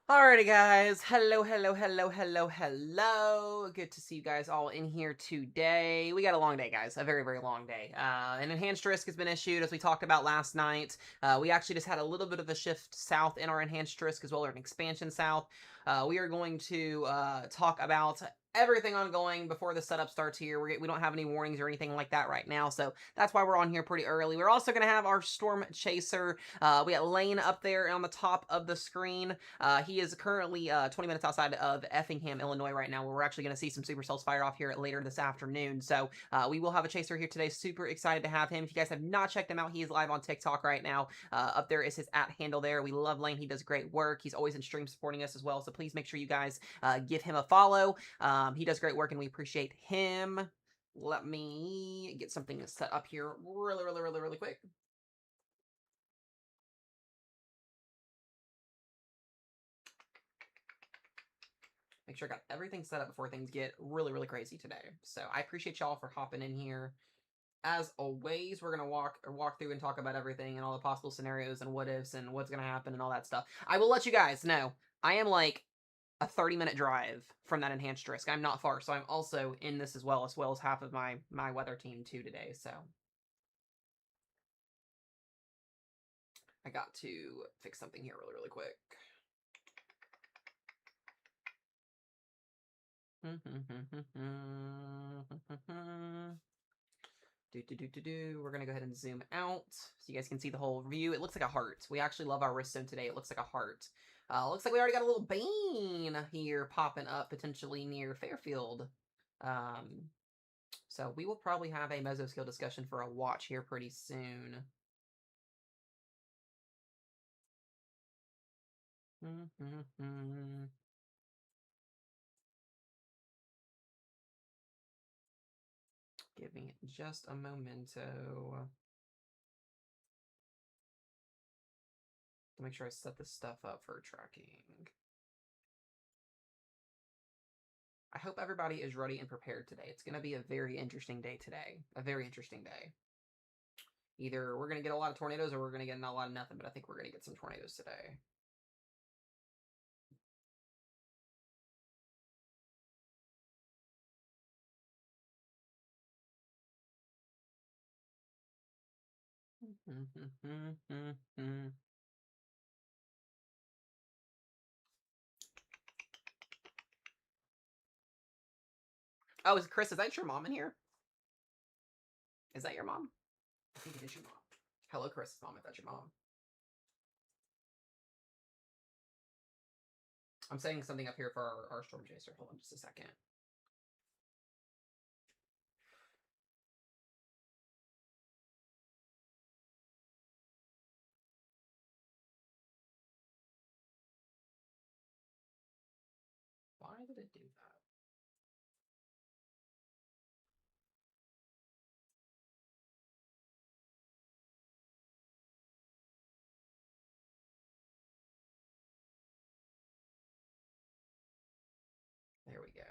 Alrighty, guys. Hello, hello, hello, hello, hello. Good to see you guys all in here today. We got a long day, guys. A very, very long day. An enhanced risk has been issued, as we talked about last night. We actually just had a little bit of a shift south in our enhanced risk as well, or an expansion south. We are going to talk about everything ongoing before the setup starts here. We don't have any warnings or anything like that right now, so that's why we're on here pretty early. We're also going to have our storm chaser. We got Lane up there on the top of the screen. He is currently 20 minutes outside of Effingham, Illinois right now, where we're actually going to see some supercells fire off here later this afternoon. So we will have a chaser here today. Super excited to have him. If you guys have not checked him out, he is live on TikTok right now. Up there is his @handle there. We love Lane. He does great work. He's always in stream supporting us as well. So please make sure you guys give him a follow. He does great work and we appreciate him. Let me get something set up here really quick. Make sure I got everything set up before things get really crazy today. So I appreciate y'all for hopping in here. As always, we're gonna walk through and talk about everything and all the possible scenarios and what ifs and what's gonna happen and all that stuff. I will let you guys know I am like a 30-minute drive from that enhanced risk. I'm not far, so I'm also in this as well as half of my weather team too today. So I got to fix something here really quick. We're gonna go ahead and zoom out so you guys can see the whole view. It looks like a heart. We actually love our wriststone today. It looks like a heart. Looks like we already got a little Bane here popping up potentially near Fairfield. So we will probably have a Mesoscale discussion for a watch here pretty soon. Giving it just a momento to make sure I set this stuff up for tracking. I hope everybody is ready and prepared today. It's going to be a very interesting day today. A very interesting day. Either we're going to get a lot of tornadoes or we're going to get a lot of nothing, but I think we're going to get some tornadoes today. Oh, is Chris, is that your mom in here? Is that your mom? I think it is your mom. Hello, Chris' mom, if that's your mom. I'm setting something up here for our storm chaser. Hold on just a second. Why did it do that? There we go.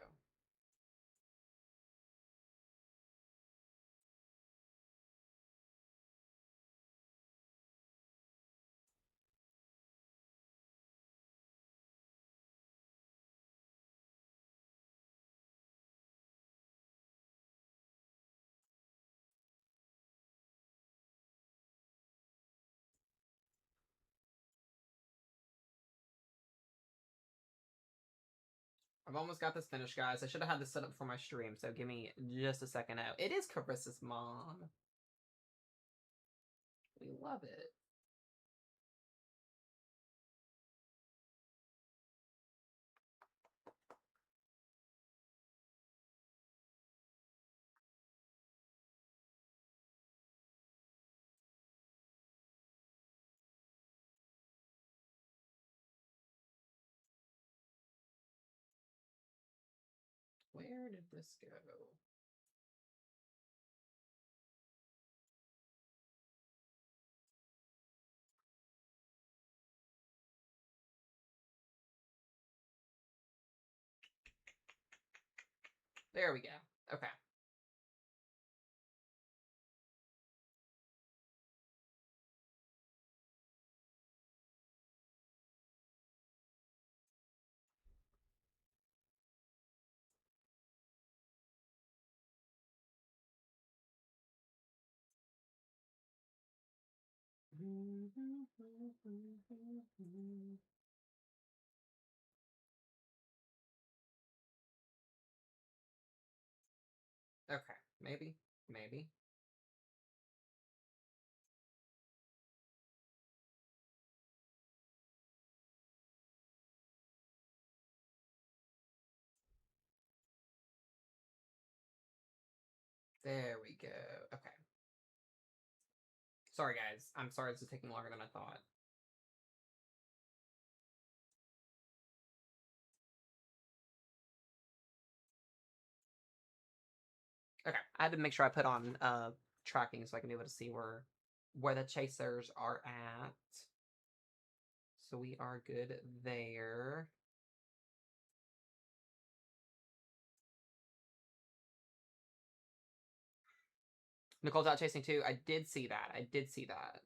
I've almost got this finished, guys. I should have had this set up for my stream, so give me just a second out. It is Carissa's mom. We love it. Where did this go? There we go. Okay. Okay, maybe, maybe. There we go. Okay. Sorry, guys. I'm sorry this is taking longer than I thought. Okay, I had to make sure I put on tracking so I can be able to see where the chasers are at. So we are good there. Nicole's out chasing too. I did see that. I did see that.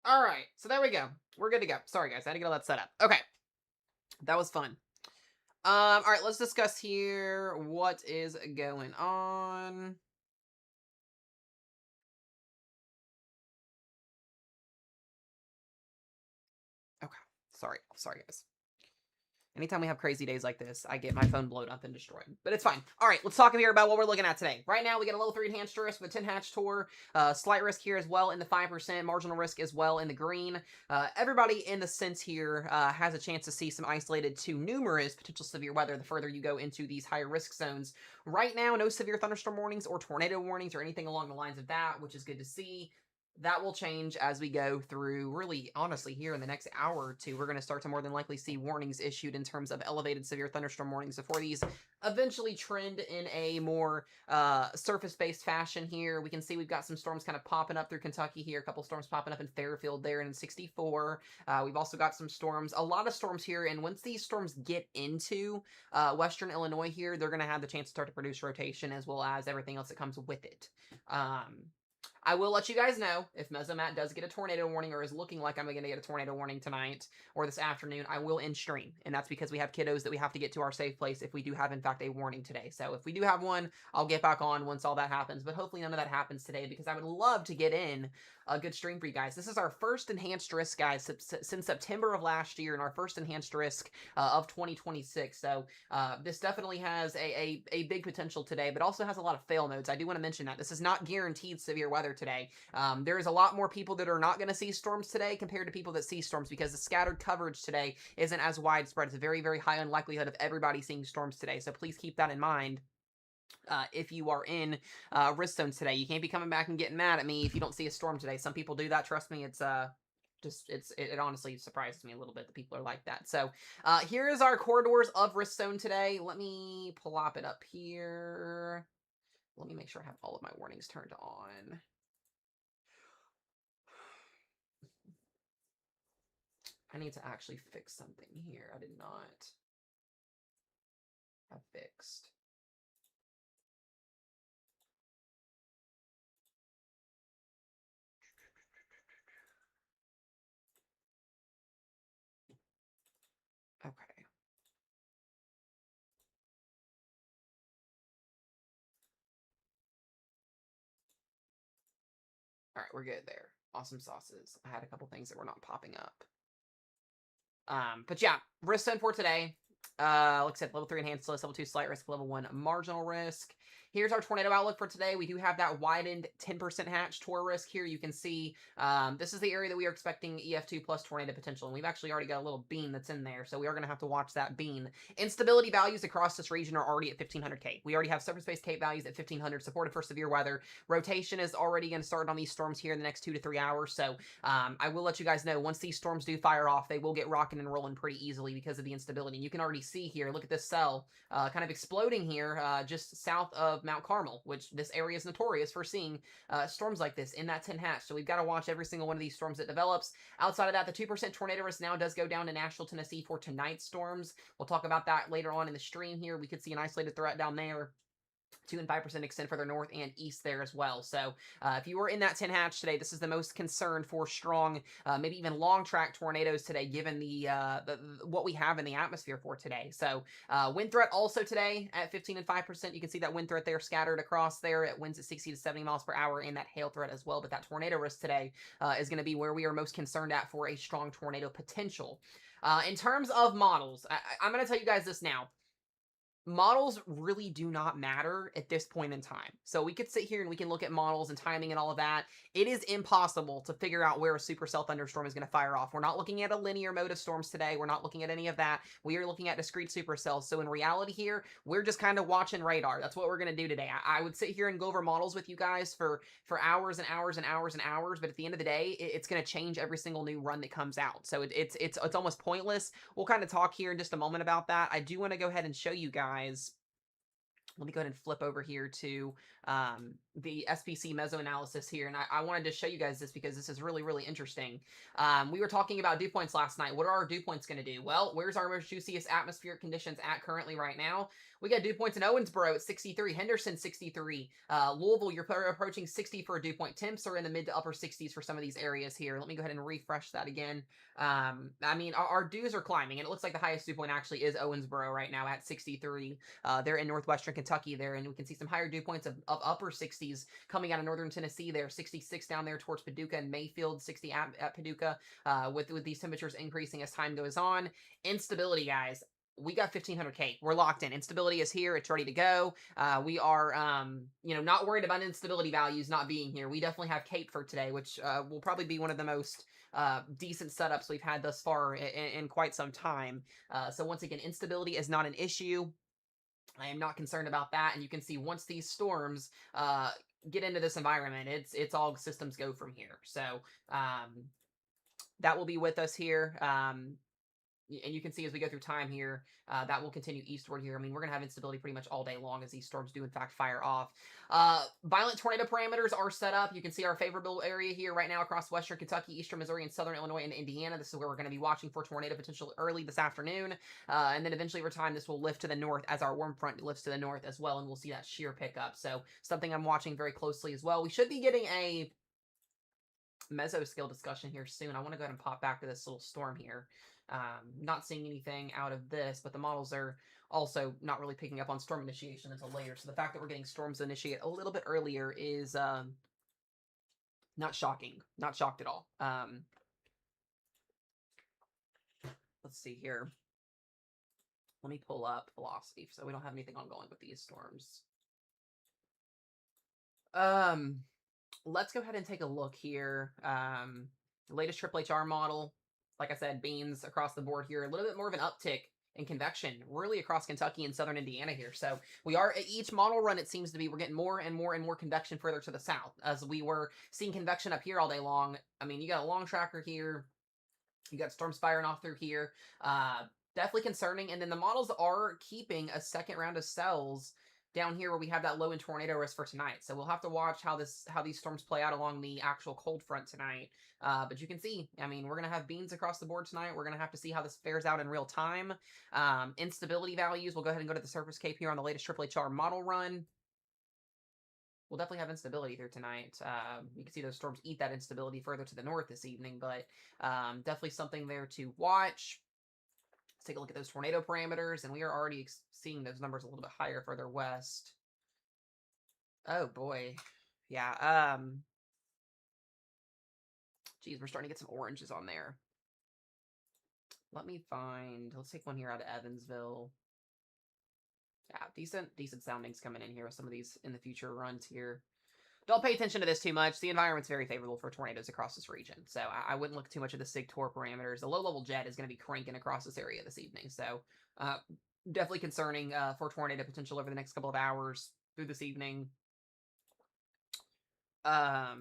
All right, so there we go. We're good to go. Sorry, guys. I had to get all that set up. Okay, that was fun. All right, let's discuss here what is going on. Okay, sorry, guys. Anytime we have crazy days like this, I get my phone blown up and destroyed. But it's fine. All right, let's talk here about what we're looking at today. Right now, we get a level 3 enhanced risk with 10 hatch tour. Slight risk here as well in the 5%. Marginal risk as well in the green. Everybody in the sense here has a chance to see some isolated to numerous potential severe weather the further you go into these higher risk zones. Right now, no severe thunderstorm warnings or tornado warnings or anything along the lines of that, which is good to see. That will change as we go through, really, honestly, here in the next hour or two. We're going to start to more than likely see warnings issued in terms of elevated severe thunderstorm warnings before these eventually trend in a more surface-based fashion here. We can see we've got some storms kind of popping up through Kentucky here, a couple storms popping up in Fairfield there in 64. We've also got some storms, a lot of storms here, and once these storms get into western Illinois here, they're going to have the chance to start to produce rotation as well as everything else that comes with it. I will let you guys know if Mesomat does get a tornado warning or is looking like I'm going to get a tornado warning tonight or this afternoon. I will end stream, and that's because we have kiddos that we have to get to our safe place if we do have, in fact, a warning today. So if we do have one, I'll get back on once all that happens, but hopefully none of that happens today because I would love to get in a good stream for you guys. This is our first enhanced risk, guys, since September of last year, and our first enhanced risk of 2026. So this definitely has a big potential today, but also has a lot of fail modes. I do want to mention that this is not guaranteed severe weather today. There is a lot more people that are not going to see storms today compared to people that see storms because the scattered coverage today isn't as widespread. It's a very, very high unlikelihood of everybody seeing storms today. So please keep that in mind. If you are in risk zones today, you can't be coming back and getting mad at me if you don't see a storm today. Some people do that. Trust me, it honestly surprises me a little bit that people are like that. So here is our corridors of risk zone today. Let me plop it up here. Let me make sure I have all of my warnings turned on. I need to actually fix something here. I did not have fixed. Okay. All right, we're good there. Awesome sauces. I had a couple things that were not popping up. But yeah, risk zone for today. Like I said, level 3 enhanced list, level 2 slight risk, level 1 marginal risk. Here's our tornado outlook for today. We do have that widened 10% hatch tour risk here. You can see this is the area that we are expecting EF2 plus tornado potential. And we've actually already got a little bean that's in there. So we are going to have to watch that bean. Instability values across this region are already at 1500K. We already have surface-based Cape values at 1500, supported for severe weather. Rotation is already going to start on these storms here in the next 2 to 3 hours. So I will let you guys know once these storms do fire off, they will get rocking and rolling pretty easily because of the instability. And you can already see here, look at this cell kind of exploding here just south of Mount Carmel, which this area is notorious for seeing storms like this in that 10 hatch. So we've got to watch every single one of these storms that develops. Outside of that, the 2% tornado risk now does go down to Nashville, Tennessee for tonight's storms. We'll talk about that later on in the stream here. We could see an isolated threat down there. 2 and 5% extend further north and east there as well. So if you were in that 10 hatch today, this is the most concern for strong, maybe even long track tornadoes today, given the what we have in the atmosphere for today. So wind threat also today at 15 and 5%. You can see that wind threat there scattered across there. It winds at 60 to 70 miles per hour, and that hail threat as well. But that tornado risk today is going to be where we are most concerned at for a strong tornado potential. In terms of models, I'm going to tell you guys this now. Models really do not matter at this point in time. So we could sit here and we can look at models and timing and all of that. It is impossible to figure out where a supercell thunderstorm is going to fire off. We're not looking at a linear mode of storms today. We're not looking at any of that. We are looking at discrete supercells. So in reality here, we're just kind of watching radar. That's what we're going to do today. I would sit here and go over models with you guys for hours and hours and hours and hours. But at the end of the day, it's going to change every single new run that comes out. So it's almost pointless. We'll kind of talk here in just a moment about that. I do want to go ahead and show you guys. Let me go ahead and flip over here to the SPC meso analysis here. And I wanted to show you guys this because this is really, really interesting. We were talking about dew points last night. What are our dew points going to do? Well, where's our most juiciest atmospheric conditions at currently right now? We got dew points in Owensboro at 63, Henderson 63, Louisville, you're approaching 60 for a dew point. Temps are in the mid to upper 60s for some of these areas here. Let me go ahead and refresh that again. I mean, our dews are climbing, and it looks like the highest dew point actually is Owensboro right now at 63. They're in northwestern Kentucky there, and we can see some higher dew points of upper 60s coming out of northern Tennessee there. 66 down there towards Paducah and Mayfield, 60 at Paducah, with these temperatures increasing as time goes on. Instability, guys. We got 1500K. We're locked in. Instability is here. It's ready to go. We are, not worried about instability values not being here. We definitely have Cape for today, which will probably be one of the most decent setups we've had thus far in quite some time. So once again, instability is not an issue. I am not concerned about that. And you can see once these storms get into this environment, it's all systems go from here. So that will be with us here. And you can see as we go through time here, that will continue eastward here. I mean, we're going to have instability pretty much all day long as these storms do, in fact, fire off. Violent tornado parameters are set up. You can see our favorable area here right now across western Kentucky, eastern Missouri, and southern Illinois and Indiana. This is where we're going to be watching for tornado potential early this afternoon. And then eventually over time, this will lift to the north as our warm front lifts to the north as well, and we'll see that shear pick up. So something I'm watching very closely as well. We should be getting a mesoscale discussion here soon. I want to go ahead and pop back to this little storm here. Not seeing anything out of this, but the models are also not really picking up on storm initiation until later. So the fact that we're getting storms initiate a little bit earlier is not shocking. Not shocked at all. Let's see here. Let me pull up velocity so we don't have anything ongoing with these storms. Let's go ahead and take a look here. The latest Triple HR model. Like I said, beams across the board here. A little bit more of an uptick in convection, really across Kentucky and southern Indiana here. So we are, at each model run, it seems to be, we're getting more and more and more convection further to the south. As we were seeing convection up here all day long. I mean, you got a long tracker here. You got storms firing off through here. Definitely concerning. And then the models are keeping a second round of cells down here where we have that low in tornado risk for tonight. So we'll have to watch how these storms play out along the actual cold front tonight. But you can see, I mean, we're going to have beans across the board tonight. We're going to have to see how this fares out in real time. Instability values, we'll go ahead and go to the surface cape here on the latest Triple HR model run. We'll definitely have instability here tonight. You can see those storms eat that instability further to the north this evening, but definitely something there to watch. Let's take a look at those tornado parameters, and we are already seeing those numbers a little bit higher further west. Oh boy. Yeah, geez, we're starting to get some oranges on there. Let's take one here out of Evansville. Yeah, decent soundings coming in here with some of these in the future runs here. Don't pay attention to this too much. The environment's very favorable for tornadoes across this region, so I wouldn't look too much at the SIG Tor parameters. The low-level jet is going to be cranking across this area this evening, so definitely concerning for tornado potential over the next couple of hours through this evening. Let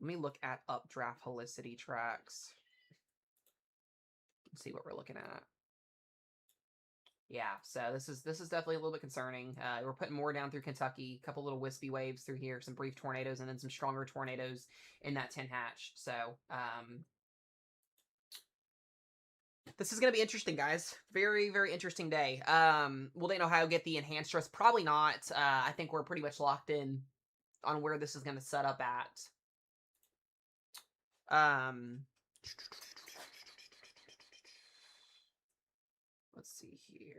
me look at updraft helicity tracks. Let's see what we're looking at. Yeah, so this is definitely a little bit concerning. We're putting more down through Kentucky, a couple little wispy waves through here, some brief tornadoes, and then some stronger tornadoes in that 10 hatch. So This is going to be interesting, guys. Very, very interesting day. Will Dayton, Ohio get the enhanced stress? Probably not. I think we're pretty much locked in on where this is going to set up at. Let's see here.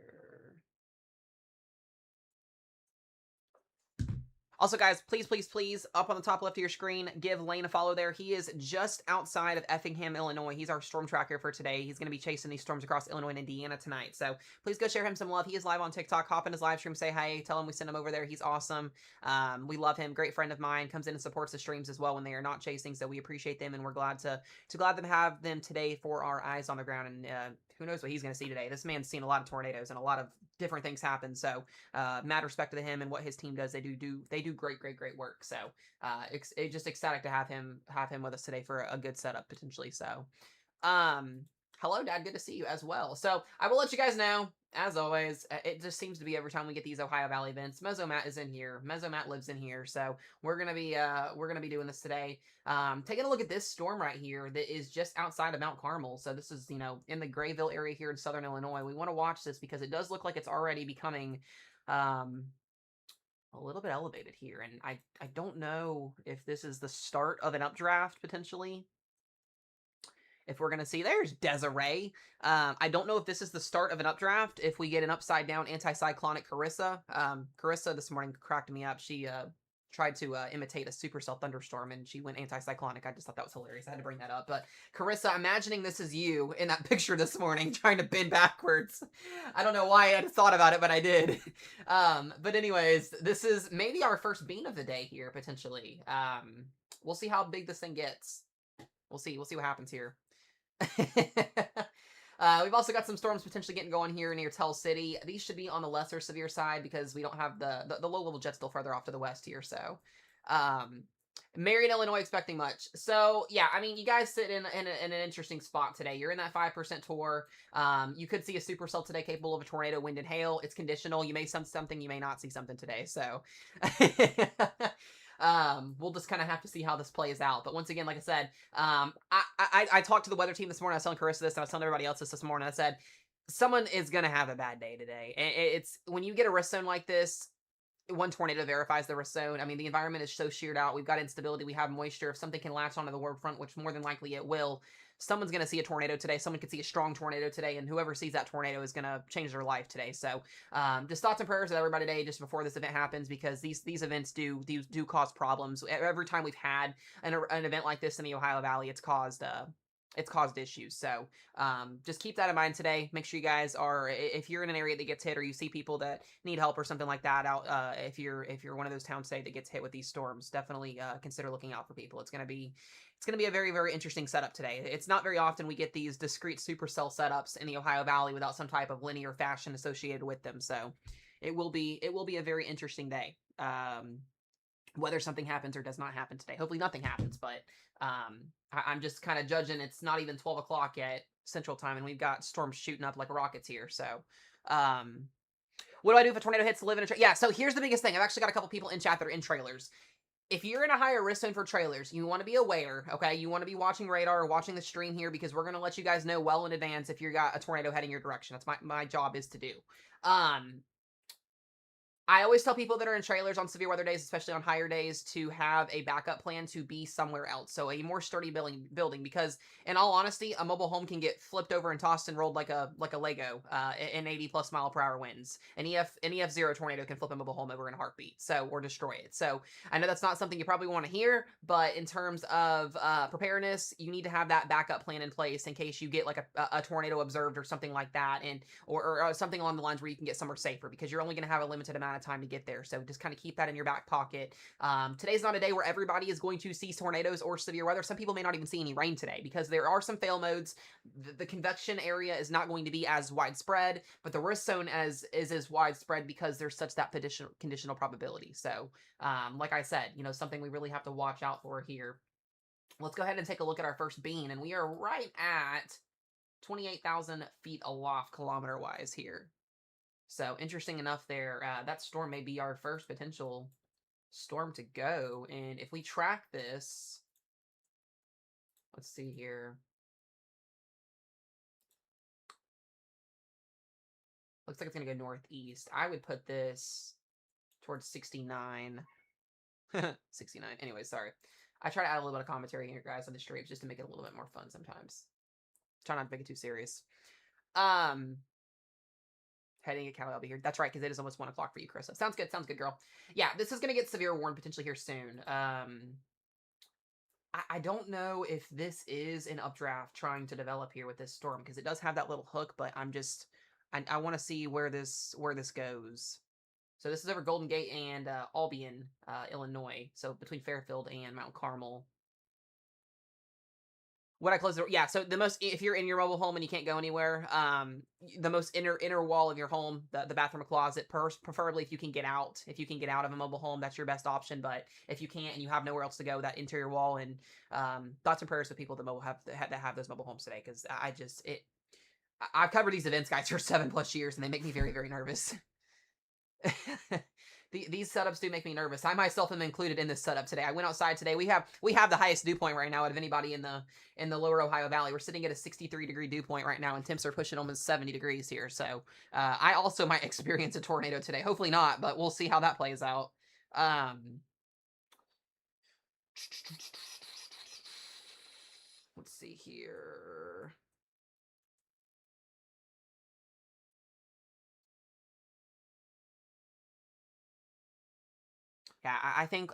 Also, guys, please, please, please, up on the top left of your screen, give Lane a follow there. He is just outside of Effingham, Illinois. He's our storm tracker for today. He's going to be chasing these storms across Illinois and Indiana tonight. So please go share him some love. He is live on TikTok. Hop in his live stream, say hi, tell him we sent him over there. He's awesome. We love him. Great friend of mine. Comes in and supports the streams as well when they are not chasing. So we appreciate them, and we're glad to have them today for our eyes on the ground. And who knows what he's going to see today. This man's seen a lot of tornadoes and a lot of different things happen. So mad respect to him and what his team does. They do great work. So just ecstatic to have him with us today for a good setup potentially. So hello, Dad, good to see you as well. So I will let you guys know, as always, it just seems to be every time we get these Ohio Valley events, Mesomat is in here. Mesomat lives in here. So we're gonna be doing this today. Taking a look at this storm right here that is just outside of Mount Carmel. So this is, in the Grayville area here in southern Illinois. We want to watch this because it does look like it's already becoming a little bit elevated here. And I don't know if this is the start of an updraft potentially. If we're going to see, there's Desiree. I don't know if this is the start of an updraft, if we get an upside down anticyclonic Carissa. Carissa this morning cracked me up. She tried to imitate a supercell thunderstorm, and she went anticyclonic. I just thought that was hilarious. I had to bring that up. But Carissa, imagining this is you in that picture this morning trying to bend backwards. I don't know why I had thought about it, but I did. But anyways, this is maybe our first bean of the day here, potentially. We'll see how big this thing gets. We'll see what happens here. We've also got some storms potentially getting going here near Tell City. These should be on the lesser severe side because we don't have the low-level jets still further off to the west here. So, Marion, Illinois, expecting much. So, yeah, I mean, you guys sit in an interesting spot today. You're in that 5% tour. You could see a supercell today capable of a tornado, wind, and hail. It's conditional. You may see something, you may not see something today. So, we'll just kind of have to see how this plays out. But once again, like I said, I talked to the weather team this morning. I was telling Carissa this, and I was telling everybody else this morning. I said, someone is going to have a bad day today. It's when you get a risk zone like this, one tornado verifies the risk zone. I mean, the environment is so sheared out. We've got instability. We have moisture. If something can latch onto the warm front, which more than likely it will, someone's going to see a tornado today. Someone could see a strong tornado today, and whoever sees that tornado is going to change their life today. So just thoughts and prayers with everybody today just before this event happens, because these events do cause problems. Every time we've had an event like this in the Ohio Valley, it's caused issues. So just keep that in mind today. Make sure you guys are, if you're in an area that gets hit or you see people that need help or something like that out, if you're one of those towns today that gets hit with these storms, definitely consider looking out for people. It's going to be a very, very interesting setup today. It's not very often we get these discrete supercell setups in the Ohio Valley without some type of linear fashion associated with them. So it will be a very interesting day. Whether something happens or does not happen today. Hopefully nothing happens, but I'm just kind of judging. It's not even 12 o'clock yet Central Time, and we've got storms shooting up like rockets here. So what do I do if a tornado hits to live in a trailer? Yeah, so here's the biggest thing. I've actually got a couple people in chat that are in trailers. If you're in a higher risk zone for trailers, you want to be aware, okay? You want to be watching radar or watching the stream here, because we're going to let you guys know well in advance if you got a tornado heading your direction. That's my job is to do. I always tell people that are in trailers on severe weather days, especially on higher days, to have a backup plan to be somewhere else. So a more sturdy building, because in all honesty, a mobile home can get flipped over and tossed and rolled like a Lego in 80+ mile per hour winds. An EF0 tornado can flip a mobile home over in a heartbeat, or destroy it. So I know that's not something you probably want to hear, but in terms of preparedness, you need to have that backup plan in place in case you get like a tornado observed or something like that, and or something along the lines where you can get somewhere safer, because you're only going to have a limited amount of time to get there. So just kind of keep that in your back pocket. Today's not a day where everybody is going to see tornadoes or severe weather. Some people may not even see any rain today, because there are some fail modes. The convection area is not going to be as widespread, but the risk zone is as widespread because there's such that conditional probability. So like I said, something we really have to watch out for here. Let's go ahead and take a look at our first bean, and we are right at 28,000 feet aloft kilometer wise here. So interesting enough there, that storm may be our first potential storm to go. And if we track this, let's see here. Looks like it's going to go northeast. I would put this towards 69. 69. Anyway, sorry. I try to add a little bit of commentary here, guys, on the streams just to make it a little bit more fun sometimes. Try not to make it too serious. Heading at Cali, I'll be here. That's right, because it is almost 1 o'clock for you, Carissa. Sounds good, girl. Yeah, this is going to get severe warned potentially here soon. I don't know if this is an updraft trying to develop here with this storm, because it does have that little hook, but I want to see where this goes. So this is over Golden Gate and Albion, Illinois. So between Fairfield and Mount Carmel. Would I close the door? Yeah, so if you're in your mobile home and you can't go anywhere, the most inner wall of your home, the bathroom or closet, preferably if you can get out. If you can get out of a mobile home, that's your best option. But if you can't and you have nowhere else to go, that interior wall. And thoughts and prayers with people that have those mobile homes today, because I've covered these events, guys, for 7+ years, and they make me very, very nervous. These setups do make me nervous. I myself am included in this setup today. I went outside today. We have the highest dew point right now out of anybody in the lower Ohio Valley. We're sitting at a 63-degree dew point right now, and temps are pushing almost 70 degrees here. So I also might experience a tornado today. Hopefully not, but we'll see how that plays out. Let's see here. Yeah, I think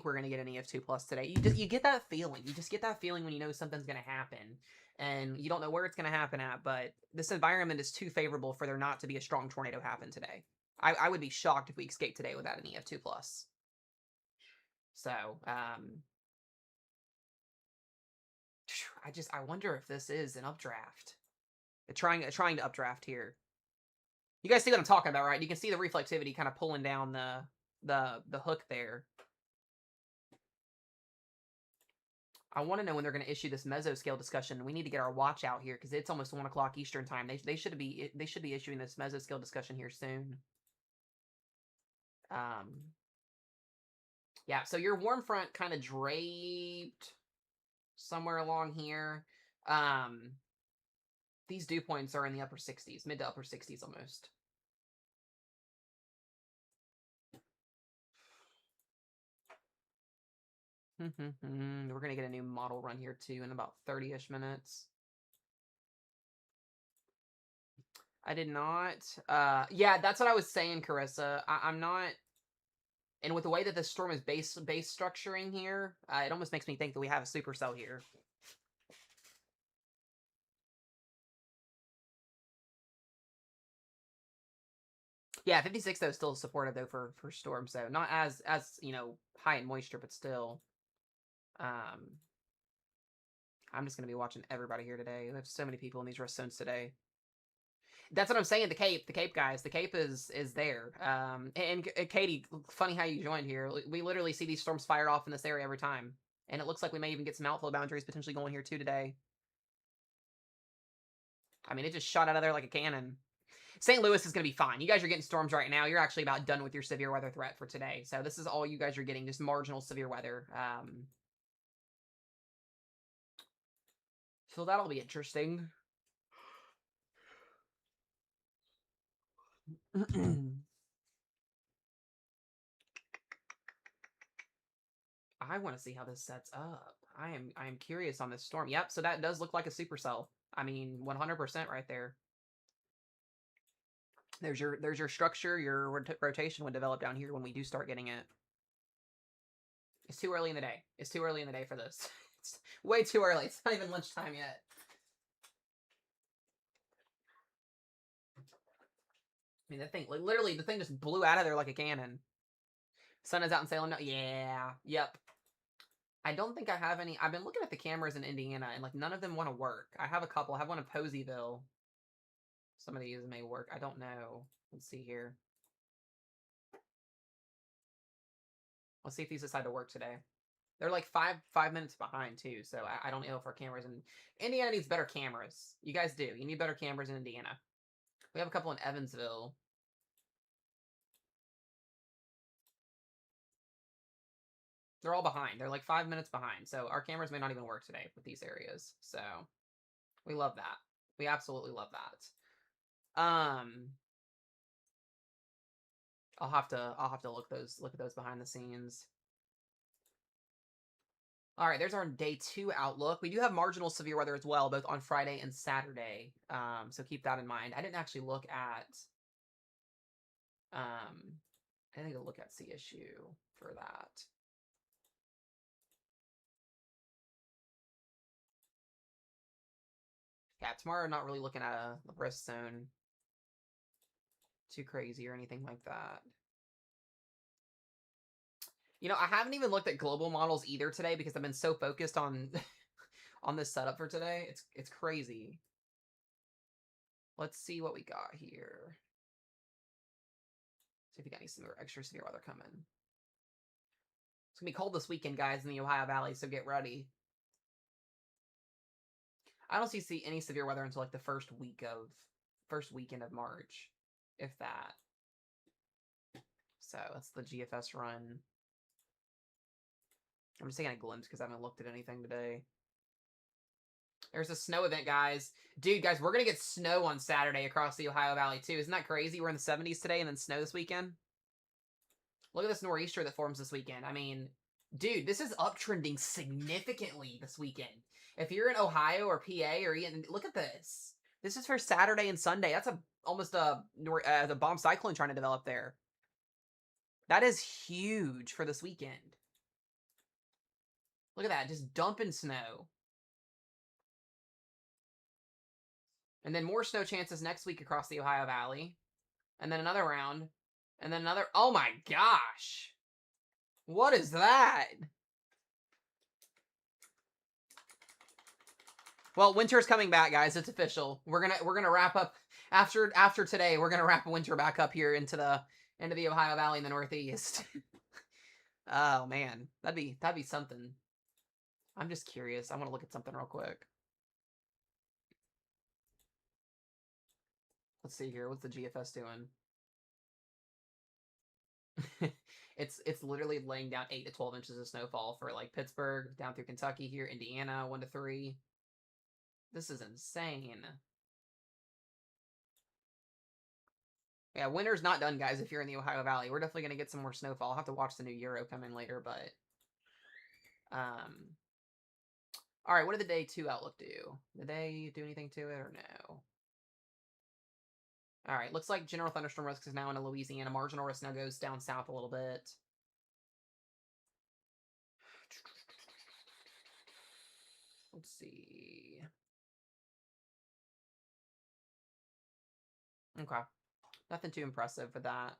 we're gonna get an EF2 plus today. You get that feeling. You just get that feeling when you know something's gonna happen, and you don't know where it's gonna happen at. But this environment is too favorable for there not to be a strong tornado happen today. I would be shocked if we escaped today without an EF2 plus. So I wonder if this is an updraft. Trying to updraft here. You guys see what I'm talking about, right? You can see the reflectivity kind of pulling down the hook there. I want to know when they're going to issue this mesoscale discussion. We need to get our watch out here because it's almost 1 o'clock Eastern time. They should be issuing this mesoscale discussion here soon. Yeah, so your warm front kind of draped somewhere along here. These dew points are in the upper 60s, mid to upper 60s almost. We're going to get a new model run here too in about 30-ish minutes. I did not. Yeah, that's what I was saying, Carissa. I'm not. And with the way that this storm is base structuring here, it almost makes me think that we have a supercell here. Yeah, 56 though is still supportive though for storms though. Not as high in moisture, but still. I'm just gonna be watching everybody here today. There's so many people in these rest zones today. That's what I'm saying. The Cape guys, the Cape is there. And Katie, funny how you joined here. We literally see these storms fired off in this area every time, and it looks like we may even get some outflow boundaries potentially going here too today. I mean, it just shot out of there like a cannon. St. Louis is going to be fine. You guys are getting storms right now. You're actually about done with your severe weather threat for today. So this is all you guys are getting, just marginal severe weather. So that'll be interesting. I want to see how this sets up. I am curious on this storm. Yep, so that does look like a supercell. I mean, 100% right there. There's your structure. Your rotation would develop down here when we do start getting it. It's too early in the day. It's too early in the day for this. It's way too early. It's not even lunchtime yet. I mean, literally, the thing just blew out of there like a cannon. Sun is out in Salem now. Yeah. Yep. I don't think I have any. I've been looking at the cameras in Indiana, and like none of them want to work. I have a couple. I have one in Poseyville. Some of these may work. I don't know. Let's see here. Let's see if these decide to work today. They're like five minutes behind too, so I don't know if our cameras in Indiana needs better cameras. You guys do. You need better cameras in Indiana. We have a couple in Evansville. They're all behind. They're like 5 minutes behind. So our cameras may not even work today with these areas. So we love that. We absolutely love that. I'll have to look at those behind the scenes. All right, there's our day 2 outlook. We do have marginal severe weather as well, both on Friday and Saturday. So keep that in mind. I didn't actually look at I think I'll look at CSU for that. Yeah, tomorrow I'm not really looking at a risk zone too crazy or anything like that. You know, I haven't even looked at global models either today because I've been so focused on on this setup for today. It's crazy. Let's see what we got here. See if we got any extra severe weather coming. It's gonna be cold this weekend, guys, in the Ohio Valley, so get ready. I don't see any severe weather until like the first weekend of March, if that. So that's the GFS run. I'm just taking a glimpse because I haven't looked at anything today. There's a snow event, guys. Dude, guys, we're going to get snow on Saturday across the Ohio Valley, too. Isn't that crazy? We're in the 70s today and then snow this weekend. Look at this nor'easter that forms this weekend. I mean, dude, this is uptrending significantly this weekend. If you're in Ohio or PA or even, look at this. This is for Saturday and Sunday. That's almost the bomb cyclone trying to develop there. That is huge for this weekend. Look at that, just dumping snow. And then more snow chances next week across the Ohio Valley. And then another round. And then another. Oh my gosh. What is that? Well, winter's coming back, guys. It's official. We're gonna wrap up after today. We're gonna wrap winter back up here into the Ohio Valley in the Northeast. Oh man, that'd be something. I'm just curious. I want to look at something real quick. Let's see here. What's the GFS doing? It's literally laying down 8 to 12 inches of snowfall for like Pittsburgh, down through Kentucky here, Indiana, 1 to 3. This is insane. Yeah, winter's not done, guys, if you're in the Ohio Valley. We're definitely going to get some more snowfall. I'll have to watch the new Euro come in later, but... Alright, what did the day 2 outlook do? Did they do anything to it or no? Alright, looks like general thunderstorm risk is now in Louisiana. Marginal risk now goes down south a little bit. Let's see. Okay. Nothing too impressive with that.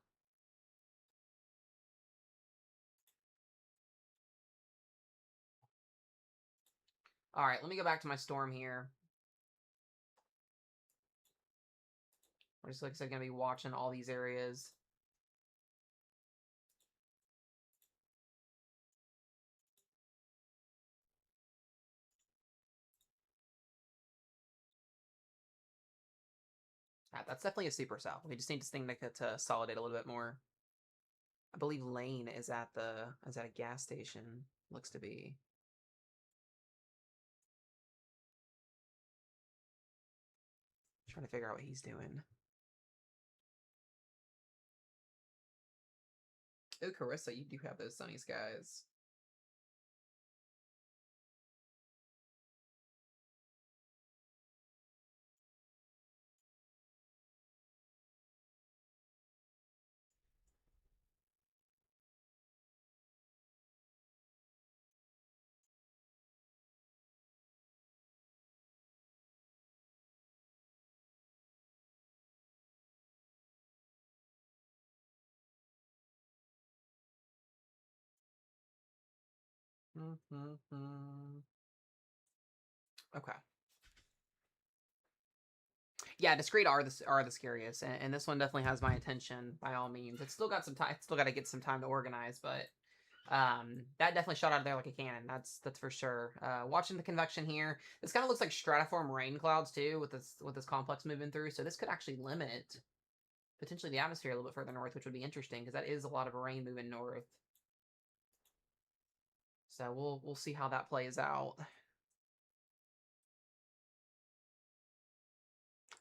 Alright, let me go back to my storm here. We're just, like I said, going to be watching all these areas. That's definitely a supercell. We just need this thing to consolidate a little bit more. I believe Lane is at a gas station. Looks to be. Trying to figure out what he's doing. Oh, Carissa, you do have those sunny skies. Okay. Yeah, discrete are the scariest, and this one definitely has my attention by all means. It's still got some time. It's still got to get some time to organize, but that definitely shot out of there like a cannon. That's for sure. Watching the convection here, this kind of looks like stratiform rain clouds too, with this complex moving through. So this could actually limit potentially the atmosphere a little bit further north, which would be interesting because that is a lot of rain moving north. So we'll see how that plays out.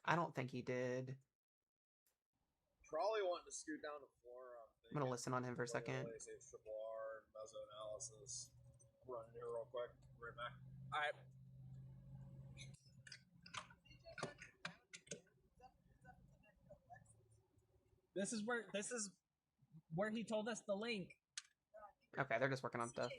I don't think he did. Probably wanting to scoot down to Florida. I'm gonna listen on him for a second. Triple R meso analysis. Running here real quick. Right back. All right. This is where he told us the link. Okay, they're just working on stuff.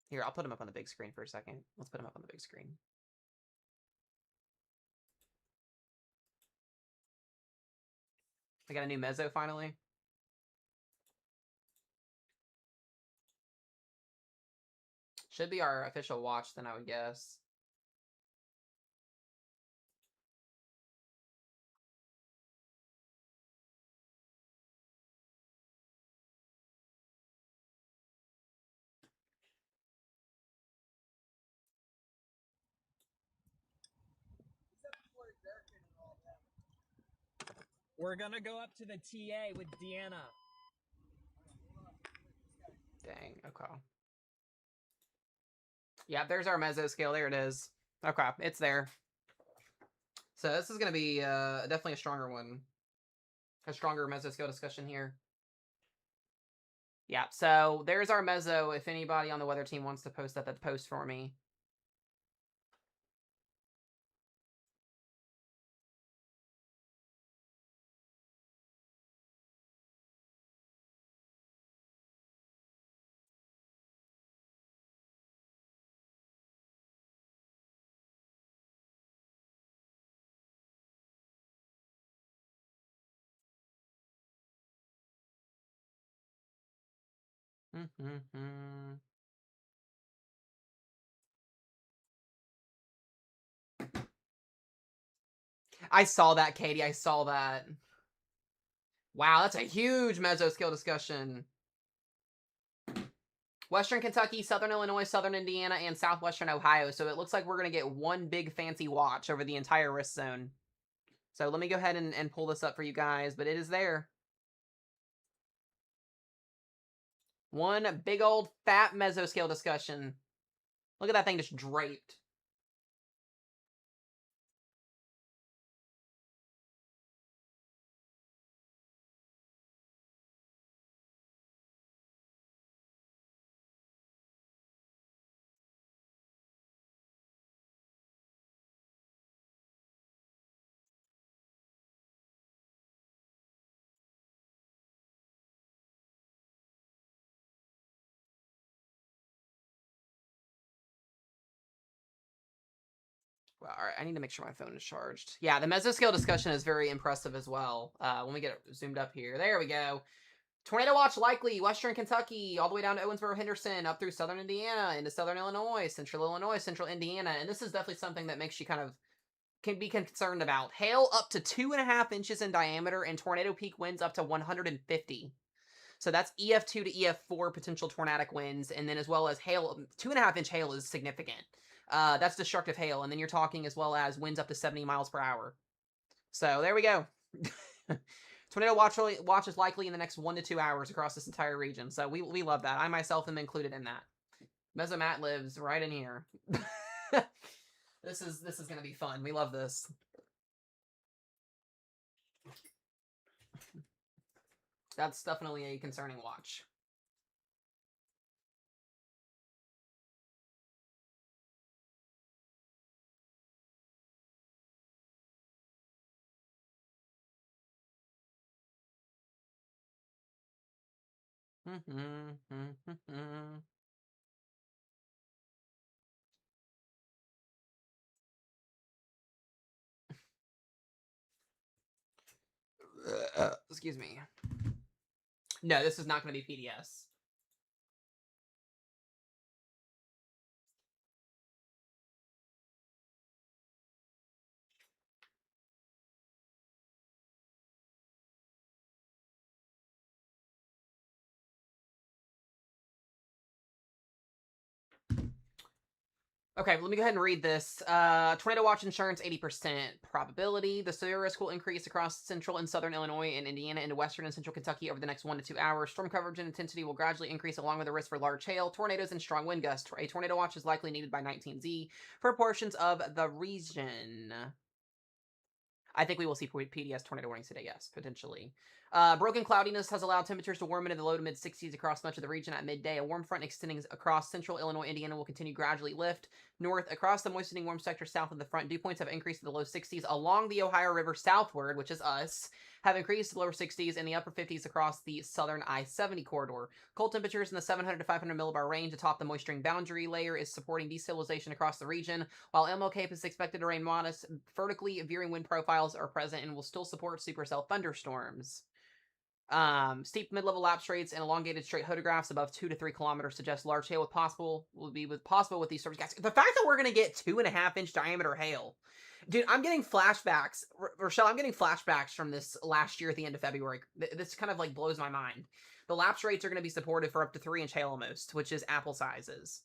Here, I'll put him up on the big screen for a second. Let's put him up on the big screen. I got a new meso finally. Should be our official watch then, I would guess. We're gonna go up to the TA with Deanna. Dang, okay. Yeah, there's our mesoscale. There it is. Okay, it's there. So this is going to be definitely a stronger one. A stronger mesoscale discussion here. Yeah, so there's our meso. If anybody on the weather team wants to post that post for me. I saw that, Katie. I saw that. Wow, that's a huge mesoscale discussion. Western Kentucky, Southern Illinois, Southern Indiana, and Southwestern Ohio. So it looks like we're going to get one big fancy watch over the entire risk zone. So let me go ahead and pull this up for you guys, but it is there. One big old fat mesoscale discussion. Look at that thing just draped. Well, all right, I need to make sure my phone is charged. Yeah, the mesoscale discussion is very impressive as well. When we get it zoomed up here. There we go. Tornado watch likely, Western Kentucky, all the way down to Owensboro, Henderson, up through Southern Indiana, into Southern Illinois, Central Indiana. And this is definitely something that makes you kind of can be concerned about. Hail up to 2.5 inches in diameter and tornado peak winds up to 150. So that's EF2 to EF4 potential tornadic winds, and then as well as hail. 2.5 inch hail is significant. That's destructive hail, and then you're talking as well as winds up to 70 miles per hour. So there we go. Tornado watch is likely in the next 1 to 2 hours across this entire region. So we love that. I myself am included in that. Mesomat lives right in here. This is gonna be fun. We love this. That's definitely a concerning watch. Excuse me. No, this is not going to be PDS. Okay, let me go ahead and read this. Tornado watch insurance, 80% probability. The severe risk will increase across central and southern Illinois and Indiana into western and central Kentucky over the next 1 to 2 hours. Storm coverage and intensity will gradually increase along with the risk for large hail, tornadoes, and strong wind gusts. A tornado watch is likely needed by 19Z for portions of the region. I think we will see PDS tornado warnings today, yes, potentially. Broken cloudiness has allowed temperatures to warm into the low to mid 60s across much of the region at midday. A warm front extending across central Illinois, Indiana will continue gradually lift north across the moistening warm sector south of the front. Dew points have increased to the low 60s along the Ohio River southward, which is us, have increased to the lower 60s and the upper 50s across the southern I-70 corridor. Cold temperatures in the 700 to 500 millibar range atop the moisturing boundary layer is supporting destabilization across the region, while MLK is expected to rain modest. Vertically veering wind profiles are present and will still support supercell thunderstorms. Steep mid-level lapse rates and elongated straight photographs above 2 to 3 kilometers suggest large hail will be possible with these storms. Guys, the fact that we're going to get 2.5-inch diameter hail. Dude, I'm getting flashbacks. Rochelle, I'm getting flashbacks from this last year at the end of February. This kind of like blows my mind. The lapse rates are going to be supported for up to 3-inch hail almost, which is apple sizes.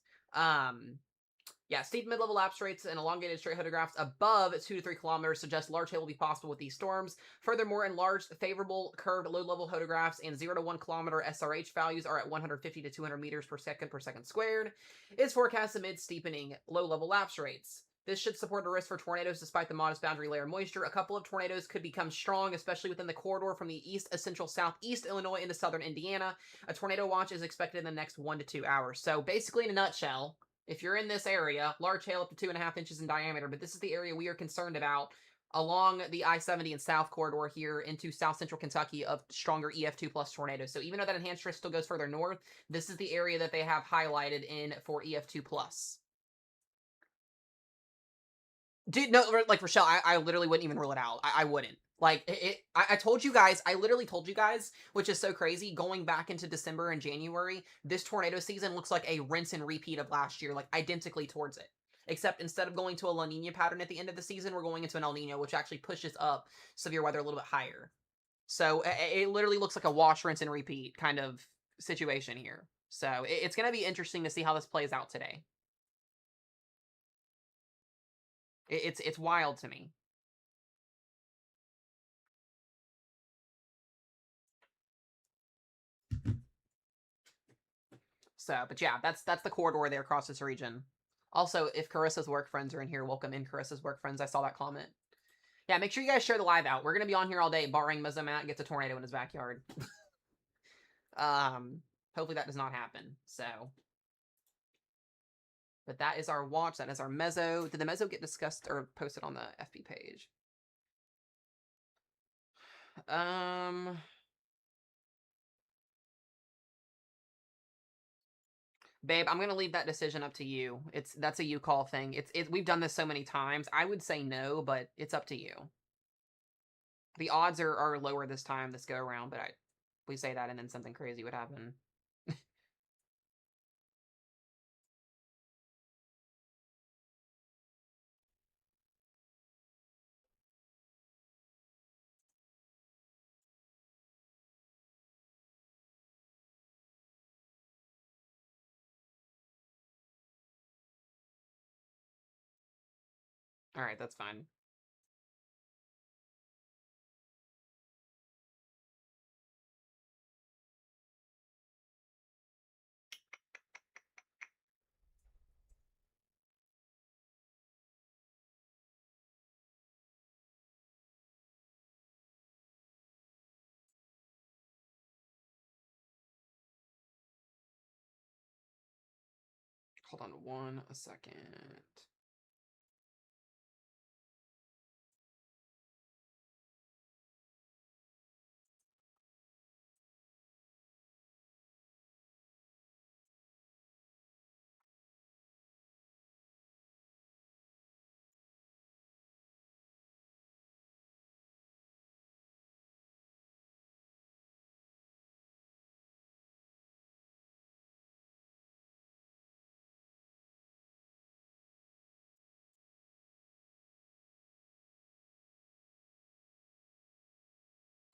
Yeah, steep mid-level lapse rates and elongated straight photographs above 2 to 3 kilometers suggest large hail will be possible with these storms. Furthermore, enlarged favorable curved low-level photographs and 0 to 1 kilometer SRH values are at 150 to 200 meters per second squared. Is forecast amid steepening low-level lapse rates. This should support a risk for tornadoes despite the modest boundary layer moisture. A couple of tornadoes could become strong, especially within the corridor from the east central southeast Illinois into southern Indiana. A tornado watch is expected in the next 1 to 2 hours. So basically, in a nutshell, if you're in this area, large hail up to 2.5 inches in diameter, but this is the area we are concerned about along the I-70 and south corridor here into south central Kentucky of stronger EF2 plus tornadoes. So even though that enhanced risk still goes further north, this is the area that they have highlighted in for EF2 plus. Dude, no, like Rochelle, I literally wouldn't even rule it out. I wouldn't. Like, I told you guys, I literally told you guys, which is so crazy, going back into December and January, this tornado season looks like a rinse and repeat of last year, like, identically towards it. Except instead of going to a La Nina pattern at the end of the season, we're going into an El Nino, which actually pushes up severe weather a little bit higher. So, it literally looks like a wash, rinse, and repeat kind of situation here. So, it's going to be interesting to see how this plays out today. It's wild to me. So, but yeah, that's the corridor there across this region. Also, if Carissa's work friends are in here, welcome in Carissa's work friends. I saw that comment. Yeah, make sure you guys share the live out. We're gonna be on here all day, barring Mesomat gets a tornado in his backyard. Hopefully that does not happen. So, but that is our watch. That is our Meso. Did the Meso get discussed or posted on the FB page? Babe, I'm gonna leave that decision up to you. That's a you call thing. We've done this so many times. I would say no, but it's up to you. The odds are lower this time, this go around, but we say that and then something crazy would happen. All right, that's fine. Hold on one second.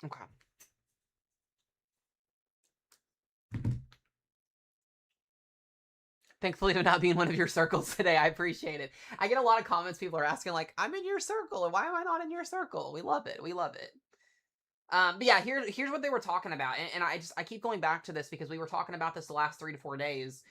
Okay. Thankfully, to not be in one of your circles today. I appreciate it. I get a lot of comments. People are asking, like, I'm in your circle, and why am I not in your circle? We love it. We love it. But yeah, here's what they were talking about, and I keep going back to this because we were talking about this the last 3 to 4 days.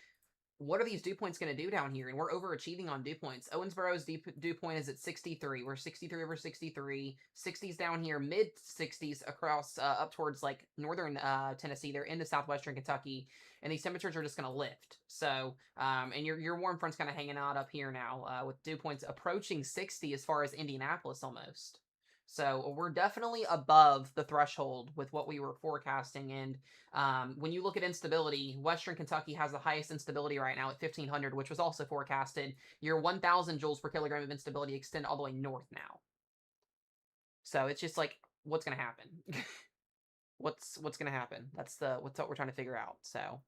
what are these dew points going to do down here? And we're overachieving on dew points. Owensboro's dew point is at 63. We're 63 over 63. 60s down here, mid 60s across up towards like northern Tennessee. They're into southwestern Kentucky, and these temperatures are just going to lift. So, and your warm front's kind of hanging out up here now with dew points approaching 60 as far as Indianapolis almost. So we're definitely above the threshold with what we were forecasting. And when you look at instability, Western Kentucky has the highest instability right now at 1,500, which was also forecasted. Your 1,000 joules per kilogram of instability extend all the way north now. So it's just like, what's going to happen? what's going to happen? That's what we're trying to figure out. So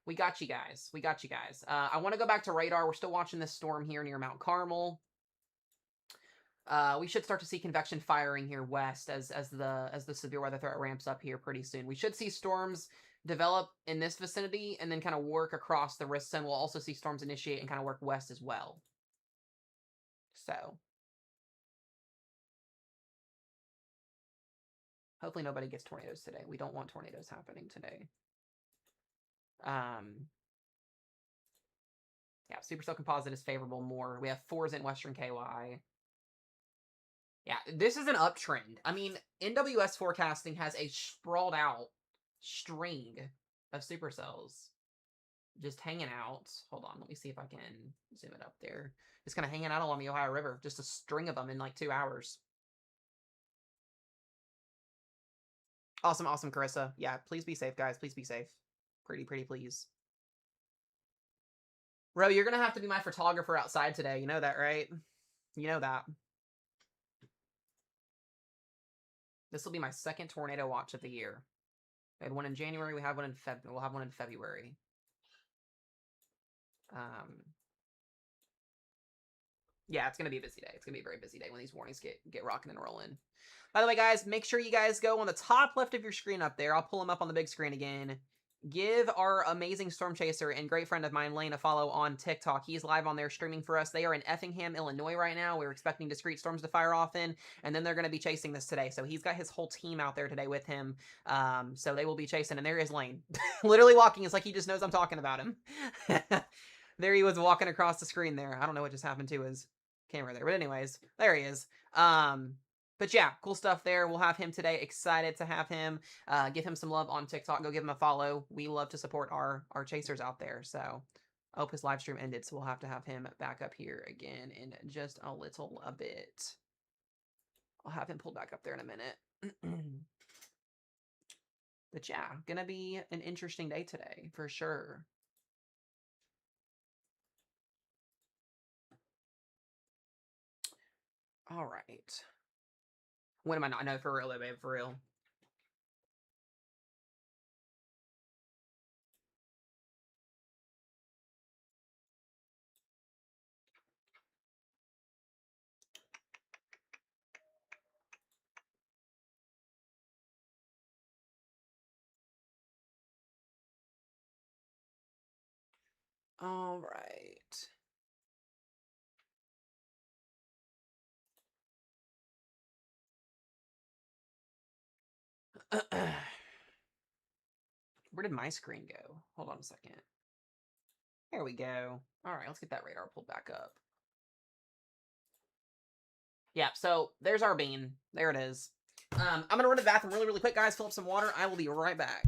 we got you guys. We got you guys. I want to go back to radar. We're still watching this storm here near Mount Carmel. We should start to see convection firing here west as the severe weather threat ramps up here pretty soon. We should see storms develop in this vicinity and then kind of work across the risk zone. We'll also see storms initiate and kind of work west as well. So hopefully nobody gets tornadoes today. We don't want tornadoes happening today. Yeah, supercell composite is favorable more. We have 4s in Western KY. Yeah, this is an uptrend. I mean, NWS forecasting has a sprawled out string of supercells just hanging out. Hold on, let me see if I can zoom it up there. Just kind of hanging out along the Ohio River. Just a string of them in like 2 hours. Awesome, awesome, Carissa. Yeah, please be safe, guys. Please be safe. Pretty please. Ro, you're going to have to be my photographer outside today. You know that, right? You know that. This will be my 2nd tornado watch of the year. We had one in January. We'll have one in February. Yeah, it's going to be a busy day. It's going to be a very busy day when these warnings get rocking and rolling. By the way, guys, make sure you guys go on the top left of your screen up there. I'll pull them up on the big screen again. Give our amazing storm chaser and great friend of mine, Lane, a follow on TikTok. He's live on there streaming for us. They are in Effingham, Illinois right now. We're expecting discrete storms to fire off in, and then they're going to be chasing this today. So he's got his whole team out there today with him. So they will be chasing, and there is Lane. Literally walking. It's like he just knows I'm talking about him. There he was walking across the screen there. I don't know what just happened to his camera there. But anyways, there he is. But yeah, cool stuff there. We'll have him today. Excited to have him. Give him some love on TikTok. Go give him a follow. We love to support our chasers out there. So I hope his live stream ended, so we'll have to have him back up here again in just a little bit. I'll have him pulled back up there in a minute. But yeah, gonna be an interesting day today for sure. All right. When am I not? No, for real, babe, for real. All right. Where did my screen go? Hold on a second. There we go. All right, let's get that radar pulled back up. Yeah, so there's our bean. There it is. I'm going to run to the bathroom really quick, guys. Fill up some water. I will be right back.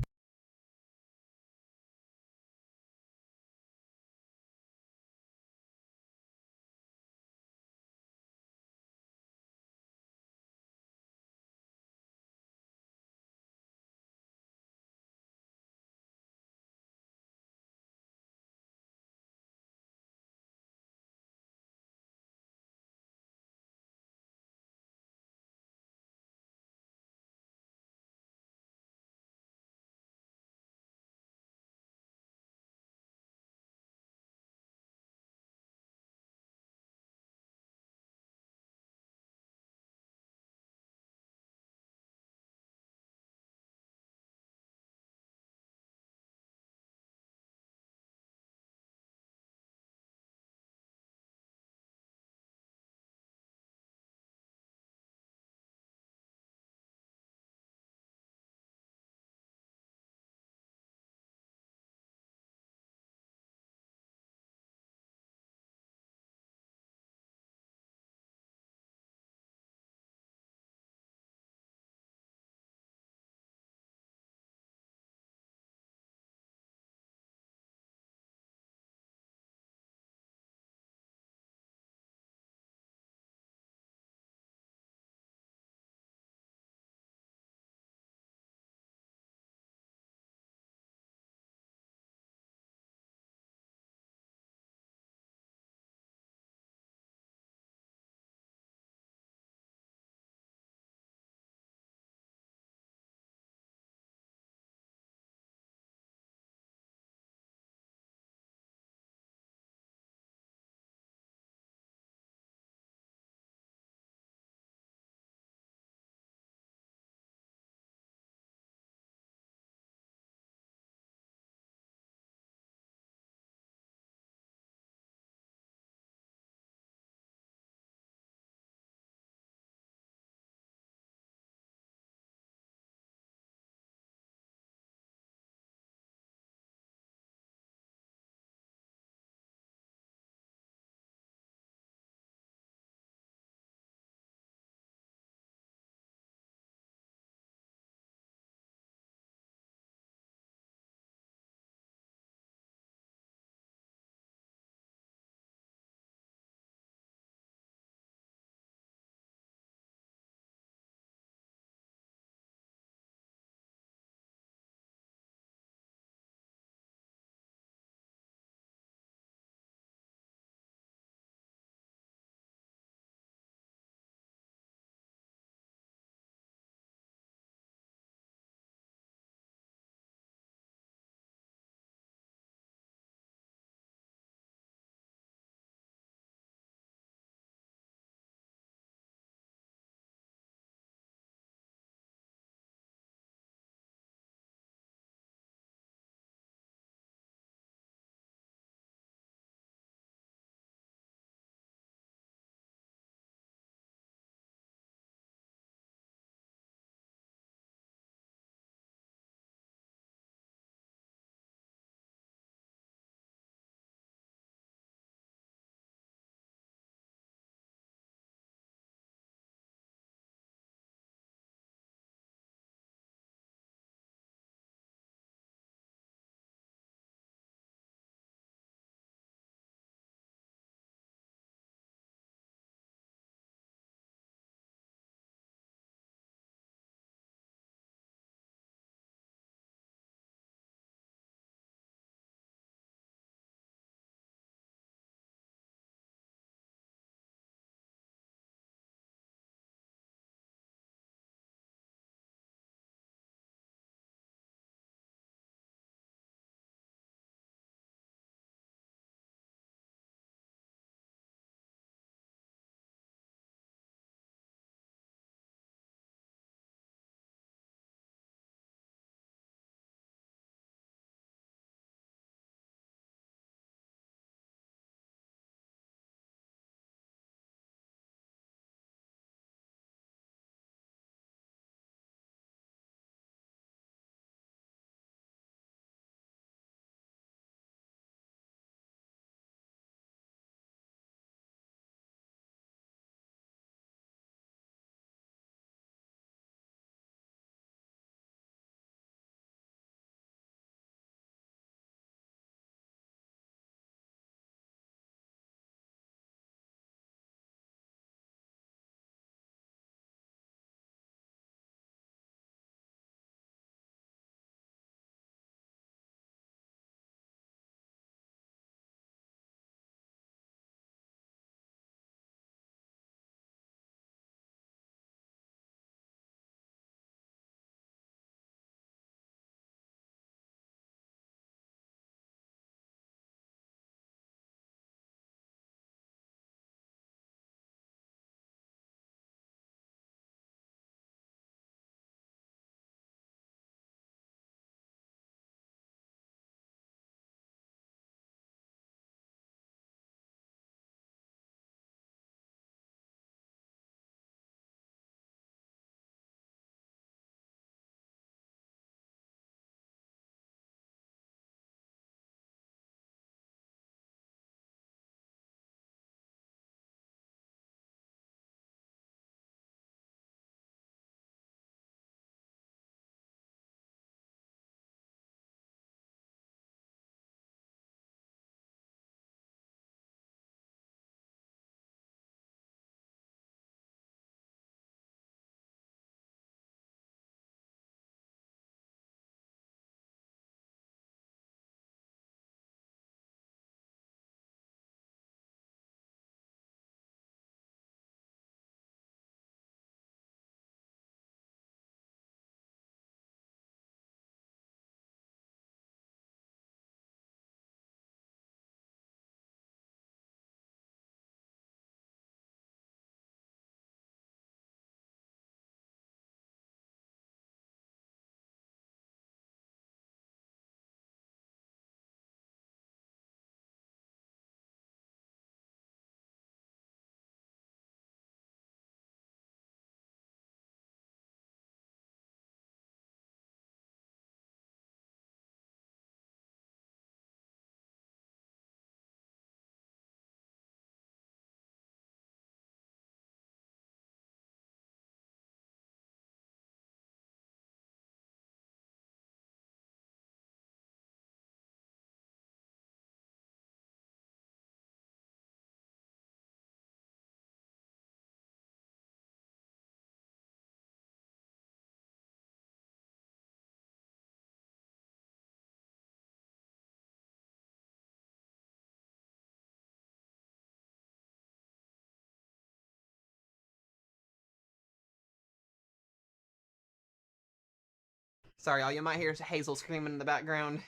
Sorry, y'all. You might hear Hazel screaming in the background.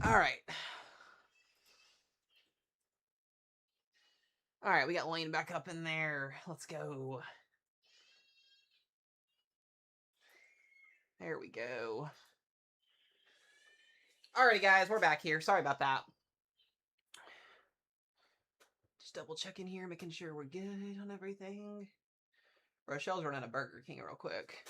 All right. All right, we got Lane back up in there. Let's go. There we go. Alrighty, guys, we're back here. Sorry about that. Just double checking here, making sure we're good on everything. Rochelle's running a Burger King real quick.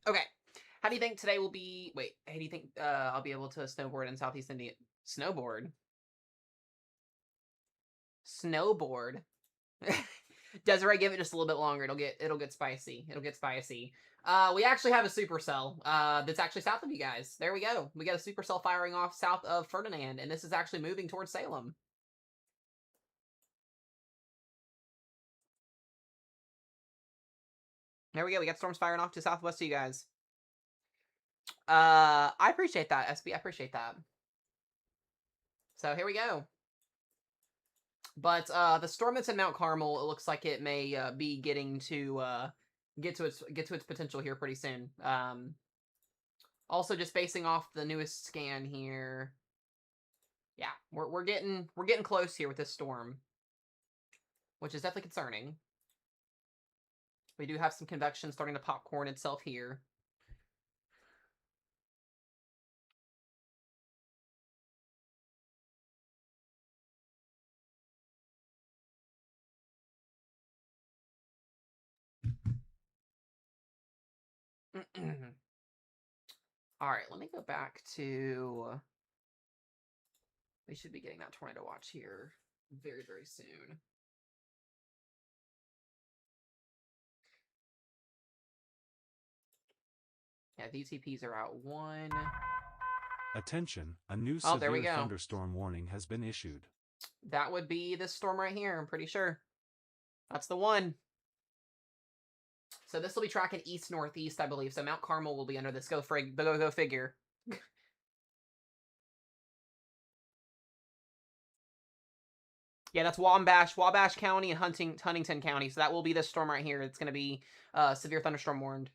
Okay. How do you think today will be... Wait, how do you think I'll be able to snowboard in Southeast India? Snowboard? Snowboard? Desiree, give it just a little bit longer. It'll get spicy. It'll get spicy. We actually have a supercell that's actually south of you guys. There we go. We got a supercell firing off south of Ferdinand, and this is actually moving towards Salem. There we go. We got storms firing off to southwest of you guys. I appreciate that, SB. I appreciate that. So here we go. But the storm that's in Mount Carmel, it looks like it may be getting to get to its potential here pretty soon. Also, just basing off the newest scan here, yeah, we're getting close here with this storm, which is definitely concerning. We do have some convection starting to popcorn itself here. All right, let me go back to... We should be getting that tornado watch here very, very soon. Yeah, the UTPs are out 1. Attention, a new there we severe go. thunderstorm warning has been issued. That would be this storm right here, I'm pretty sure. That's the one. So this will be tracking east-northeast, I believe. So Mount Carmel will be under this. Go figure. Yeah, that's Wabash County and Huntington County. So that will be this storm right here. It's going to be severe thunderstorm warned.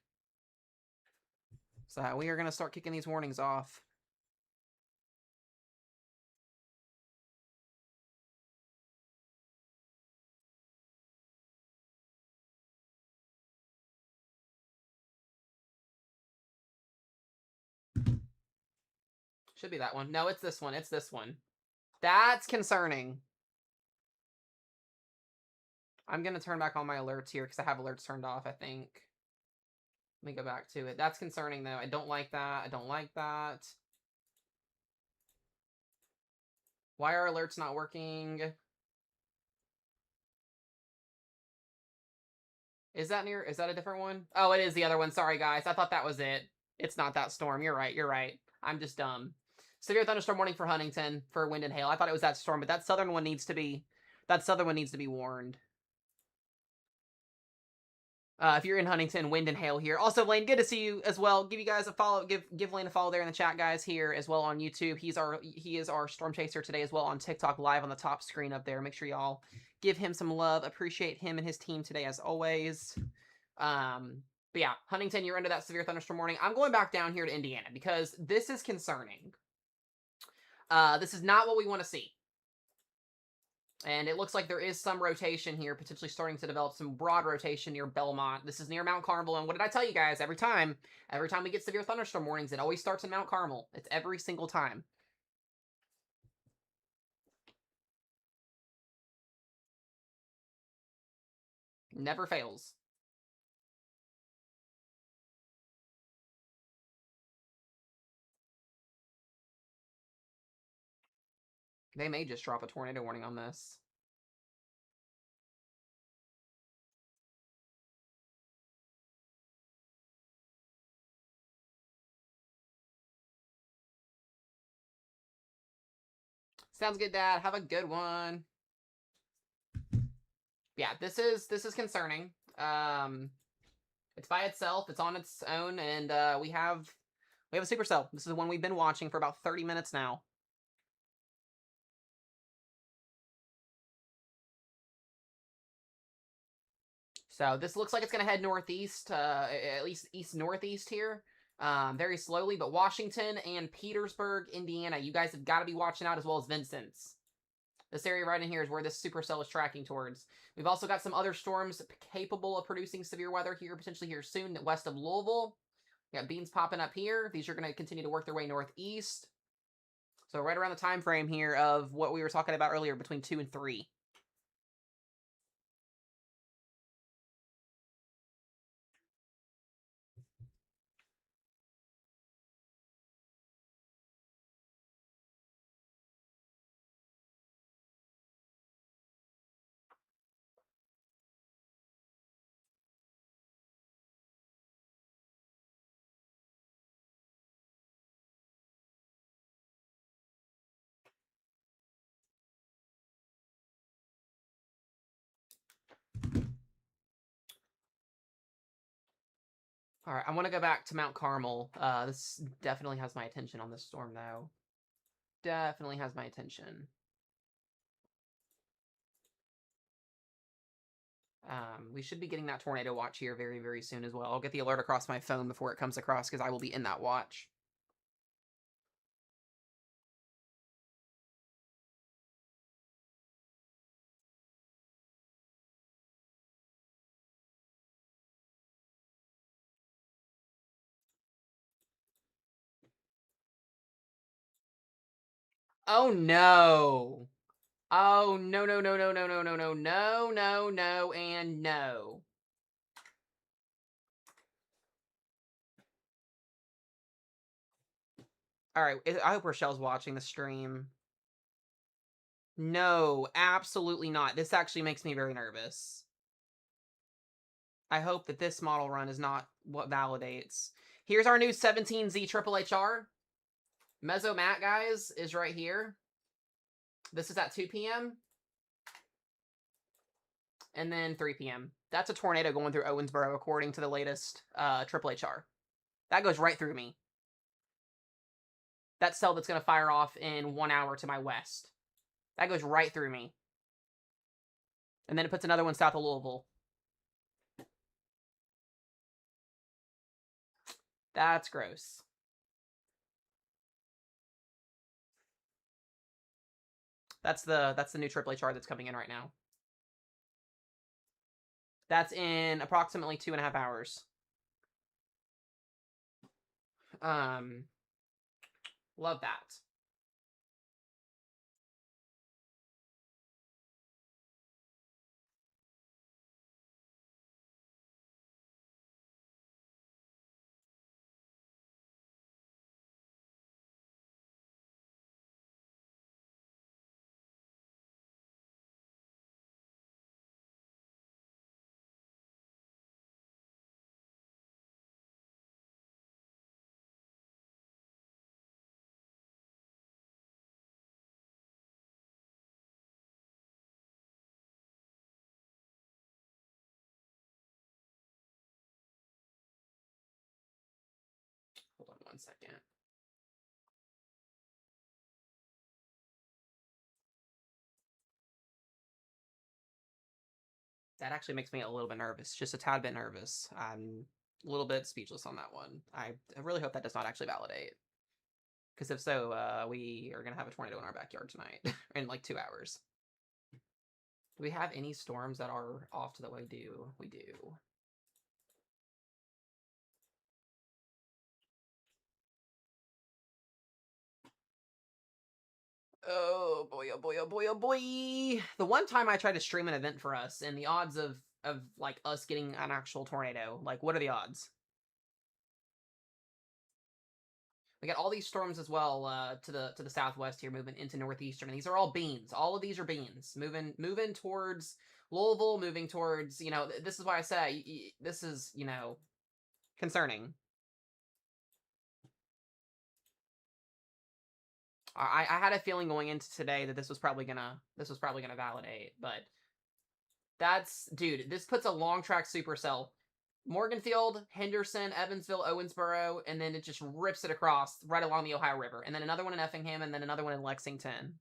So we are going to start kicking these warnings off. Should be that one. No, it's this one. It's this one. That's concerning. I'm going to turn back on my alerts here because I have alerts turned off, I think. Let me go back to it. That's concerning, though. I don't like that. I don't like that. Why are alerts not working? Is that a different one? Oh, it is the other one. Sorry, guys. I thought that was it. It's not that storm. You're right. You're right. I'm just dumb. Severe thunderstorm warning for Huntington for wind and hail. I thought it was that storm, but that southern one needs to be warned. If you're in Huntington, wind and hail here. Also, Lane, good to see you as well. Give you guys a follow. Give Lane a follow there in the chat, guys, here as well on YouTube. He is our storm chaser today as well on TikTok live on the top screen up there. Make sure y'all give him some love. Appreciate him and his team today as always. But yeah, Huntington, you're under that severe thunderstorm warning. I'm going back down here to Indiana because this is concerning. This is not what we want to see. And it looks like there is some rotation here, potentially starting to develop some broad rotation near Belmont. This is near Mount Carmel, and what did I tell you guys? Every time we get severe thunderstorm warnings, it always starts in Mount Carmel. It's every single time. Never fails. They may just drop a tornado warning on this. Sounds good, Dad. Have a good one. Yeah, this is concerning. It's by itself. It's on its own, and we have a supercell. This is the one we've been watching for about 30 minutes now. So this looks like it's going to head northeast, at least east-northeast here, very slowly. But Washington and Petersburg, Indiana, you guys have got to be watching out, as well as Vincennes. This area right in here is where this supercell is tracking towards. We've also got some other storms capable of producing severe weather here, potentially here soon, west of Louisville. We got beams popping up here. These are going to continue to work their way northeast. So right around the time frame here of what we were talking about earlier, between 2 and 3. All right, I want to go back to Mount Carmel. This definitely has my attention on this storm, though. Definitely has my attention. We should be getting that tornado watch here very, very soon as well. I'll get the alert across my phone before it comes across, because I will be in that watch. Oh, no. Oh, no, no, no, no, no, no, no, no, no, no, no, and no. All right, I hope Rochelle's watching the stream. No, absolutely not. This actually makes me very nervous. I hope that this model run is not what validates. Here's our new 17Z Triple HR. Meso Matte, guys, is right here. This is at 2 p.m. And then 3 p.m. That's a tornado going through Owensboro, according to the latest Triple HR. That goes right through me. That cell that's going to fire off in 1 hour to my west. That goes right through me. And then it puts another one south of Louisville. That's gross. That's the new Triple HR that's coming in right now. That's in approximately 2.5 hours. Love that. Hold on 1 second. That actually makes me a little bit nervous, just a tad bit nervous. I'm a little bit speechless on that one. I really hope that does not actually validate. Because if so, we are going to have a tornado in our backyard tonight in like 2 hours. Do we have any storms that are off to the way do? We do. Oh boy, oh boy, oh boy, oh boy. The one time I tried to stream an event for us, and the odds of like us getting an actual tornado, like what are the odds? We got all these storms as well to the southwest here, moving into northeastern. And these are all beans. All of these are beans moving towards Louisville, moving towards, you know, this is why I say this is, you know, concerning. I had a feeling going into today that this was probably gonna validate, but that's, dude, this puts a long track supercell. Morganfield, Henderson, Evansville, Owensboro, and then it just rips it across right along the Ohio River. And then another one in Effingham, and then another one in Lexington.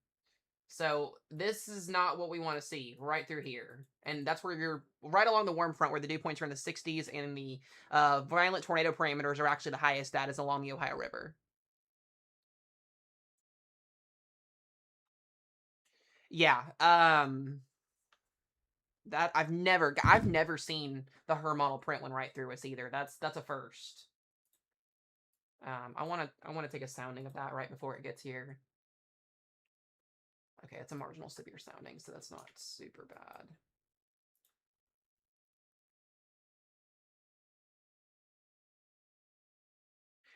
So this is not what we want to see right through here. And that's where you're right along the warm front where the dew points are in the 60s and the violent tornado parameters are actually the highest at is along the Ohio River. Yeah, that I've never seen the Her model print one right through us either. That's a first. I wanna take a sounding of that right before it gets here. Okay, it's a marginal severe sounding, so that's not super bad.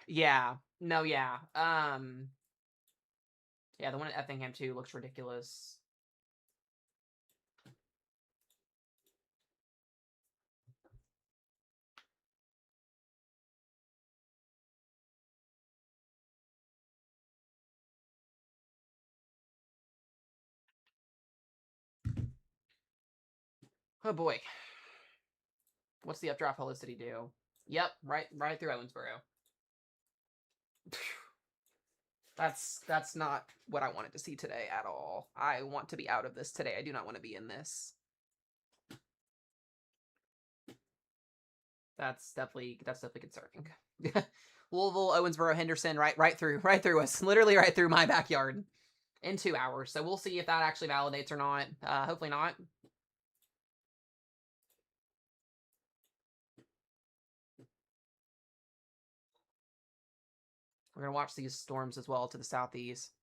Yeah, no, yeah. Yeah, the one at Effingham too looks ridiculous. Oh boy. What's the updraft helicity do? Yep, right through Owensboro. That's not what I wanted to see today at all. I want to be out of this today. I do not want to be in this. That's definitely concerning. Louisville, Owensboro, Henderson, right through us, literally right through my backyard in 2 hours. So we'll see if that actually validates or not. Hopefully not. We're gonna watch these storms as well to the southeast.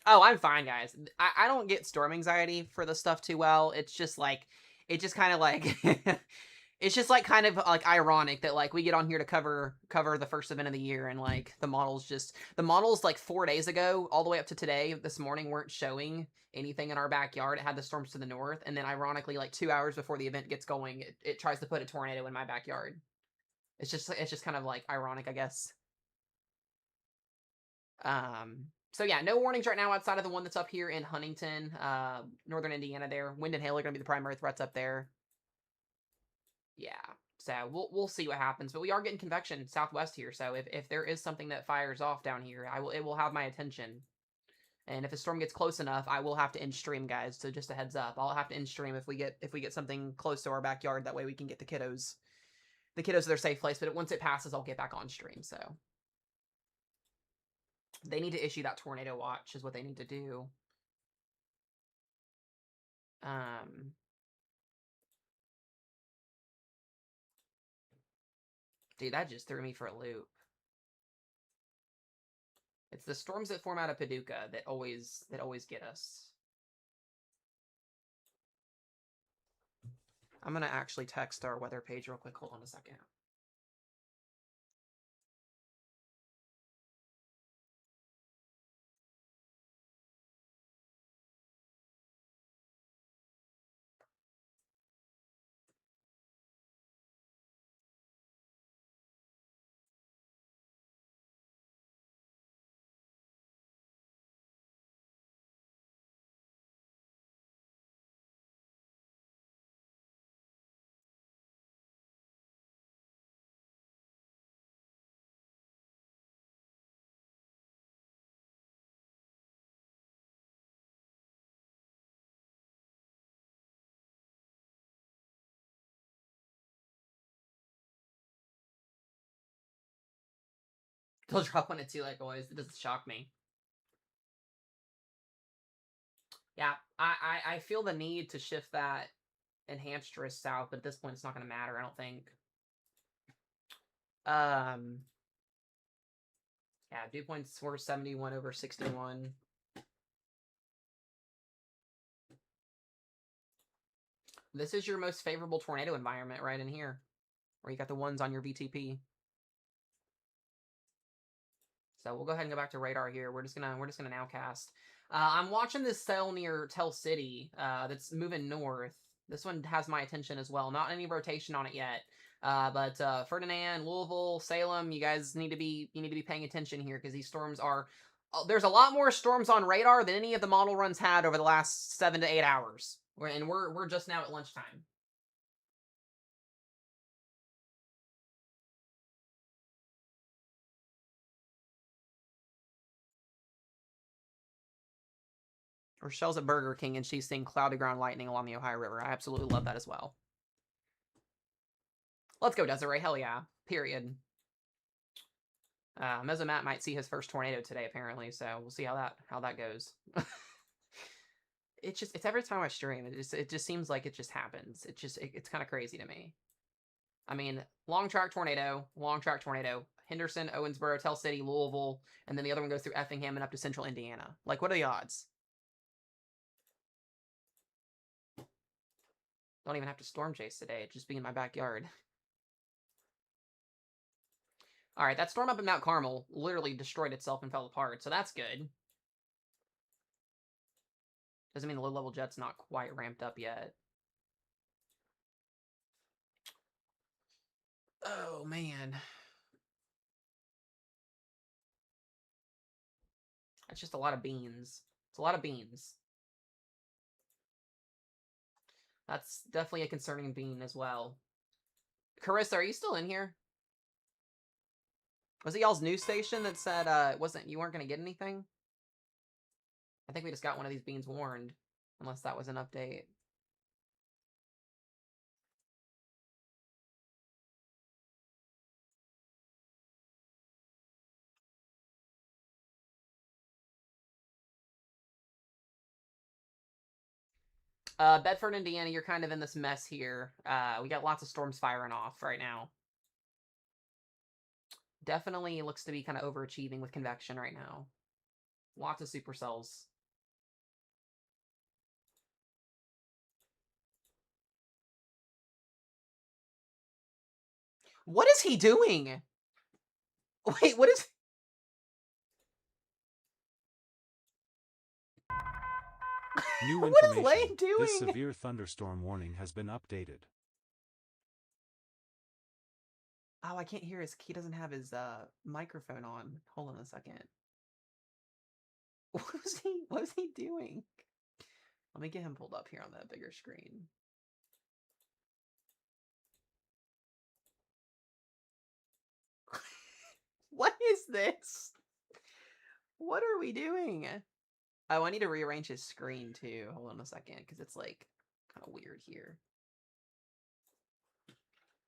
Oh, I'm fine, guys. I don't get storm anxiety for this stuff too well. It's just like, it just kind of like, it's just like kind of like ironic that like we get on here to cover the first event of the year and like the models like 4 days ago all the way up to today this morning weren't showing anything in our backyard. It had the storms to the north, and then ironically like 2 hours before the event gets going, it tries to put a tornado in my backyard. It's just kind of like ironic, I guess. So yeah, no warnings right now outside of the one that's up here in Huntington, northern Indiana there. Wind and hail are going to be the primary threats up there. Yeah, so we'll see what happens. But we are getting convection southwest here, so if there is something that fires off down here, it will have my attention. And if a storm gets close enough, I will have to end stream, guys. So just a heads up, I'll have to end stream if we get something close to our backyard. That way we can get the kiddos to their safe place. But once it passes, I'll get back on stream. So they need to issue that tornado watch is what they need to do. Dude, that just threw me for a loop. It's the storms that form out of Paducah that always get us. I'm gonna actually text our weather page real quick. Hold on a second. They'll drop one at 2 like always. It doesn't shock me. Yeah, I feel the need to shift that enhanced risk south, but at this point it's not going to matter, I don't think. Yeah, dew points were 71 over 61. This is your most favorable tornado environment right in here, where you got the ones on your VTP. So we'll go ahead and go back to radar here. We're just gonna now cast. I'm watching this cell near Tell City that's moving north. This one has my attention as well. Not any rotation on it yet. But Ferdinand, Louisville, Salem, you guys need to be paying attention here because these storms are. There's a lot more storms on radar than any of the model runs had over the last 7 to 8 hours. And we're just now at lunchtime. Rochelle's at Burger King and she's seeing cloudy ground lightning along the Ohio River. I absolutely love that as well. Let's go, Desiree. Hell yeah. Period. Mesomat might see his first tornado today, apparently, so we'll see how that goes. It's every time I stream, it just seems like it just happens. It's kind of crazy to me. I mean, long track tornado, Henderson, Owensboro, Tell City, Louisville, and then the other one goes through Effingham and up to central Indiana. Like, what are the odds? Don't even have to storm chase today. It'd just be in my backyard. All right, that storm up in Mount Carmel literally destroyed itself and fell apart, so that's good. Doesn't mean the low-level jet's not quite ramped up yet. Oh, man. That's just a lot of beans. It's a lot of beans. That's definitely a concerning bean as well. Carissa, are you still in here? Was it y'all's news station that said you weren't going to get anything? I think we just got one of these beans warned. Unless that was an update. Bedford, Indiana, you're kind of in this mess here. We got lots of storms firing off right now. Definitely looks to be kind of overachieving with convection right now. Lots of supercells. What is he doing? Wait, what is... New What is information. Lane doing? This severe thunderstorm warning has been updated. Oh, I can't hear he doesn't have his microphone on. Hold on a second. What was he doing? Let me get him pulled up here on that bigger screen. What is this? What are we doing? Oh, I need to rearrange his screen too. Hold on a second, because it's like kind of weird here.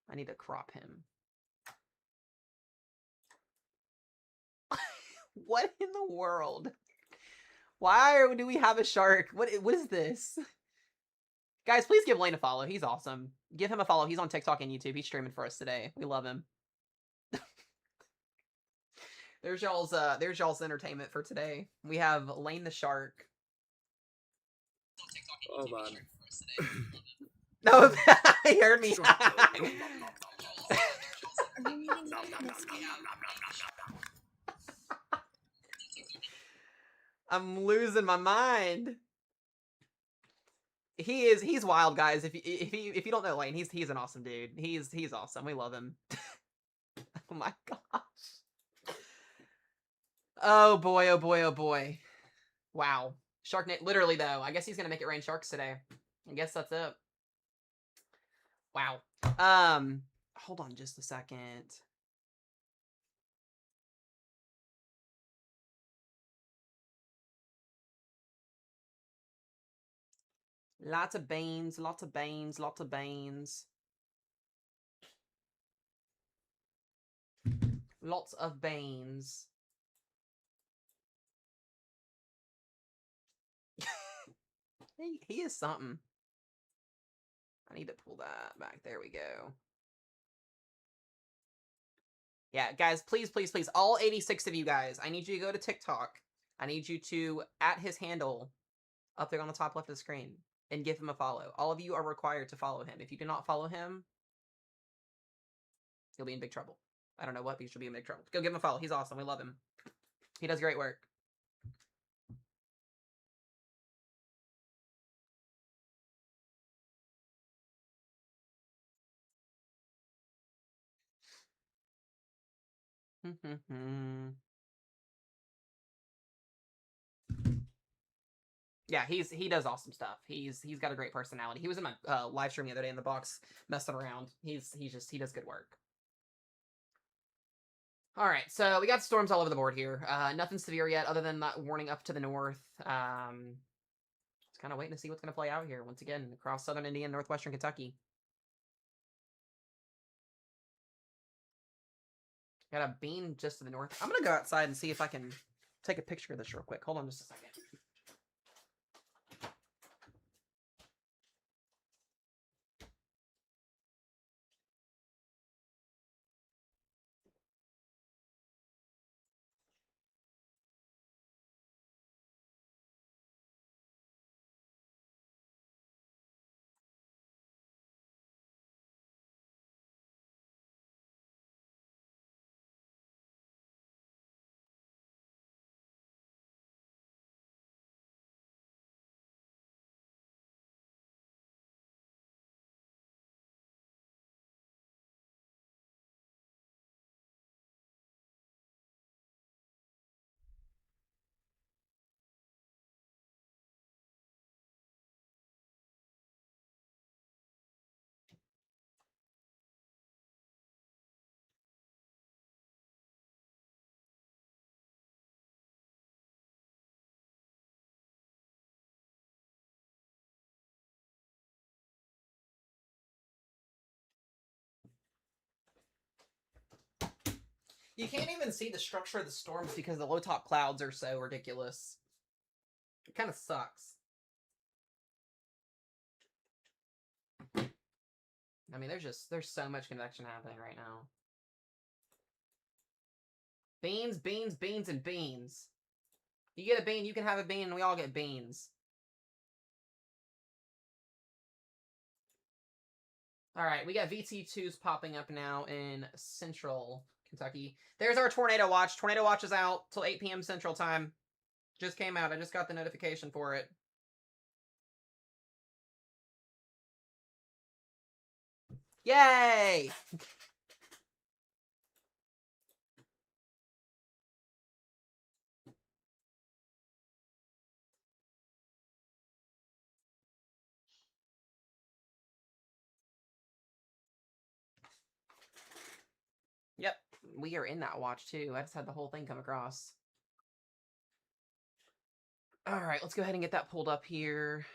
I need to crop him. What in the world? Why do we have a shark? What is this? Guys, please give Lane a follow. He's awesome. Give him a follow. He's on TikTok and YouTube. He's streaming for us today. We love him. There's y'all's entertainment for today. We have Lane the Shark. Oh man. No, he heard me. I'm losing my mind. He's wild, guys. If you don't know Lane, he's an awesome dude. He's awesome. We love him. Oh my gosh. Oh boy, oh boy, oh boy. Wow. Sharknet, literally though. I guess he's gonna make it rain sharks today. I guess that's it. Wow. Hold on just a second. Lots of beans, lots of beans, lots of beans. Lots of beans. He is something. I need to pull that back. There we go. Yeah, guys, please, please, please, all 86 of you guys, I need you to go to TikTok. I need you to @ his handle up there on the top left of the screen and give him a follow. All of you are required to follow him. If you do not follow him, you'll be in big trouble. I don't know what, but you should be in big trouble. Go give him a follow. He's awesome. We love him. He does great work. Yeah, he does awesome stuff. He's got a great personality. He was in my live stream the other day in the box messing around. He does good work. All right, so we got storms all over the board here. Nothing severe yet, other than that warning up to the north. Just kind of waiting to see what's going to play out here once again across southern Indiana, northwestern Kentucky. Got a bean just to the north. I'm gonna go outside and see if I can take a picture of this real quick. Hold on just a second. You can't even see the structure of the storms because the low top clouds are so ridiculous. It kind of sucks. I mean, there's so much convection happening right now. Beans, beans, beans, and beans. You get a bean, you can have a bean, and we all get beans. All right, we got VT2s popping up now in central Kentucky. There's our tornado watch. Tornado watch is out till 8 p.m. Central Time. Just came out. I just got the notification for it. Yay! Yep, we are in that watch too. I just had the whole thing come across. All right, let's go ahead and get that pulled up here.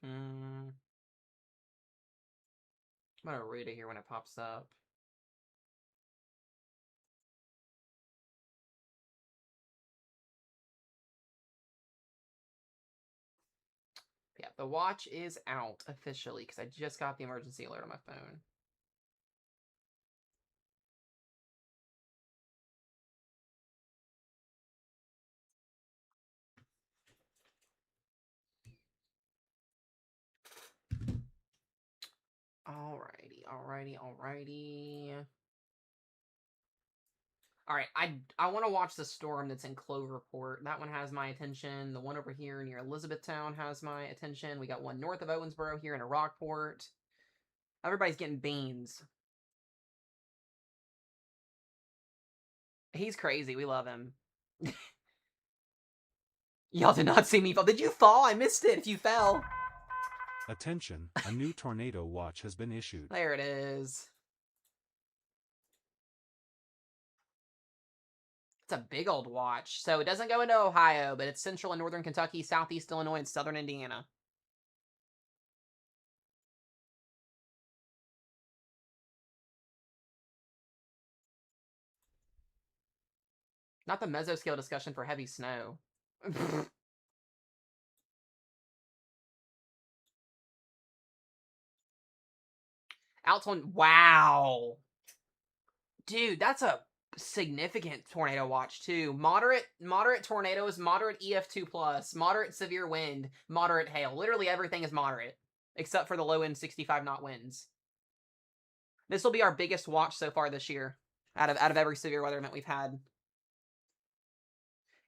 I'm gonna read it here when it pops up. Yeah, the watch is out officially because I just got the emergency alert on my phone. Alrighty. Alright, I want to watch the storm that's in Cloverport. That one has my attention. The one over here near Elizabethtown has my attention. We got one north of Owensboro here in a Rockport. Everybody's getting beans. He's crazy. We love him. Y'all did not see me fall. Did you fall? I missed it if you fell. Attention, a new tornado watch has been issued. There it is. It's a big old watch. So it doesn't go into Ohio, but it's central and northern Kentucky, southeast Illinois, and southern Indiana. Not the mesoscale discussion for heavy snow. Alton, wow. Dude, that's a significant tornado watch too. Moderate tornadoes, moderate EF2 plus, moderate severe wind, moderate hail. Literally everything is moderate except for the low end 65 knot winds. This will be our biggest watch so far this year out of every severe weather event we've had.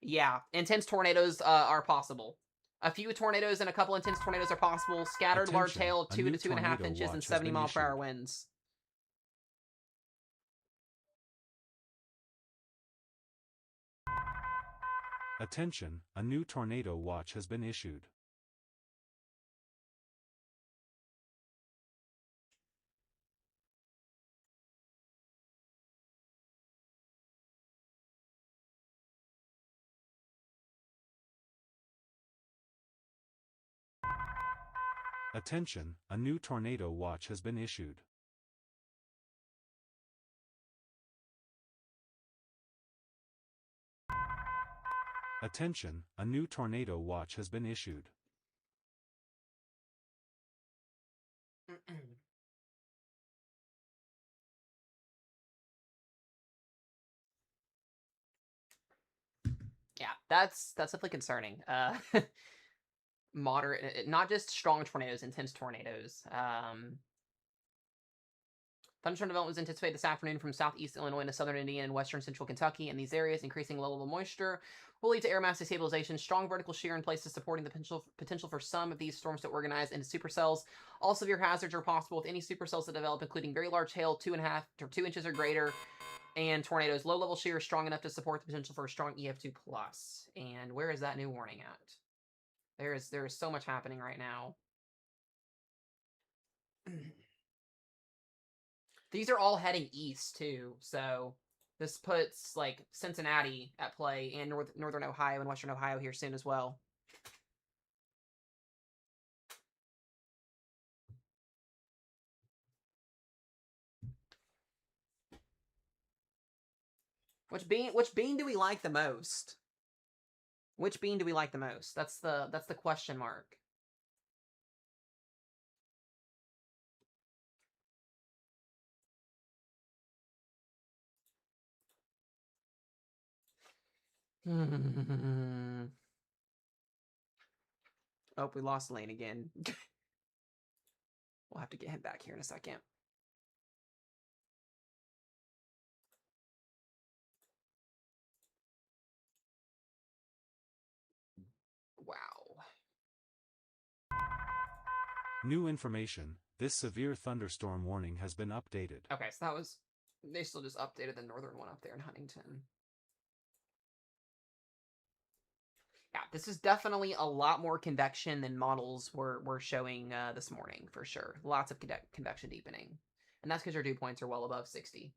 Yeah, intense tornadoes are possible. A few tornadoes and a couple intense tornadoes are possible. Scattered large Attention, hail, a 2 new to 2.5 tornado inches and watch has 70 been mile per hour issued. winds. Attention, a new tornado watch has been issued. Attention, a new tornado watch has been issued. Attention, a new tornado watch has been issued. Yeah, that's definitely concerning. Moderate, not just strong tornadoes, intense tornadoes. Thunderstorm development was anticipated this afternoon from southeast Illinois to southern Indiana and western central Kentucky. In these areas, increasing level of moisture will lead to air mass destabilization, strong vertical shear in places supporting the potential for some of these storms to organize into supercells. All severe hazards are possible with any supercells that develop, including very large hail, 2.5 or 2 inches or greater, and tornadoes. Low level shear is strong enough to support the potential for a strong EF2 plus. And where is that new warning at? There is so much happening right now. These are all heading east too, so this puts like Cincinnati at play and northern Ohio and western Ohio here soon as well. Which bean do we like the most? Which bean do we like the most? That's the question mark. Oh, we lost Lane again. We'll have to get him back here in a second. Wow. New information, this severe thunderstorm warning has been updated. Okay, so that was... They still just updated the northern one up there in Huntington. Yeah, this is definitely a lot more convection than models were showing this morning, for sure. Lots of convection deepening. And that's because your dew points are well above 60.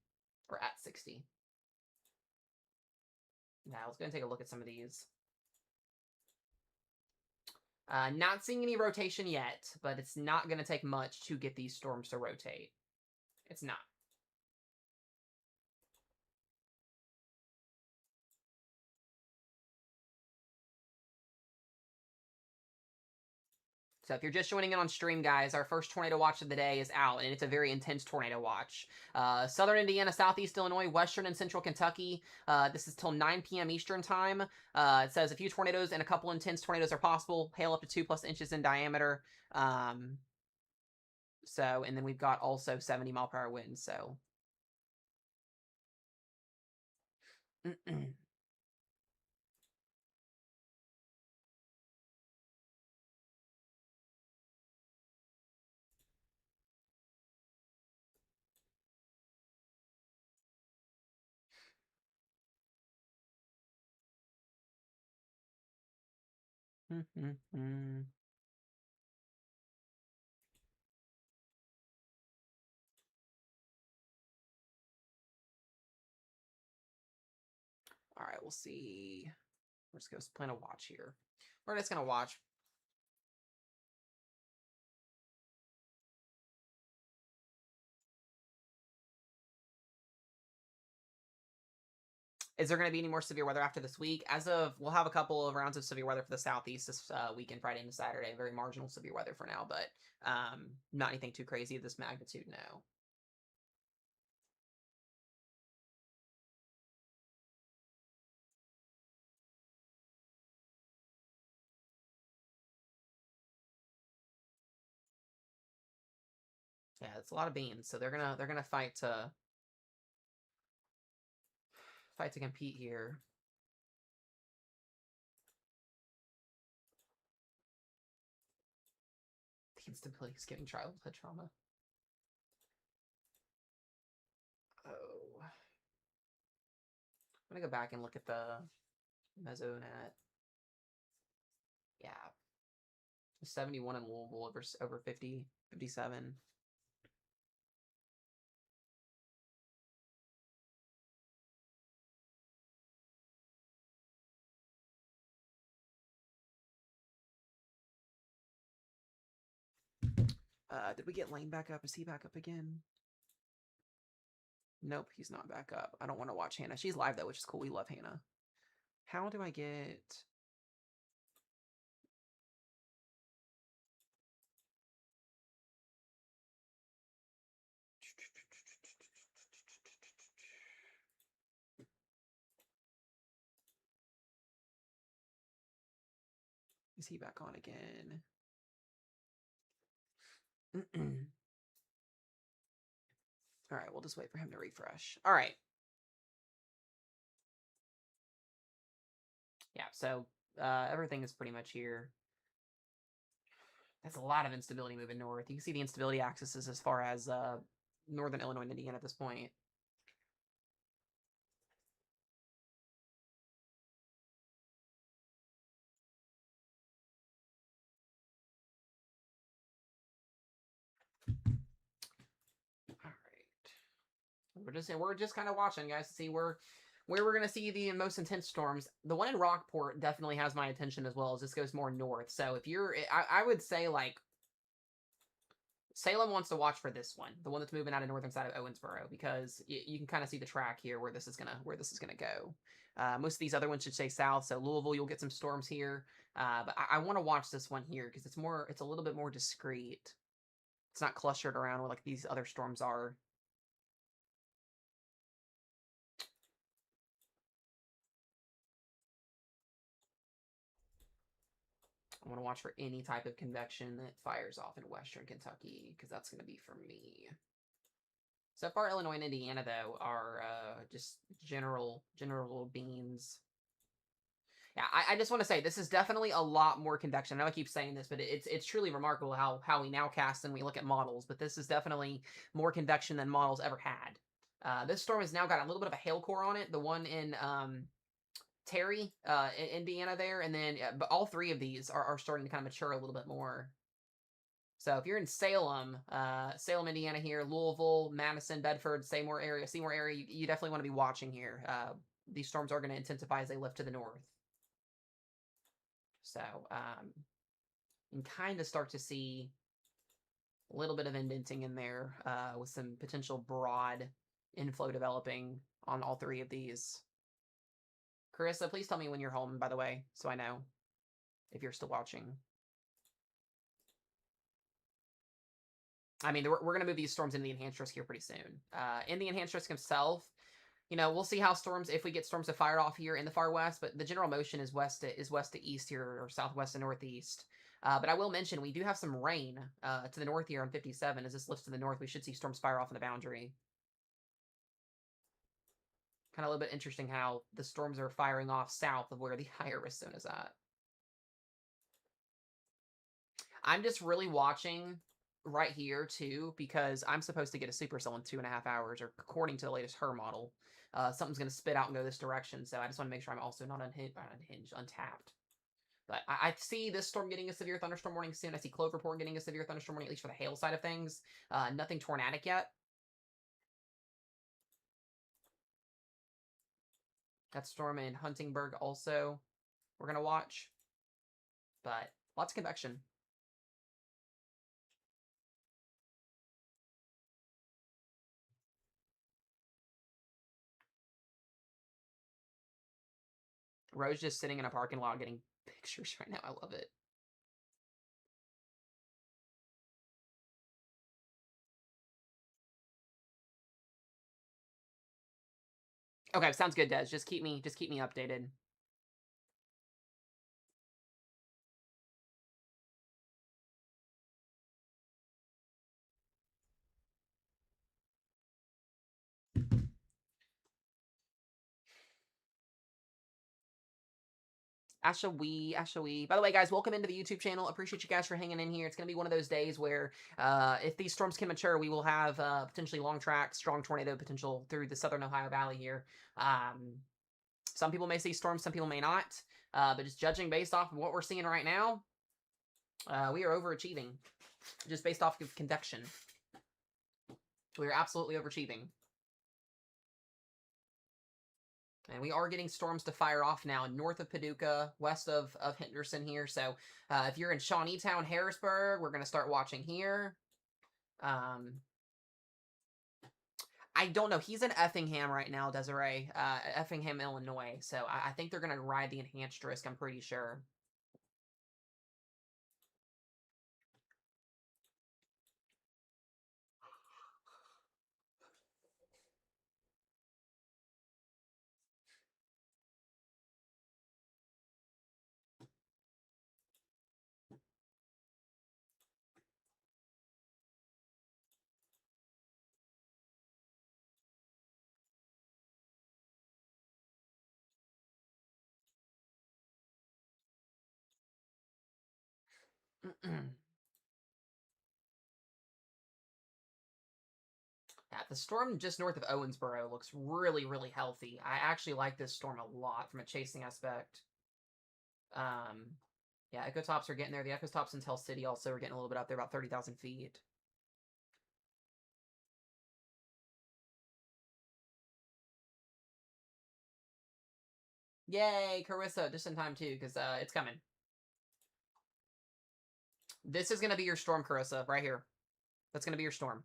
Or at 60. Now, let's go and take a look at some of these. Not seeing any rotation yet, but it's not going to take much to get these storms to rotate. It's not. So if you're just joining in on stream, guys, our first tornado watch of the day is out, and it's a very intense tornado watch. Southern Indiana, southeast Illinois, western and central Kentucky. This is till 9 p.m. Eastern time. It says a few tornadoes and a couple intense tornadoes are possible. Hail up to 2+ inches in diameter. So, and then we've got also 70 mile per hour winds. So. All right, we'll see. We're just going to plan a watch here. We're just going to watch. Is there going to be any more severe weather after this week? We'll have a couple of rounds of severe weather for the southeast this weekend, Friday into Saturday. Very marginal severe weather for now, but not anything too crazy of this magnitude, no. Yeah, it's a lot of beans, so they're gonna fight to compete here. The instability is giving childhood trauma. Oh, I'm gonna go back and look at the Mesonet. Yeah, 71 in Louisville over 50, 57. Did we get Lane back up? Is he back up again? Nope, he's not back up. I don't want to watch Hannah. She's live though, which is cool. We love Hannah. How do I get... Is he back on again? All right, we'll just wait for him to refresh. All right. Yeah, so everything is pretty much here. That's a lot of instability moving north. You can see the instability axis is as far as northern Illinois and Indiana at this point. All right. We're just kind of watching, guys, to see where we're going to see the most intense storms. The one in Rockport definitely has my attention as well, as this goes more north. So if you're, I would say, like, Salem wants to watch for this one, the one that's moving out of northern side of Owensboro, because you can kind of see the track here where this is gonna go. Most of these other ones should stay south, so Louisville, you'll get some storms here. But I want to watch this one here because it's a little bit more discreet. It's not clustered around where like these other storms are. I want to watch for any type of convection that fires off in western Kentucky, because that's going to be for me. So far, Illinois and Indiana, though, are just general beans. Yeah, I just want to say, this is definitely a lot more convection. I know I keep saying this, but it's truly remarkable how we now cast and we look at models, but this is definitely more convection than models ever had. This storm has now got a little bit of a hail core on it, the one in Terry, Indiana there, and then but all three of these are starting to kind of mature a little bit more. So if you're in Salem, Indiana here, Louisville, Madison, Bedford, Seymour area, you definitely want to be watching here. These storms are going to intensify as they lift to the north. So you can kind of start to see a little bit of indenting in there with some potential broad inflow developing on all three of these. Carissa, please tell me when you're home, by the way, so I know if you're still watching. I mean, we're going to move these storms into the enhanced risk here pretty soon. In the enhanced risk himself, you know, we'll see how storms, if we get storms to fire off here in the far west, but the general motion is west to east here, or southwest to northeast. But I will mention, we do have some rain to the north here on 57. As this lifts to the north, we should see storms fire off in the boundary. Kind of a little bit interesting how the storms are firing off south of where the higher risk zone is at. I'm just really watching right here too, because I'm supposed to get a supercell in 2.5 hours, or according to the latest HER model, something's going to spit out and go this direction. So I just want to make sure I'm also not untapped. But I see this storm getting a severe thunderstorm warning soon. I see Cloverport getting a severe thunderstorm warning, at least for the hail side of things. Nothing tornadic yet. That storm in Huntingburg also we're going to watch. But lots of convection. Rose just sitting in a parking lot getting pictures right now. I love it. Okay, sounds good, Des. Just keep me updated. Asha Wee. By the way, guys, welcome into the YouTube channel. Appreciate you guys for hanging in here. It's going to be one of those days where if these storms can mature, we will have potentially long track, strong tornado potential through the southern Ohio Valley here. Some people may see storms, some people may not. But just judging based off of what we're seeing right now, we are overachieving. Just based off of convection. We are absolutely overachieving. And we are getting storms to fire off now north of Paducah, west of Henderson here. So if you're in Shawneetown, Harrisburg, we're going to start watching here. I don't know. He's in Effingham right now, Desiree. Effingham, Illinois. So I think they're going to ride the enhanced risk, I'm pretty sure. Yeah, the storm just north of Owensboro looks really, really healthy. I actually like this storm a lot from a chasing aspect. Yeah, Echo Tops are getting there. The Echo Tops in Tell City also are getting a little bit up there, about 30,000 feet. Yay, Carissa, just in time too, because it's coming. This is going to be your storm, Carissa, right here. That's going to be your storm.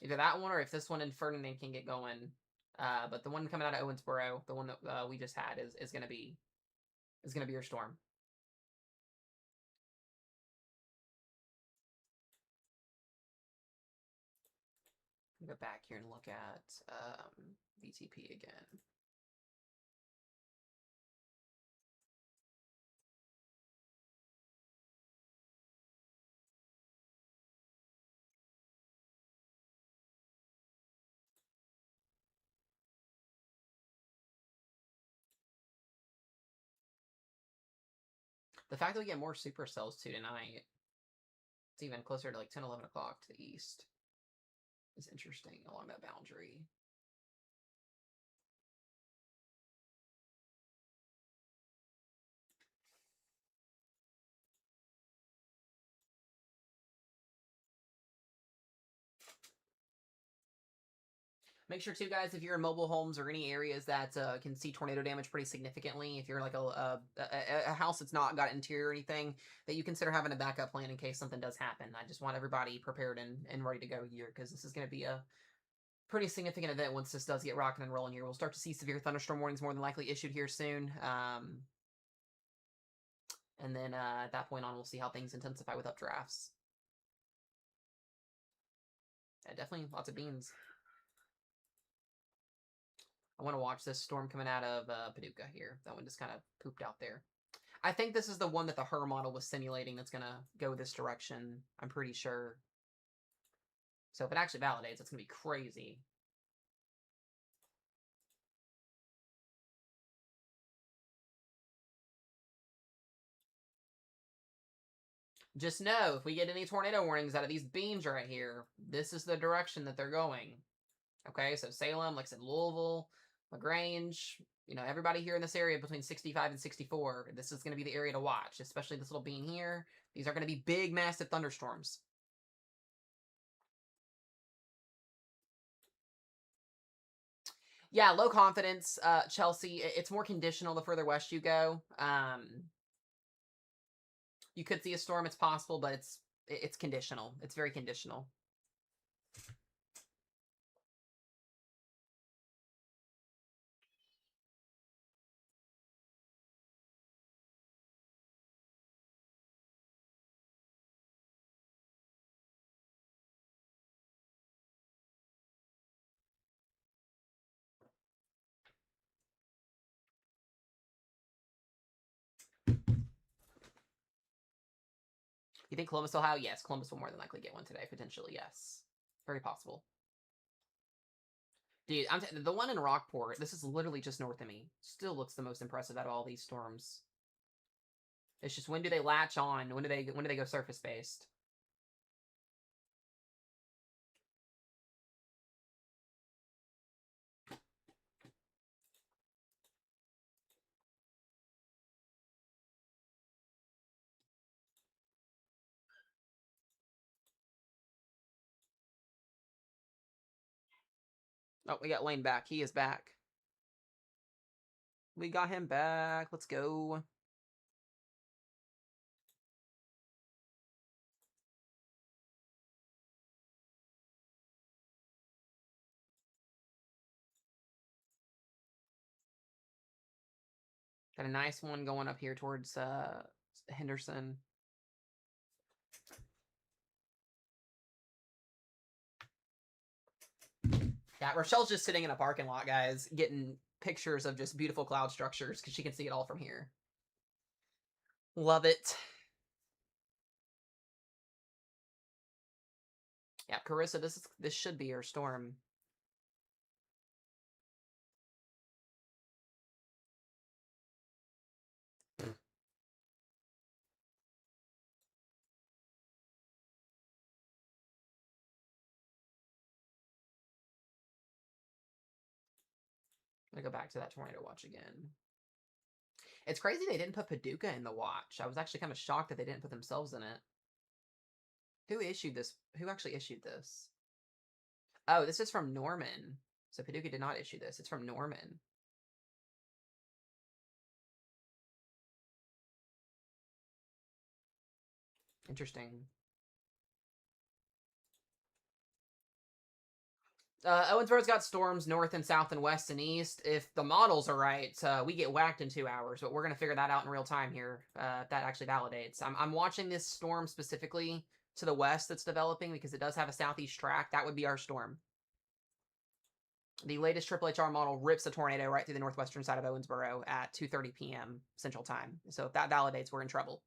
Either that one or if this one in Ferdinand can get going. But the one coming out of Owensboro, the one that we just had, is going to be your storm. Go back here and look at VTP again. The fact that we get more supercells too tonight, it's even closer to like 10, 11 o'clock to the east, is interesting along that boundary. Make sure too, guys, if you're in mobile homes or any areas that can see tornado damage pretty significantly, if you're like a house that's not got interior or anything, that you consider having a backup plan in case something does happen. I just want everybody prepared and ready to go here, because this is going to be a pretty significant event once this does get rocking and rolling here. We'll start to see severe thunderstorm warnings more than likely issued here soon. And then at that point on, we'll see how things intensify with updrafts. Yeah, definitely lots of beans. I want to watch this storm coming out of Paducah here. That one just kind of pooped out there. I think this is the one that the HER model was simulating that's going to go this direction. I'm pretty sure. So if it actually validates, it's going to be crazy. Just know, if we get any tornado warnings out of these beams right here, this is the direction that they're going. Okay, so Salem, like I said, Louisville, LaGrange, you know, everybody here in this area between 65 and 64, this is going to be the area to watch, especially this little beam here. These are going to be big, massive thunderstorms. Yeah, low confidence, Chelsea. It's more conditional the further west you go. You could see a storm, it's possible, but it's conditional. It's very conditional. You think Columbus will have? Yes, Columbus will more than likely get one today, potentially, yes. Very possible. Dude, the one in Rockport, this is literally just north of me. Still looks the most impressive out of all these storms. It's just when do they latch on? When do they go surface based? Oh, we got Lane back. He is back. We got him back. Let's go. Got a nice one going up here towards Henderson. Yeah, Rochelle's just sitting in a parking lot, guys, getting pictures of just beautiful cloud structures because she can see it all from here. Love it. Yeah, Carissa, this should be your storm. I'm gonna go back to that tornado watch again. It's crazy they didn't put Paducah in the watch. I was actually kind of shocked that they didn't put themselves in it. Who issued this? Who actually issued this? Oh, this is from Norman. So Paducah did not issue this. It's from Norman. Interesting. Owensboro's got storms north and south and west and east. If the models are right, we get whacked in 2 hours, but we're going to figure that out in real time here. If that actually validates. I'm watching this storm specifically to the west that's developing because it does have a southeast track. That would be our storm. The latest Triple HR model rips a tornado right through the northwestern side of Owensboro at 2:30 p.m. Central Time. So if that validates, we're in trouble.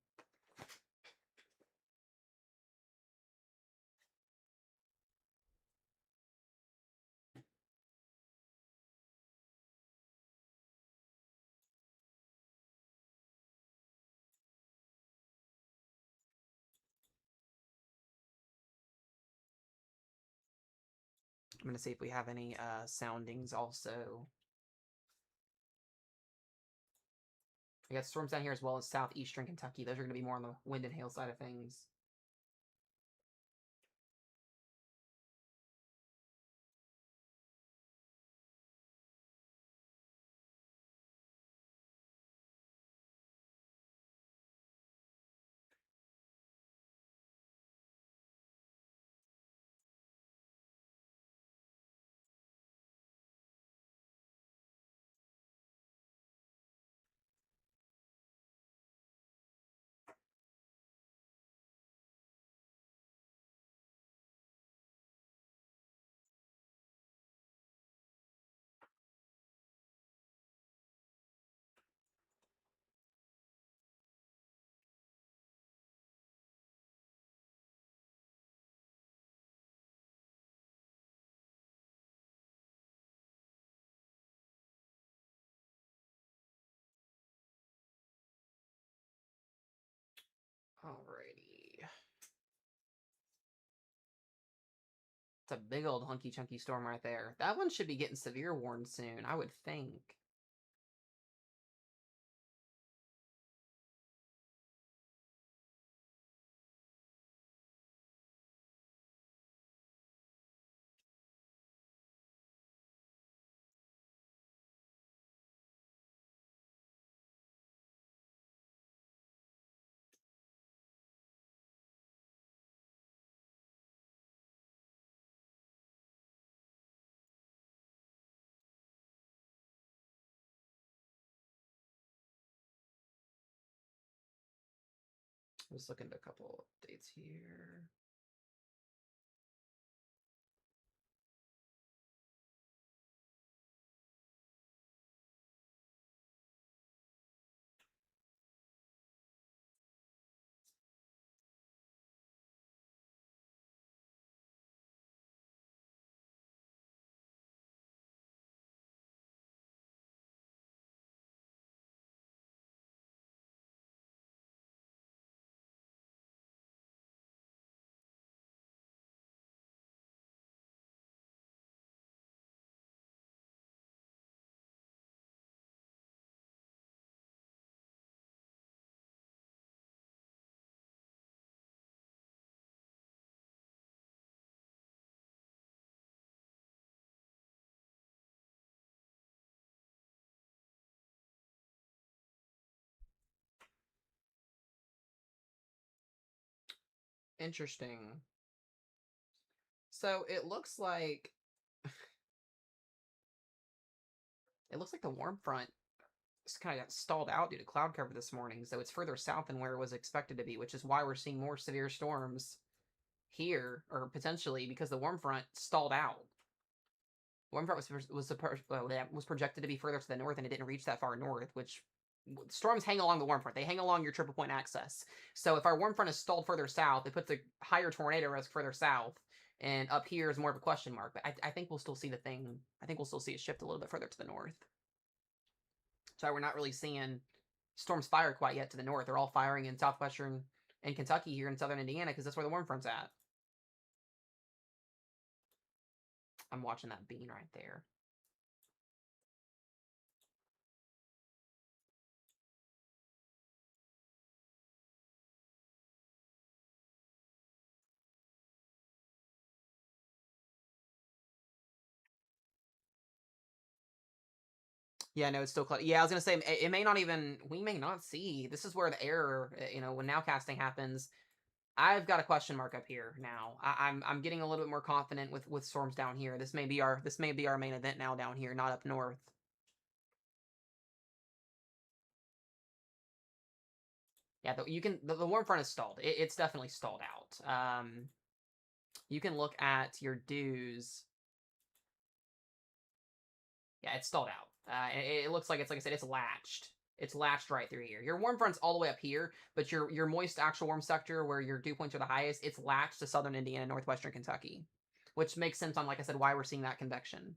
I'm going to see if we have any soundings also. We got storms down here as well as southeastern Kentucky. Those are going to be more on the wind and hail side of things. Alrighty. It's a big old hunky chunky storm right there. That one should be getting severe warned soon, I would think. Just looking at a couple updates here. Interesting. So it looks like the warm front just kind of got stalled out due to cloud cover this morning, so it's further south than where it was expected to be, which is why we're seeing more severe storms here, or potentially because the warm front stalled out. Warm front was projected to be further to the north, and it didn't reach that far north, which storms hang along the warm front. They hang along your triple point axis. So if our warm front is stalled further south, it puts a higher tornado risk further south, and up here is more of a question mark. But I think we'll still see the thing. I think we'll still see it shift a little bit further to the north. So we're not really seeing storms fire quite yet to the north. They're all firing in southwestern and Kentucky here in southern Indiana because that's where the warm front's at. I'm watching that bean right there. Yeah, no, it's still close. Yeah, I was gonna say it may not even. We may not see. This is where the error, when nowcasting happens. I've got a question mark up here now. I'm getting a little bit more confident with storms down here. This may be our main event now down here, not up north. Yeah, the warm front is stalled. It's definitely stalled out. You can look at your dews. Yeah, it's stalled out. It looks like I said, it's latched. It's latched right through here. Your warm front's all the way up here, but your moist actual warm sector where your dew points are the highest, it's latched to southern Indiana, northwestern Kentucky, which makes sense on, like I said, why we're seeing that convection.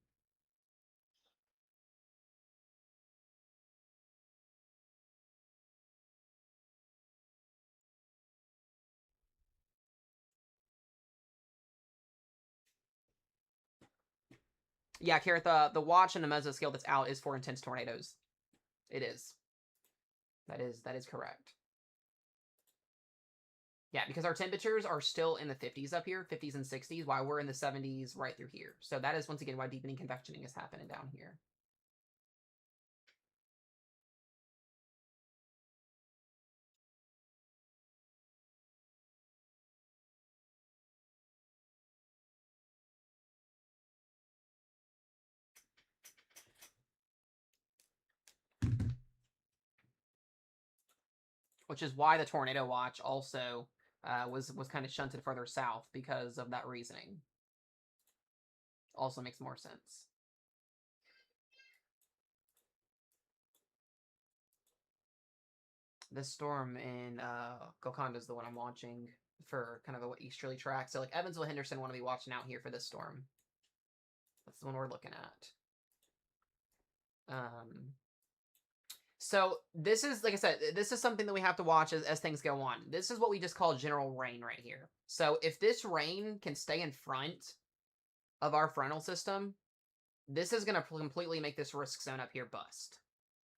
Yeah, Carrot, the watch and the mesoscale that's out is for intense tornadoes. It is. That is correct. Yeah, because our temperatures are still in the 50s up here, 50s and 60s, while we're in the 70s right through here. So that is, once again, why deepening convectioning is happening down here. Which is why the tornado watch also was kind of shunted further south because of that reasoning. Also makes more sense. This storm in Golconda is the one I'm watching for kind of a easterly track. So like Evansville, Henderson want to be watching out here for this storm. That's the one we're looking at. So this is, like I said, this is something that we have to watch as things go on. This is what we just call general rain right here. So if this rain can stay in front of our frontal system, this is going to completely make this risk zone up here bust.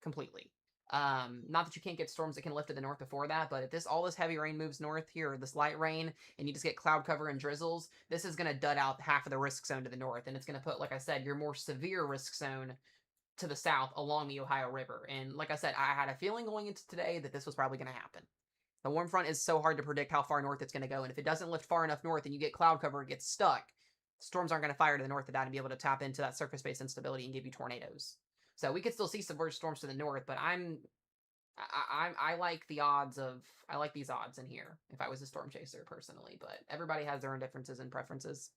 Completely. Not that you can't get storms that can lift to the north before that, but if all this heavy rain moves north here, or this light rain, and you just get cloud cover and drizzles, this is going to dud out half of the risk zone to the north, and it's going to put, like I said, your more severe risk zone to the south along the Ohio River. And like I said, I had a feeling going into today that this was probably going to happen. The warm front is so hard to predict how far north it's going to go, and if it doesn't lift far enough north and you get cloud cover, it gets stuck, storms aren't going to fire to the north of that and be able to tap into that surface-based instability and give you tornadoes. So we could still see submerged storms to the north, but I like the odds of, I like these odds in here if I was a storm chaser personally, but everybody has their own differences and preferences.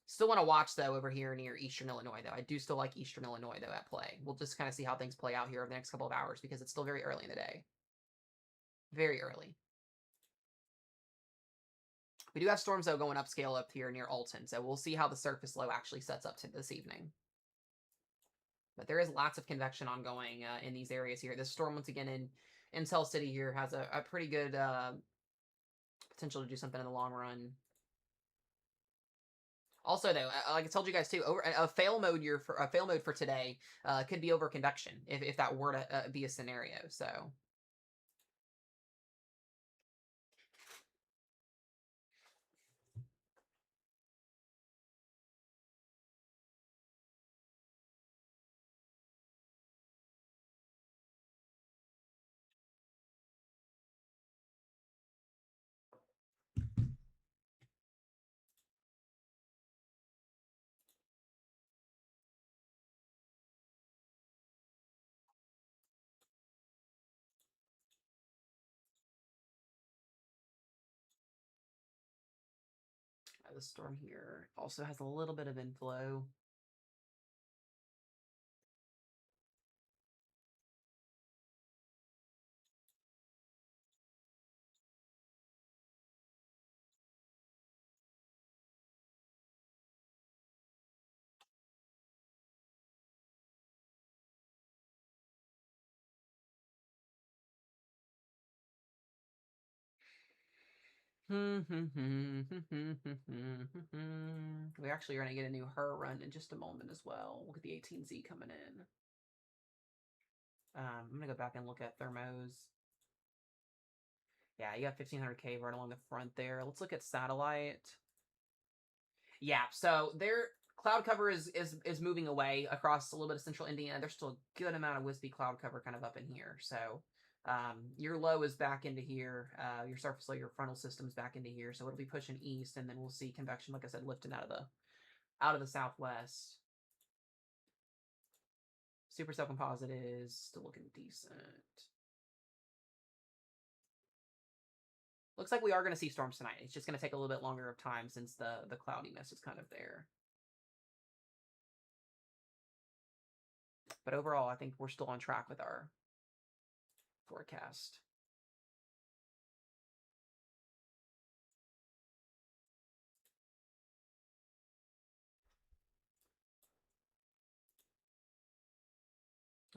Still want to watch, though, over here near Eastern Illinois, though. I do still like Eastern Illinois, though, at play. We'll just kind of see how things play out here over the next couple of hours because it's still very early in the day. Very early. We do have storms, though, going upscale up here near Alton, so we'll see how the surface low actually sets up to this evening. But there is lots of convection ongoing in these areas here. This storm, once again, in Tell City here has a pretty good potential to do something in the long run. Also, though, like I told you guys too, a fail mode for today could be over convection if that were to be a scenario. So. The storm here also has a little bit of inflow. We actually are going to get a new her run in just a moment as well. Look at the 18Z coming in. I'm going to go back and look at thermos. Yeah, you got 1500K right along the front there. Let's look at satellite. Yeah, so their cloud cover is moving away across a little bit of central Indiana. There's still a good amount of wispy cloud cover kind of up in here. So your low is back into here. Your surface low, your frontal system's back into here. So it'll be pushing east, and then we'll see convection, like I said, lifting out of the southwest. Super cell composite is still looking decent. Looks like we are going to see storms tonight. It's just going to take a little bit longer of time since the cloudiness is kind of there. But overall, I think we're still on track with our forecast.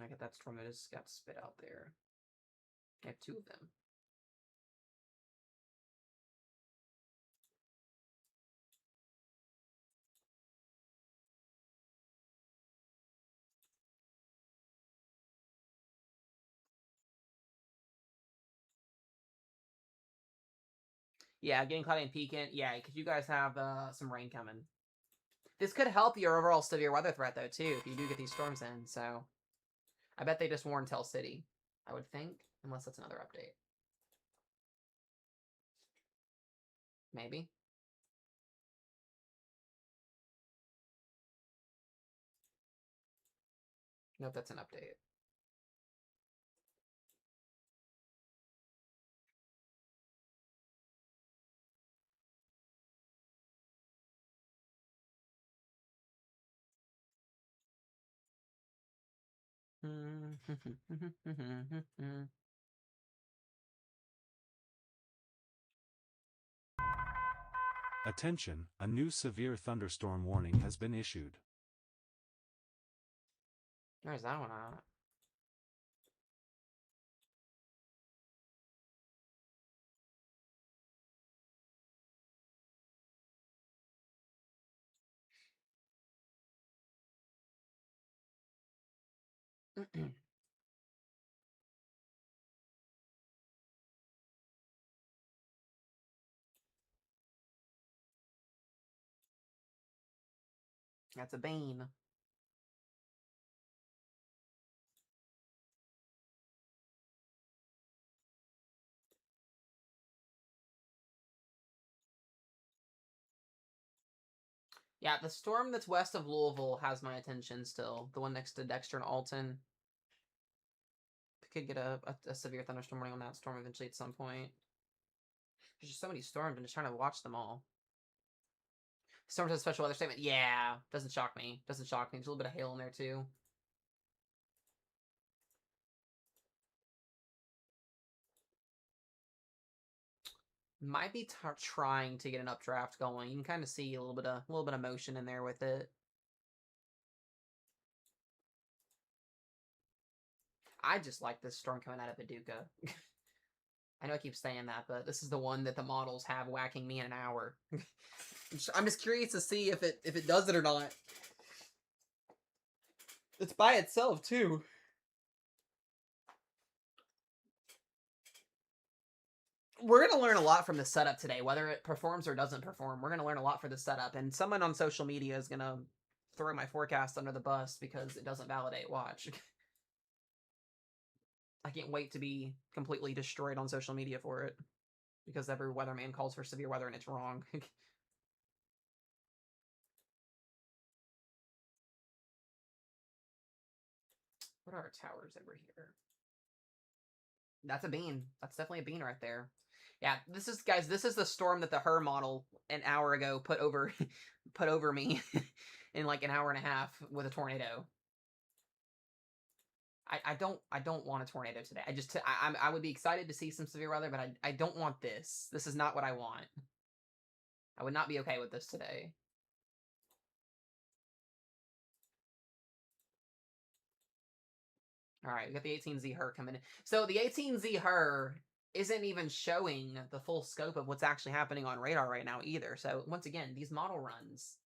I get that storm that just got spit out there. I have two of them. Yeah, getting cloudy and peakant. Yeah, because you guys have some rain coming. This could help your overall severe weather threat, though, too, if you do get these storms in. So I bet they just warned Tell City, I would think, unless that's another update. Maybe. Nope, that's an update. Attention, a new severe thunderstorm warning has been issued. Where's that one at? That's a bean. Yeah, the storm that's west of Louisville has my attention still. The one next to Dexter and Alton. Could get a severe thunderstorm warning on that storm eventually at some point. There's just so many storms. I'm just trying to watch them all. Storms has a special weather statement. Yeah, doesn't shock me. Doesn't shock me. There's a little bit of hail in there too. Might be trying to get an updraft going. You can kind of see a little bit of motion in there with it. I just like this storm coming out of Paducah. I know I keep saying that, but this is the one that the models have whacking me in an hour. I'm just curious to see if it does it or not. It's by itself too. We're going to learn a lot from the setup today, whether it performs or doesn't perform. We're going to learn a lot for the setup, and someone on social media is going to throw my forecast under the bus because it doesn't validate watch. I can't wait to be completely destroyed on social media for it because every weatherman calls for severe weather and it's wrong. What are our towers over here? That's a bean. That's definitely a bean right there. Yeah, this is, guys, this is the storm that the Her model an hour ago put over put over me in like an hour and a half with a tornado. I don't want a tornado today. I would be excited to see some severe weather, but I don't want this. This is not what I want. I would not be okay with this today. All right, we got the 18Z Her coming in. So the 18Z Her isn't even showing the full scope of what's actually happening on radar right now either. So once again, these model runs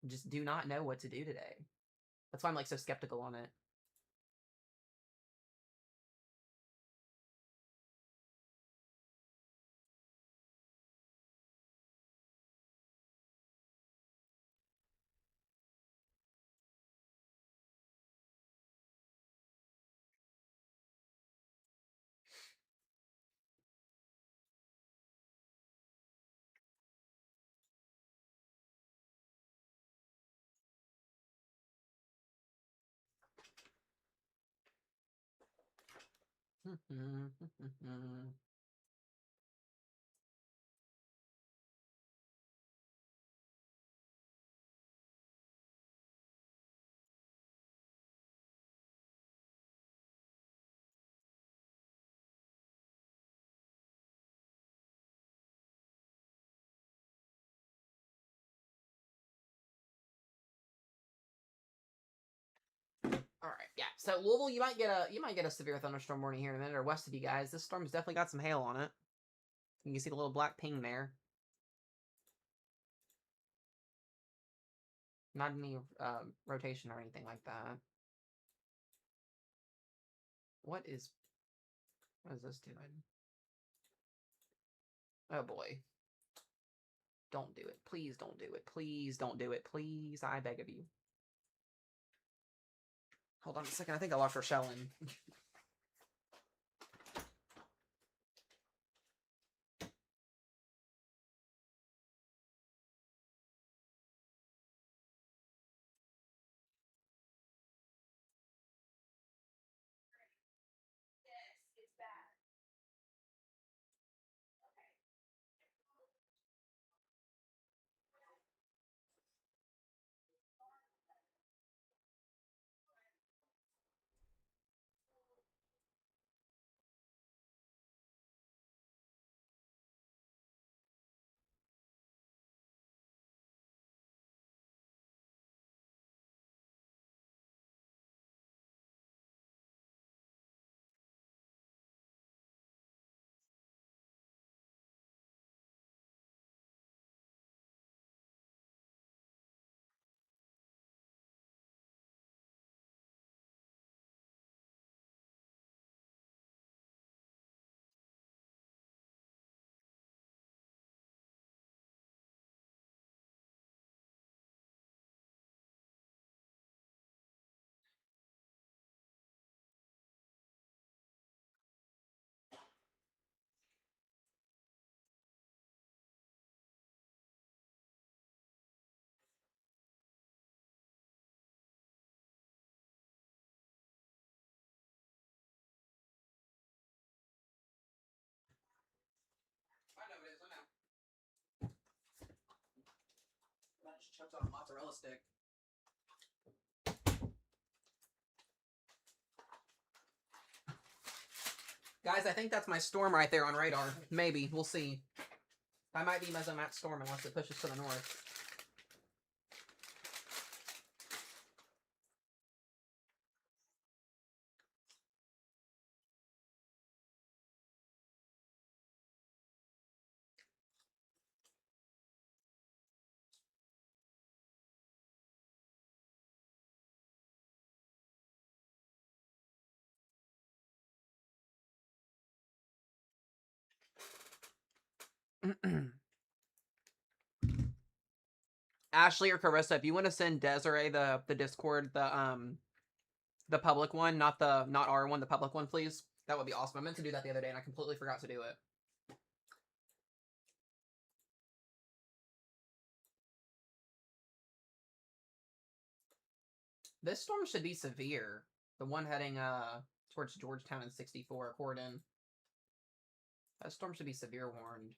just do not know what to do today. That's why I'm like so skeptical on it. All right, yeah. So Louisville, you might get a severe thunderstorm warning here in a minute, or west of you guys. This storm's definitely got some hail on it. You can see the little black ping there. Not any rotation or anything like that. What is this doing? Oh boy. Don't do it. Please don't do it. Please don't do it. Please, I beg of you. Hold on a second. I think I lost Rochelle in. I know it is. I know. I just chucked on a mozzarella stick. Guys, I think that's my storm right there on radar. Maybe. We'll see. That might be Mesomat storm unless it pushes to the north. Ashley or Carissa, if you want to send Desiree the Discord, the public one, not our one, the public one, please. That would be awesome. I meant to do that the other day and I completely forgot to do it. This storm should be severe. The one heading towards Georgetown in 64, according. That storm should be severe warned.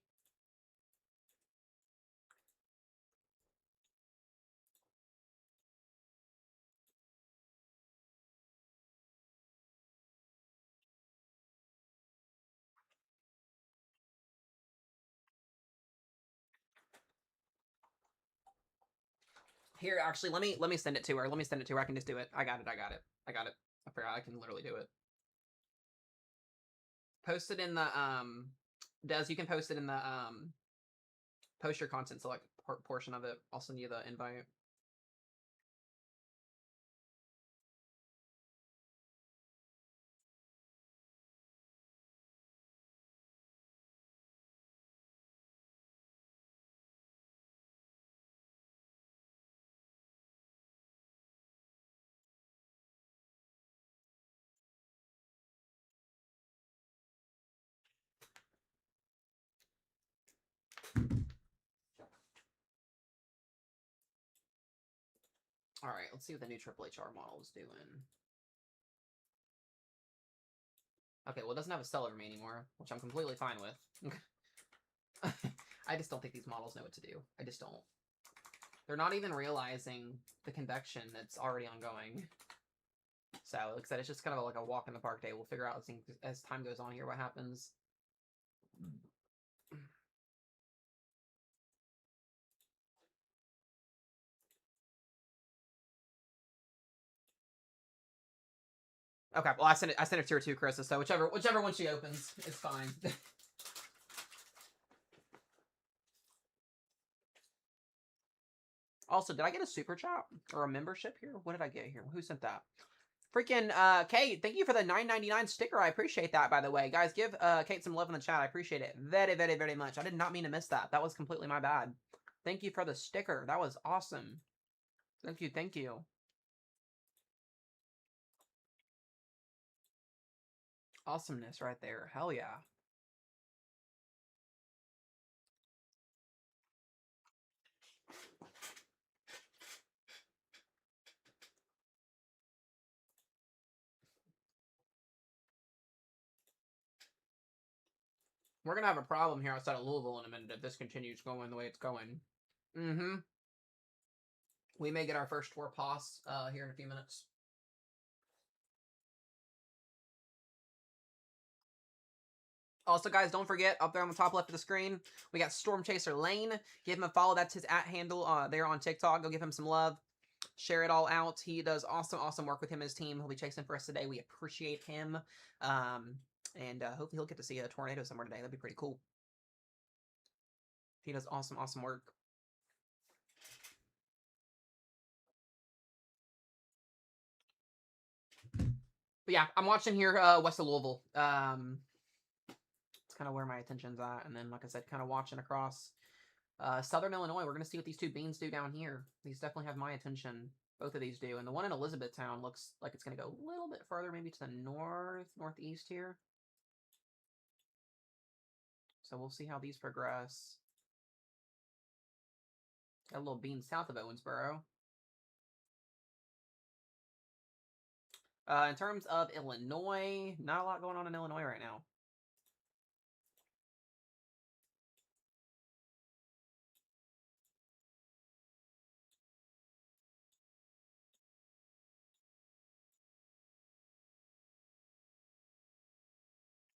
Here, actually, let me send it to her. Let me send it to her. I can just do it. I got it. I got it. I got it. I forgot. I can literally do it. Post it in the Des, you can post it in the post your content select portion of it. I'll send you the invite. All right, let's see what the new Triple HR model is doing. Okay, well, it doesn't have a stellar to me anymore, which I'm completely fine with. I just don't think these models know what to do. I just don't. They're not even realizing the convection that's already ongoing. So, like I said, it's just kind of like a walk in the park day. We'll figure out as time goes on here what happens. Okay, well, I sent it to her too, Carissa. So whichever one she opens, it's fine. Also, did I get a super chat or a membership here? What did I get here? Who sent that? Freaking Kate, thank you for the $9.99 sticker. I appreciate that, by the way. Guys, give Kate some love in the chat. I appreciate it very, very, very much. I did not mean to miss that. That was completely my bad. Thank you for the sticker. That was awesome. Thank you, thank you. Awesomeness right there. Hell yeah. We're gonna have a problem here outside of Louisville in a minute if this continues going the way it's going. Mm-hmm. We may get our first tour pass here in a few minutes. Also, guys, don't forget, up there on the top left of the screen, we got Storm Chaser Lane. Give him a follow. That's his @handle there on TikTok. Go give him some love. Share it all out. He does awesome work with him and his team. He'll be chasing for us today. We appreciate him. And hopefully he'll get to see a tornado somewhere today. That'd be pretty cool. He does awesome work. But yeah, I'm watching here west of Louisville. It's kind of where my attention's at. And then, like I said, kind of watching across Southern Illinois. We're going to see what these two beans do down here. These definitely have my attention. Both of these do. And the one in Elizabethtown looks like it's going to go a little bit further, maybe to the northeast here. So we'll see how these progress. Got a little bean south of Owensboro. In terms of Illinois, not a lot going on in Illinois right now.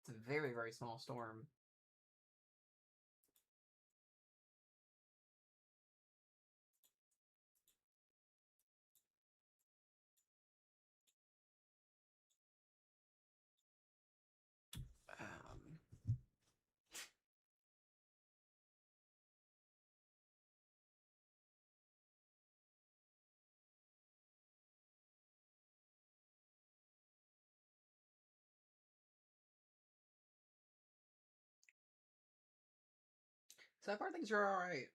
It's a very, very small storm. So far, things are all right.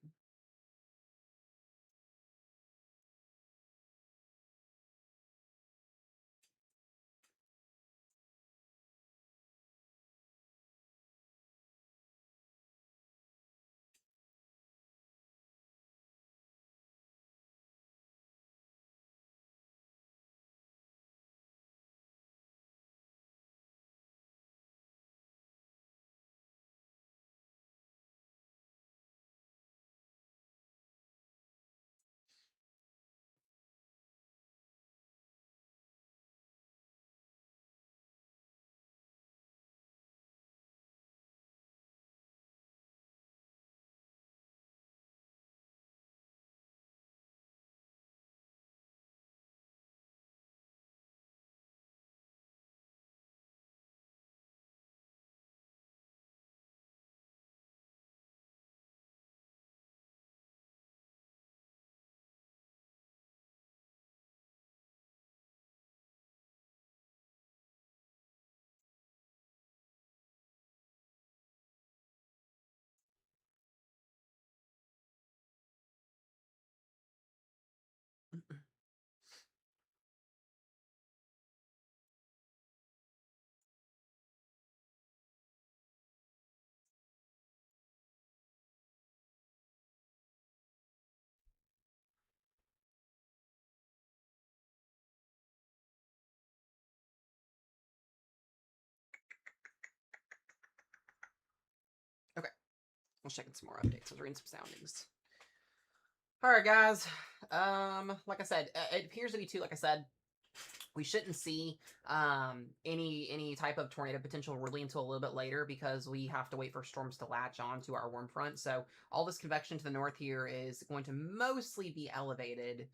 Let's check in some more updates. I was reading some soundings. All right, guys. Like I said, it appears to be too. Like I said, we shouldn't see any type of tornado potential really until a little bit later because we have to wait for storms to latch on to our warm front. So all this convection to the north here is going to mostly be elevated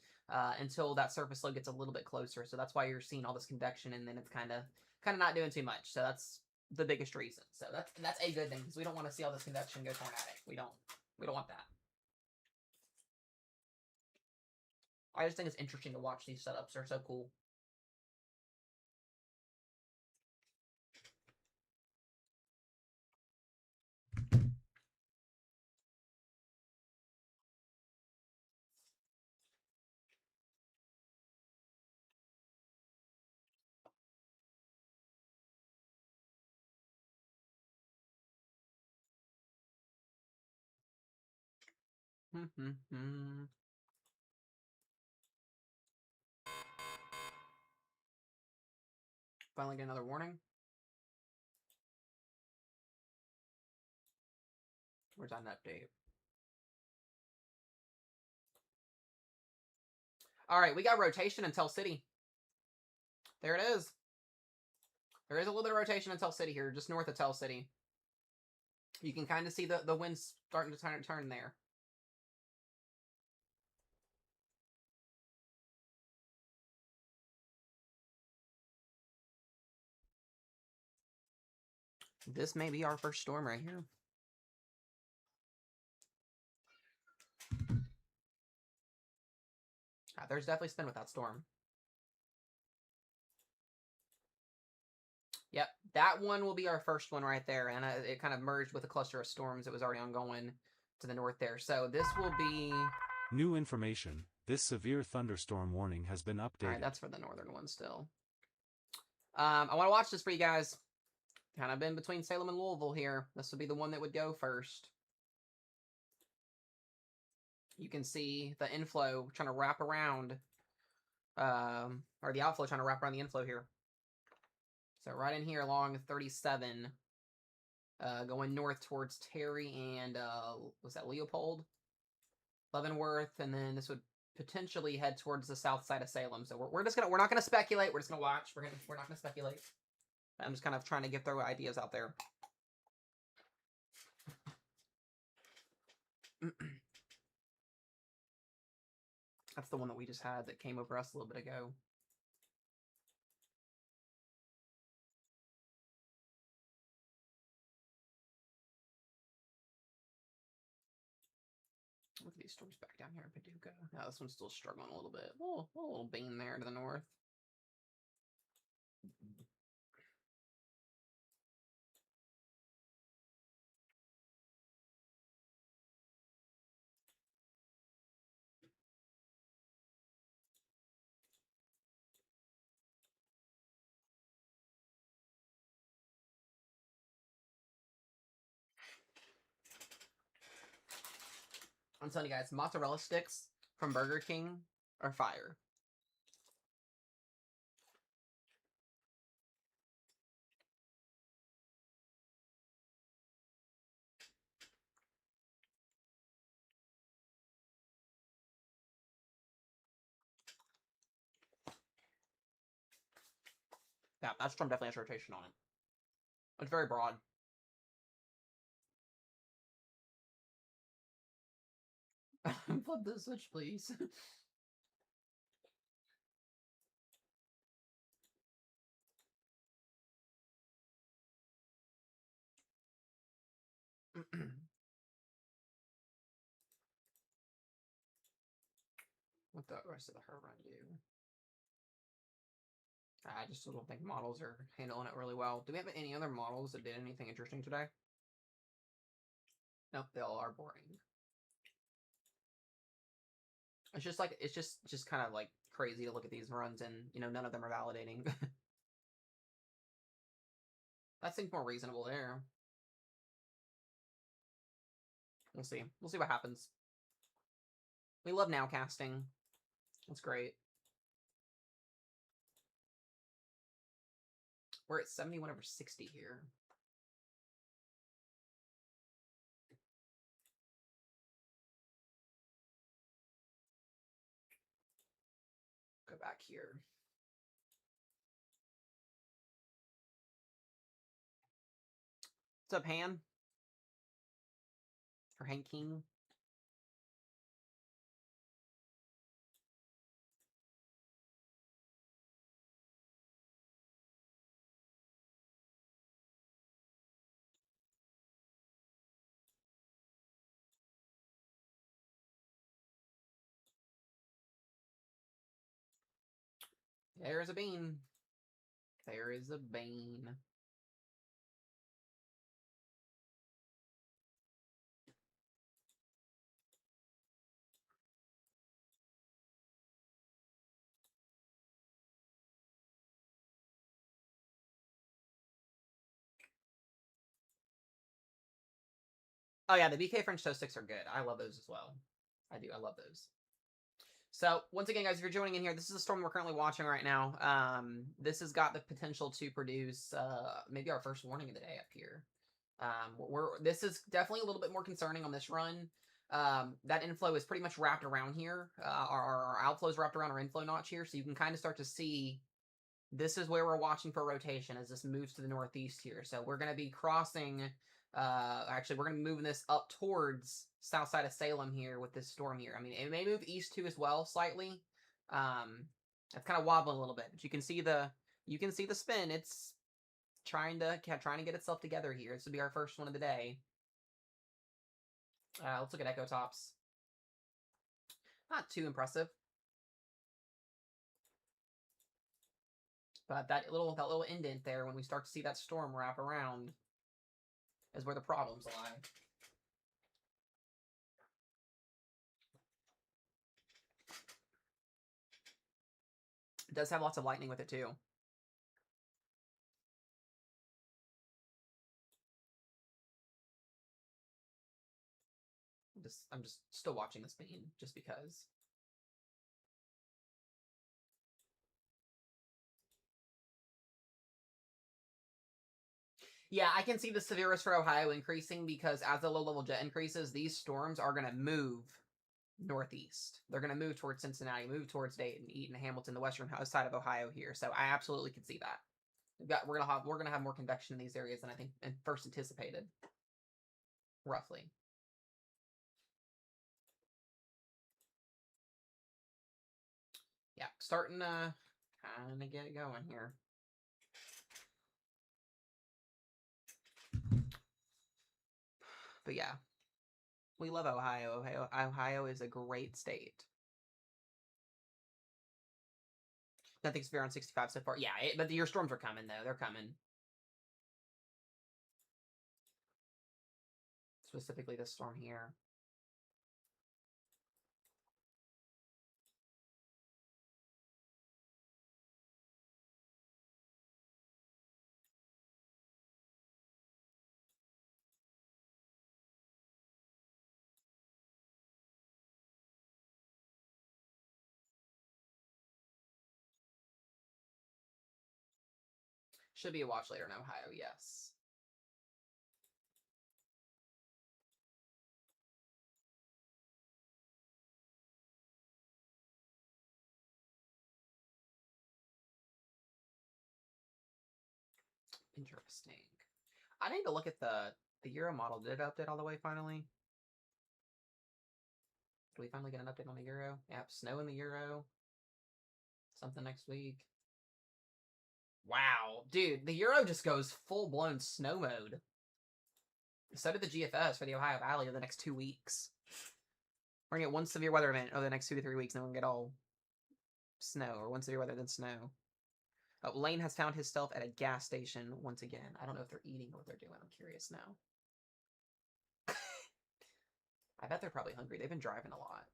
until that surface low gets a little bit closer. So that's why you're seeing all this convection, and then it's kind of not doing too much. So that's the biggest reason. So that's a good thing because we don't want to see all this convection go tornadic. We don't want that. I just think it's interesting to watch these setups. They're so cool. Finally get another warning. Where's that update? All right, we got rotation in Tell City. There it is. There is a little bit of rotation in Tell City here, just north of Tell City. You can kind of see the winds starting to turn there. This may be our first storm right here. There's definitely spin with that storm. Yep, that one will be our first one right there, and it kind of merged with a cluster of storms that was already ongoing to the north there. So this will be... New information. This severe thunderstorm warning has been updated. All right, that's for the northern one still. I want to watch this for you guys. Kind of been between Salem and Louisville here. This would be the one that would go first. You can see the inflow trying to wrap around, or the outflow trying to wrap around the inflow here. So right in here along 37, going north towards Terry and, was that Leopold? Leavenworth, and then this would potentially head towards the south side of Salem. So we're not gonna speculate. We're just gonna watch. We're not gonna speculate. I'm just kind of trying to throw ideas out there. That's the one that we just had that came over us a little bit ago. Look at these storms back down here in Paducah. Yeah, this one's still struggling a little bit. A little beam there to the north. I'm telling you guys, mozzarella sticks from Burger King are fire. Yeah, that storm definitely has rotation on it. It's very broad. Flip the switch, please. What the rest of the her run do? I just don't think models are handling it really well. Do we have any other models that did anything interesting today? Nope, they all are boring. It's just like it's just kind of like crazy to look at these runs and none of them are validating. That seems more reasonable there. We'll see. We'll see what happens. We love nowcasting. That's great. We're at 71/60 here. back here. What's up, Han? Or Hank King? There's a bean. There is a bean. Oh yeah, the BK French toast sticks are good. I love those as well. I do. I love those. So once again, guys, if you're joining in here, this is the storm we're currently watching right now. This has got the potential to produce maybe our first warning of the day up here. This is definitely a little bit more concerning on this run. That inflow is pretty much wrapped around here. Our outflow is wrapped around our inflow notch here, so you can kind of start to see this is where we're watching for rotation as this moves to the northeast here. So we're going to be crossing. Actually, we're going to be moving this up towards south side of Salem here with this storm here. I mean, it may move east too as well slightly. It's kind of wobbling a little bit, but you can see the spin. It's trying to get itself together here. This will be our first one of the day. Let's look at Echo Tops. Not too impressive. But that little indent there, when we start to see that storm wrap around, is where the problems lie. It does have lots of lightning with it too. I'm just still watching this bean just because. Yeah, I can see the severe risk for Ohio increasing because as the low-level jet increases, these storms are going to move northeast. They're going to move towards Cincinnati, move towards Dayton, Eaton, Hamilton, the western side of Ohio here. So I absolutely can see that. We're gonna have more convection in these areas than I think first anticipated. Roughly. Yeah, starting to kind of get it going here. But yeah, we love Ohio. Ohio is a great state. Nothing severe on 65 so far. Yeah, but your storms are coming, though. They're coming. Specifically this storm here. Should be a watch later in Ohio, yes. Interesting. I need to look at the Euro model. Did it update all the way finally? Did we finally get an update on the Euro? Yep, snow in the Euro. Something next week. Wow, dude, the Euro just goes full-blown snow mode. So did the GFS for the Ohio Valley over the next 2 weeks. We're gonna get one severe weather event over the next 2 to 3 weeks, and then we're gonna get all snow, or one severe weather, then snow. Lane has found himself at a gas station once again. I don't know if they're eating or what they're doing. I'm curious now. I bet they're probably hungry. They've been driving a lot.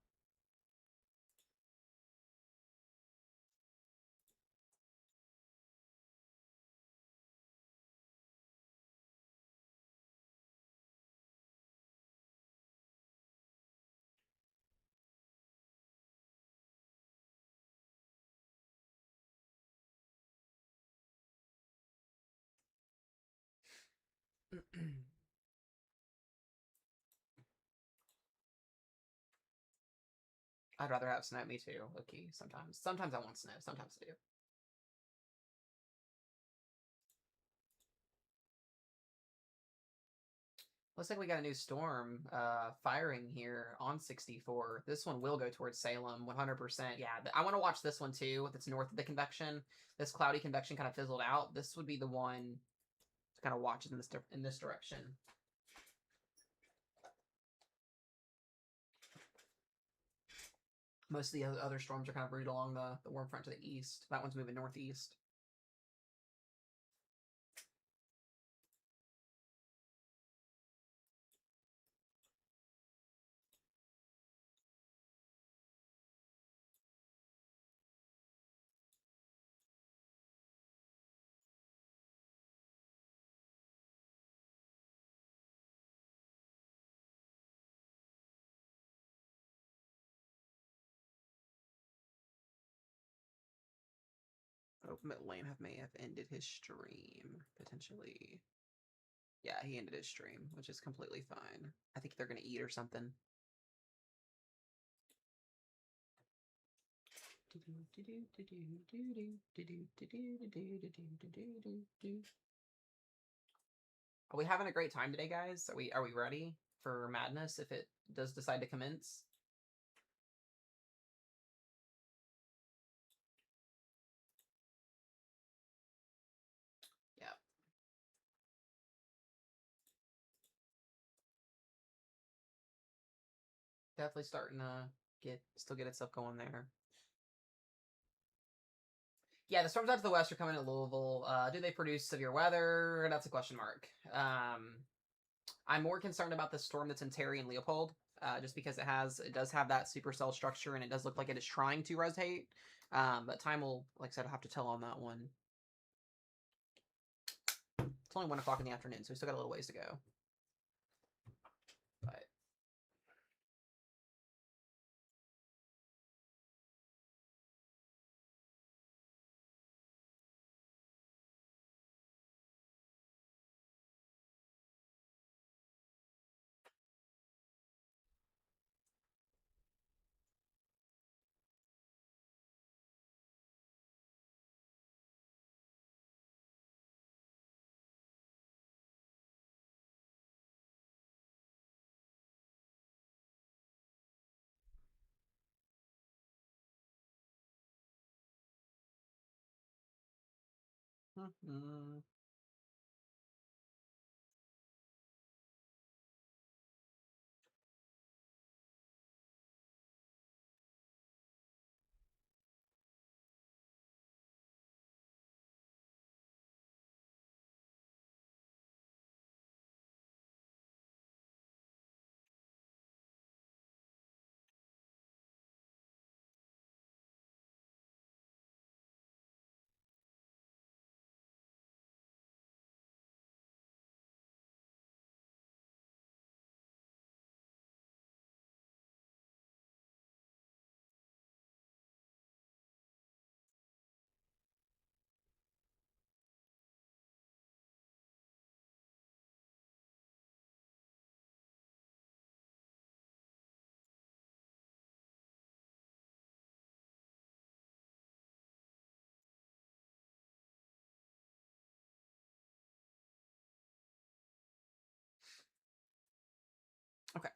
I'd rather have snow. Me too. Okay, sometimes. Sometimes I want snow. Sometimes I do. Looks like we got a new storm firing here on 64. This one will go towards Salem, 100%. Yeah, I want to watch this one too. That's north of the convection. This cloudy convection kind of fizzled out. This would be the one to kind of watch in this direction. Most of the other storms are kind of rooted along the warm front to the east. That one's moving northeast. Lane may have ended his stream, potentially. Yeah, he ended his stream, which is completely fine. I think they're going to eat or something. Are we having a great time today, guys? Are we ready for madness if it does decide to commence? Yeah. Definitely starting to still get itself going there. Yeah, the storms out to the west are coming to Louisville. Do they produce severe weather? That's a question mark. I'm more concerned about the storm that's in Terry and Leopold, just because it does have that supercell structure, and it does look like it is trying to rotate. But time will, like I said, I'll have to tell on that one. It's only 1 o'clock in the afternoon, so we still got a little ways to go. But okay.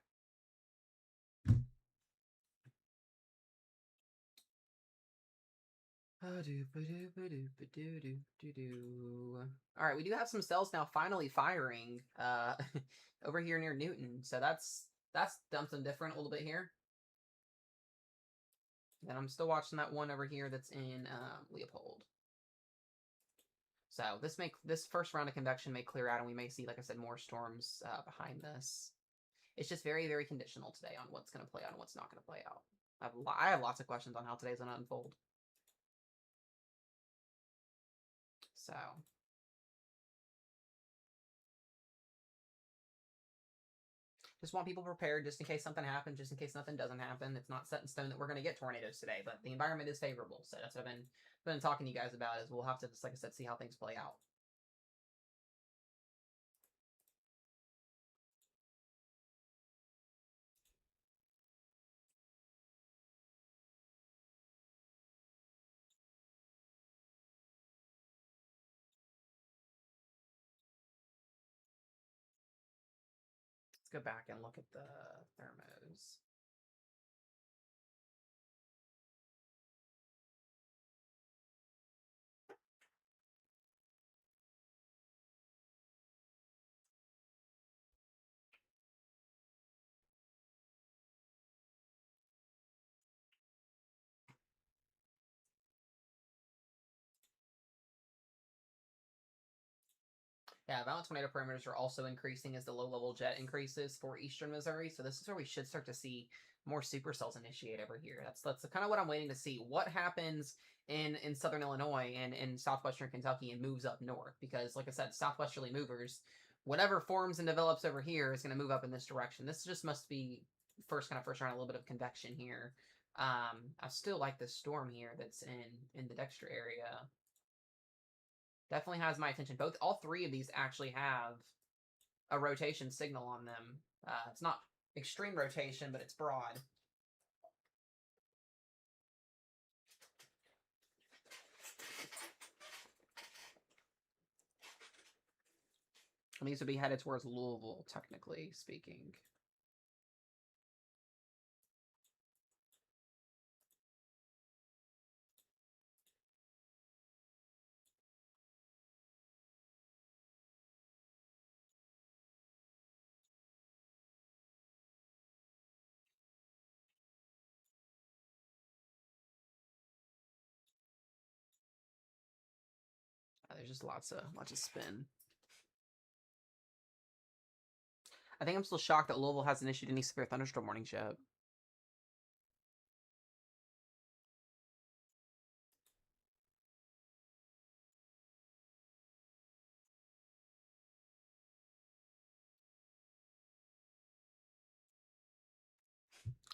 All right, we do have some cells now finally firing over here near Newton, so that's done some different a little bit here. And I'm still watching that one over here that's in Leopold. So this first round of convection may clear out, and we may see, like I said, more storms behind this. It's just very, very conditional today on what's going to play out and what's not going to play out. I have lots of questions on how today's going to unfold. So just want people prepared just in case something happens, just in case nothing doesn't happen. It's not set in stone that we're going to get tornadoes today, but the environment is favorable. So that's what I've been talking to you guys about, is we'll have to, just like I said, see how things play out. Let's go back and look at the thermos. Yeah, violent tornado parameters are also increasing as the low-level jet increases for eastern Missouri. So this is where we should start to see more supercells initiate over here. That's kind of what I'm waiting to see. What happens in southern Illinois and in southwestern Kentucky and moves up north? Because, like I said, southwesterly movers, whatever forms and develops over here is going to move up in this direction. This just must be first round, a little bit of convection here. I still like this storm here that's in the Dexter area. Definitely has my attention. All three of these actually have a rotation signal on them. It's not extreme rotation, but it's broad. And these would be headed towards Louisville, technically speaking. There's just lots of spin. I think I'm still shocked that Louisville hasn't issued any severe thunderstorm warnings yet.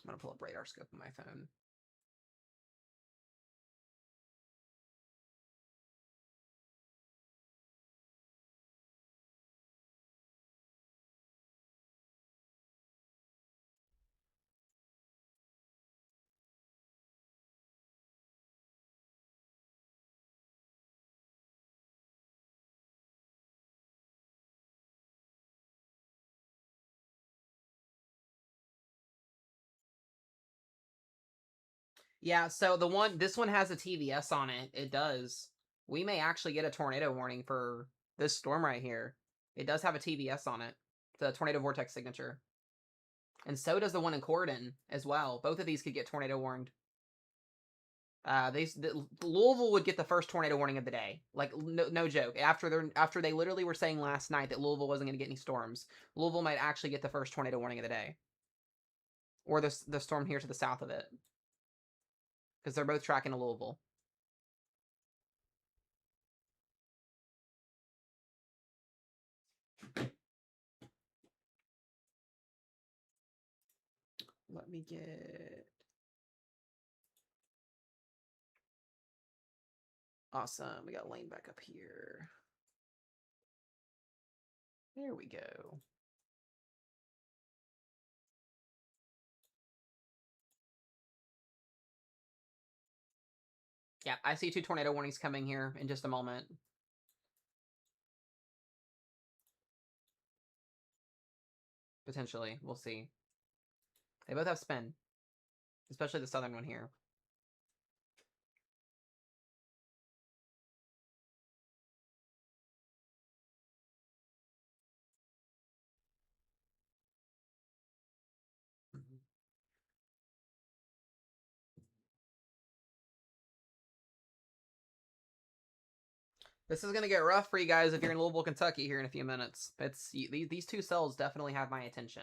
I'm gonna pull up radar scope on my phone. Yeah, so this one has a TVS on it. It does. We may actually get a tornado warning for this storm right here. It does have a TVS on it. The tornado vortex signature. And so does the one in Corydon as well. Both of these could get tornado warned. Louisville would get the first tornado warning of the day. Like, no joke. After they literally were saying last night that Louisville wasn't going to get any storms, Louisville might actually get the first tornado warning of the day. Or the storm here to the south of it. Because they're both tracking to Louisville. Let me get... Awesome. We got Lane back up here. There we go. Yeah, I see 2 tornado warnings coming here in just a moment. Potentially. We'll see. They both have spin. Especially the southern one here. This is going to get rough for you guys if you're in Louisville, Kentucky here in a few minutes. These 2 cells definitely have my attention.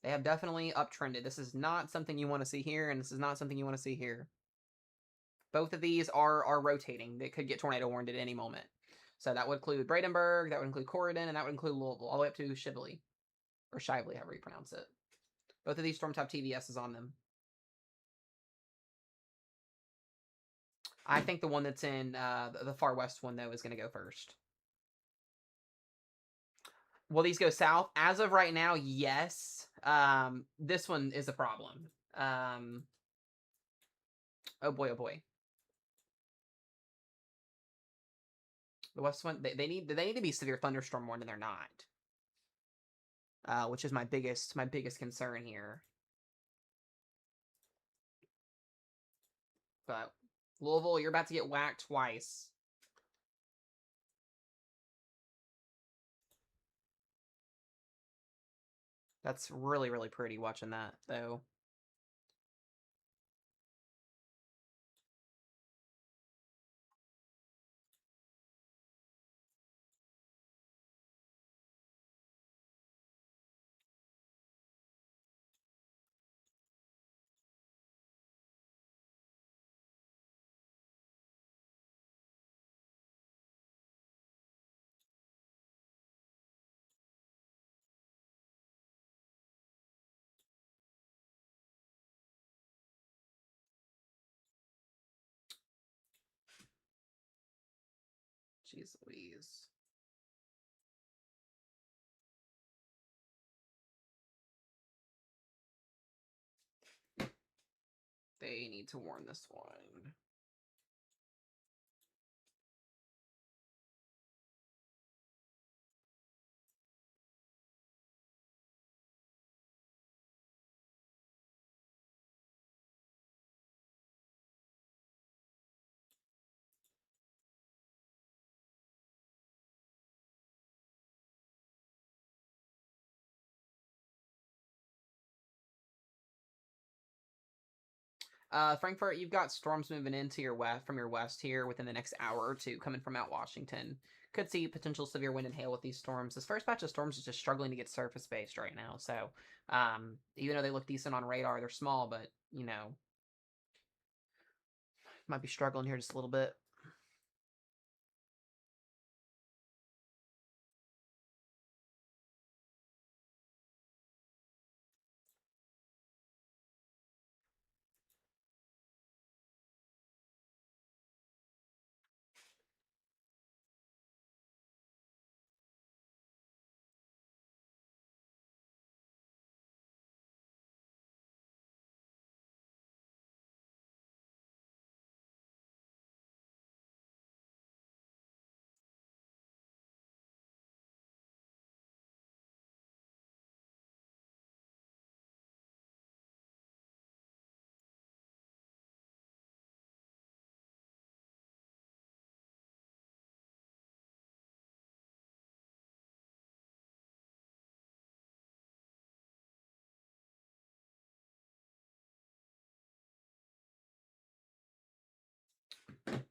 They have definitely uptrended. This is not something you want to see here, and this is not something you want to see here. Both of these are rotating. They could get tornado warned at any moment. So that would include Bradenburg, that would include Corydon, and that would include Louisville, all the way up to Shively. Or Shively, however you pronounce it. Both of these storms have TVSs on them. I think the one that's in the far west one, though, is going to go first. Will these go south? As of right now, yes. This one is a problem. Oh boy, oh boy. The west one, they need to be severe thunderstorm warned, and they're not. which is my biggest concern here. But Louisville, you're about to get whacked twice. That's really, really pretty watching that, though. Jeez Louise. They need to warn this one. Frankfurt, you've got storms moving into your west from your west here within the next hour or two, coming from Mount Washington. Could see potential severe wind and hail with these storms. This first batch of storms is just struggling to get surface based right now. So, even though they look decent on radar, they're small, but you know, might be struggling here just a little bit.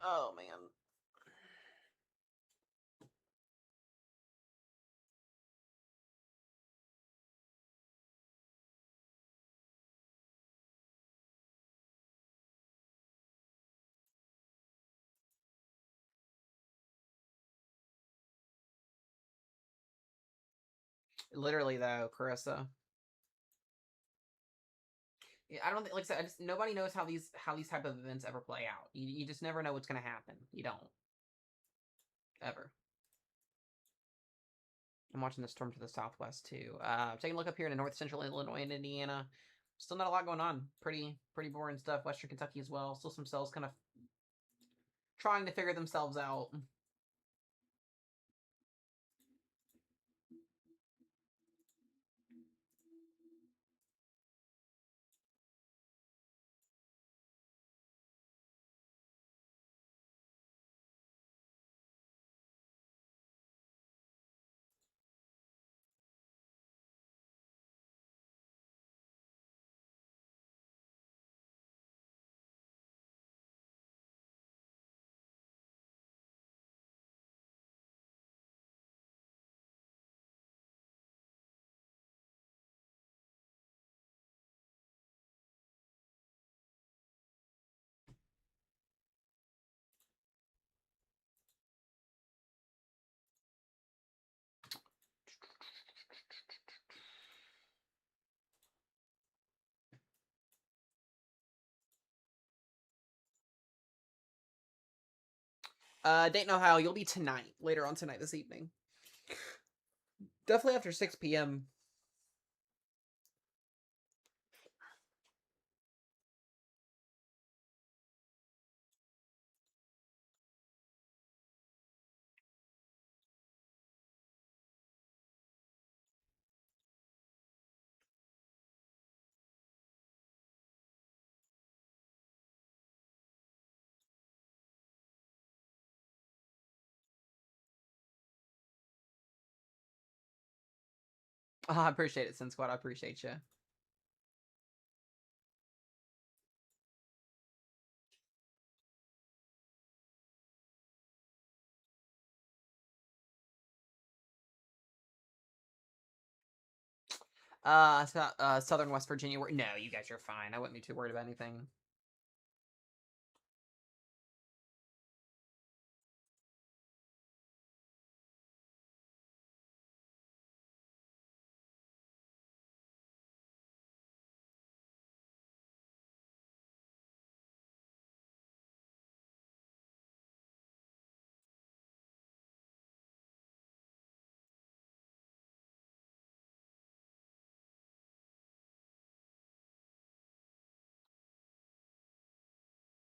Oh man. Literally though, Carissa. Yeah, I don't think, like I said, nobody knows how these type of events ever play out. You just never know what's gonna happen. You don't ever. I'm watching the storm to the southwest too. Taking a look up here in north central Illinois and Indiana. Still not a lot going on. Pretty boring stuff. Western Kentucky as well. Still some cells kind of trying to figure themselves out. Dayton, Ohio, you'll be tonight. Later on tonight, this evening. Definitely after 6 p.m. Oh, I appreciate it, Sin Squad. I appreciate you. Southern West Virginia. No, you guys are fine. I wouldn't be too worried about anything.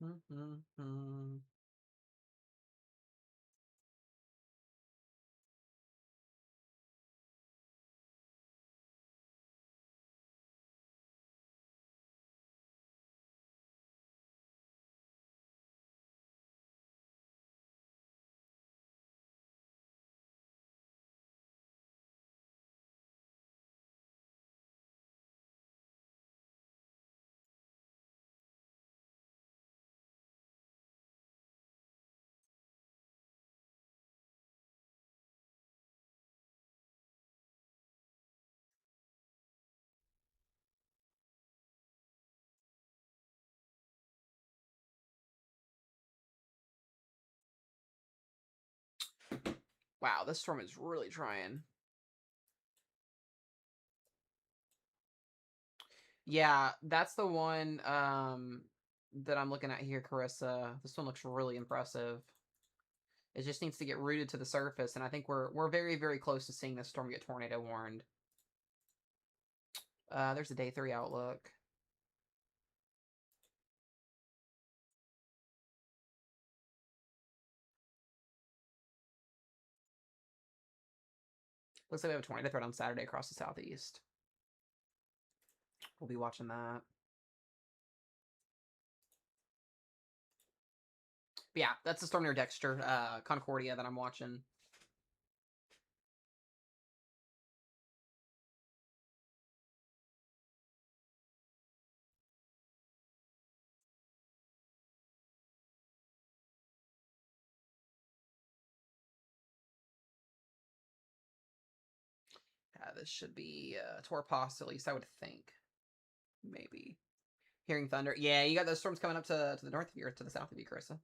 Mm-hmm. Wow, this storm is really trying. Yeah, that's the one that I'm looking at here, Carissa. This one looks really impressive. It just needs to get rooted to the surface, and I think we're very, very close to seeing this storm get tornado warned. There's a day 3 outlook. Looks like we have a tornado threat on Saturday across the southeast. We'll be watching that. But yeah, that's the storm near Dexter, Concordia that I'm watching. This should be Torpos, at least I would think. Maybe. Hearing thunder. Yeah, you got those storms coming up to the north of you, or to the south of you, Carissa.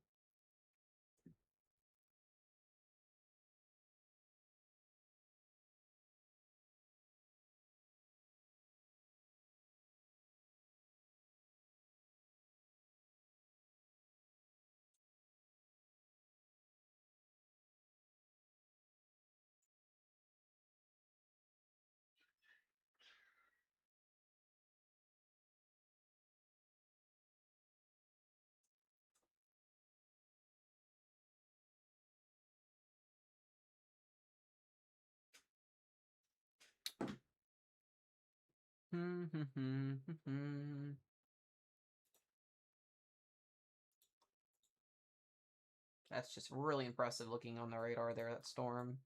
That's just really impressive looking on the radar there, that storm.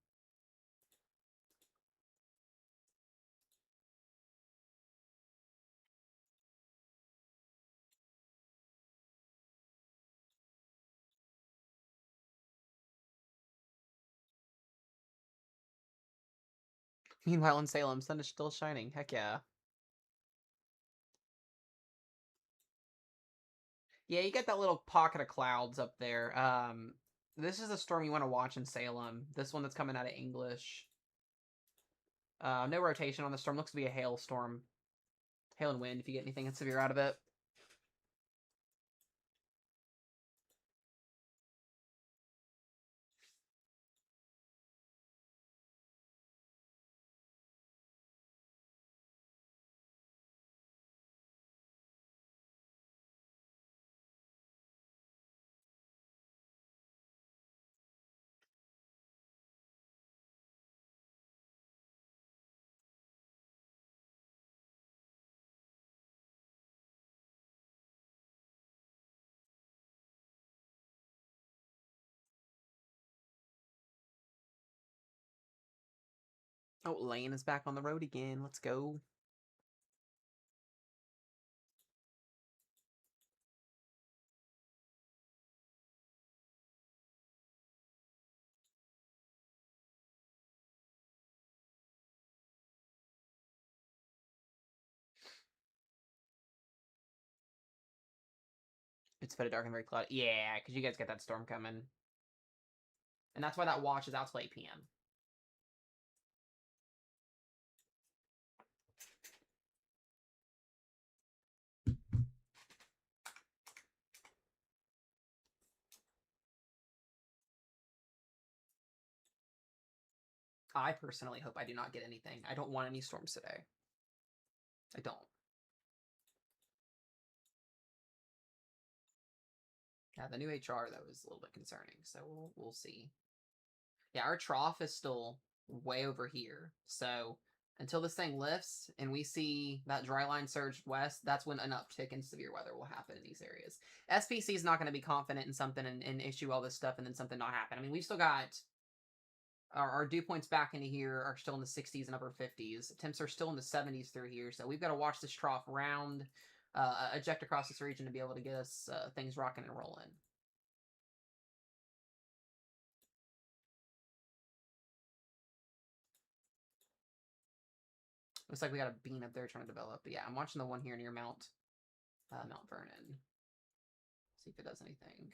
Meanwhile, in Salem, sun is still shining. Heck yeah. Yeah, you get that little pocket of clouds up there. This is a storm you want to watch in Salem. This one that's coming out of English. No rotation on the storm. Looks to be a hailstorm. Hail and wind, if you get anything severe out of it. Oh, Lane is back on the road again. Let's go. It's faded dark and very cloudy. Yeah, because you guys get that storm coming. And that's why that watch is out till 8 p.m. I personally hope I do not get anything. I don't want any storms today. I don't. Yeah, the new HR, though, is a little bit concerning, so we'll see. Yeah, our trough is still way over here, so until this thing lifts and we see that dry line surge west, that's when an uptick in severe weather will happen in these areas. SPC is not going to be confident in something and issue all this stuff and then something not happen. I mean, we've still got our dew points back into here are still in the 60s and upper 50s. Temps are still in the 70s through here, so we've got to watch this trough round, eject across this region to be able to get us things rocking and rolling. Looks like we got a bean up there trying to develop. But yeah, I'm watching the one here near Mount Vernon. See if it does anything.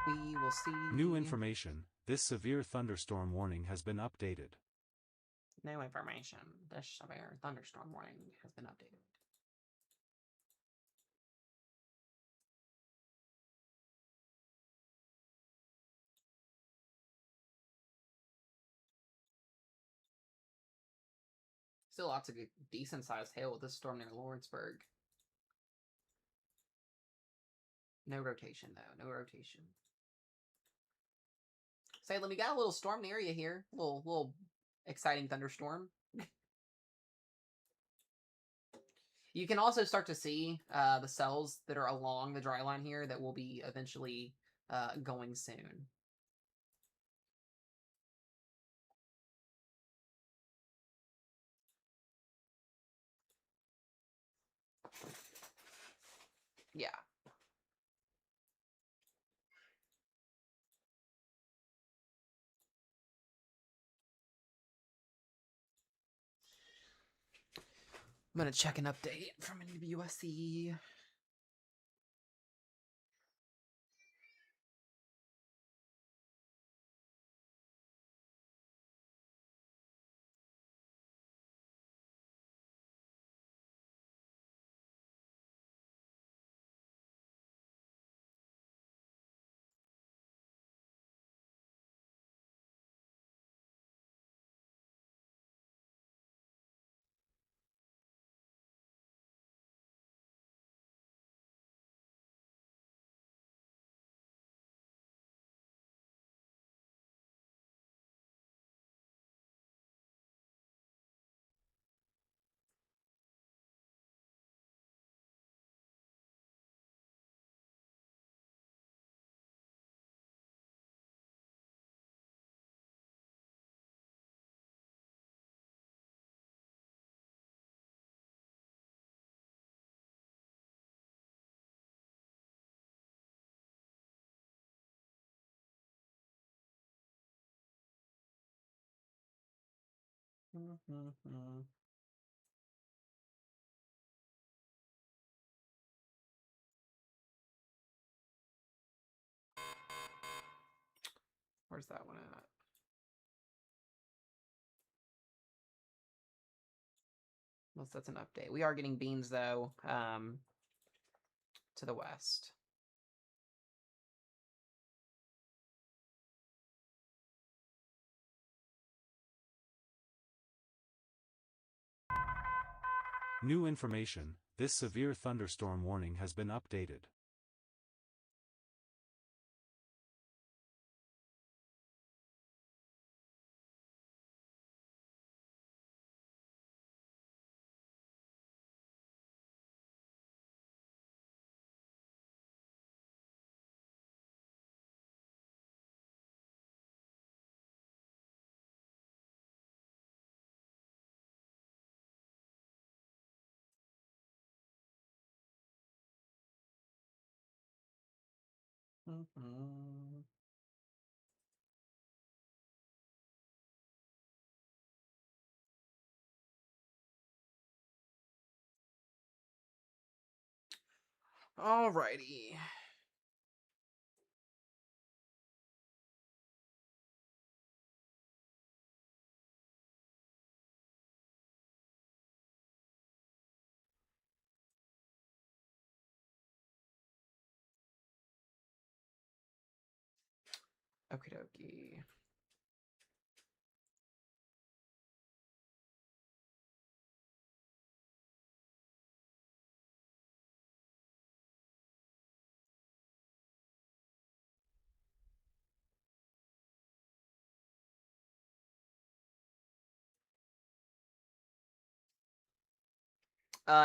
We will see. New information. This severe thunderstorm warning has been updated. New information. This severe thunderstorm warning has been updated. Still lots of good, decent-sized hail with this storm near Lawrenceburg. No rotation, though. No rotation. Salem, we got a little storm in the area here. A little exciting thunderstorm. You can also start to see the cells that are along the dry line here that will be eventually going soon. Yeah. I'm going to check an update from NWSC. Where's that one at? Unless that's an update. We are getting beans, though, to the west. New information. This severe thunderstorm warning has been updated. Alrighty. Okie dokie.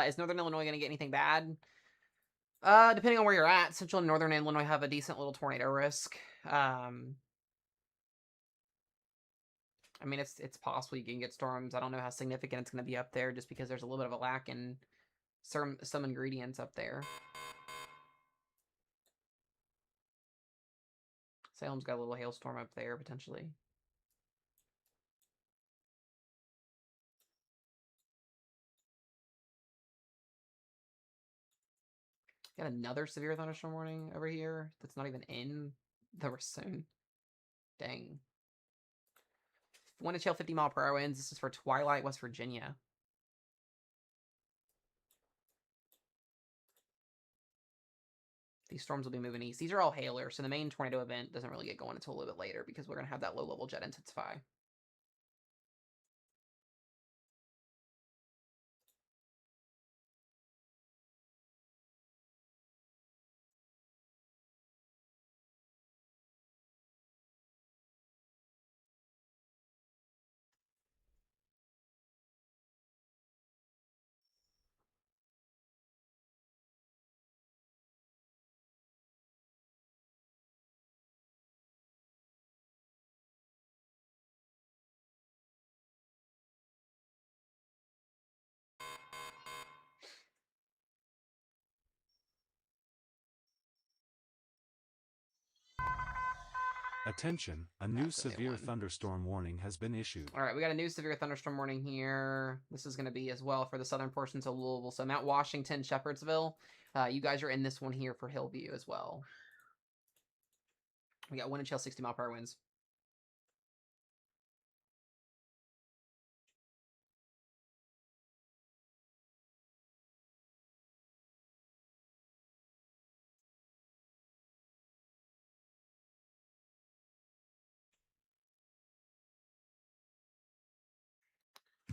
Is Northern Illinois going to get anything bad? Depending on where you're at, Central and Northern Illinois have a decent little tornado risk. I mean, it's possible you can get storms. I don't know how significant it's going to be up there, just because there's a little bit of a lack in some ingredients up there. Salem's got a little hailstorm up there, potentially. Got another severe thunderstorm warning over here that's not even in the soon. Dang. Wind and chill 50-mile-per-hour winds. This is for Twilight, West Virginia. These storms will be moving east. These are all hailers, so the main tornado event doesn't really get going until a little bit later because we're going to have that low-level jet intensify. Attention, a new That's a new severe one. thunderstorm warning has been issued. All right, we got a new severe thunderstorm warning here. This is going to be as well for the southern portions of Louisville. So Mount Washington, Shepherdsville. You guys are in this one here for Hillview as well. We got wind and chill 60-mile-per-hour winds.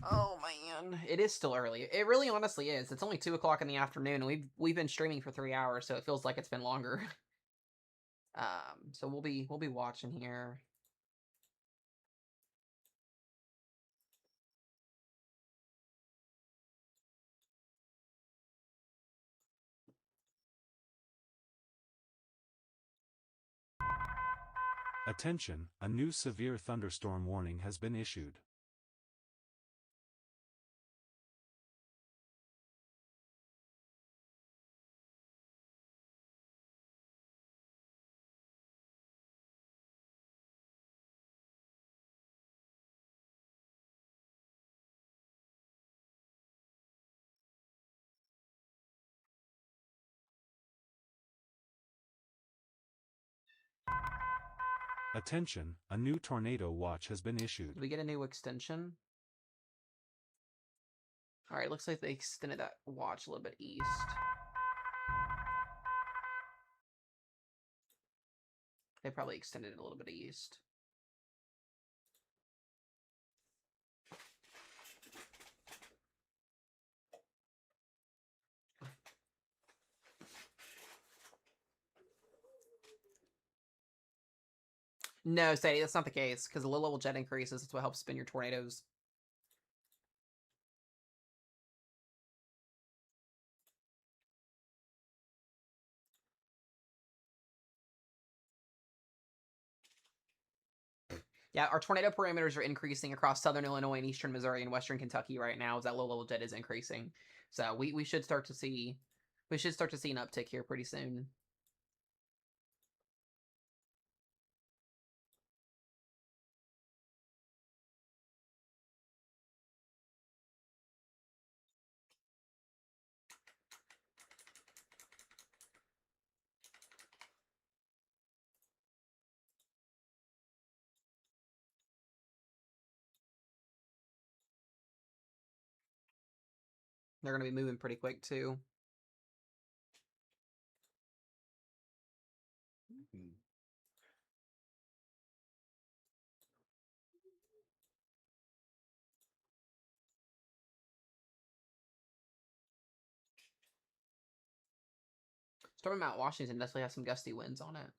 Oh man, it is still early. It really honestly is. It's only 2 o'clock in the afternoon, and we've been streaming for 3 hours, so it feels like it's been longer. So we'll be watching here. Attention, a new severe thunderstorm warning has been issued. Attention, a new tornado watch has been issued. Did we get a new extension? All right, looks like they extended that watch a little bit east. They probably extended it a little bit east. No, Sadie, that's not the case, because the low-level jet increases. That's what helps spin your tornadoes. Yeah, our tornado parameters are increasing across southern Illinois and eastern Missouri and western Kentucky right now as that low-level jet is increasing. So we should start to see an uptick here pretty soon. They're going to be moving pretty quick, too. Storm in Mount Washington definitely has some gusty winds on it.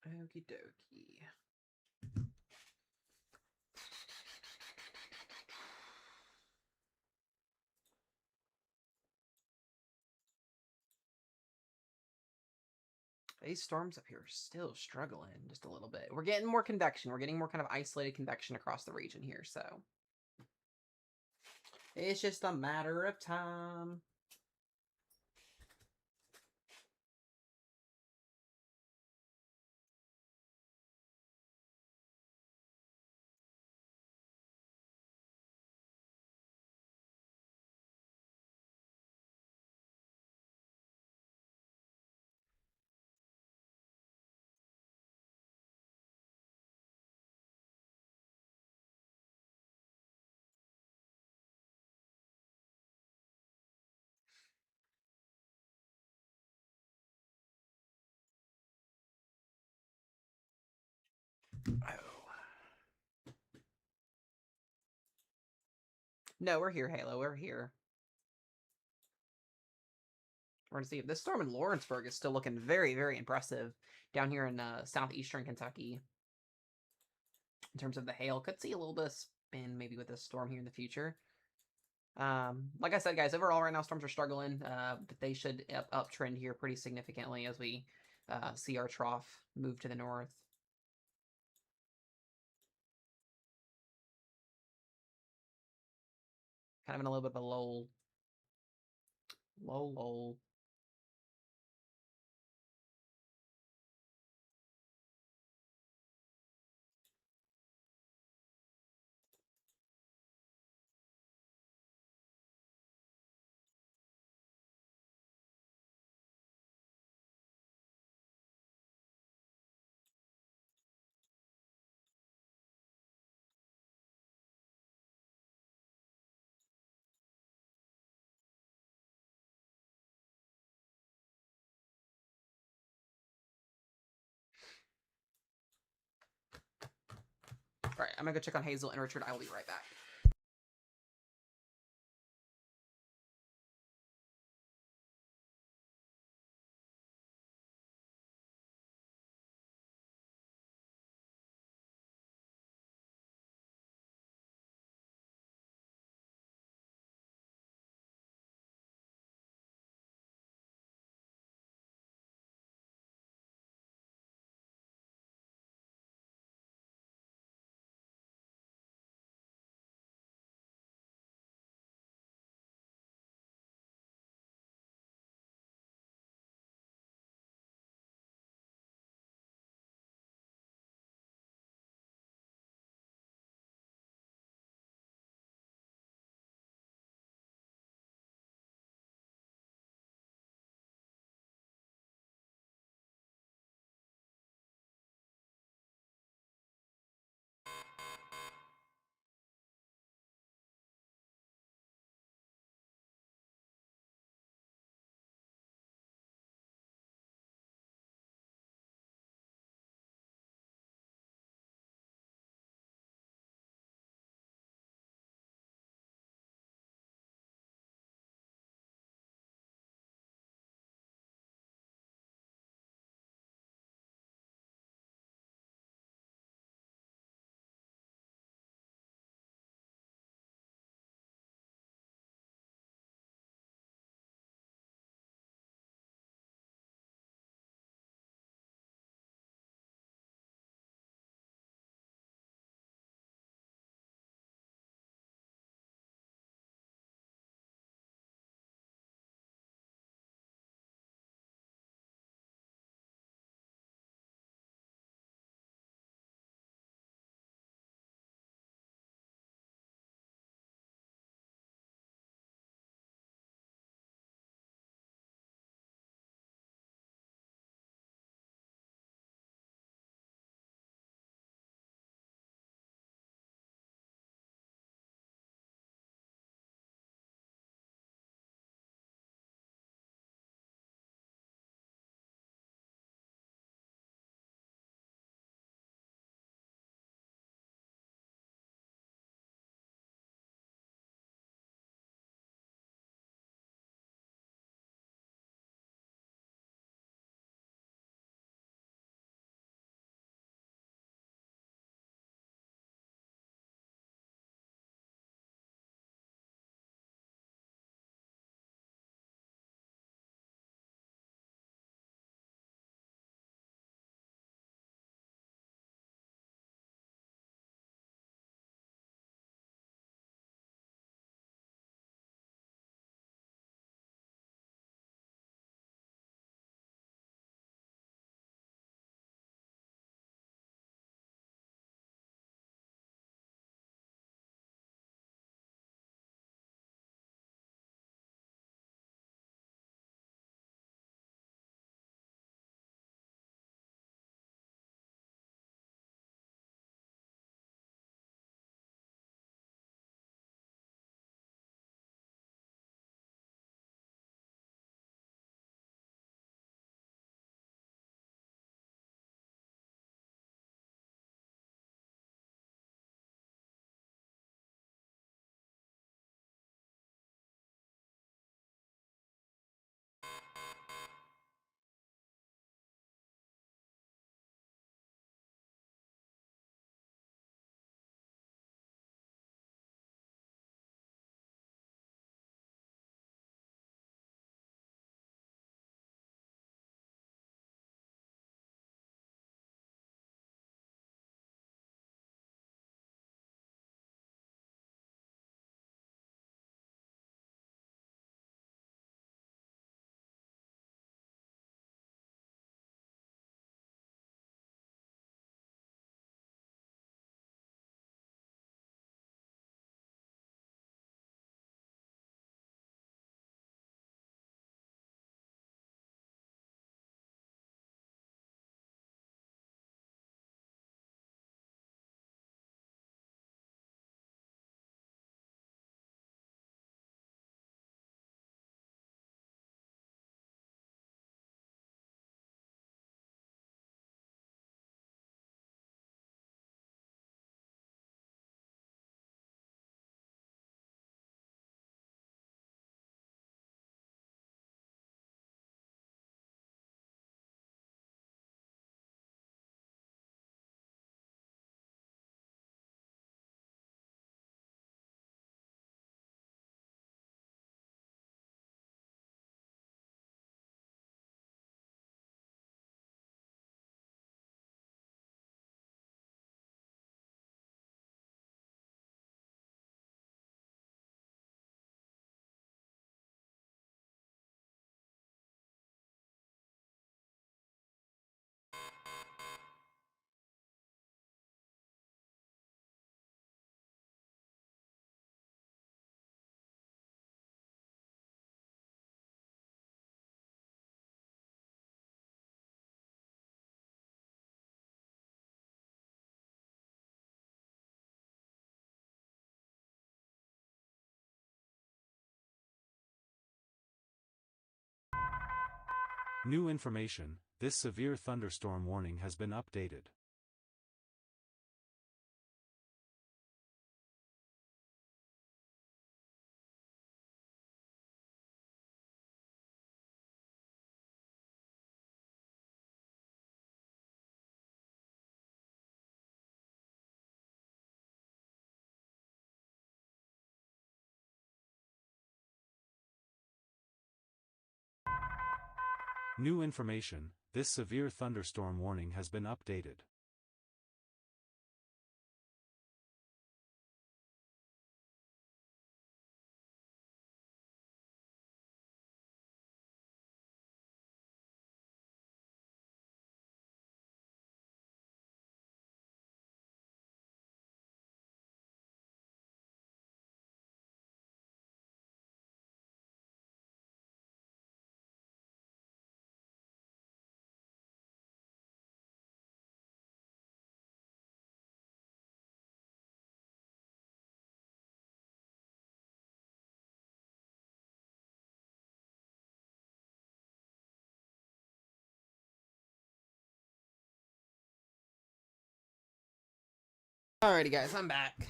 Okie dokie. These storms up here are still struggling just a little bit. We're getting more convection. We're getting more kind of isolated convection across the region here, so it's just a matter of time. Oh. No, we're here, Halo. We're here. We're going to see if this storm in Lawrenceburg is still looking very, very impressive down here in southeastern Kentucky. In terms of the hail, could see a little bit of spin maybe with this storm here in the future. Like I said, guys, overall right now storms are struggling, but they should uptrend here pretty significantly as we see our trough move to the north. Kind of in a little bit of a lull. Lull. All right, I'm going to go check on Hazel and Richard. I will be right back. New information, this severe thunderstorm warning has been updated. New information, this severe thunderstorm warning has been updated. Alrighty, guys, I'm back.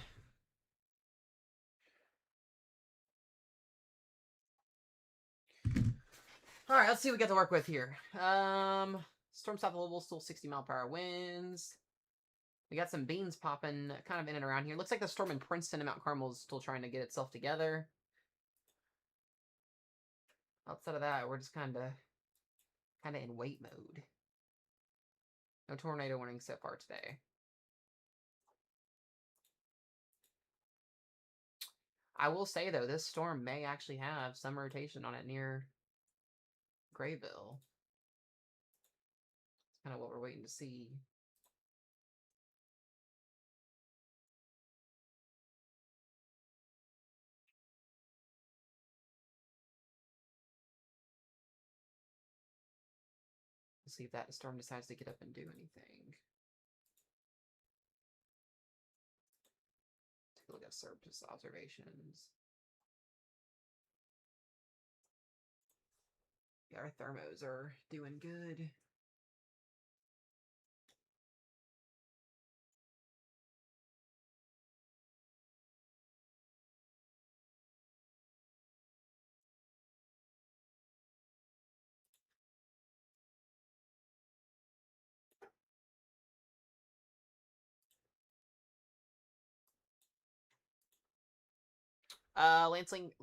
Alright, let's see what we got to work with here. Storm south level, still 60-mile-per-hour winds. We got some beans popping kind of in and around here. Looks like the storm in Princeton and Mount Carmel is still trying to get itself together. Outside of that, we're just kind of in wait mode. No tornado warnings so far today. I will say, though, this storm may actually have some rotation on it near Grayville. It's kind of what we're waiting to see. We'll see if that storm decides to get up and do anything. Take a look at surface observations. Yeah, our thermos are doing good.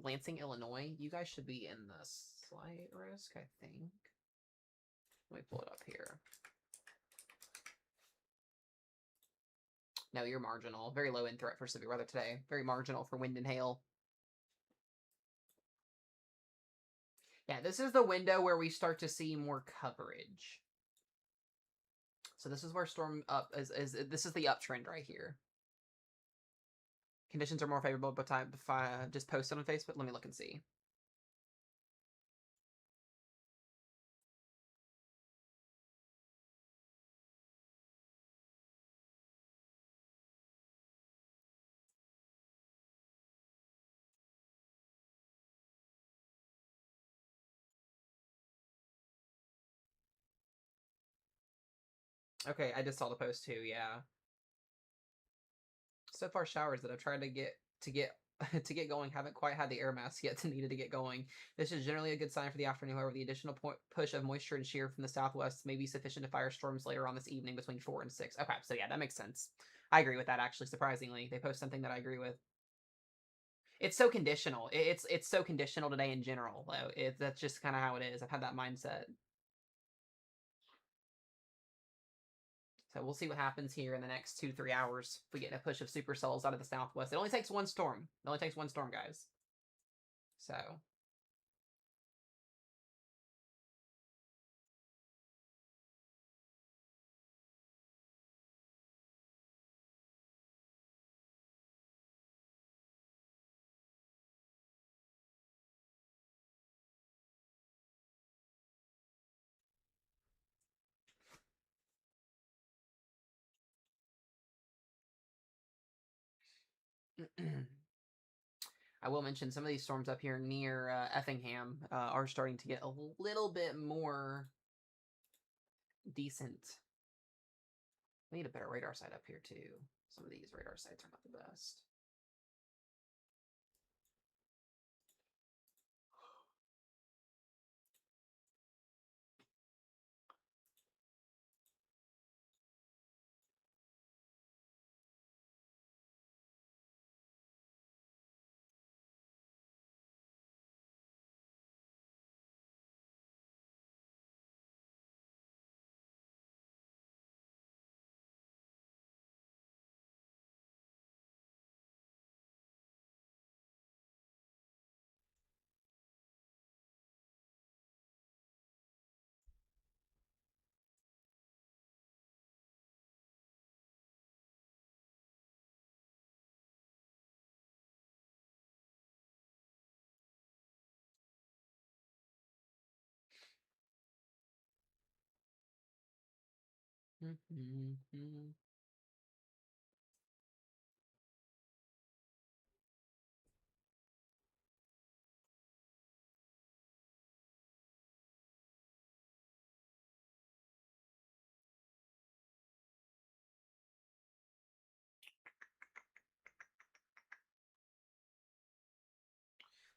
Lansing, Illinois. You guys should be in the slight risk, I think. Let me pull it up here. No, you're marginal. Very low in threat for severe weather today. Very marginal for wind and hail. Yeah, this is the window where we start to see more coverage. So this is where storm up is this is the uptrend right here. Conditions are more favorable, but if I just post it on Facebook, let me look and see. Okay, I just saw the post too, yeah. So far showers that I've tried to get to get going haven't quite had the air mass yet to needed to get going. This is generally a good sign for the afternoon. However, the additional push of moisture and shear from the southwest may be sufficient to fire storms later on this evening between 4 and 6. Okay, so yeah, that makes sense. I agree with that, actually, surprisingly. They post something that I agree with. It's so conditional. It's so conditional today in general. That's just kind of how it is. I've had that mindset. So we'll see what happens here in the next 2-3 hours if we get a push of supercells out of the southwest. It only takes one storm. It only takes one storm, guys. So. I will mention some of these storms up here near Effingham are starting to get a little bit more decent. We need a better radar site up here too. Some of these radar sites are not the best.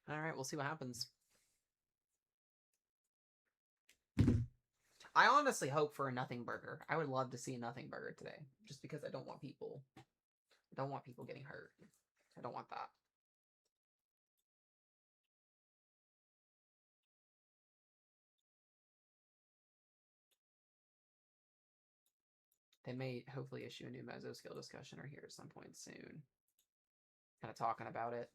All right, we'll see what happens. I honestly hope for a nothing burger. I would love to see a nothing burger today, just because I don't want people getting hurt. I don't want that. They may hopefully issue a new Mesoscale discussion or here at some point soon. Kind of talking about it.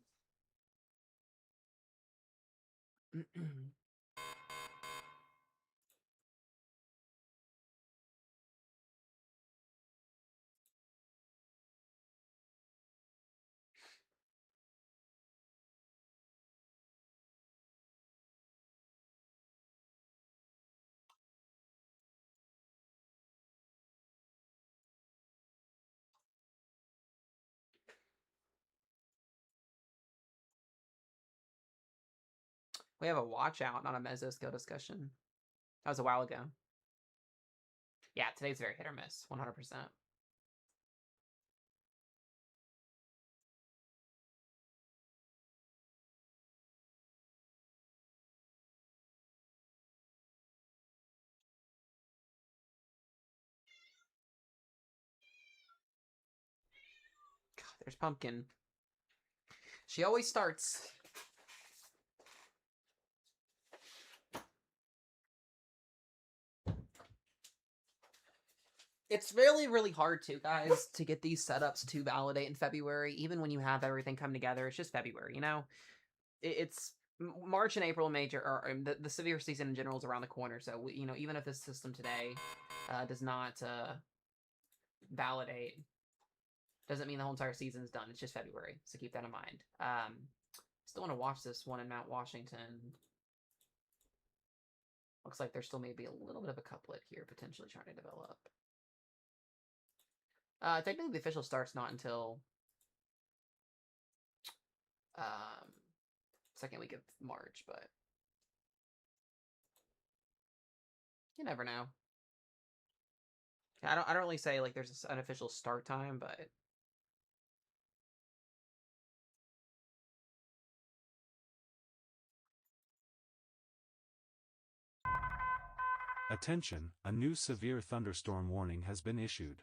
We have a watch out, not a Mesoscale discussion. That was a while ago. Yeah, today's very hit or miss, 100%. God, there's Pumpkin. She always starts. It's really, really hard to, guys, to get these setups to validate in February, even when you have everything come together. It's just February, you know? It's March and April major, or the severe season in general is around the corner. So, you know, even if this system today does not validate, doesn't mean the whole entire season is done. It's just February, so keep that in mind. Still want to watch this one in Mount Washington. Looks like there still may be a little bit of a couplet here, potentially trying to develop. Technically, the official start's not until second week of March, but you never know. I don't really say like there's an official start time, but Attention, a new severe thunderstorm warning has been issued.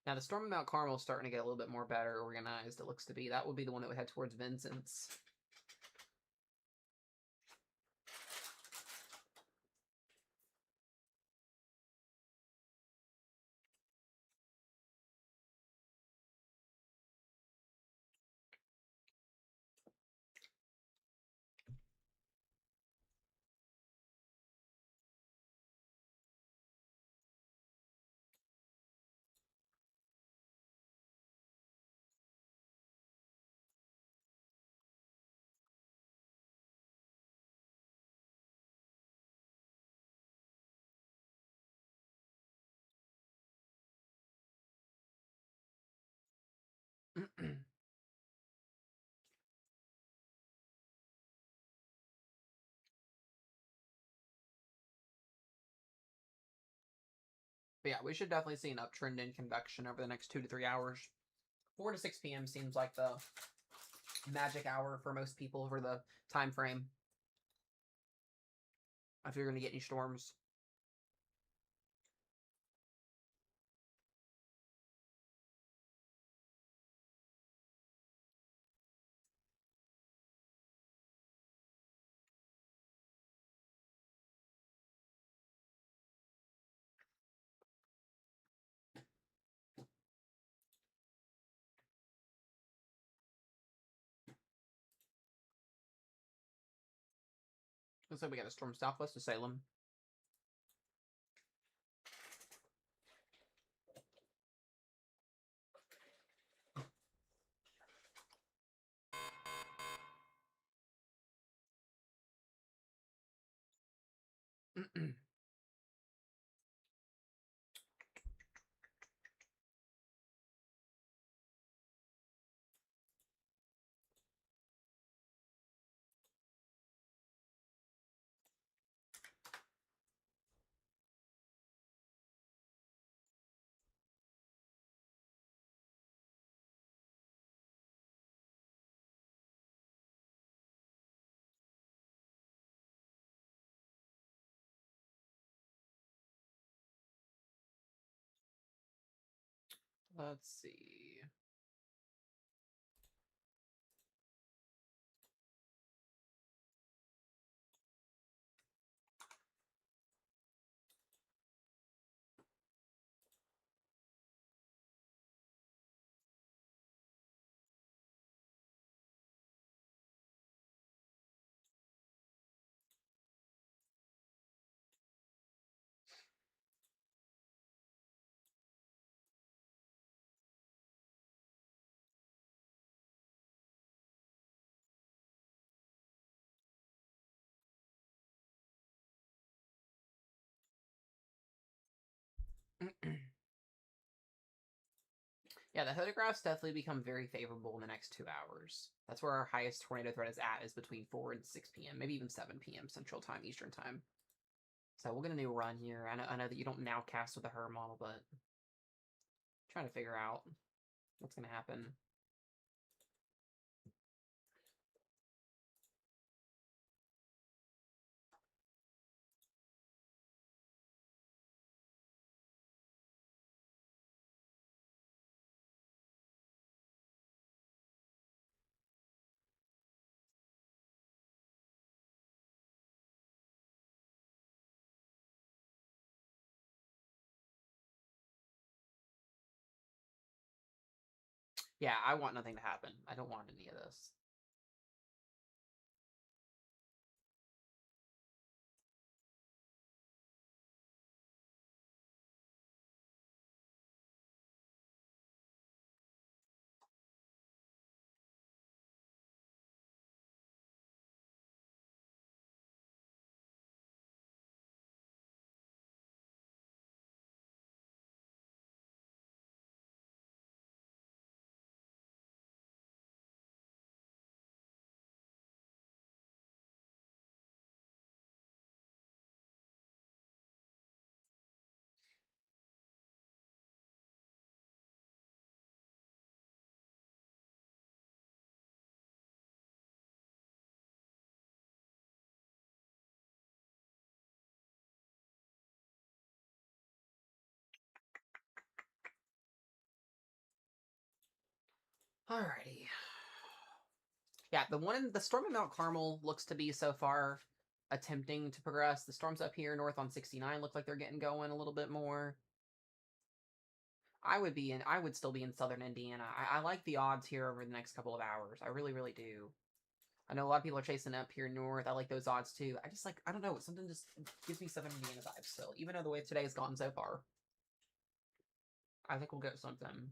now the storm of Mount Carmel is starting to get a little bit more better organized. It looks to be that would be the one that would head towards Vincent's. But yeah, we should definitely see an uptrend in convection over the next 2 to 3 hours. 4 to 6 p.m. seems like the magic hour for most people for the time frame. If you're going to get any storms. Looks like we got a storm southwest of Salem. Let's see. Yeah, the photographs definitely become very favorable in the next 2 hours. That's where our highest tornado threat is at, is between 4 and 6 p.m., maybe even 7 p.m. Central Time, Eastern Time. So we'll get a new run here. I know that you don't now cast with the HER model, but I'm trying to figure out what's going to happen. Yeah, I want nothing to happen. I don't want any of this. Alrighty. Yeah, the storm in Mount Carmel looks to be so far attempting to progress. The storms up here north on 69 look like they're getting going a little bit more. I would still be in southern Indiana. I like the odds here over the next couple of hours. I really, really do. I know a lot of people are chasing up here north. I like those odds too. I don't know, something just gives me southern Indiana vibes still, even though the way today has gone so far. I think we'll get something.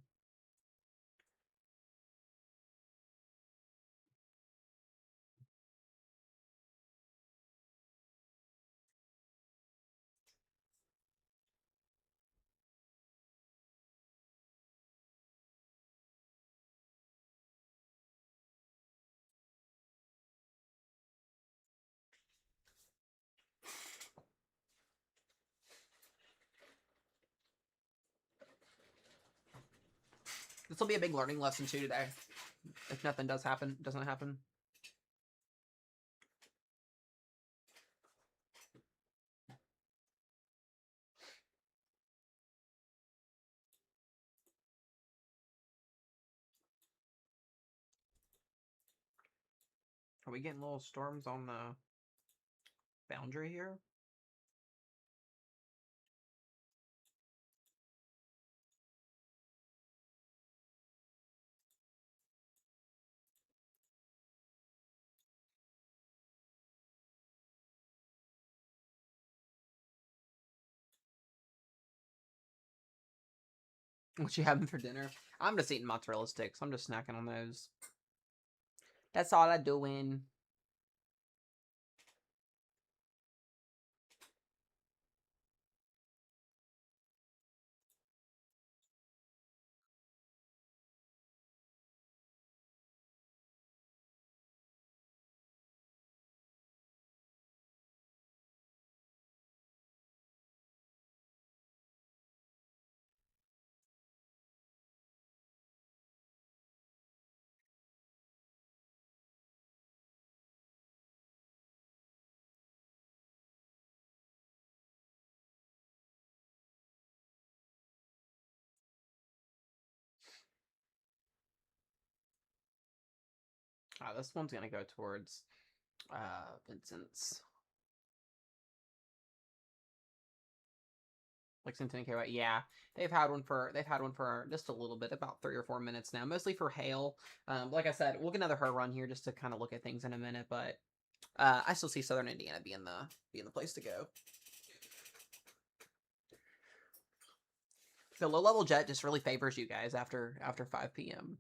This will be a big learning lesson too today. If nothing doesn't happen. Are we getting little storms on the boundary here? What you having for dinner? I'm just eating mozzarella sticks. I'm just snacking on those. That's all I'm doing. This one's gonna go towards Vincent's. Lexington and KY. Yeah, they've had one for just a little bit, about 3 or 4 minutes now, mostly for hail. Like I said, we'll get another her run here just to kind of look at things in a minute, but I still see Southern Indiana being the place to go. The low level jet just really favors you guys after 5 p.m.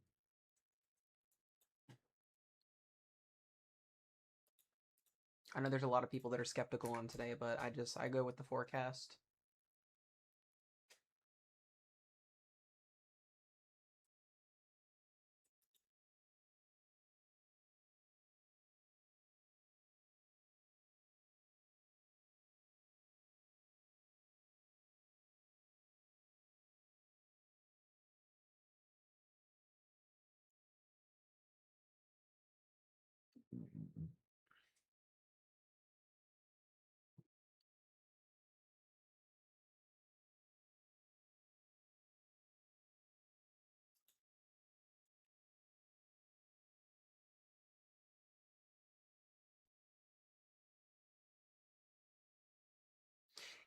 I know there's a lot of people that are skeptical on today, but I go with the forecast.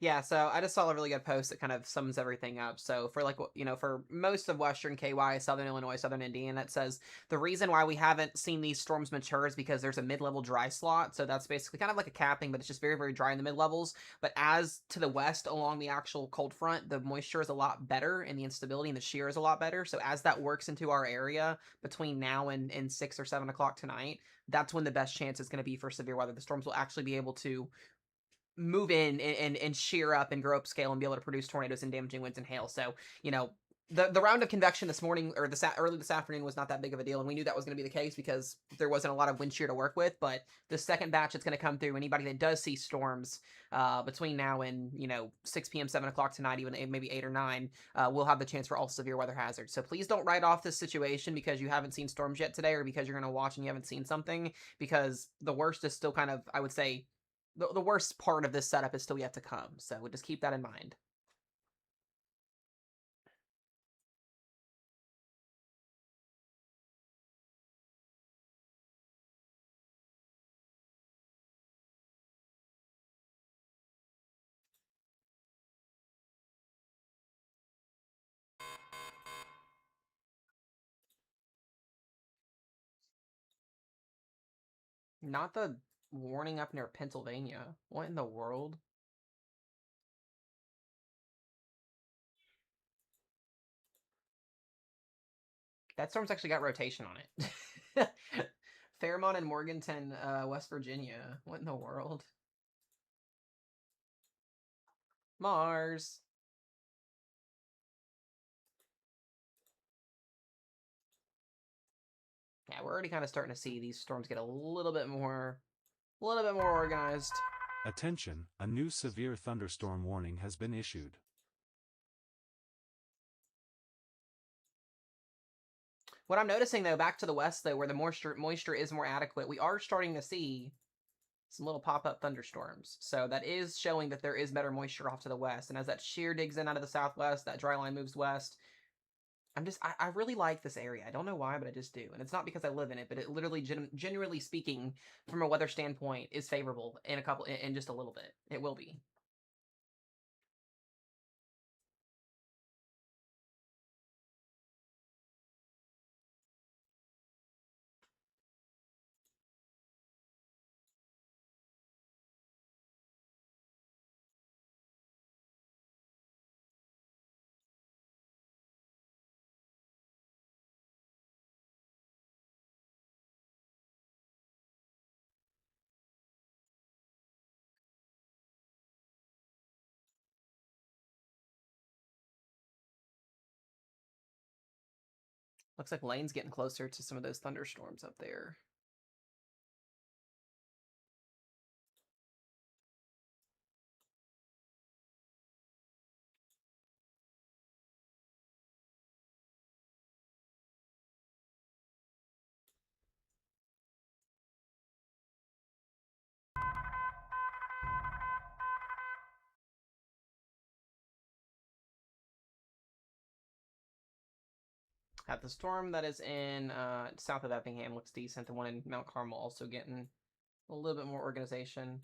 Yeah, so I just saw a really good post that kind of sums everything up. So for for most of Western KY, Southern Illinois, Southern Indiana, it says the reason why we haven't seen these storms mature is because there's a mid-level dry slot. So that's basically kind of like a capping, but it's just very, very dry in the mid-levels. But as to the west along the actual cold front, the moisture is a lot better and the instability and the shear is a lot better. So as that works into our area between now and 6 or 7 o'clock tonight, that's when the best chance is going to be for severe weather. The storms will actually be able to move in and shear up and grow up scale and be able to produce tornadoes and damaging winds and hail. So, the round of convection this morning or early this afternoon was not that big of a deal, and we knew that was going to be the case because there wasn't a lot of wind shear to work with. But the second batch that's going to come through, anybody that does see storms between now and 6 p.m. 7 o'clock tonight, even maybe 8 or 9, will have the chance for all severe weather hazards. So please don't write off this situation because you haven't seen storms yet today, or because you're going to watch and you haven't seen something, because the worst is still kind of, I would say, the worst part of this setup is still yet to come. So we'll just keep that in mind. Not the warning up near Pennsylvania. What in the world? That storm's actually got rotation on it. Fairmont and Morganton, West Virginia. What in the world? Mars. Yeah, we're already kind of starting to see these storms get a little bit more organized. Attention, a new severe thunderstorm warning has been issued. What I'm noticing, though, back to the west, though, where the moisture is more adequate, we are starting to see some little pop-up thunderstorms. So that is showing that there is better moisture off to the west. And as that shear digs in out of the southwest, that dry line moves west. I really like this area. I don't know why, but I just do. And it's not because I live in it, but it literally, generally speaking, from a weather standpoint, is favorable in just a little bit. It will be. Looks like Lane's getting closer to some of those thunderstorms up there. Have the storm that is in south of Effingham looks decent. The one in Mount Carmel also getting a little bit more organization.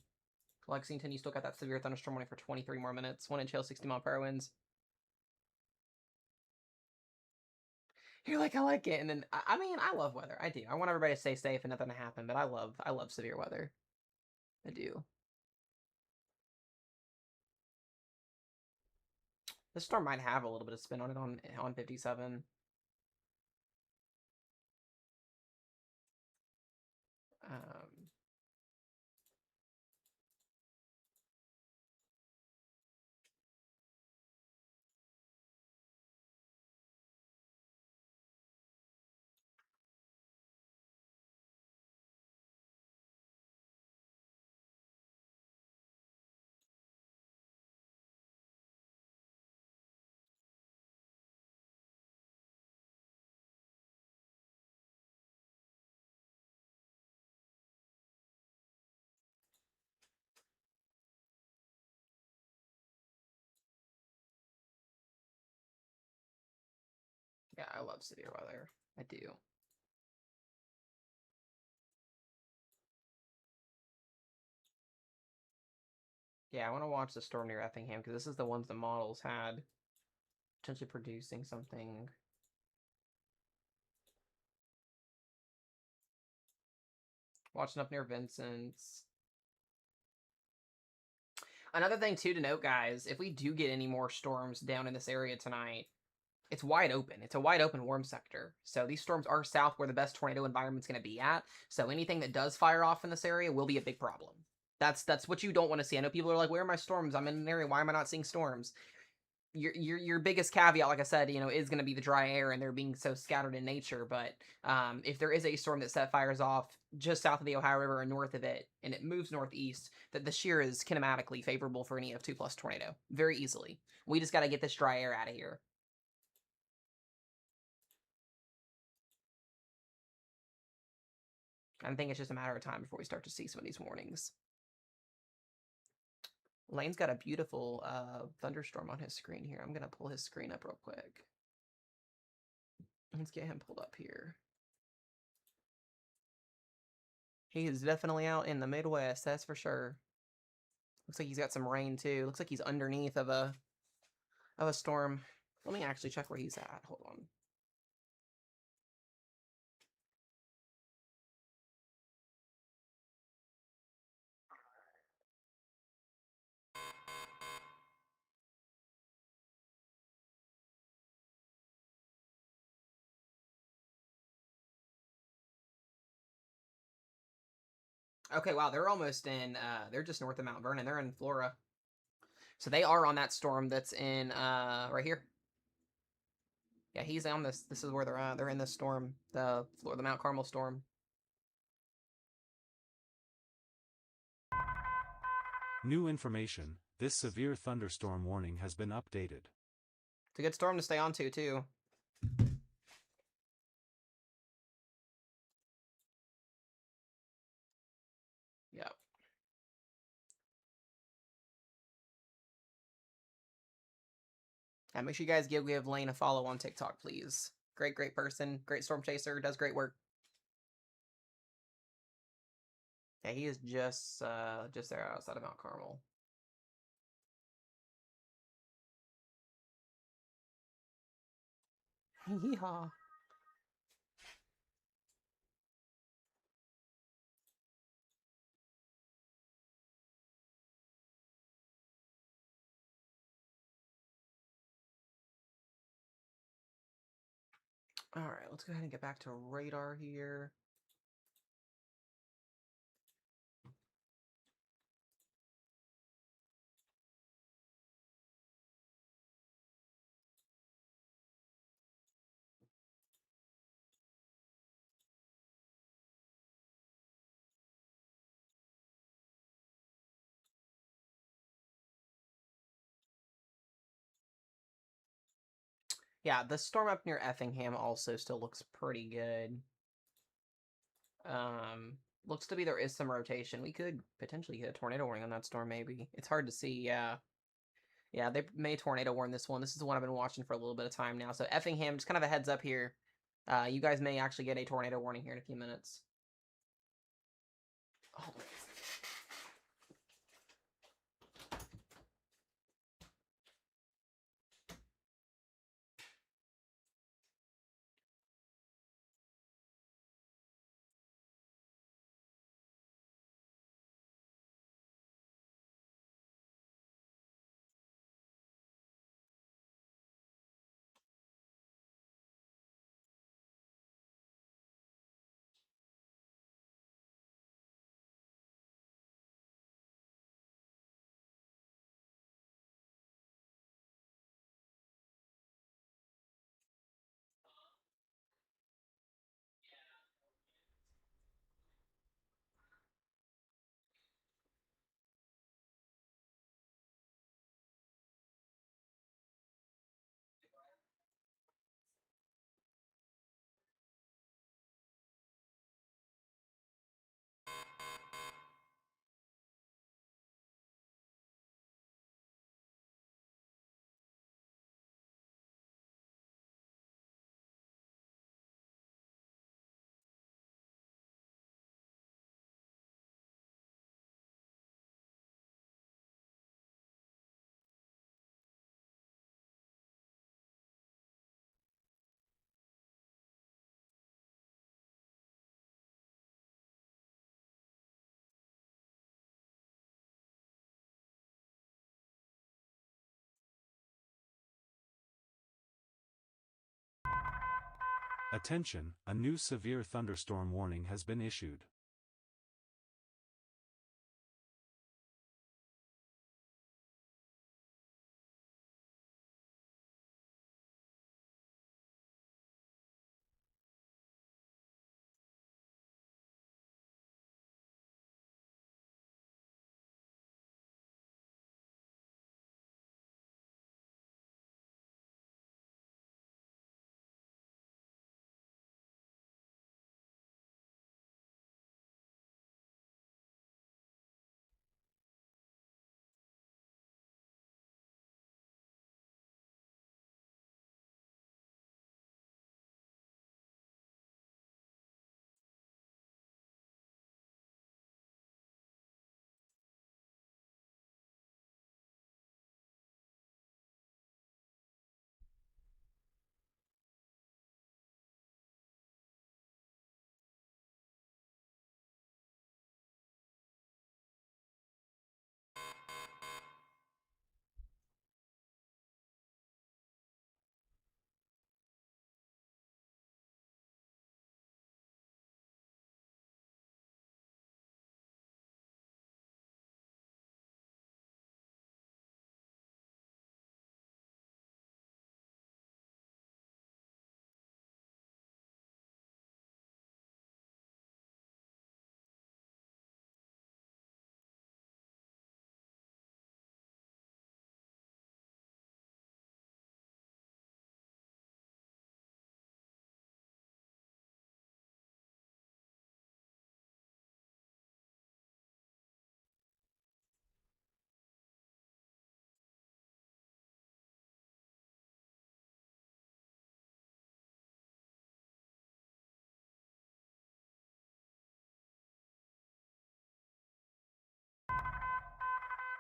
Lexington, you still got that severe thunderstorm warning for 23 more minutes. 1 inch hail, 60-mile-per-hour winds. You're like, I like it. And then, I mean, I love weather. I do. I want everybody to stay safe and nothing to happen, but I love severe weather. I do. This storm might have a little bit of spin on it on 57. Yeah, I love severe weather. I do. Yeah, I want to watch the storm near Effingham because this is the ones the models had potentially producing something. Watching up near Vincent's. Another thing, too, to note, guys, if we do get any more storms down in this area tonight, it's wide open. It's a wide open warm sector. So these storms are south where the best tornado environment's going to be at. So anything that does fire off in this area will be a big problem. That's what you don't want to see. I know people are like, where are my storms? I'm in an area. Why am I not seeing storms? Your biggest caveat, like I said, is going to be the dry air and they're being so scattered in nature. But if there is a storm that set fires off just south of the Ohio River and north of it, and it moves northeast, that the shear is kinematically favorable for an EF2 plus tornado very easily. We just got to get this dry air out of here. I think it's just a matter of time before we start to see some of these warnings. Lane's got a beautiful thunderstorm on his screen here. I'm going to pull his screen up real quick. Let's get him pulled up here. He is definitely out in the Midwest, that's for sure. Looks like he's got some rain too. Looks like he's underneath of a storm. Let me actually check where he's at. Hold on. Okay, wow, they're almost in, they're just north of Mount Vernon. They're in Florida. So they are on that storm that's in, right here. Yeah, he's on this. This is where they're in this storm, the Mount Carmel storm. New information, this severe thunderstorm warning has been updated. It's a good storm to stay on to, too. And make sure you guys give Lane a follow on TikTok, please. Great person. Great storm chaser. Does great work. Yeah, he is just there outside of Mount Carmel. Yeehaw. All right, let's go ahead and get back to radar here. Yeah, the storm up near Effingham also still looks pretty good. Looks to be there is some rotation. We could potentially get a tornado warning on that storm, maybe. It's hard to see, yeah. Yeah, they may tornado warn this one. This is the one I've been watching for a little bit of time now. So Effingham, just kind of a heads up here. You guys may actually get a tornado warning here in a few minutes. Oh, Attention, a new severe thunderstorm warning has been issued.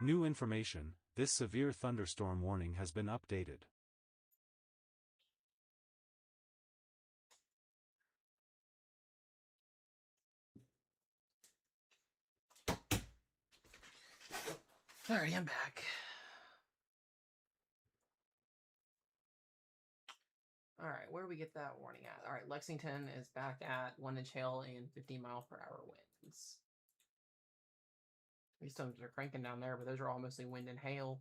New information, this severe thunderstorm warning has been updated. Alrighty, I'm back. Alright, where do we get that warning at? Alright, Lexington is back at 1-inch hail and 50-mile-per-hour winds. These storms are cranking down there, but those are all mostly wind and hail.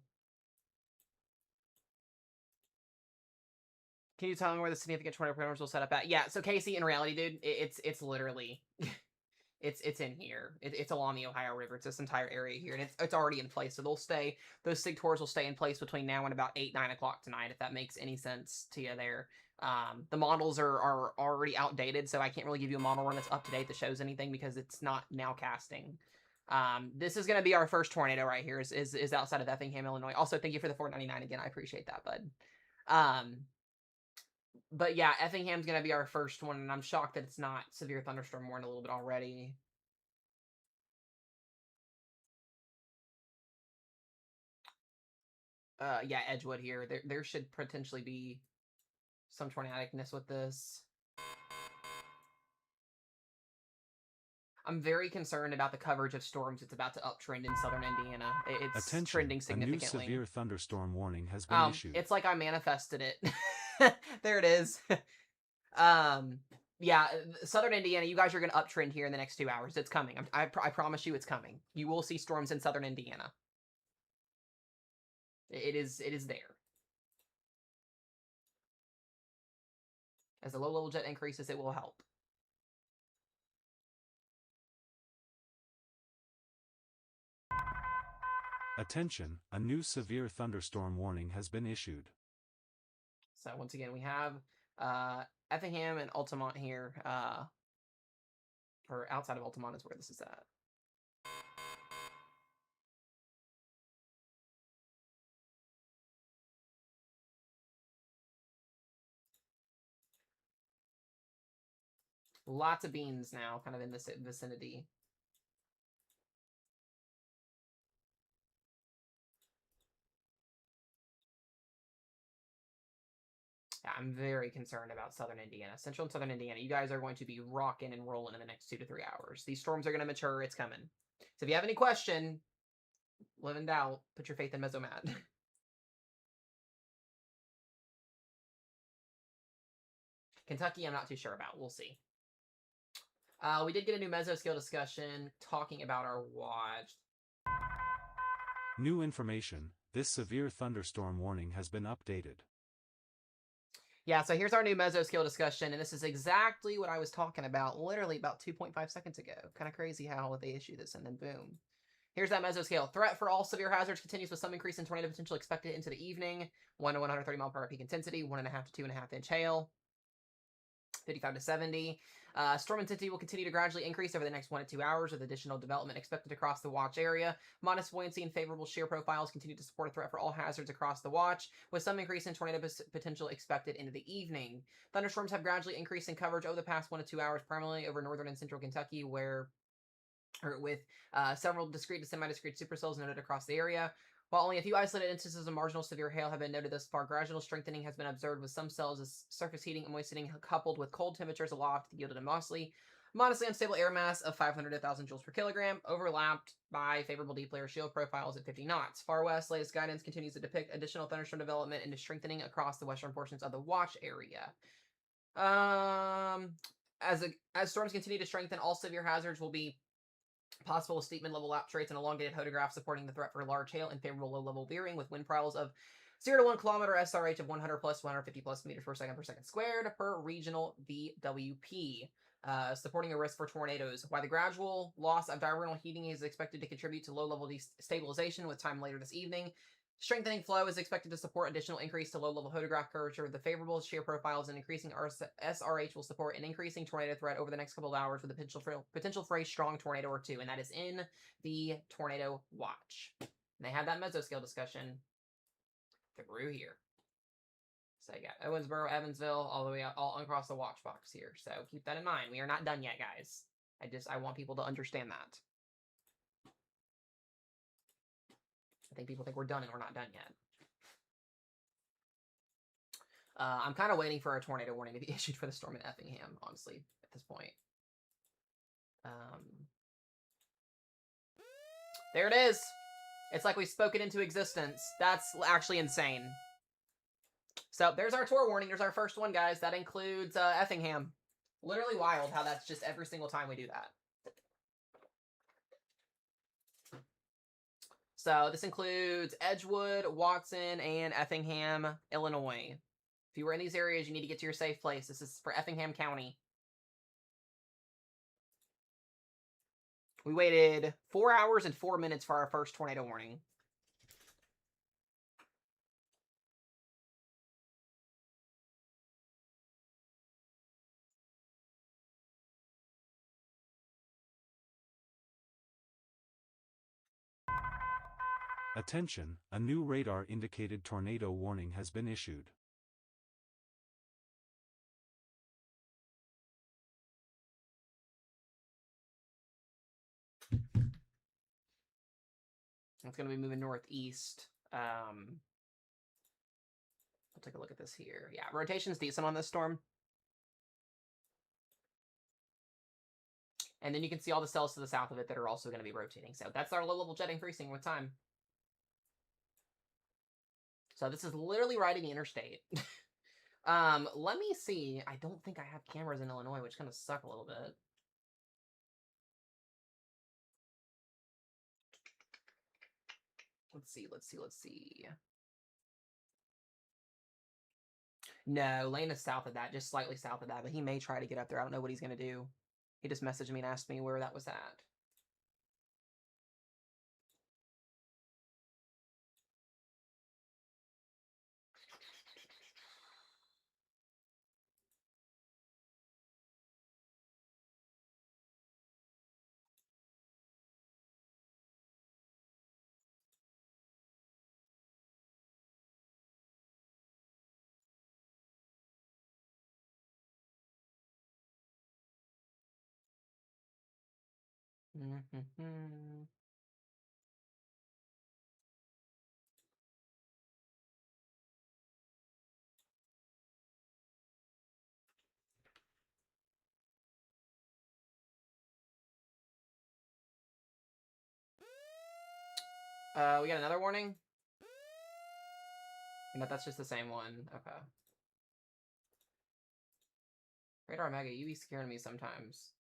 Can you tell me where the significant tornado parameters will set up at? Yeah, so Casey, in reality, dude, it's literally... It's in here. It's along the Ohio River. It's this entire area here, and it's already in place. So they'll stay. Those SIG-TORs will stay in place between now and about 8-9 o'clock tonight, if that makes any sense to you there. The models are already outdated, so I can't really give you a model run that's up to date that shows anything because it's not now casting. This is going to be our first tornado right here. Is outside of Effingham, Illinois. Also, thank you for the $4.99 again. I appreciate that, bud. But yeah, Effingham's going to be our first one, and I'm shocked that it's not severe thunderstorm warned a little bit already. Yeah, Edgewood here. There should potentially be some tornadicness with this. I'm very concerned about the coverage of storms it's about to uptrend in southern Indiana. It's trending significantly. A new severe thunderstorm warning has been issued. It's like I manifested it. There it is. Yeah, southern Indiana, you guys are going to uptrend here in the next 2 hours. It's coming. I promise you it's coming. You will see storms in southern Indiana. It is there. As the low-level jet increases, it will help. Attention, a new severe thunderstorm warning has been issued. So once again, we have Effingham and Altamont here, or outside of Altamont is where this is at. Lots of beans now, kind of in this vicinity. Yeah, I'm very concerned about southern Indiana. Central and southern Indiana, you guys are going to be rocking and rolling in the next 2 to 3 hours. These storms are going to mature. It's coming. So if you have any question, live in doubt, put your faith in Mesomat. Kentucky, I'm not too sure about. We'll see. We did get a new Mesoscale discussion talking about our watch. New information, this severe thunderstorm warning has been updated. Yeah, so here's our new Mesoscale discussion, and this is exactly what I was talking about literally about 2.5 seconds ago. Kind of crazy how they issue this, and then boom. Here's that Mesoscale. Threat for all severe hazards continues with some increase in tornado potential expected into the evening. 1 to 130 mile per hour peak intensity, 1.5 to 2.5 inch hail. 55 to 70. Storm intensity will continue to gradually increase over the next 1 to 2 hours with additional development expected across the watch area. Modest buoyancy and favorable shear profiles continue to support a threat for all hazards across the watch, with some increase in tornado potential expected into the evening. Thunderstorms have gradually increased in coverage over the past 1 to 2 hours, primarily over northern and central Kentucky, with several discrete to semi-discrete supercells noted across the area. While only a few isolated instances of marginal severe hail have been noted thus far, gradual strengthening has been observed with some cells as surface heating and moistening coupled with cold temperatures aloft yielded a modestly unstable air mass of 500 to 1,000 joules per kilogram, overlapped by favorable deep layer shield profiles at 50 knots. Far west, latest guidance continues to depict additional thunderstorm development and strengthening across the western portions of the watch area. As storms continue to strengthen, all severe hazards will be possible with steep mid-level lap traits and elongated hodographs supporting the threat for large hail and favorable low-level veering with wind prowls of 0 to 1 kilometer, SRH of 100 plus 150 plus meters per second squared per regional VWP, supporting a risk for tornadoes. While the gradual loss of diurnal heating is expected to contribute to low-level destabilization with time later this evening, strengthening flow is expected to support additional increase to low-level hodograph curvature. The favorable shear profiles and increasing SRH will support an increasing tornado threat over the next couple of hours with the potential for a strong tornado or two, and that is in the tornado watch. And they had that mesoscale discussion through here. So you got Owensboro, Evansville, all the way out, all across the watch box here. So keep that in mind. We are not done yet, guys. I want people to understand that. I think people think we're done and we're not done yet. I'm kind of waiting for a tornado warning to be issued for the storm in Effingham, honestly, at this point. There it is. It's like we spoke it into existence. That's actually insane. So there's our tour warning. There's our first one, guys. That includes Effingham. Literally wild how that's just every single time we do that. So this includes Edgewood, Watson, and Effingham, Illinois. If you were in these areas, you need to get to your safe place. This is for Effingham County. We waited 4 hours and 4 minutes for our first tornado warning. Attention, a new radar-indicated tornado warning has been issued. It's going to be moving northeast. I'll take a look at this here. Yeah, rotation's decent on this storm. And then you can see all the cells to the south of it that are also going to be rotating. So that's our low-level jet increasing with time. So this is literally riding the interstate. Let me see. I don't think I have cameras in Illinois, which kind of suck a little bit. Let's see. No, Lane is south of that, just slightly south of that, but he may try to get up there. I don't know what he's going to do. He just messaged me and asked me where that was at. We got another warning? No, that's just the same one. Okay. Radar Mega, you be scaring me sometimes.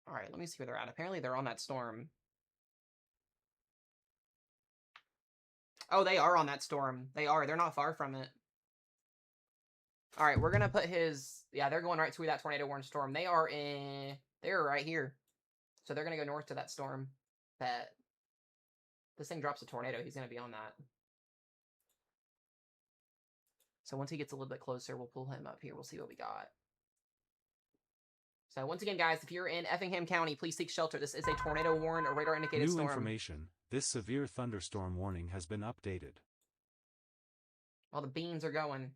Alright, let me see where they're at. Apparently they're on that storm. Oh, they are on that storm. They are. They're not far from it. Alright, we're gonna put his... Yeah, they're going right through that tornado warning storm. They are in... They're right here. So they're gonna go north to that storm. That... This thing drops a tornado, he's gonna be on that. So once he gets a little bit closer, we'll pull him up here. We'll see what we got. So once again, guys, if you're in Effingham County, please seek shelter. This is a tornado warned or radar indicated storm. New information. This severe thunderstorm warning has been updated. All the beans are going.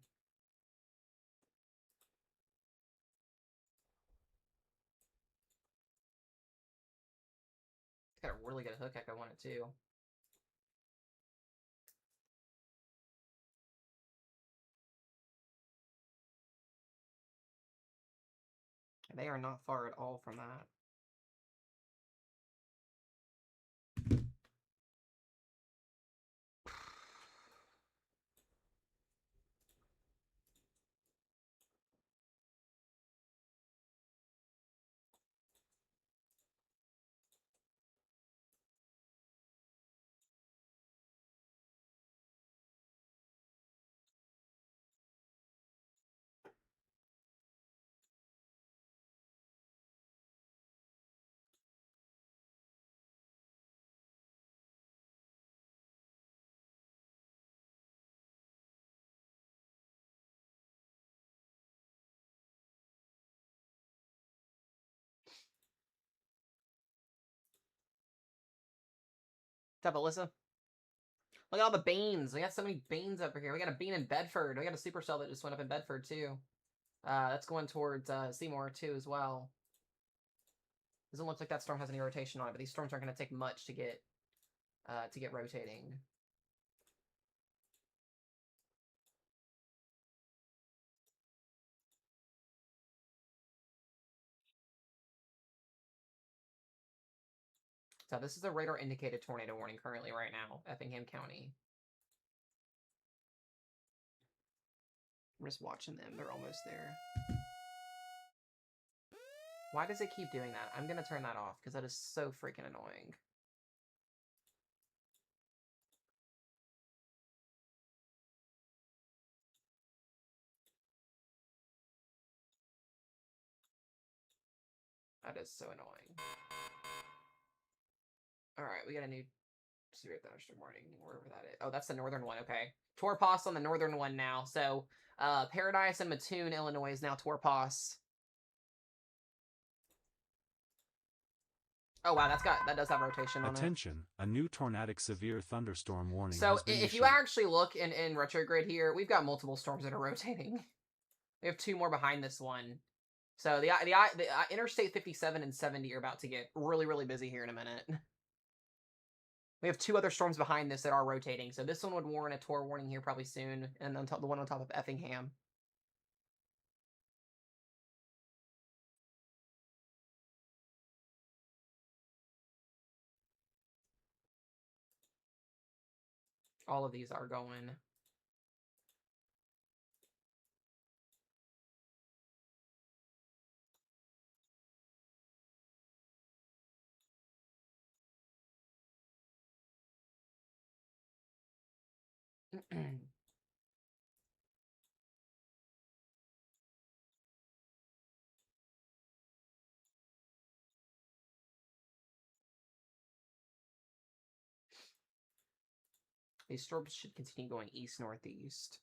It's got a really good hook echo on it, too. They are not far at all from that. What's up, Alyssa? Look at all the beans. We got so many beans over here. We got a bean in Bedford. We got a supercell that just went up in Bedford, too. That's going towards Seymour, too, as well. Doesn't look like that storm has any rotation on it, but these storms aren't going to take much to get rotating. So this is a radar indicated tornado warning currently right now, Effingham County. I'm just watching them. They're almost there. Why does it keep doing that? I'm going to turn that off because that is so freaking annoying. That is so annoying. Alright, we got a new severe thunderstorm warning, wherever that is. Oh, that's the northern one, okay. Torpos on the northern one now. So, Paradise and Mattoon, Illinois is now Torpos. Oh wow, that does have rotation on it. Attention, a new tornadic severe thunderstorm warning So has been if issued. you actually look in retrograde here, we've got multiple storms that are rotating. We have 2 more behind this one. So the Interstate 57 and 70 are about to get really, really busy here in a minute. We have 2 other storms behind this that are rotating. So this one would warrant a Tor warning here probably soon, and then the one on top of Effingham. All of these are going. These storms should continue going east-northeast.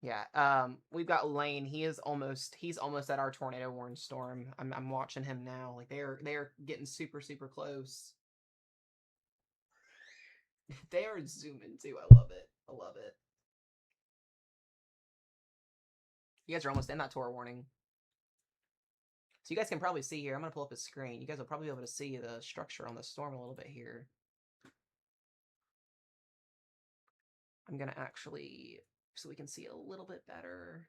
Yeah, we've got Lane. He's almost at our tornado warning storm. I'm watching him now. Like they're getting super, super close. They are zooming too. I love it. I love it. You guys are almost in that Tor warning. So you guys can probably see here. I'm gonna pull up his screen. You guys will probably be able to see the structure on the storm a little bit here. I'm gonna actually, so we can see a little bit better.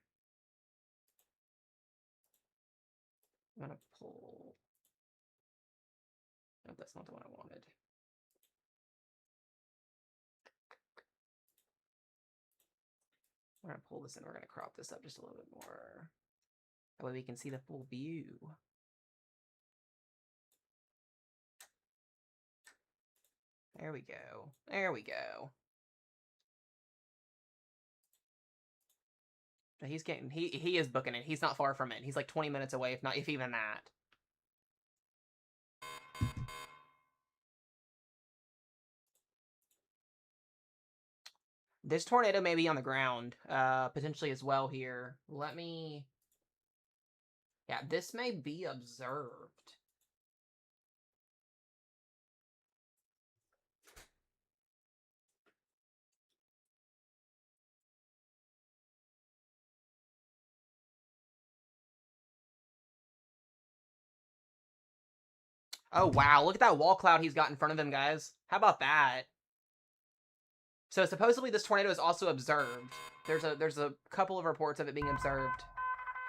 I'm gonna pull. No, that's not the one I wanted. We're gonna pull this in. We're gonna crop this up just a little bit more. That way we can see the full view. There we go. There we go. He's getting, he is booking it. He's not far from it. He's like 20 minutes away, if even that. This tornado may be on the ground, potentially as well here. Let me... Yeah, this may be observed. Oh, wow. Look at that wall cloud he's got in front of him, guys. How about that? So supposedly this tornado is also observed. There's a couple of reports of it being observed.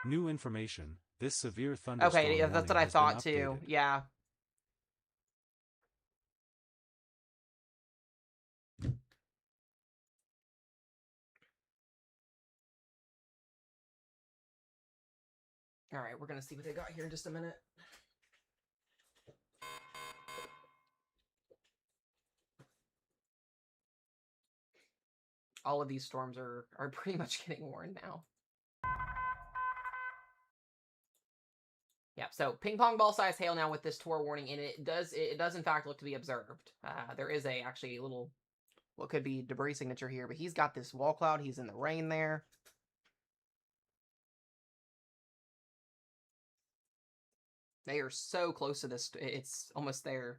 New information. This severe thunderstorm Okay, yeah, that's what I thought too. Yeah. All right, we're going to see what they got here in just a minute. All of these storms are pretty much getting warned now. Yeah, so ping pong ball size hail now with this Tor warning, and it does in fact look to be observed. There is actually a little, what could be debris signature here, but he's got this wall cloud. He's in the rain there. They are so close to this. It's almost there.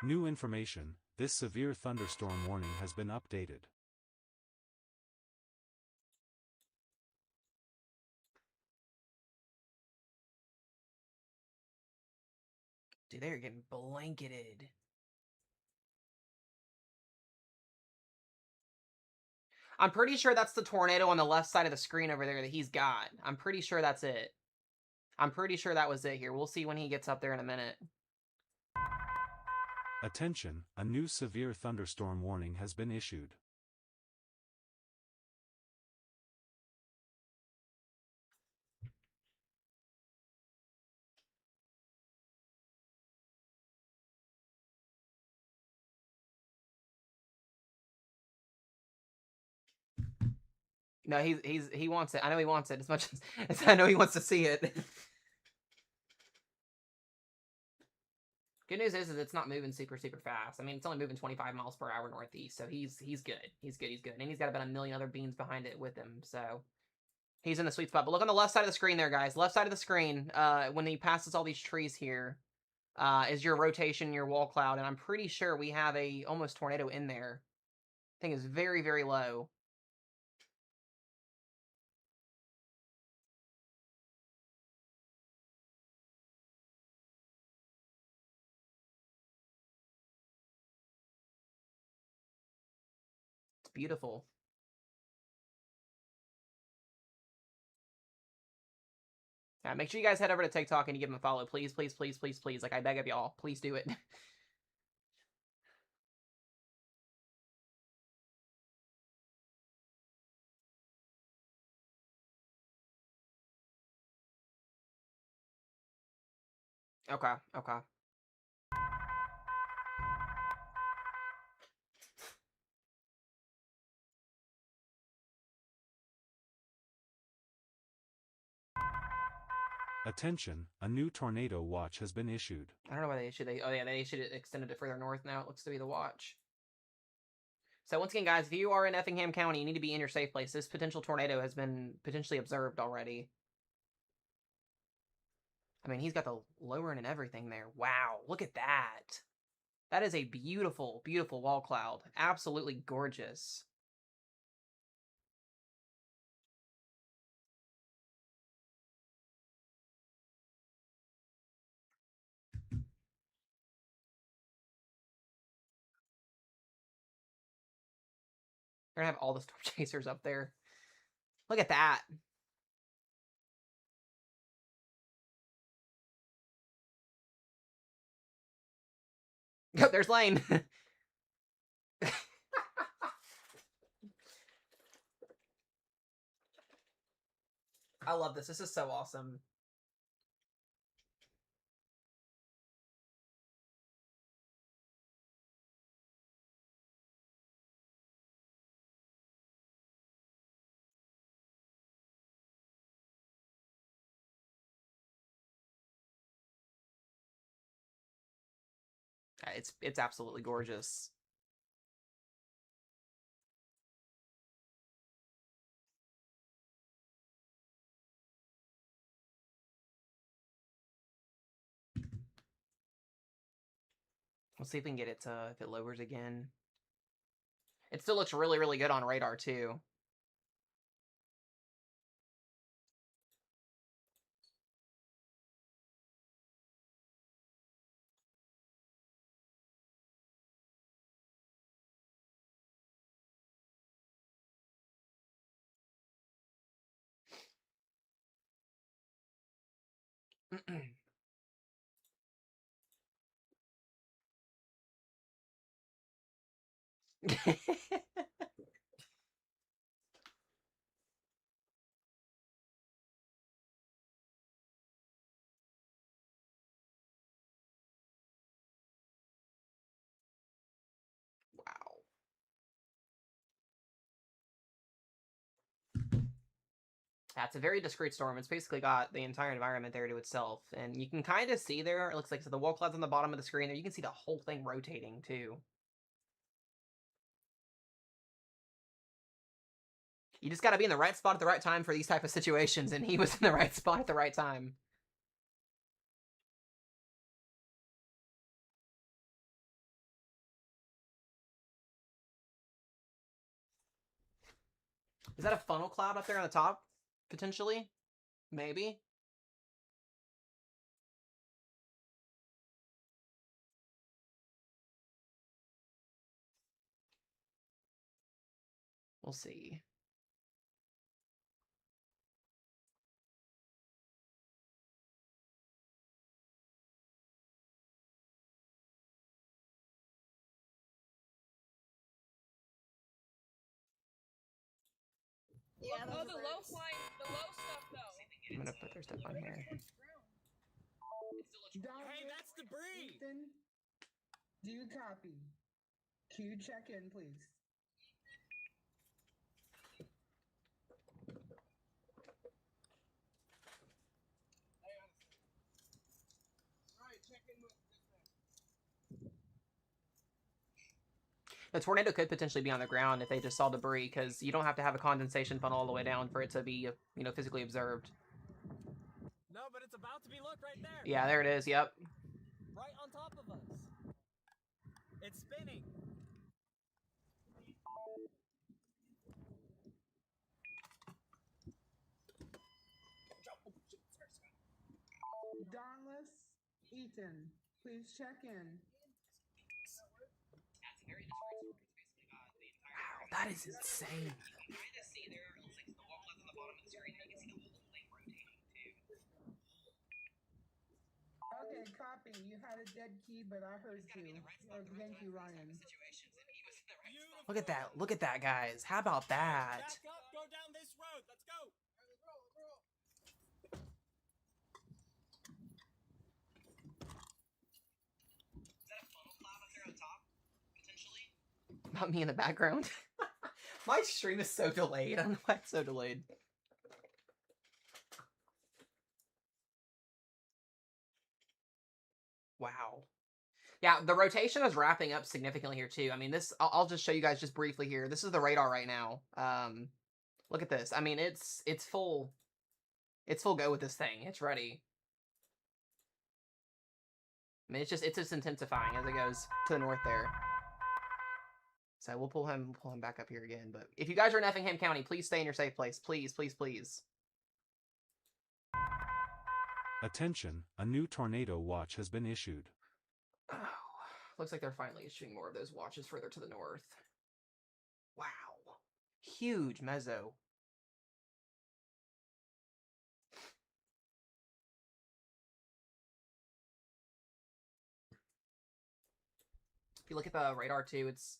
New information, this severe thunderstorm warning has been updated. Dude, they're getting blanketed. I'm pretty sure that's the tornado on the left side of the screen over there that he's got. I'm pretty sure that's it. I'm pretty sure that was it here. We'll see when he gets up there in a minute. Attention, a new severe thunderstorm warning has been issued. No, he wants it. I know he wants it as much as I know he wants to see it. Good news is it's not moving super fast. I mean, it's only moving 25 miles per hour northeast, so he's good. He's good. And he's got about a million other beans behind it with him, so he's in the sweet spot. But look on the left side of the screen there, guys. Left side of the screen, when he passes all these trees here, is your rotation, your wall cloud, and I'm pretty sure we have a almost tornado in there. Thing is very low. It's beautiful. Yeah, make sure you guys head over to TikTok and you give him a follow. Please. Like, I beg of y'all. Please do it. Okay. Attention, a new tornado watch has been issued. I don't know why they issued it. Oh, yeah, they issued it, extended it further north now. It looks to be the watch. So once again, guys, if you are in Effingham County, you need to be in your safe place. This potential tornado has been potentially observed already. I mean, he's got the lowering and everything there. Wow, look at that. That is a beautiful wall cloud. Absolutely gorgeous. They're gonna have all the storm chasers up there. Look at that. Yep, there's Lane. I love this. This is so awesome. It's absolutely gorgeous. Let's see if we can get it to, if it lowers again. It still looks really good on radar, too. Wow. That's a very discrete storm. It's basically got the entire environment there to itself. And you can kind of see there, it looks like, so the wall cloud's on the bottom of the screen there. You can see the whole thing rotating, too. You just gotta be in the right spot at the right time for these type of situations, and he was in the right spot at the right time. Is that a funnel cloud up there on the top? Potentially? Maybe? We'll see. Yeah, oh, the low flying, the low stuff though. I'm gonna put their stuff on here. Hey, that's debris! Ethan, do you copy? Q check in, please. The tornado could potentially be on the ground if they just saw debris, because you don't have to have a condensation funnel all the way down for it to be, you know, physically observed. No, but it's about to be, look, right there! Yeah, there it is, yep. Right on top of us. It's spinning. Dauntless, Ethan, please check in. Wow, that is insane. Okay, copy. You had a dead key, but I heard you. Thank you, Ryan. Look at that. Look at that, guys. How about that? Back up, go down this road. Let's go. Is that a funnel cloud up there on top? Potentially? Not me in the background. My stream is so delayed. I don't know why it's so delayed. Wow. Yeah, the rotation is wrapping up significantly here too. I mean, this I'll just show you guys just briefly here. This is the radar right now. Look at this. I mean, it's full go with this thing. It's ready. I mean, it's just intensifying as it goes to the north there. So we'll pull him back up here again. But if you guys are in Effingham County, please stay in your safe place. Please, please, please. Attention, a new tornado watch has been issued. Oh, looks like they're finally issuing more of those watches further to the north. Wow. Huge meso. If you look at the radar too, it's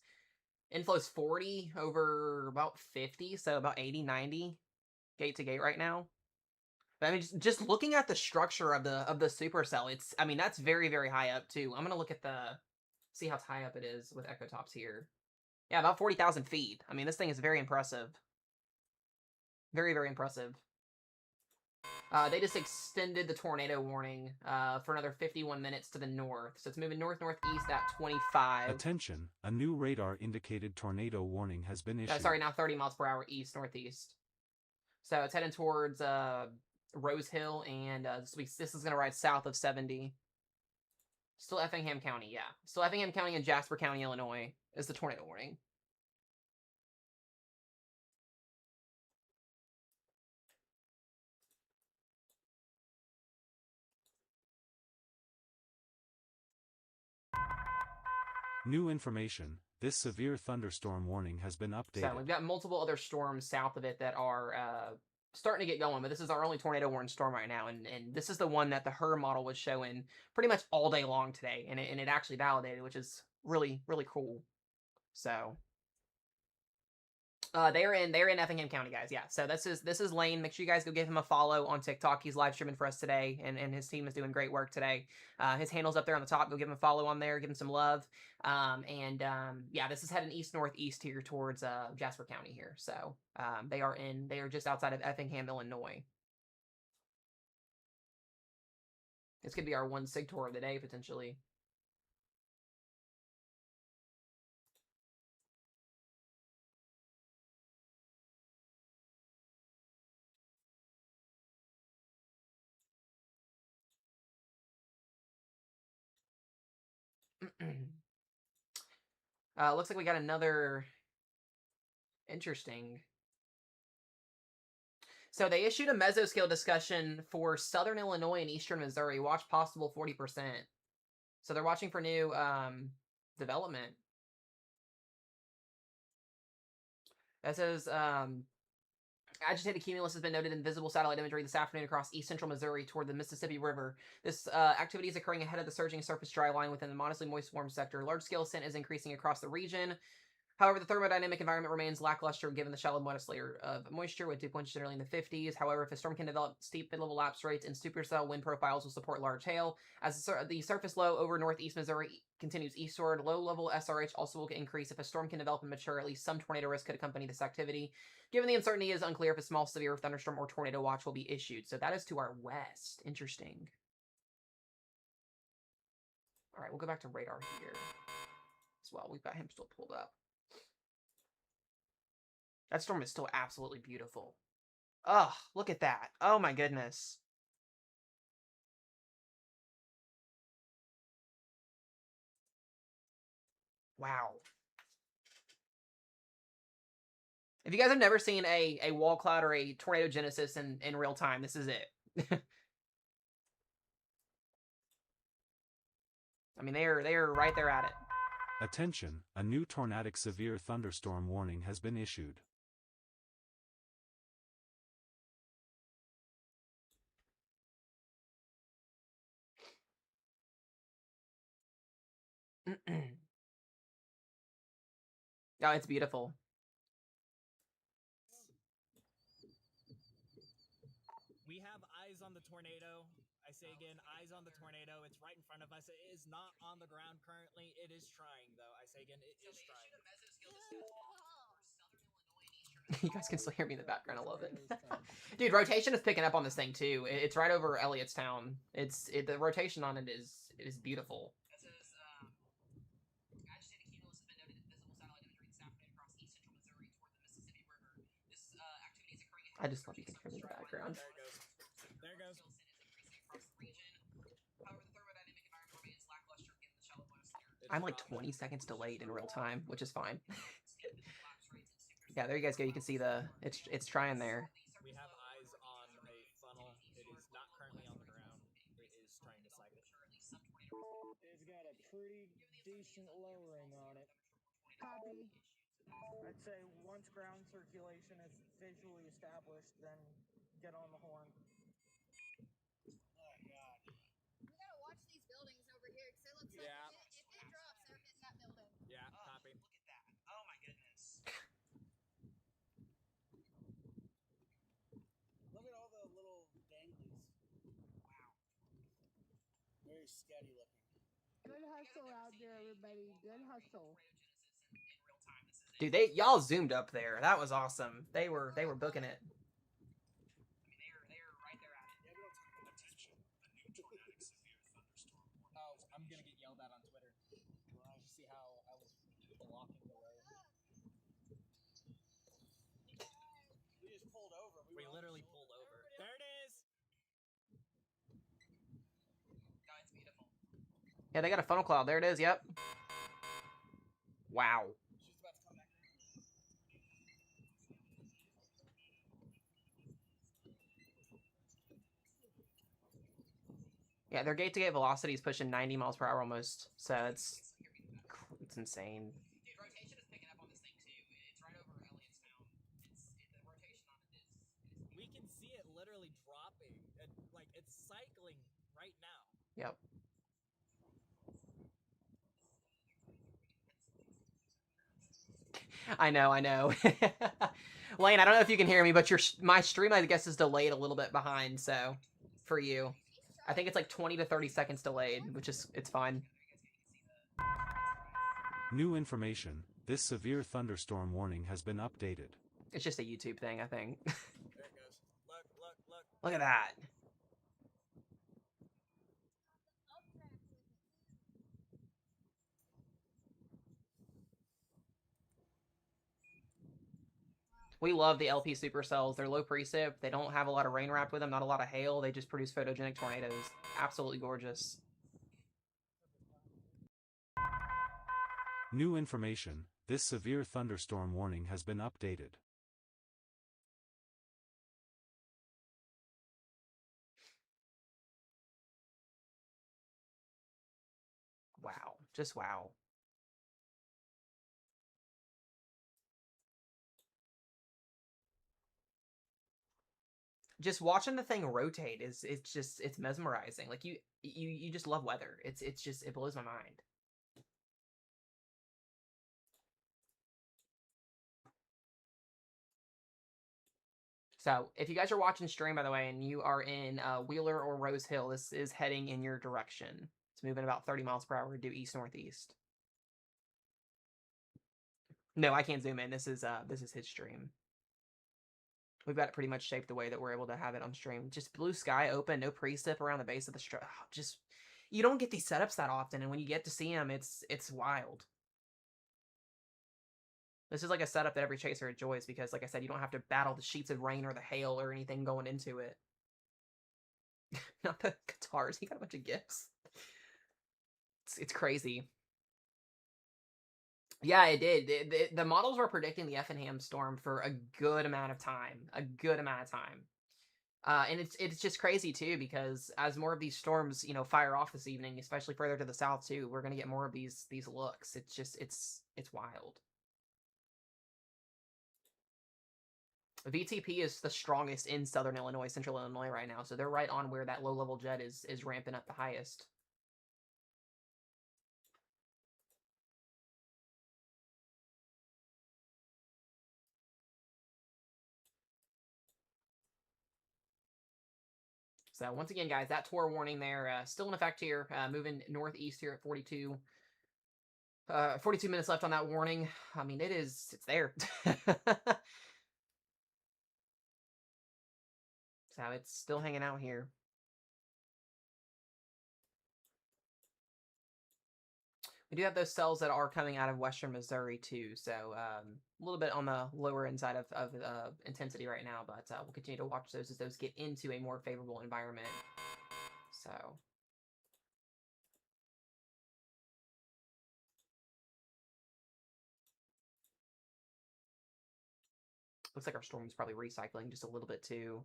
inflow's 40 over about 50, so about 80, 90 gate to gate right now. But I mean, just looking at the structure of the supercell, it's, I mean, that's very, very high up too. I'm gonna look at see how high up it is with Echotops here. Yeah, about 40,000 feet. I mean, this thing is very impressive. Very, very impressive. They just extended the tornado warning for another 51 minutes to the north. So it's moving north-northeast at 25. Attention, a new radar-indicated tornado warning has been issued. Sorry, now 30 miles per hour east-northeast. So it's heading towards Rose Hill, and this is going to ride south of 70. Still Effingham County, yeah. Still Effingham County and Jasper County, Illinois is the tornado warning. New information, this severe thunderstorm warning has been updated. So we've got multiple other storms south of it that are starting to get going, but this is our only tornado warning storm right now, and this is the one that the HER model was showing pretty much all day long today, and it actually validated, which is really, really cool. So they're in Effingham County, guys. Yeah. So this is Lane. Make sure you guys go give him a follow on TikTok. He's live streaming for us today, and his team is doing great work today. His handle's up there on the top. Go give him a follow on there. Give him some love. Yeah, this is heading east-northeast here towards Jasper County here. So they are just outside of Effingham, Illinois. This could be our one SIG tour of the day potentially. Looks like we got another interesting So they issued a mesoscale discussion for southern Illinois and eastern Missouri. Watch possible 40%. So they're watching for new development. That says agitated cumulus has been noted in visible satellite imagery this afternoon across east central Missouri toward the Mississippi River. This activity is occurring ahead of the surging surface dry line within the modestly moist warm sector. Large-scale ascent is increasing across the region. However, the thermodynamic environment remains lackluster given the shallow modest layer of moisture with dew points generally in the 50s. However, if a storm can develop, steep mid-level lapse rates and supercell wind profiles will support large hail. As the surface low over northeast Missouri continues eastward, low-level SRH also will increase. If a storm can develop and mature, at least some tornado risk could accompany this activity. Given the uncertainty, it is unclear if a small severe thunderstorm or tornado watch will be issued. So that is to our west. Interesting. All right, we'll go back to radar here as well. We've got him still pulled up. That storm is still absolutely beautiful. Ugh, look at that. Oh my goodness. Wow. If you guys have never seen a wall cloud or a tornado genesis in real time, this is it. I mean, they're right there at it. Attention, a new tornadic severe thunderstorm warning has been issued. Oh, it's beautiful. We have eyes on the tornado. I say again, eyes on the tornado. It's right in front of us. It is not on the ground currently. It is trying, though. I say again, it is trying. You guys can still hear me in the background. I love it. Dude, rotation is picking up on this thing too. It's right over Elliottstown. The rotation on it is beautiful. I just love you can hear me in the background. There it goes. There it goes. I'm like 20 seconds delayed in real time, which is fine. Yeah, there you guys go. You can see it's trying there. We have eyes on a funnel. It is not currently on the ground. It is trying to cycle. It's got a pretty decent lowering on it. Copy. I'd say once ground circulation is visually established, then get on the horn. Oh god. We gotta watch these buildings over here because it looks like Yeah. if it drops, they're hitting that building. Yeah, copy. Look at that. Oh my goodness. Look at all the little danglies. Wow. Very scatty looking. Good hustle out there, everybody. Good hustle. Dude, y'all zoomed up there. That was awesome. They were booking it. I mean, they're right there at it. Yeah, we don't talk about attention. A new tornadic severe thunderstorm warning. Oh, I'm gonna get yelled at on Twitter. You see how I was blocking the road? We just pulled over. We literally pulled over. There it is. God, it's beautiful. Yeah, they got a funnel cloud. There it is. Yep. Wow. She's about to come back. Yeah, their gate-to-gate velocity is pushing 90 miles per hour almost. So it's insane. Dude, rotation is picking up on this thing too. It's right over Elliottstown. The rotation on it is. We can see it literally dropping. Like it's cycling right now. Yep. I know. Lane, I don't know if you can hear me, but my stream, I guess, is delayed a little bit behind, so for you. I think it's like 20 to 30 seconds delayed, which is, it's fine. New information, this severe thunderstorm warning has been updated. It's just a YouTube thing, I think. There it goes. Look. Look at that. We love the LP supercells. They're low precip. They don't have a lot of rain wrapped with them, not a lot of hail. They just produce photogenic tornadoes. Absolutely gorgeous. New information, this severe thunderstorm warning has been updated. Wow. Just wow. Just watching the thing rotate it's mesmerizing. Like you just love weather. It's just it blows my mind. So if you guys are watching stream, by the way, and you are in Wheeler or Rose Hill, this is heading in your direction. It's moving about 30 miles per hour due east-northeast. No, I can't zoom in. This is his stream. We've got it pretty much shaped the way that we're able to have it on stream. Just blue sky open, no precip around the base of the strip. Just you don't get these setups that often, and when you get to see them, it's wild. This is like a setup that every chaser enjoys because, like I said, you don't have to battle the sheets of rain or the hail or anything going into it. Not the guitars. He got a bunch of gifts. It's crazy. Yeah, it did. The models were predicting the Effingham storm for a good amount of time. And it's just crazy too because as more of these storms, fire off this evening, especially further to the south too, we're gonna get more of these looks. It's just it's wild. VTP is the strongest in southern Illinois, central Illinois right now, so they're right on where that low-level jet is ramping up the highest. So once again, guys, that tour warning there still in effect here, moving northeast here at 42. 42 minutes left on that warning. I mean, it's there. So it's still hanging out here. We do have those cells that are coming out of western Missouri too, so a little bit on the lower end side of intensity right now, but we'll continue to watch those as those get into a more favorable environment. So looks like our storm's probably recycling just a little bit too.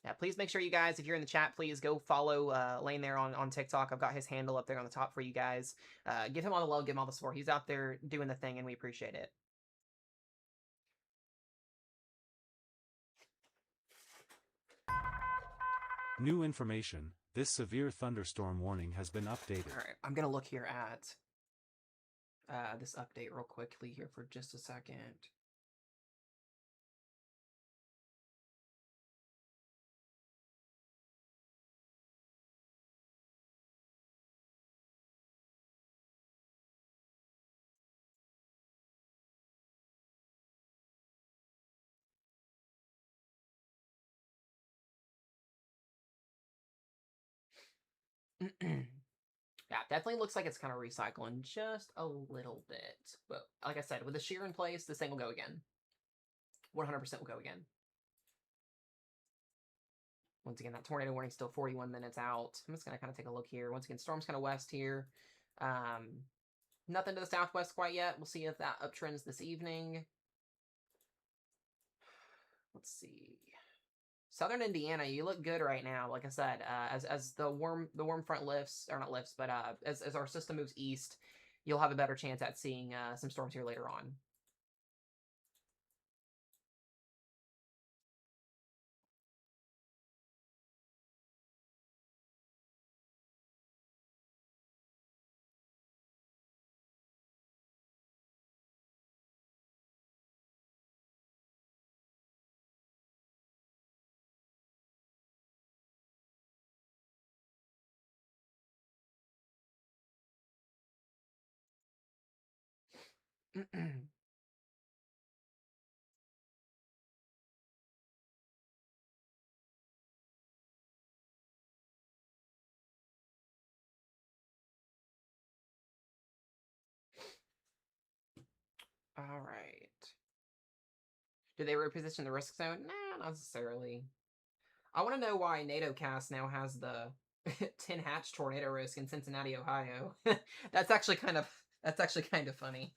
Yeah, please make sure you guys, if you're in the chat, please go follow Lane there on TikTok. I've got his handle up there on the top for you guys. Give him all the love, give him all the support. He's out there doing the thing, and we appreciate it. New information. This severe thunderstorm warning has been updated. All right, I'm going to look here at this update real quickly here for just a second. Yeah, definitely looks like it's kind of recycling just a little bit. But like I said, with the shear in place, this thing will go again. 100% will go again. Once again, that tornado warning still 41 minutes out. I'm just going to kind of take a look here. Once again, storm's kind of west here. Nothing to the southwest quite yet. We'll see if that uptrends this evening. Let's see. Southern Indiana, you look good right now. Like I said, as the warm front lifts, or not lifts, but as our system moves east, you'll have a better chance at seeing some storms here later on. All right. Do they reposition the risk zone? Nah, not necessarily. I want to know why NATO cast now has the 10 hatch tornado risk in Cincinnati, Ohio. That's actually kind of funny.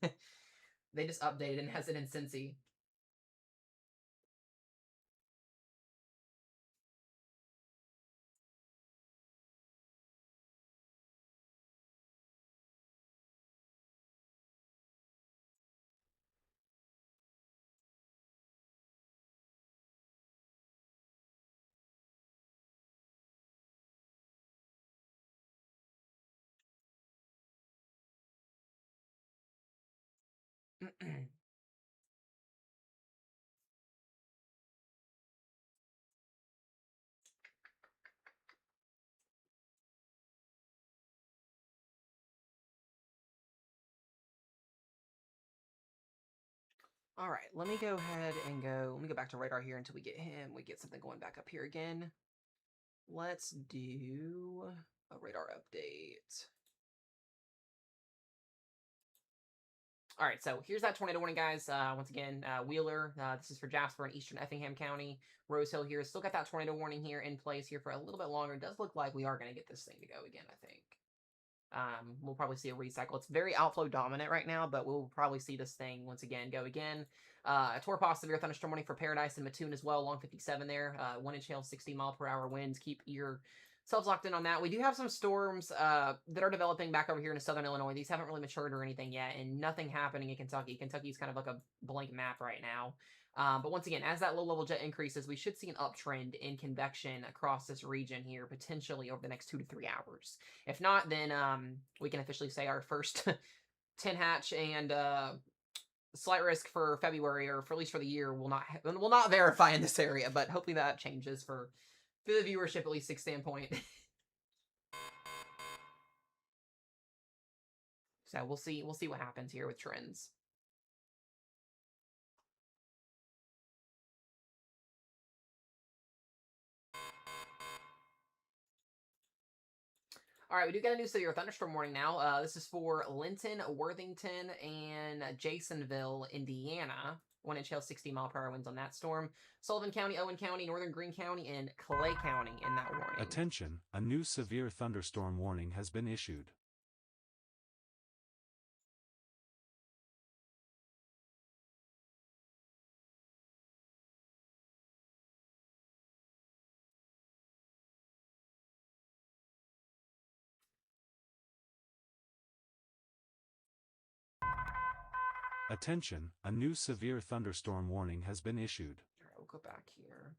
They just updated and has it in Cincy. All right, let me go ahead and let me go back to radar here until we get him. We get something going back up here again. Let's do a radar update. All right, so here's that tornado warning, guys. Once again, Wheeler, this is for Jasper and Eastern Effingham County. Rose Hill here, still got that tornado warning here in place here for a little bit longer. It does look like we are going to get this thing to go again, I think. We'll probably see a recycle. It's very outflow dominant right now, but we'll probably see this thing once again go again. Torpos severe thunderstorm warning for Paradise and Mattoon as well, along 57 there. 1-inch hail, 60-mile-per-hour winds. Keep yourselves locked in on that. We do have some storms that are developing back over here in southern Illinois. These haven't really matured or anything yet, and nothing happening in Kentucky. Kentucky's kind of like a blank map right now. But once again, as that low-level jet increases, we should see an uptrend in convection across this region here, potentially over the next 2 to 3 hours. If not, then we can officially say our first 10 hatch and slight risk for February, or for at least for the year, will not verify in this area. But hopefully that changes for the viewership, at least 6 standpoint. So we'll see what happens here with trends. All right, we do get a new severe thunderstorm warning now. This is for Linton, Worthington, and Jasonville, Indiana. 1-inch hail, 60-mile-per-hour winds on that storm. Sullivan County, Owen County, Northern Greene County, and Clay County in that warning. Attention, a new severe thunderstorm warning has been issued. Attention, a new severe thunderstorm warning has been issued. All right, we'll go back here.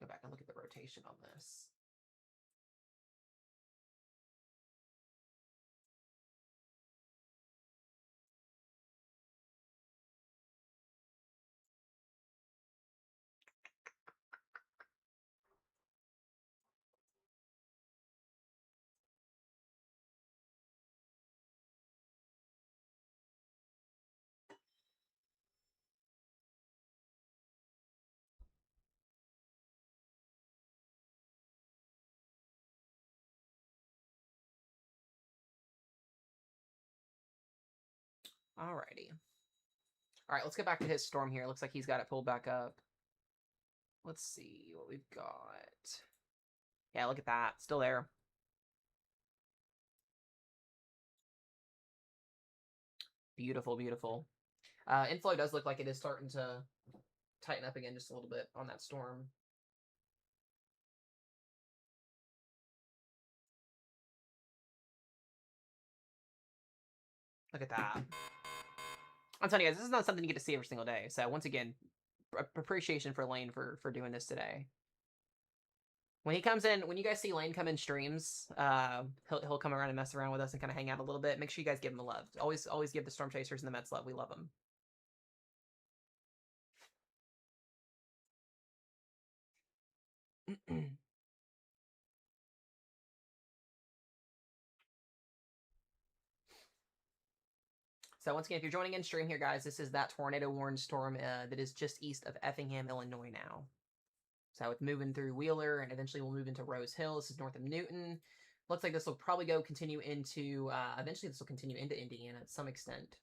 Go back and look at the rotation on this. Alrighty. Alright, let's get back to his storm here. Looks like he's got it pulled back up. Let's see what we've got. Yeah, look at that. Still there. Beautiful, beautiful. Inflow does look like it is starting to tighten up again just a little bit on that storm. Look at that. I'm telling you guys, this is not something you get to see every single day. So once again, appreciation for Lane for doing this today. When he comes in, when you guys see Lane come in streams, he'll come around and mess around with us and kind of hang out a little bit. Make sure you guys give him the love. Always give the Storm Chasers and the Mets love. We love them. So once again, if you're joining in stream here, guys, this is that tornado warned storm that is just east of Effingham, Illinois now. So it's moving through Wheeler, and eventually we'll move into Rose Hill. This is north of Newton. Looks like this will probably continue into, eventually this will continue into Indiana to some extent.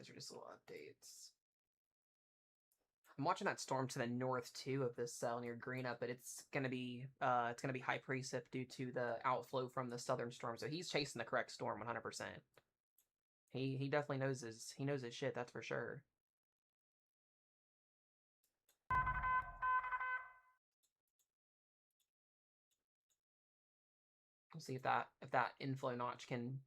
Those are just little updates. I'm watching that storm to the north too of this cell near Greenup, but it's gonna be high precip due to the outflow from the southern storm. So he's chasing the correct storm 100%. He definitely knows his shit, that's for sure. We'll see if that inflow notch can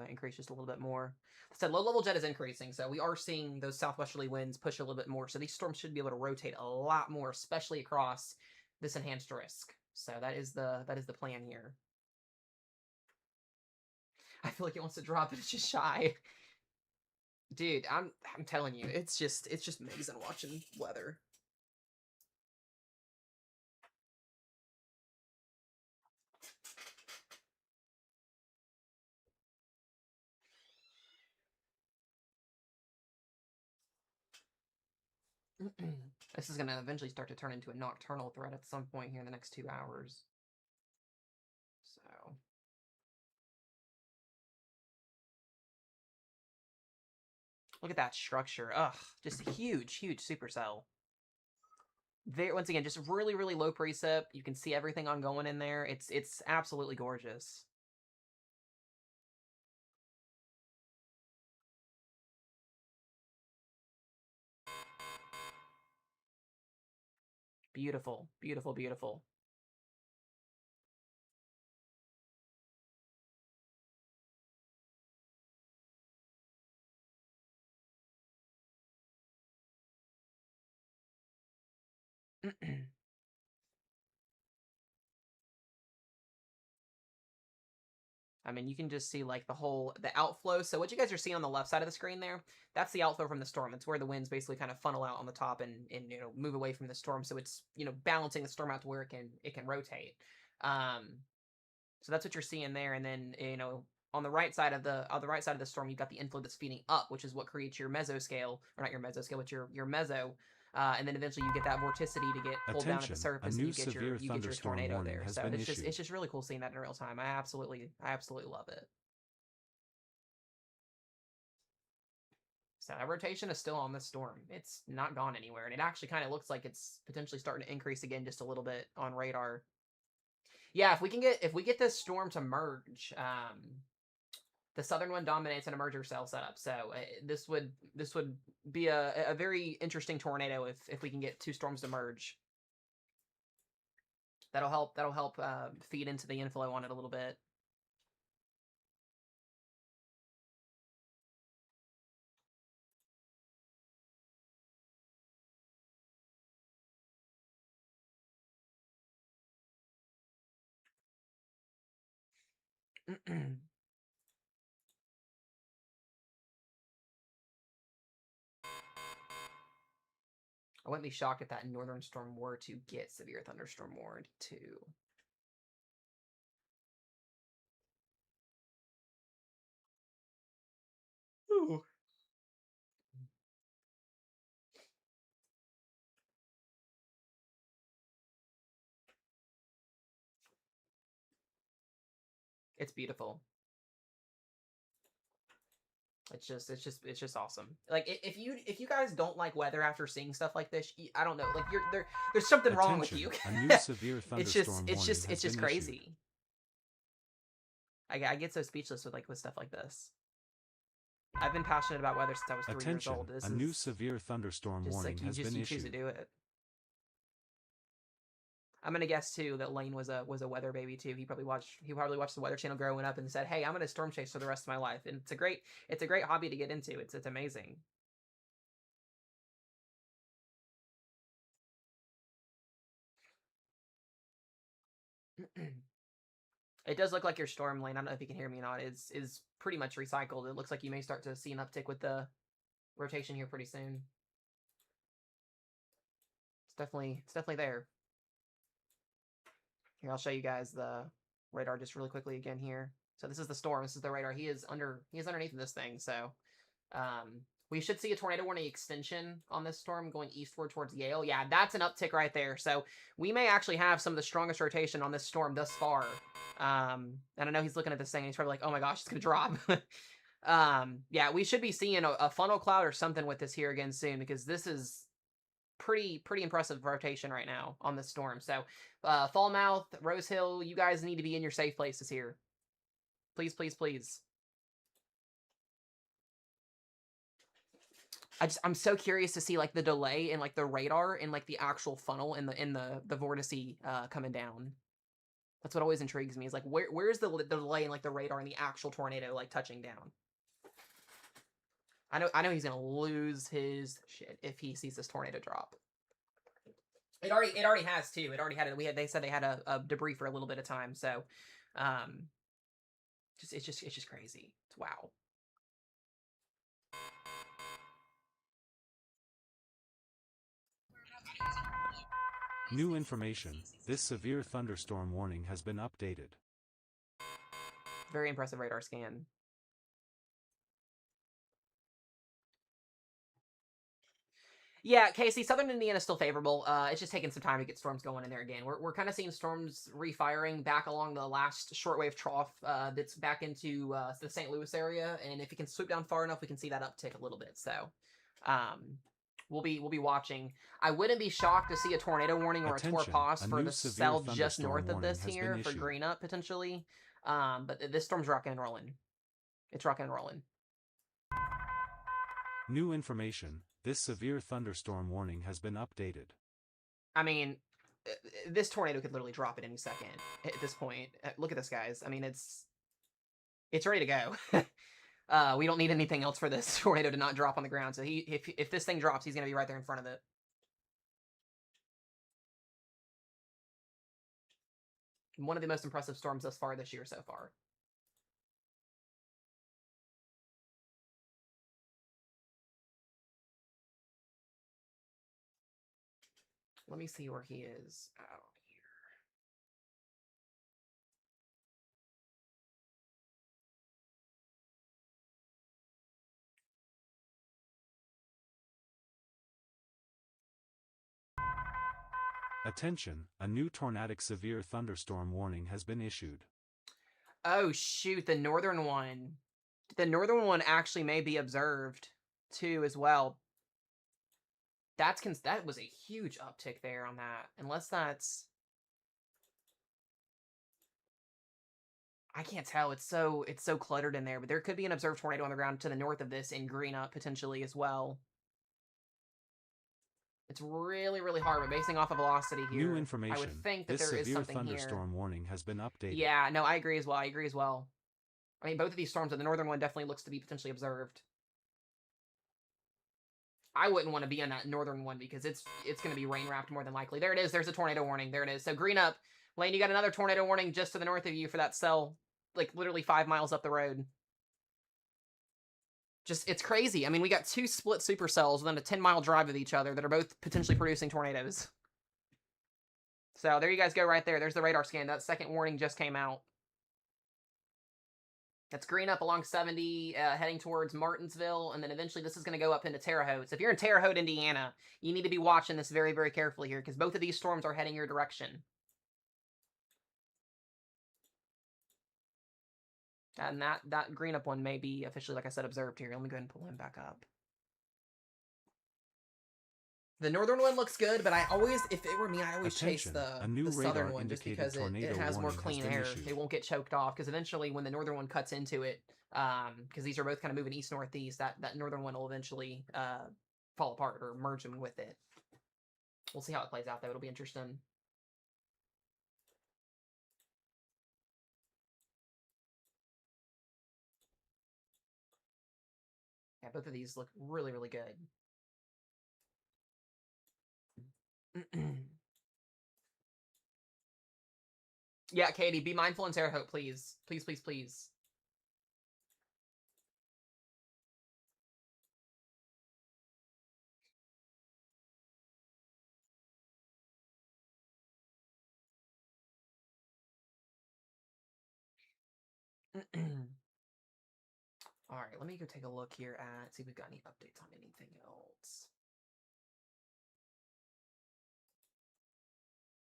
increase just a little bit more. I said low level jet is increasing, so we are seeing those southwesterly winds push a little bit more. So these storms should be able to rotate a lot more, especially across this enhanced risk. So that is the plan here. I feel like it wants to drop, but it's just shy. Dude, I'm telling you, it's just amazing watching weather. This is going to eventually start to turn into a nocturnal threat at some point here in the next 2 hours. So. Look at that structure. Ugh, just a huge, huge supercell. Once again, just really, really low precip. You can see everything ongoing in there. It's absolutely gorgeous. Beautiful, beautiful, beautiful. I mean, you can just see like the outflow. So what you guys are seeing on the left side of the screen there, that's the outflow from the storm. It's where the winds basically kind of funnel out on the top and move away from the storm. So it's balancing the storm out to where it can rotate. So that's what you're seeing there. And then on the right side of the storm, you've got the inflow that's feeding up, which is what creates your mesoscale, or not your mesoscale, but your meso. And then eventually you get that vorticity to get pulled down at the surface, and you get your tornado there. So it's just really cool seeing that in real time. I absolutely love it. So that rotation is still on this storm. It's not gone anywhere, and it actually kind of looks like it's potentially starting to increase again just a little bit on radar. Yeah, if we get this storm to merge, the southern one dominates in a merger cell setup. So this would be a very interesting tornado if we can get 2 storms to merge. That'll help feed into the inflow on it a little bit. I wouldn't be shocked if that northern storm were to get severe thunderstorm warned too. Ooh. It's beautiful. It's just awesome. Like if you guys don't like weather after seeing stuff like this, I don't know. Like there's something wrong with you. A new severe thunderstorm it's just crazy. Issued. I get so speechless with stuff like this. I've been passionate about weather since I was 3 years old. A new severe thunderstorm warning has been issued. You choose to do it. I'm gonna guess too that Lane was a weather baby too. He probably watched the Weather Channel growing up and said, "Hey, I'm gonna storm chase for the rest of my life." And it's a great hobby to get into. It's amazing. It does look like your storm lane, I don't know if you can hear me or not, is pretty much recycled. It looks like you may start to see an uptick with the rotation here pretty soon. It's definitely there. Here, I'll show you guys the radar just really quickly again here. So this is the storm. This is the radar. He is underneath this thing. So we should see a tornado warning extension on this storm going eastward towards Yale. Yeah, that's an uptick right there. So we may actually have some of the strongest rotation on this storm thus far. And I know he's looking at this thing and he's probably like, oh my gosh, it's going to drop. Yeah, we should be seeing a funnel cloud or something with this here again soon, because this is pretty impressive rotation right now on this storm. So, Fallmouth, Rose Hill, you guys need to be in your safe places here. Please, please, please. I'm so curious to see like the delay in like the radar and like the actual funnel in the vortice coming down. That's what always intrigues me, is like where's the delay in like the radar and the actual tornado like touching down. I know he's gonna lose his shit if he sees this tornado drop. It already has too. It already had it. They said they had a debris for a little bit of time. So, it's just crazy. It's wow. New information. This severe thunderstorm warning has been updated. Very impressive radar scan. Yeah, Casey, Southern Indiana is still favorable. It's just taking some time to get storms going in there again. We're kind of seeing storms refiring back along the last shortwave trough that's back into the St. Louis area, and if you can swoop down far enough, we can see that uptick a little bit. So, we'll be watching. I wouldn't be shocked to see a tornado warning or a torpause for the cell just north of this here for Greenup potentially. But this storm's rocking and rolling. It's rocking and rolling. New information. This severe thunderstorm warning has been updated. I mean, this tornado could literally drop at any second at this point. Look at this, guys. I mean, it's ready to go. We don't need anything else for this tornado to not drop on the ground. So if this thing drops, he's going to be right there in front of it. One of the most impressive storms thus far this year so far. Let me see where he is out here. Attention, a new tornadic severe thunderstorm warning has been issued. Oh shoot, the northern one. The northern one actually may be observed too as well. That was a huge uptick there on that. Unless that's, I can't tell. It's so cluttered in there, but there could be an observed tornado on the ground to the north of this in Greenup potentially as well. It's really hard, but basing off of velocity here, New information. I would think that this there is severe something thunderstorm here. warning has been updated. Yeah, no, I agree as well. I mean, both of these storms, the northern one definitely looks to be potentially observed. I wouldn't want to be on that northern one because it's going to be rain wrapped more than likely. There it is. There's a tornado warning. There it is. So Greenup, Lane, you got another tornado warning just to the north of you for that cell, like literally 5 miles up the road. Just, it's crazy. I mean, we got two split supercells within a 10-mile drive of each other that are both potentially producing tornadoes. So there you guys go right there. There's the radar scan. That second warning just came out. That's Greenup along 70, heading towards Martinsville, and then eventually this is going to go up into Terre Haute. So if you're in Terre Haute, Indiana, you need to be watching this very carefully here, because both of these storms are heading your direction. And that Greenup one may be officially, like I said, observed here. Let me go ahead and pull him back up. The northern one looks good, but I always, if it were me, I always chase the southern one just because it has more clean air. It won't get choked off, because eventually when the northern one cuts into it, because these are both kind of moving east-northeast, that northern one will eventually fall apart or merge in with it. We'll see how it plays out, though. It'll be interesting. Yeah, both of these look really good. Yeah, Katie, be mindful in Terre Haute, please. Please. Alright, let me go take a look here at, see if we've got any updates on anything else.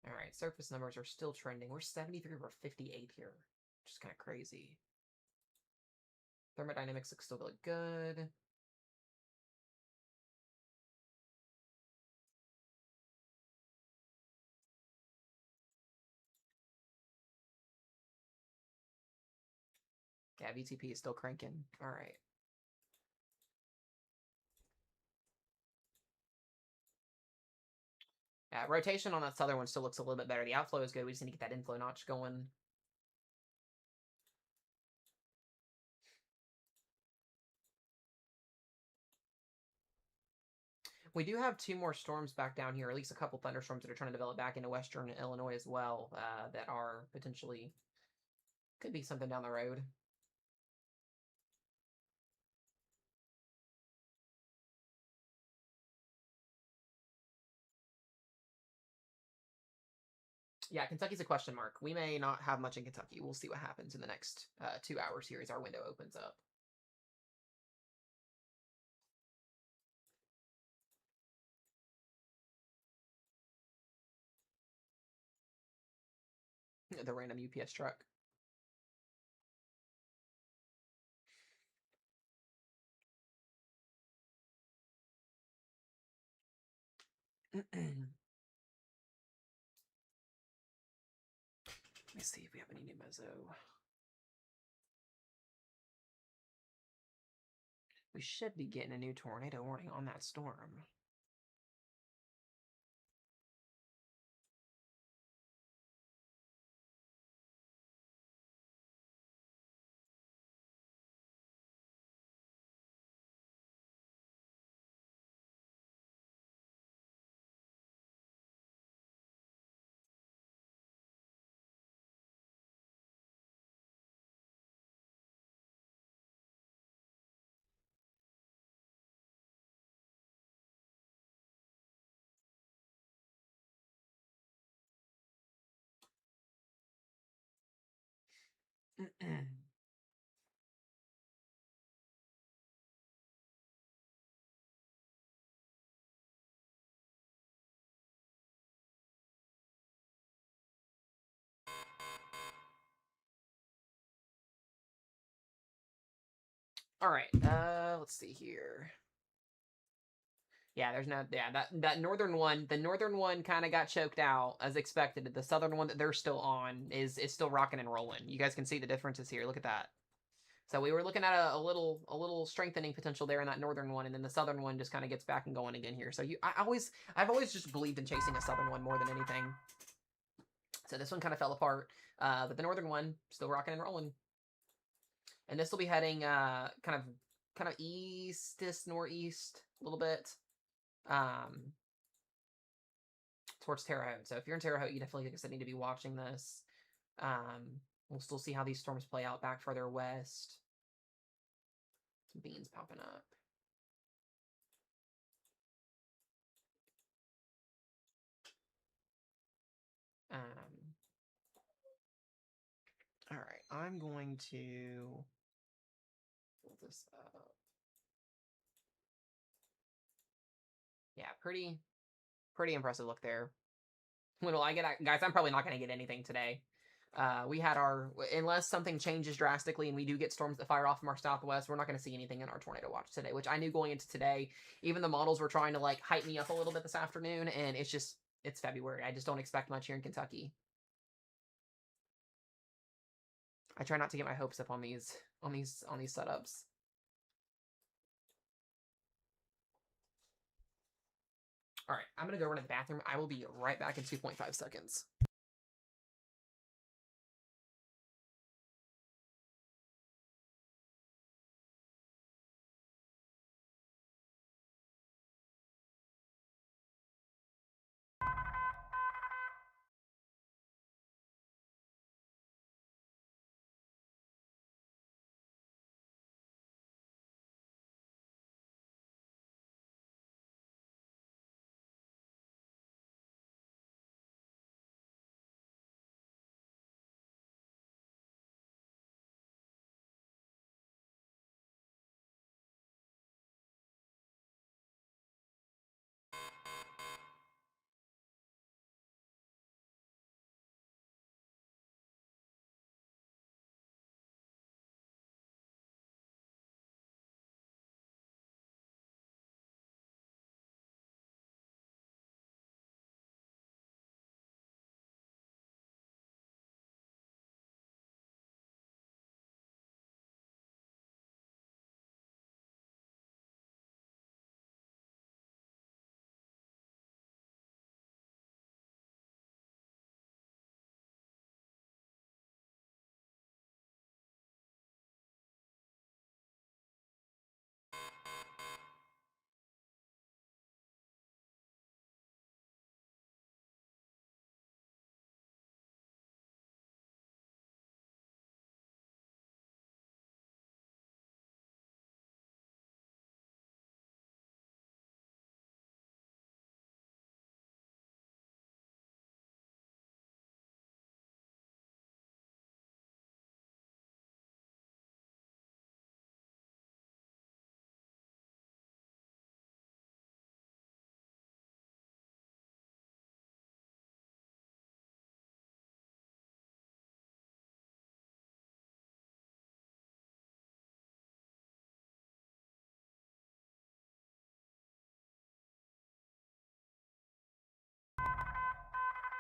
Alright, surface numbers are still trending. We're 73 over 58 here, which is kind of crazy. Thermodynamics looks still really good. Yeah, VTP is still cranking. All right. Yeah, rotation on that southern one still looks a little bit better. The outflow is good. We just need to get that inflow notch going. We do have 2 more storms back down here, or at least a couple thunderstorms that are trying to develop back into western Illinois as well, that are potentially, could be something down the road. Yeah, Kentucky's a question mark. We may not have much in Kentucky. We'll see what happens in the next 2 hours here as our window opens up. The random UPS truck. Let me see if we have any new meso. We should be getting a new tornado warning on that storm. All right, let's see here. Yeah, there's no, yeah, that northern one, the northern one kind of got choked out as expected. The southern one that they're still on is still rocking and rolling. You guys can see the differences here. Look at that. So we were looking at a little strengthening potential there in that northern one, and then the southern one just kind of gets back and going again here. So I've always just believed in chasing a southern one more than anything. So this one kind of fell apart, but the northern one still rocking and rolling. And this will be heading kind of east northeast a little bit, towards Terre Haute. So if you're in Terre Haute, you definitely, like I said, need to be watching this. We'll still see how these storms play out back further west. Some beans popping up. All right, I'm going to pull this up. Yeah, pretty impressive look there. When will I get, guys? I'm probably not going to get anything today. We had our, unless something changes drastically and we do get storms that fire off from our southwest, we're not going to see anything in our tornado watch today, which I knew going into today. Even the models were trying to like hype me up a little bit this afternoon, and it's February. I just don't expect much here in Kentucky. I try not to get my hopes up on these setups. All right, I'm gonna go run to the bathroom. I will be right back in 2.5 seconds.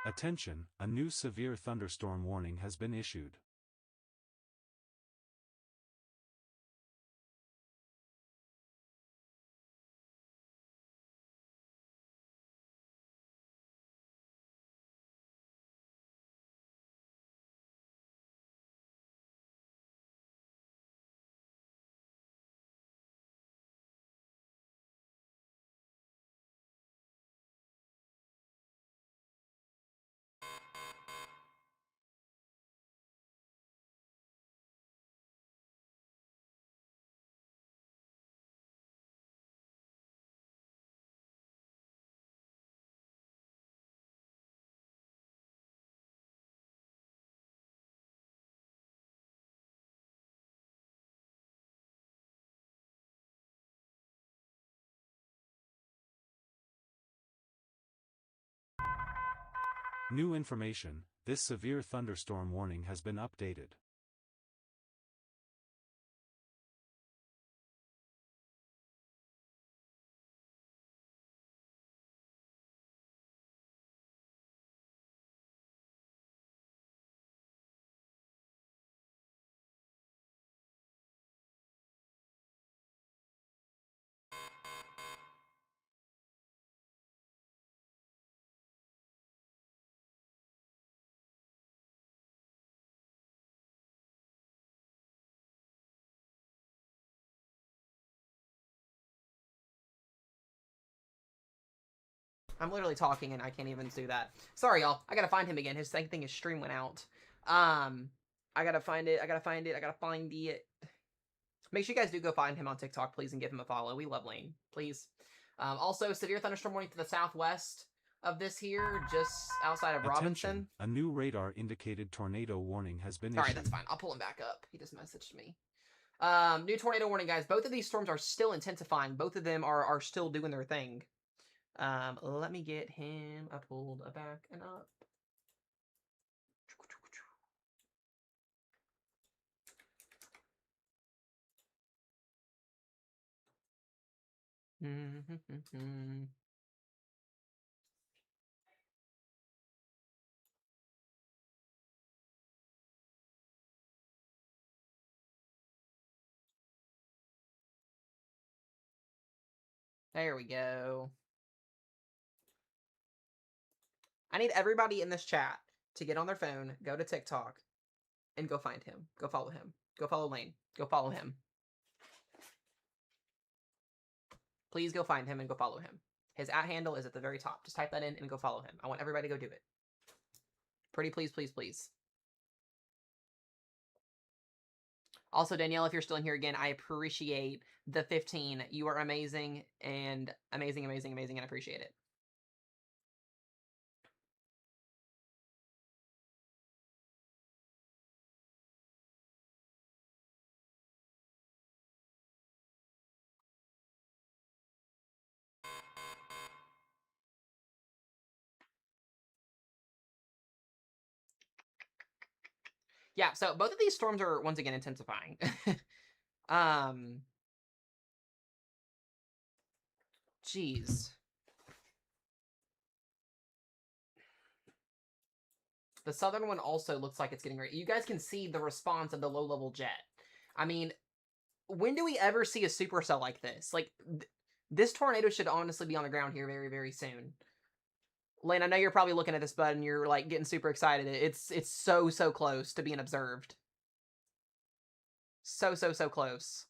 Attention, a new severe thunderstorm warning has been issued. New information, this severe thunderstorm warning has been updated. I'm literally talking and I can't even do that. Sorry, y'all. I gotta find him again. His thing, his stream went out. I gotta find it. I gotta find it. Make sure you guys do go find him on TikTok, please, and give him a follow. We love Lane, please. Also, severe thunderstorm warning to the southwest of this here, just outside of Robinson. Attention, a new radar-indicated tornado warning has been issued. Alright, that's fine. I'll pull him back up. He just messaged me. New tornado warning, guys. Both of these storms are still intensifying. Both of them are still doing their thing. Let me get him pulled back and up. There we go. I need everybody in this chat to get on their phone, go to TikTok, and go find him. Go follow him. Go follow Lane. Go follow him. Please go find him and go follow him. His @handle is at the very top. Just type that in and go follow him. I want everybody to go do it. Pretty please, please, please. Also, Danielle, if you're still in here again, I appreciate the 15. You are amazing and amazing, amazing, amazing, and I appreciate it. Yeah, so both of these storms are once again intensifying. Jeez. The southern one also looks like it's getting ready. You guys can see the response of the low-level jet. I mean, when do we ever see a supercell like this? Like, this tornado should honestly be on the ground here very, very soon. Lane, I know you're probably looking at this, bud, and you're, like, getting super excited. It's so, so close to being observed. So, so, so close.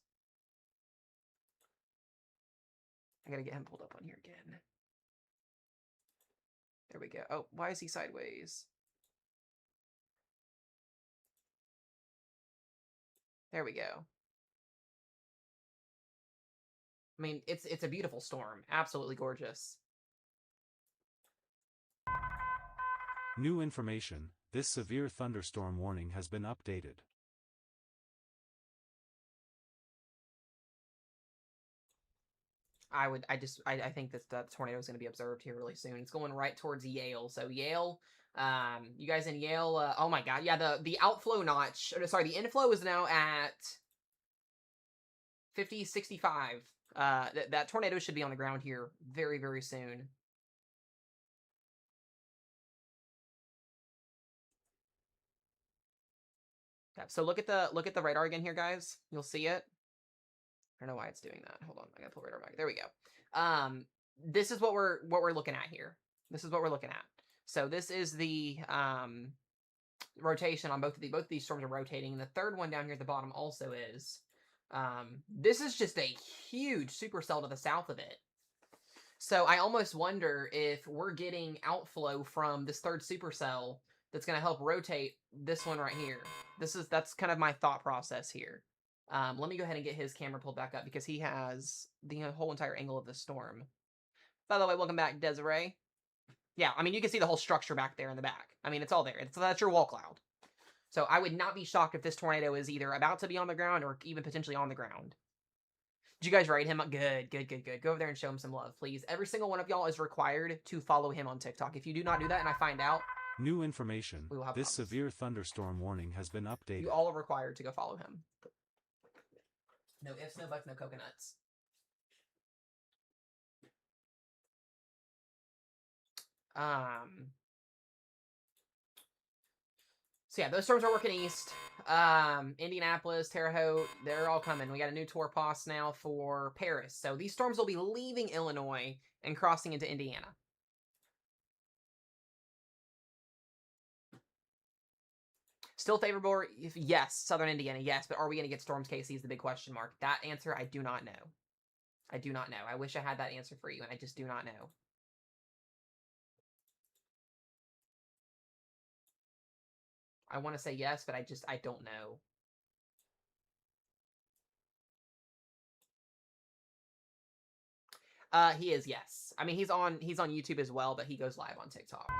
I gotta get him pulled up on here again. There we go. Oh, why is he sideways? There we go. I mean, it's a beautiful storm. Absolutely gorgeous. New information, this severe thunderstorm warning has been updated. I think that the tornado is going to be observed here really soon. It's going right towards Yale. So Yale, you guys in Yale, oh my god, yeah, the outflow notch, sorry, the inflow is now at 50, 65. That tornado should be on the ground here very, very soon. So look at the radar again here, guys. You'll see it. I don't know why it's doing that. Hold on, I gotta pull radar back. There we go. This is what we're looking at here. This is what we're looking at. So this is the rotation on both of these storms are rotating, and the third one down here at the bottom also is. This is just a huge supercell to the south of it. So I almost wonder if we're getting outflow from this third supercell that's going to help rotate this one right here. That's kind of my thought process here. Let me go ahead and get his camera pulled back up because he has the whole entire angle of the storm. By the way, welcome back, Desiree. Yeah, I mean, you can see the whole structure back there in the back. I mean, it's all there. That's your wall cloud. So I would not be shocked if this tornado is either about to be on the ground or even potentially on the ground. Did you guys rate him? Good. Go over there and show him some love, please. Every single one of y'all is required to follow him on TikTok. If you do not do that and I find out... New information. We will have this problems. severe thunderstorm warning has been updated. You all are required to go follow him. No ifs, no buts, no coconuts. So yeah, those storms are working east. Indianapolis, Terre Haute, they're all coming. We got a new tour pass now for Paris. So these storms will be leaving Illinois and crossing into Indiana. Still favorable? Yes. Southern Indiana, yes. But are we going to get storms, Casey, is the big question mark. That answer, I do not know. I do not know. I wish I had that answer for you, and I just do not know. I want to say yes, but I don't know. He is, yes. I mean, he's on YouTube as well, but he goes live on TikTok.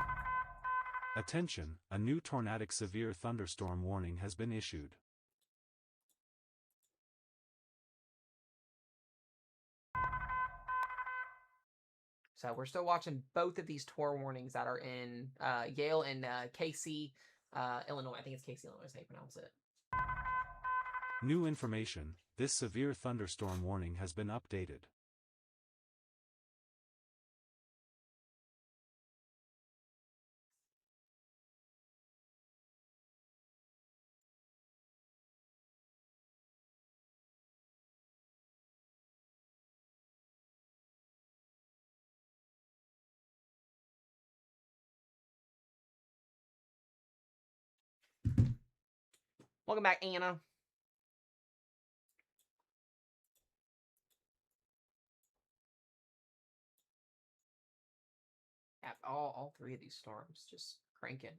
Attention, a new tornadic severe thunderstorm warning has been issued. So we're still watching both of these tour warnings that are in Yale and Casey, Illinois. I think it's Casey, Illinois is how you pronounce it. New information, this severe thunderstorm warning has been updated. Welcome back, Anna. Yeah, all three of these storms just cranking.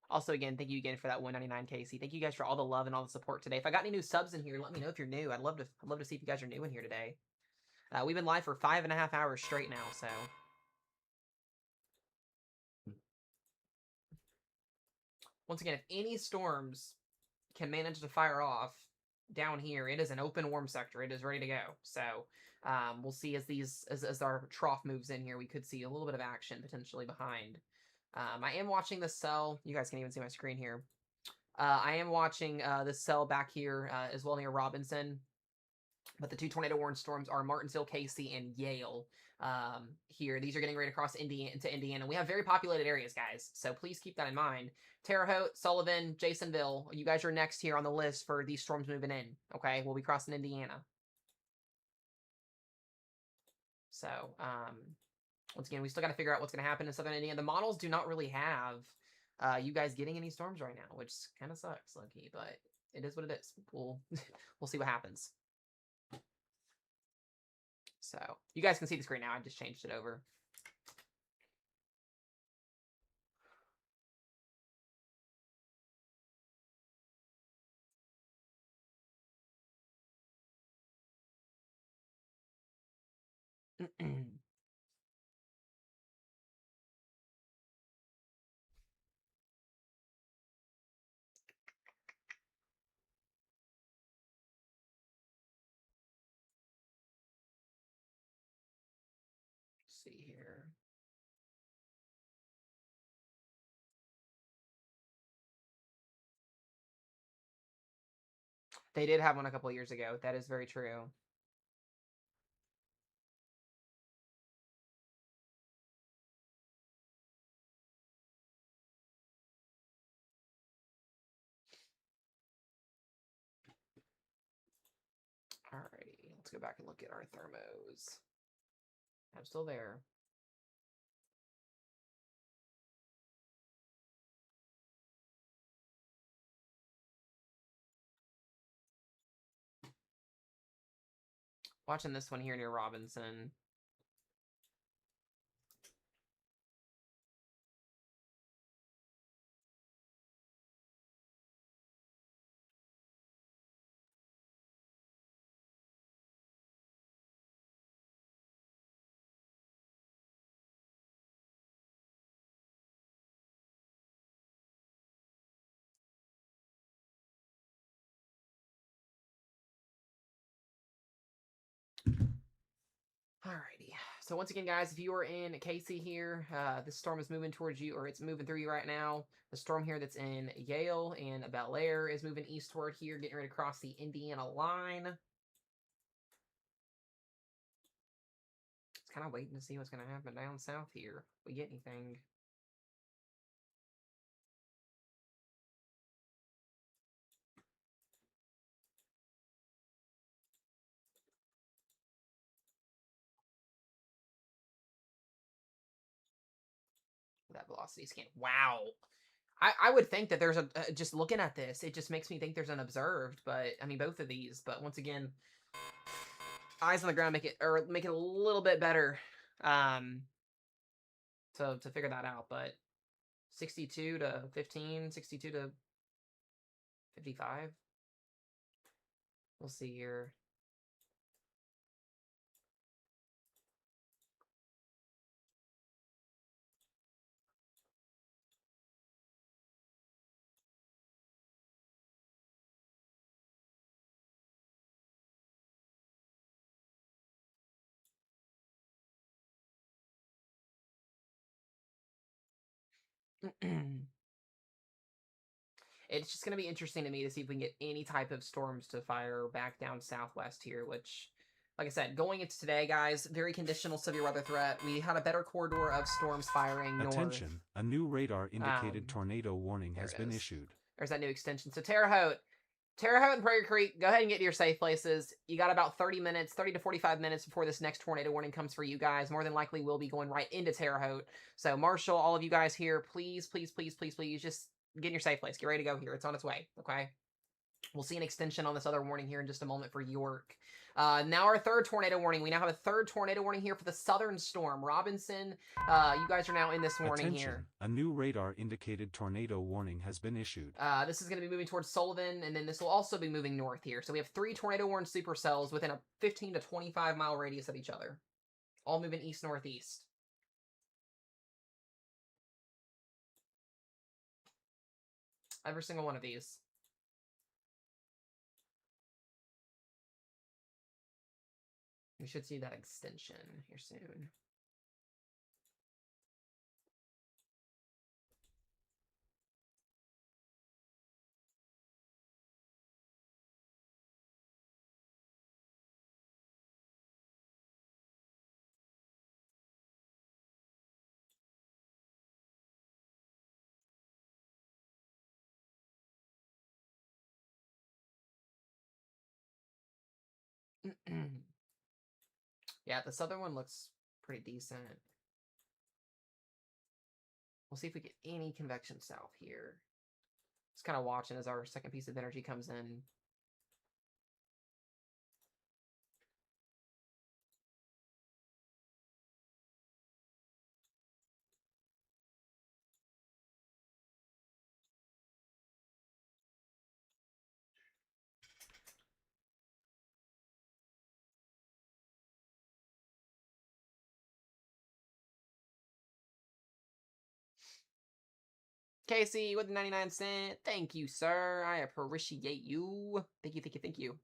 Also, again, thank you again for that 199 Casey. Thank you guys for all the love and all the support today. If I got any new subs in here, let me know if you're new. I'd love to see if you guys are new in here today. We've been live for 5.5 hours straight now, so. Once again, if any storms can manage to fire off down here, it is an open warm sector. It is ready to go. So we'll see as our trough moves in here, we could see a little bit of action potentially behind. I am watching this cell. You guys can even see my screen here. I am watching this cell back here as well near Robinson. But the two tornado warned storms are Martinsville, Casey, and Yale here. These are getting ready to cross into Indiana. We have very populated areas, guys, so please keep that in mind. Terre Haute, Sullivan, Jasonville, you guys are next here on the list for these storms moving in, okay? We'll be crossing Indiana. So, once again, we still got to figure out what's going to happen in southern Indiana. The models do not really have you guys getting any storms right now, which kind of sucks, low-key, but it is what it is. We'll see what happens. So, you guys can see the screen now. I just changed it over. See here. They did have one a couple years ago. That is very true. go back and look at our thermos. I'm still there. Watching this one here near Robinson. Alrighty. So once again, guys, if you are in Casey here, this storm is moving towards you, or it's moving through you right now. The storm here that's in Yale and Bel Air is moving eastward here, getting ready to cross the Indiana line. It's kind of waiting to see what's going to happen down south here. If we get anything. That velocity scan. Wow. I would think that there's just looking at this, it just makes me think there's an observed, but I mean both of these. But once again, eyes on the ground make it a little bit better, to figure that out. But 62 to 15, 62 to 55. We'll see here. It's just going to be interesting to me to see if we can get any type of storms to fire back down southwest here, which, like I said, going into today, guys, very conditional severe weather threat. We had a better corridor of storms firing north. Attention, a new radar-indicated tornado warning has been issued. There's that new extension. So Terre Haute and Prairie Creek, go ahead and get to your safe places. You got about 30 to 45 minutes before this next tornado warning comes for you guys. More than likely, we'll be going right into Terre Haute. So Marshall, all of you guys here, please, please, please, please, please, just get in your safe place. Get ready to go here. It's on its way, okay? We'll see an extension on this other warning here in just a moment for York. Now our third tornado warning. We now have a third tornado warning here for the southern storm. Robinson, you guys are now in this warning here. A new radar-indicated tornado warning has been issued. This is going to be moving towards Sullivan, and then this will also be moving north here. So we have 3 tornado-warned supercells within a 15 to 25-mile radius of each other. All moving east-northeast. Every single one of these. We should see that extension here soon. Yeah, the southern one looks pretty decent. We'll see if we get any convection south here. Just kind of watching as our second piece of energy comes in. Casey with the 99 cent. Thank you, sir. I appreciate you. Thank you, thank you, thank you.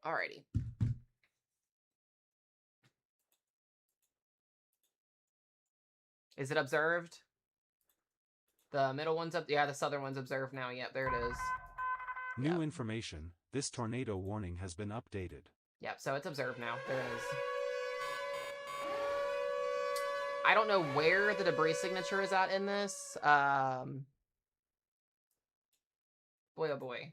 Alrighty. Is it observed? The middle one's up. Yeah, the southern one's observed now. Yep, there it is. New Yep. information, this tornado warning has been updated. Yep, so it's observed now. There it is. I don't know where the debris signature is at in this. Boy, oh boy.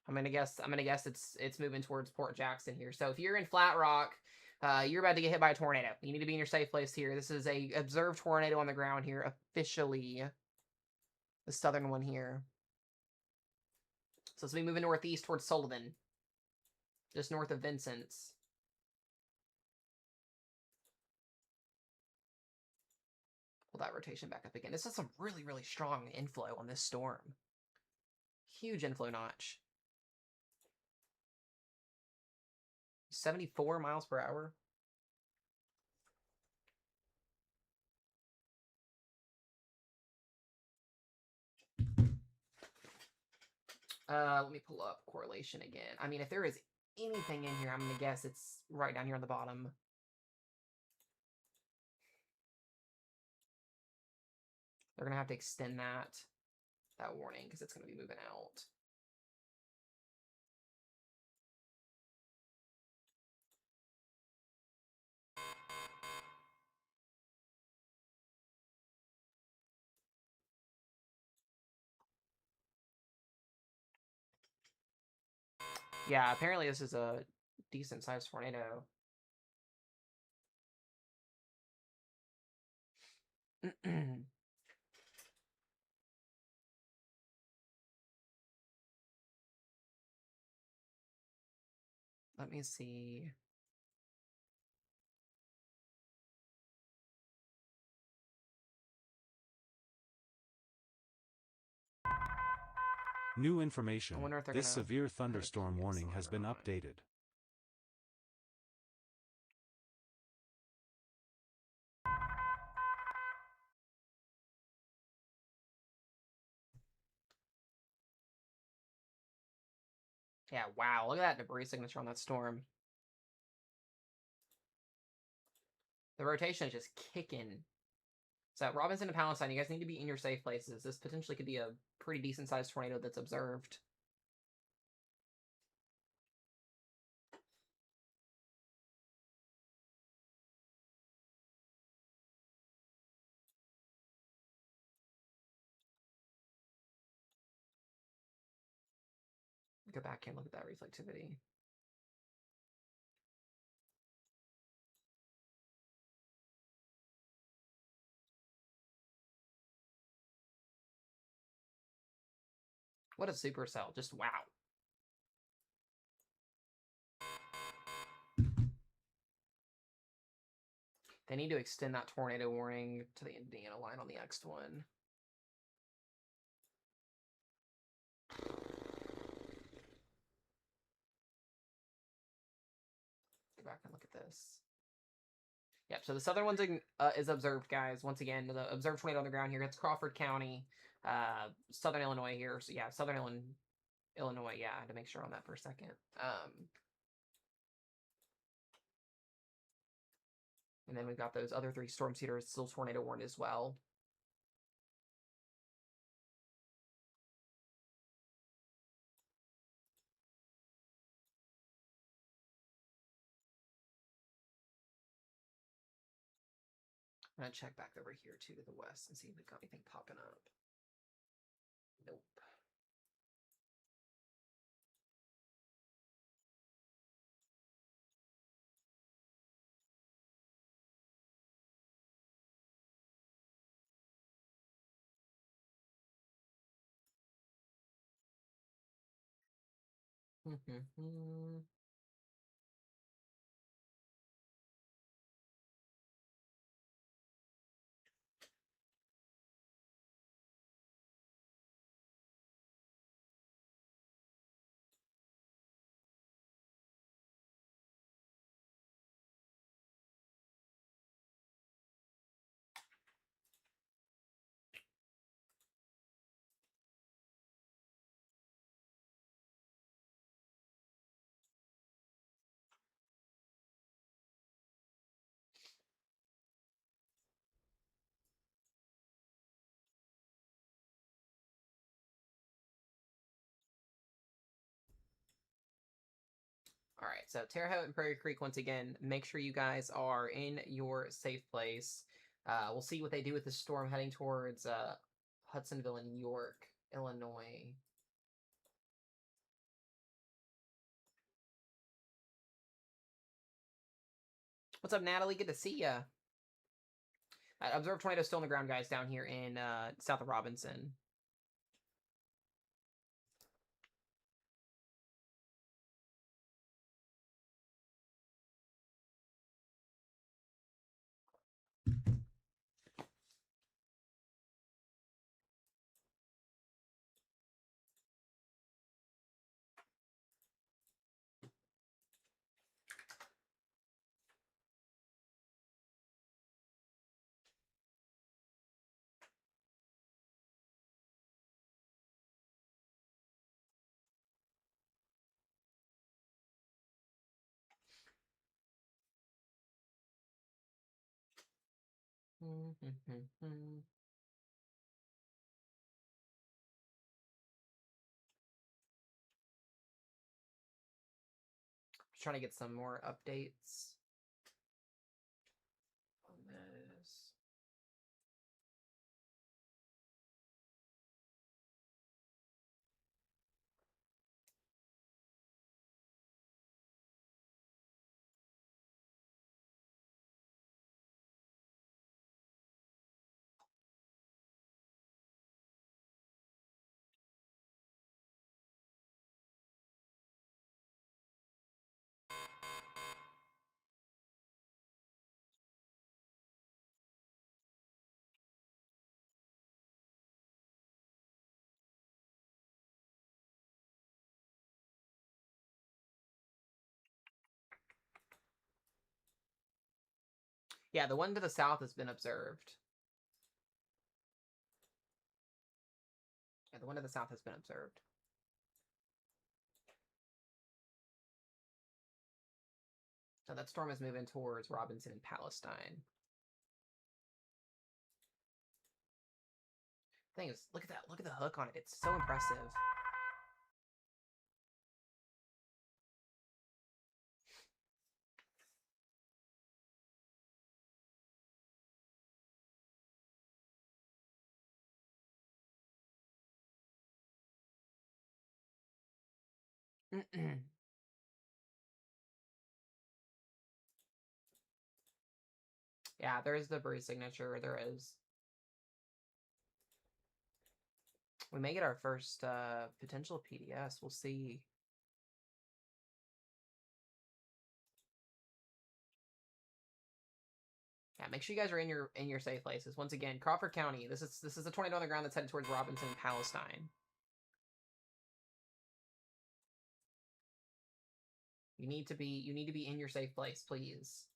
I'm gonna guess it's moving towards Port Jackson here. So if you're in Flat Rock, you're about to get hit by a tornado. You need to be in your safe place here. This is a observed tornado on the ground here, officially. The southern one here. So it's gonna be moving northeast towards Sullivan. Just north of Vincent's. Pull that rotation back up again. This is some really, really strong inflow on this storm. Huge inflow notch. 74 miles per hour. Let me pull up correlation again. I mean, if there is anything in here, I'm going to guess it's right down here on the bottom. They're going to have to extend that warning because it's going to be moving out. Yeah, apparently this is a decent-sized tornado. Let me see. New information, I wonder if they're this gonna severe put a thunderstorm GPS warning on has or been not. updated. Yeah, wow, look at that debris signature on that storm. The rotation is just kicking. So Robinson and Palestine, you guys need to be in your safe places. This potentially could be a pretty decent-sized tornado that's observed. Go back and look at that reflectivity. What a supercell. Just wow. They need to extend that tornado warning to the Indiana line on the next one. Go back and look at this. Yep, so the southern one's is observed, guys. Once again, the observed tornado on the ground here. It's Crawford County, southern Illinois here. So yeah, southern Illinois. Yeah, I had to make sure on that for a second. And then we've got those other three storm cedars still tornado warned as well. I'm gonna check back over here too to the west and see if we've got anything popping up. Nope. so Terre Haute and Prairie Creek, once again, make sure you guys are in your safe place. We'll see what they do with the storm heading towards Hudsonville and York, Illinois. What's up, Natalie? Good to see ya. Observe tornado still on the ground, guys, down here in south of Robinson. Just trying to get some more updates on this. Yeah, the one to the south has been observed. Yeah, the one to the south has been observed. So that storm is moving towards Robinson and Palestine. Thing is, look at that. Look at the hook on it. It's so impressive. Yeah, there's the breeze signature. There is. We may get our first potential PDS. We'll see. Yeah, make sure you guys are in your safe places. Once again, Crawford County. This is a tornado on the ground that's headed towards Robinson and Palestine. You need to be in your safe place, please.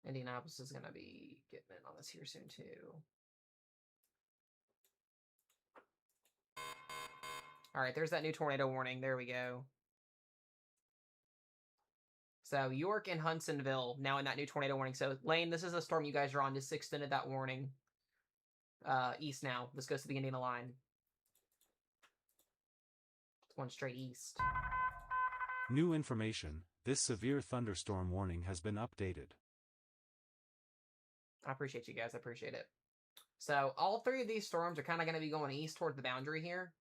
Indianapolis is going to be getting in on this here soon, too. All right, there's that new tornado warning. There we go. So York and Hudsonville now in that new tornado warning. So Lane, this is a storm you guys are on. Just extended that warning east now. This goes to the Indiana line. It's going straight east. New information. This severe thunderstorm warning has been updated. I appreciate you guys. I appreciate it. So all three of these storms are kind of going to be going east toward the boundary here.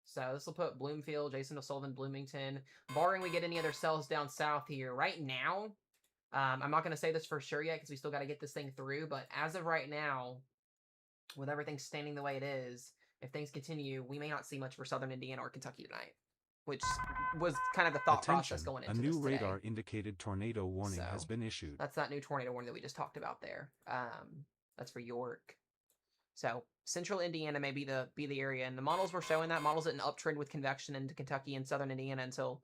So this will put Bloomfield, Jason O'Sullivan, Bloomington, barring we get any other cells down south here. Right now, I'm not going to say this for sure yet because we still got to get this thing through. But as of right now, with everything standing the way it is, if things continue, we may not see much for southern Indiana or Kentucky tonight, which was kind of the thought process going into this today. A new radar radar-indicated tornado warning has been issued. That's that new tornado warning that we just talked about there. That's for York. So central Indiana may be the area, and the models were showing that. Models at an uptrend with convection into Kentucky and southern Indiana until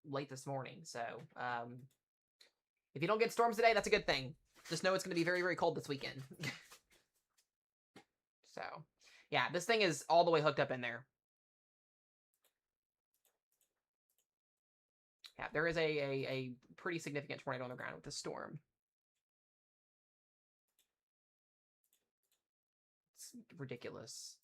late this morning. So if you don't get storms today, that's a good thing. Just know it's going to be very, very cold this weekend. So yeah, this thing is all the way hooked up in there. Yeah, there is a pretty significant tornado on the ground with this storm. It's ridiculous.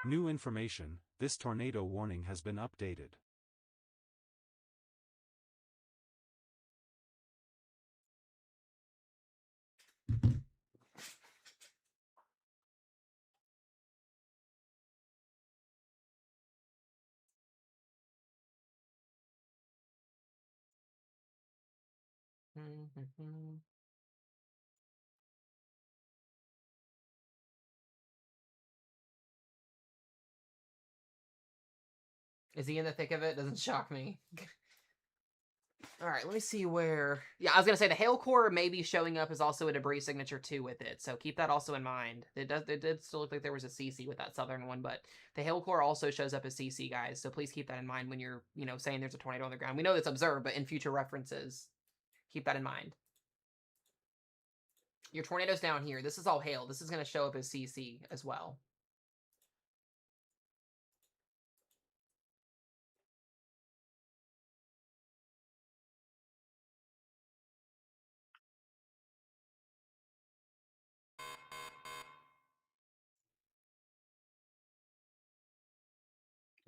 New information, this tornado warning has been updated. Is he in the thick of it? Doesn't shock me. All right, let me see where... Yeah, I was going to say the hail core may be showing up as also a debris signature too with it, so keep that also in mind. It did still look like there was a CC with that southern one, but the hail core also shows up as CC, guys, so please keep that in mind when you're, saying there's a tornado on the ground. We know it's observed, but in future references, keep that in mind. Your tornado's down here. This is all hail. This is going to show up as CC as well.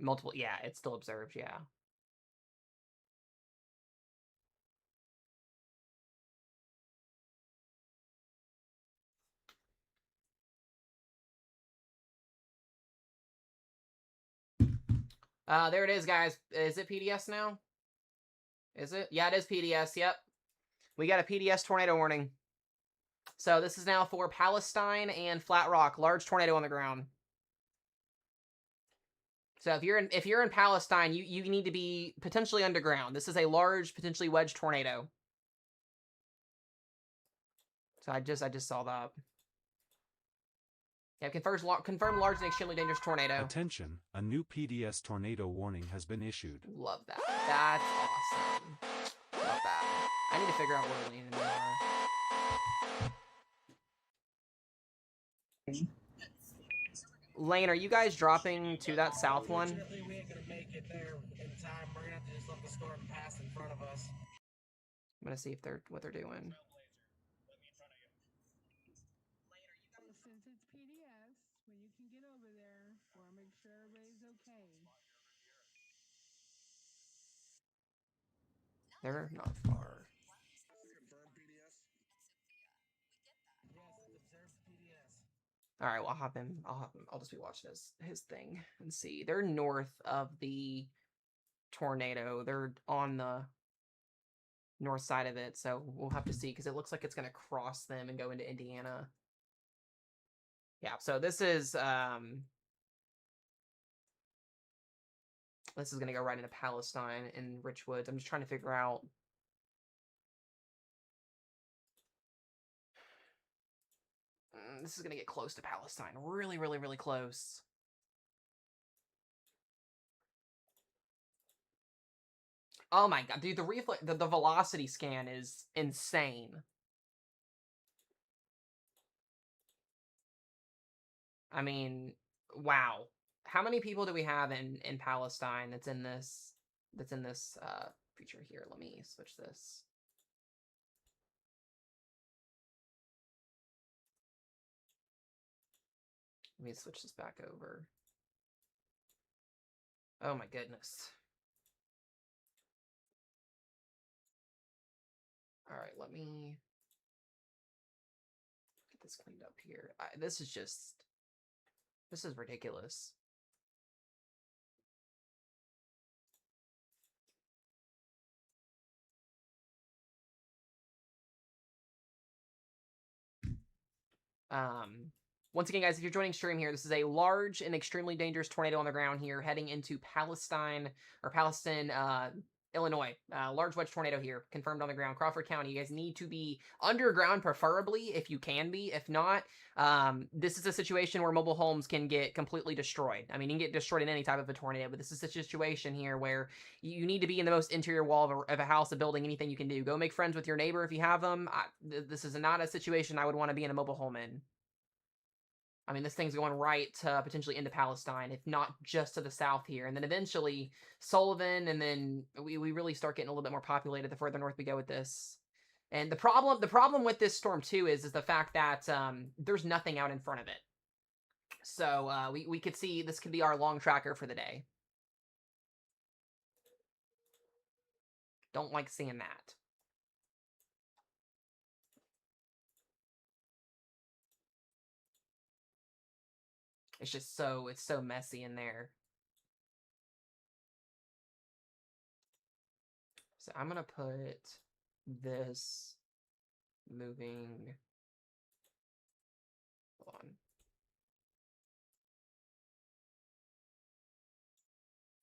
Multiple, yeah, it's still observed, yeah. There it is, guys. Is it PDS now? Is it? Yeah, it is PDS, yep. We got a PDS tornado warning. So this is now for Palestine and Flat Rock. Large tornado on the ground. So if you're in Palestine, you need to be potentially underground. This is a large, potentially wedge tornado. So I just saw that. Yeah, confirmed large and extremely dangerous tornado. Attention, a new PDS tornado warning has been issued. Love that. That's awesome. Love that. I need to figure out where Lane and me are. Lane, are you guys dropping to that south one? Unfortunately, we ain't gonna make it there in time. We're gonna have to just let the storm pass in front of us. I'm gonna see if what they're doing. Since it's PDS, when you can get over there, want to make sure everybody's okay. They're not far. Confirm PDS? Yes, it's observed PDS. All right, well, I'll hop him. I'll just be watching his thing and see. They're north of the tornado. They're on the north side of it, so we'll have to see because it looks like it's going to cross them and go into Indiana. Yeah, so this is going to go right into Palestine and Richwoods. I'm just trying to figure out. This is going to get close to Palestine. Really, really, really close. Oh my god, dude, the velocity scan is insane. I mean, wow. How many people do we have in Palestine that's in this feature here? Let me switch this. Let me switch this back over. Oh my goodness. All right, let me get this cleaned up here. This is ridiculous. Once again, guys, if you're joining stream here, this is a large and extremely dangerous tornado on the ground here heading into Palestine, or Palestine, Illinois, large wedge tornado here, confirmed on the ground. Crawford County, you guys need to be underground, preferably, if you can be. If not, this is a situation where mobile homes can get completely destroyed. I mean, you can get destroyed in any type of a tornado, but this is a situation here where you need to be in the most interior wall of a house, a building, anything you can do. Go make friends with your neighbor if you have them. This is not a situation I would want to be in a mobile home in. I mean, this thing's going right potentially into Palestine, if not just to the south here. And then eventually Sullivan, and then we really start getting a little bit more populated the further north we go with this. And the problem with this storm too is the fact that there's nothing out in front of it. So we could see this could be our long tracker for the day. Don't like seeing that. It's just it's so messy in there. So I'm gonna put this moving. Hold on.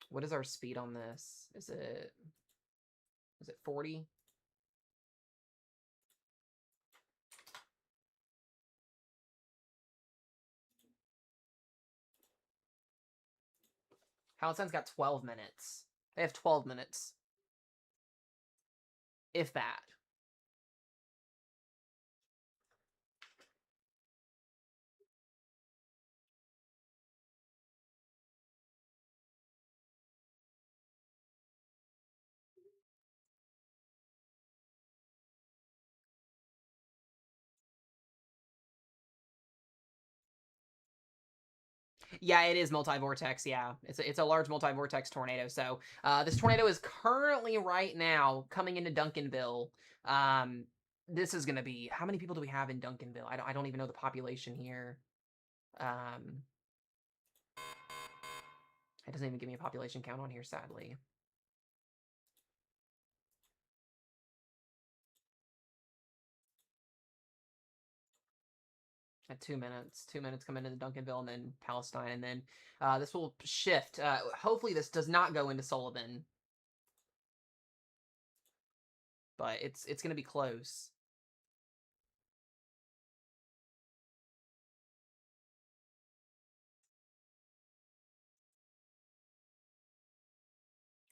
What is our speed on this? Is it 40? Palestine's got 12 minutes. They have 12 minutes. If that. Yeah, it is multi-vortex, yeah. It's a large multi-vortex tornado. So this tornado is currently right now coming into Duncanville. This is going to be... How many people do we have in Duncanville? I don't even know the population here. It doesn't even give me a population count on here, sadly. At 2 minutes. 2 minutes coming into Duncanville and then Palestine. And then this will shift. Hopefully this does not go into Sullivan. But it's going to be close.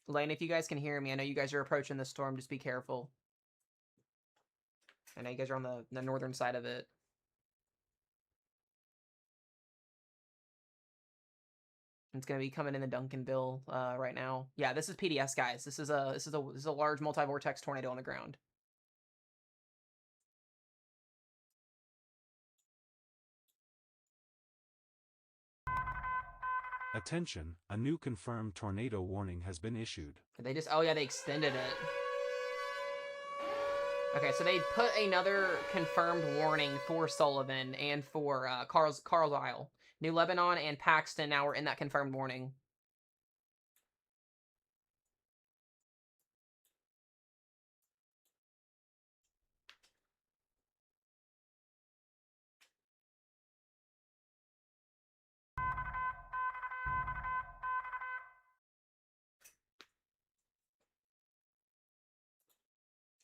Lane, if you guys can hear me, I know you guys are approaching the storm. Just be careful. I know you guys are on the northern side of it. It's gonna be coming in the Duncanville right now. Yeah, this is PDS, guys. This is a large multi-vortex tornado on the ground. Attention, a new confirmed tornado warning has been issued. They just... Oh yeah, they extended it. Okay, so they put another confirmed warning for Sullivan and for Carlisle. New Lebanon and Paxton now are in that confirmed warning.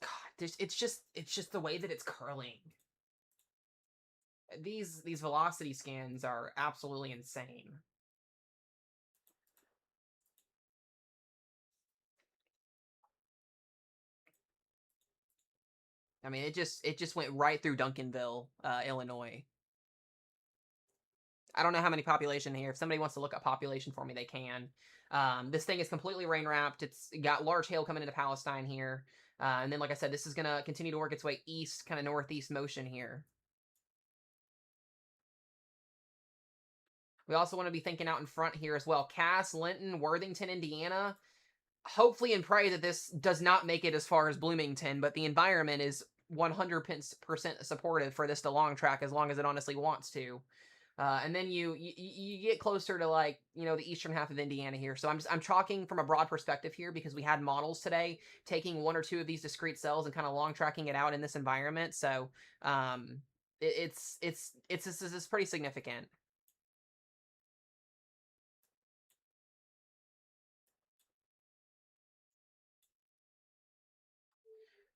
God, it's just the way that it's curling. These velocity scans are absolutely insane. I mean, it just went right through Duncanville, Illinois. I don't know how many population here. If somebody wants to look up population for me, they can. This thing is completely rain wrapped. It's got large hail coming into Palestine here. And then, like I said, this is going to continue to work its way east, kind of northeast motion here. We also want to be thinking out in front here as well. Cass, Linton, Worthington, Indiana. Hopefully and pray that this does not make it as far as Bloomington, but the environment is 100% supportive for this to long track as long as it honestly wants to. And then you get closer to, like, you know, the eastern half of Indiana here. So I'm talking from a broad perspective here because we had models today taking one or two of these discrete cells and kind of long tracking it out in this environment. So this is pretty significant.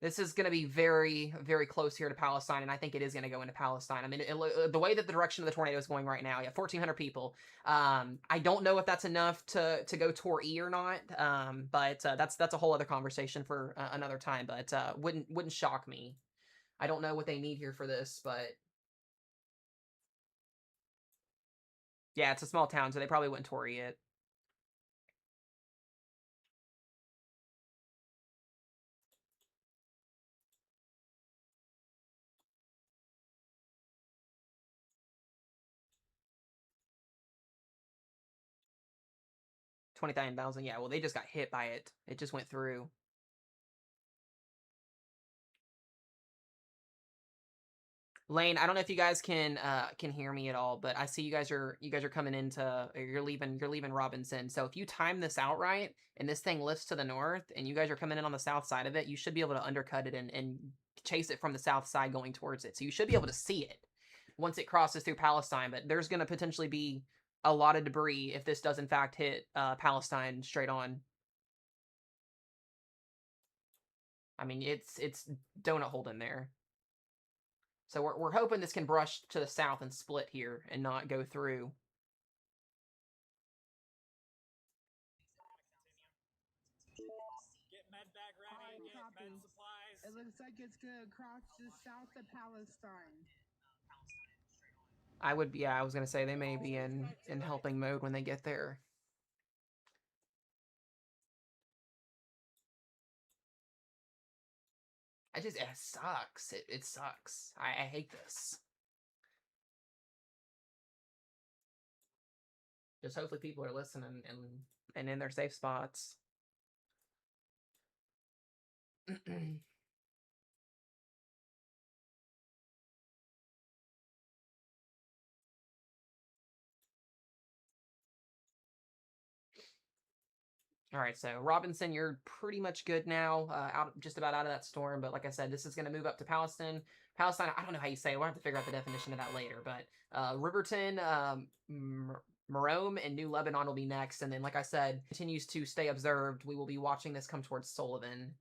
This is going to be very, very close here to Palestine, and I think it is going to go into Palestine. I mean, the way that the direction of the tornado is going right now, yeah, 1,400 people. I don't know if that's enough to go Tor E or not, but that's a whole other conversation for another time. But wouldn't shock me. I don't know what they need here for this, but yeah, it's a small town, so they probably wouldn't Tor E it. $29,000. Yeah, well, they just got hit by it. It just went through. Lane, I don't know if you guys can hear me at all, but I see you guys are coming into, you're leaving Robinson. So if you time this out right and this thing lifts to the north and you guys are coming in on the south side of it, you should be able to undercut it and chase it from the south side going towards it. So you should be able to see it once it crosses through Palestine. But there's going to potentially be a lot of debris if this does in fact hit Palestine straight on. I mean, it's donut hole in there. So we're hoping this can brush to the south and split here and not go through. Get med bag ready, get med supplies. It looks like it's gonna cross just south of Palestine. I was gonna say they may be in helping mode when they get there. It sucks. It sucks. I hate this. Just hopefully people are listening and in their safe spots. All right, so Robinson, you're pretty much good now, just about out of that storm. But like I said, this is going to move up to Palestine. Palestine, I don't know how you say it. We'll have to figure out the definition of that later. But Riverton, Marome, and New Lebanon will be next. And then, like I said, continues to stay observed. We will be watching this come towards Sullivan.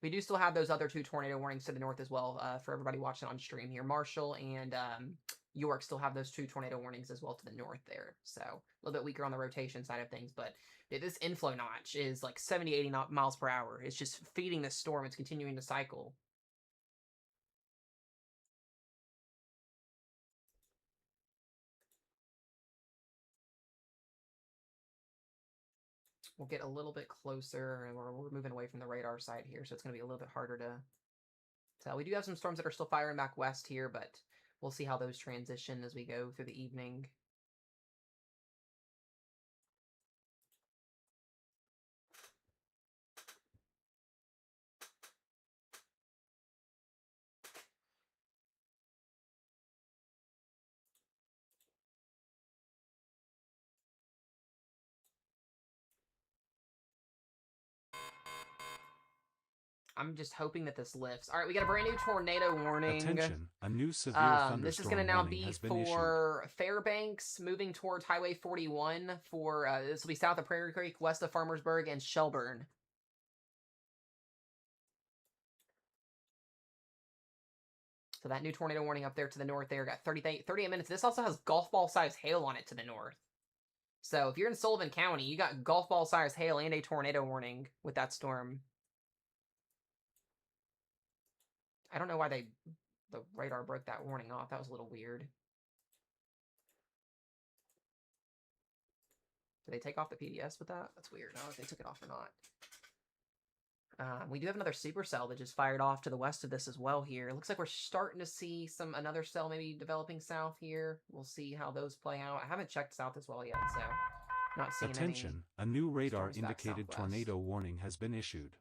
We do still have those other 2 tornado warnings to the north as well for everybody watching on stream here. Marshall and York still have those 2 tornado warnings as well to the north there. So a little bit weaker on the rotation side of things. But this inflow notch is like 70, 80 miles per hour. It's just feeding this storm. It's continuing to cycle. We'll get a little bit closer, and we're moving away from the radar side here, so it's going to be a little bit harder to tell. We do have some storms that are still firing back west here, but we'll see how those transition as we go through the evening. I'm just hoping that this lifts. All right, we got a brand new tornado warning. Attention, a new severe thunderstorm this is going to now warning be has been for Fairbanks, moving towards Highway 41 for, this will be south of Prairie Creek, west of Farmersburg, and Shelburne. So that new tornado warning up there to the north there got 38 minutes. This also has golf ball size hail on it to the north. So if you're in Sullivan County, you got golf ball size hail and a tornado warning with that storm. I don't know why the radar broke that warning off. That was a little weird. Did they take off the PDS with that? That's weird. I don't know if they took it off or not. We do have another supercell that just fired off to the west of this as well here. It looks like we're starting to see another cell maybe developing south here. We'll see how those play out. I haven't checked south as well yet, so not seeing Attention, a new radar storms back indicated southwest. tornado warning has been issued.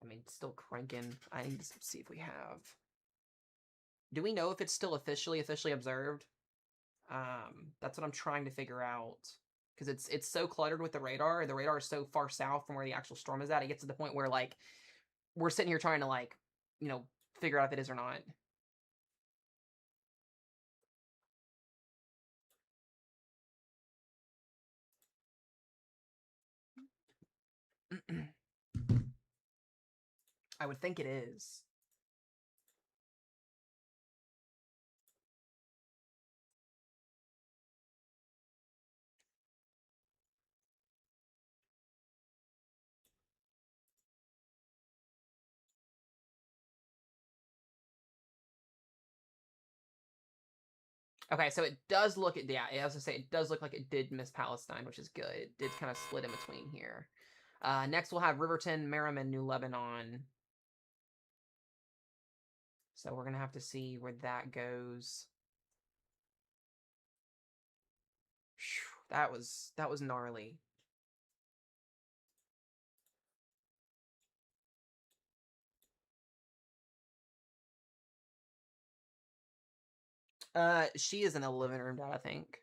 I mean, it's still cranking. I need to see if we have. Do we know if it's still officially observed? That's what I'm trying to figure out. Because it's so cluttered with the radar. The radar is so far south from where the actual storm is at. It gets to the point where, like, we're sitting here trying to, like, figure out if it is or not. I would think it is. Okay, so it does look at, yeah, I was gonna say, it does look like it did miss Palestine, which is good. It did kind of split in between here. Next we'll have Riverton, Merriman, New Lebanon. So we're gonna have to see where that goes. Whew, that was gnarly. She is in the living room, Dad, I think.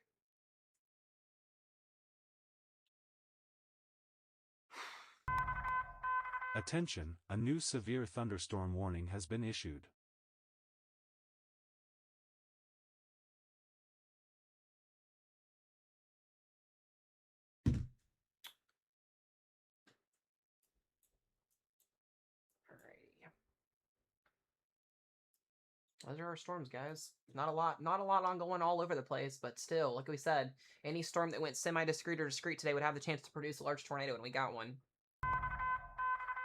Attention, a new severe thunderstorm warning has been issued. Alrighty. Those are our storms, guys. Not a lot ongoing all over the place, but still, like we said, any storm that went semi-discrete or discrete today would have the chance to produce a large tornado, and we got one.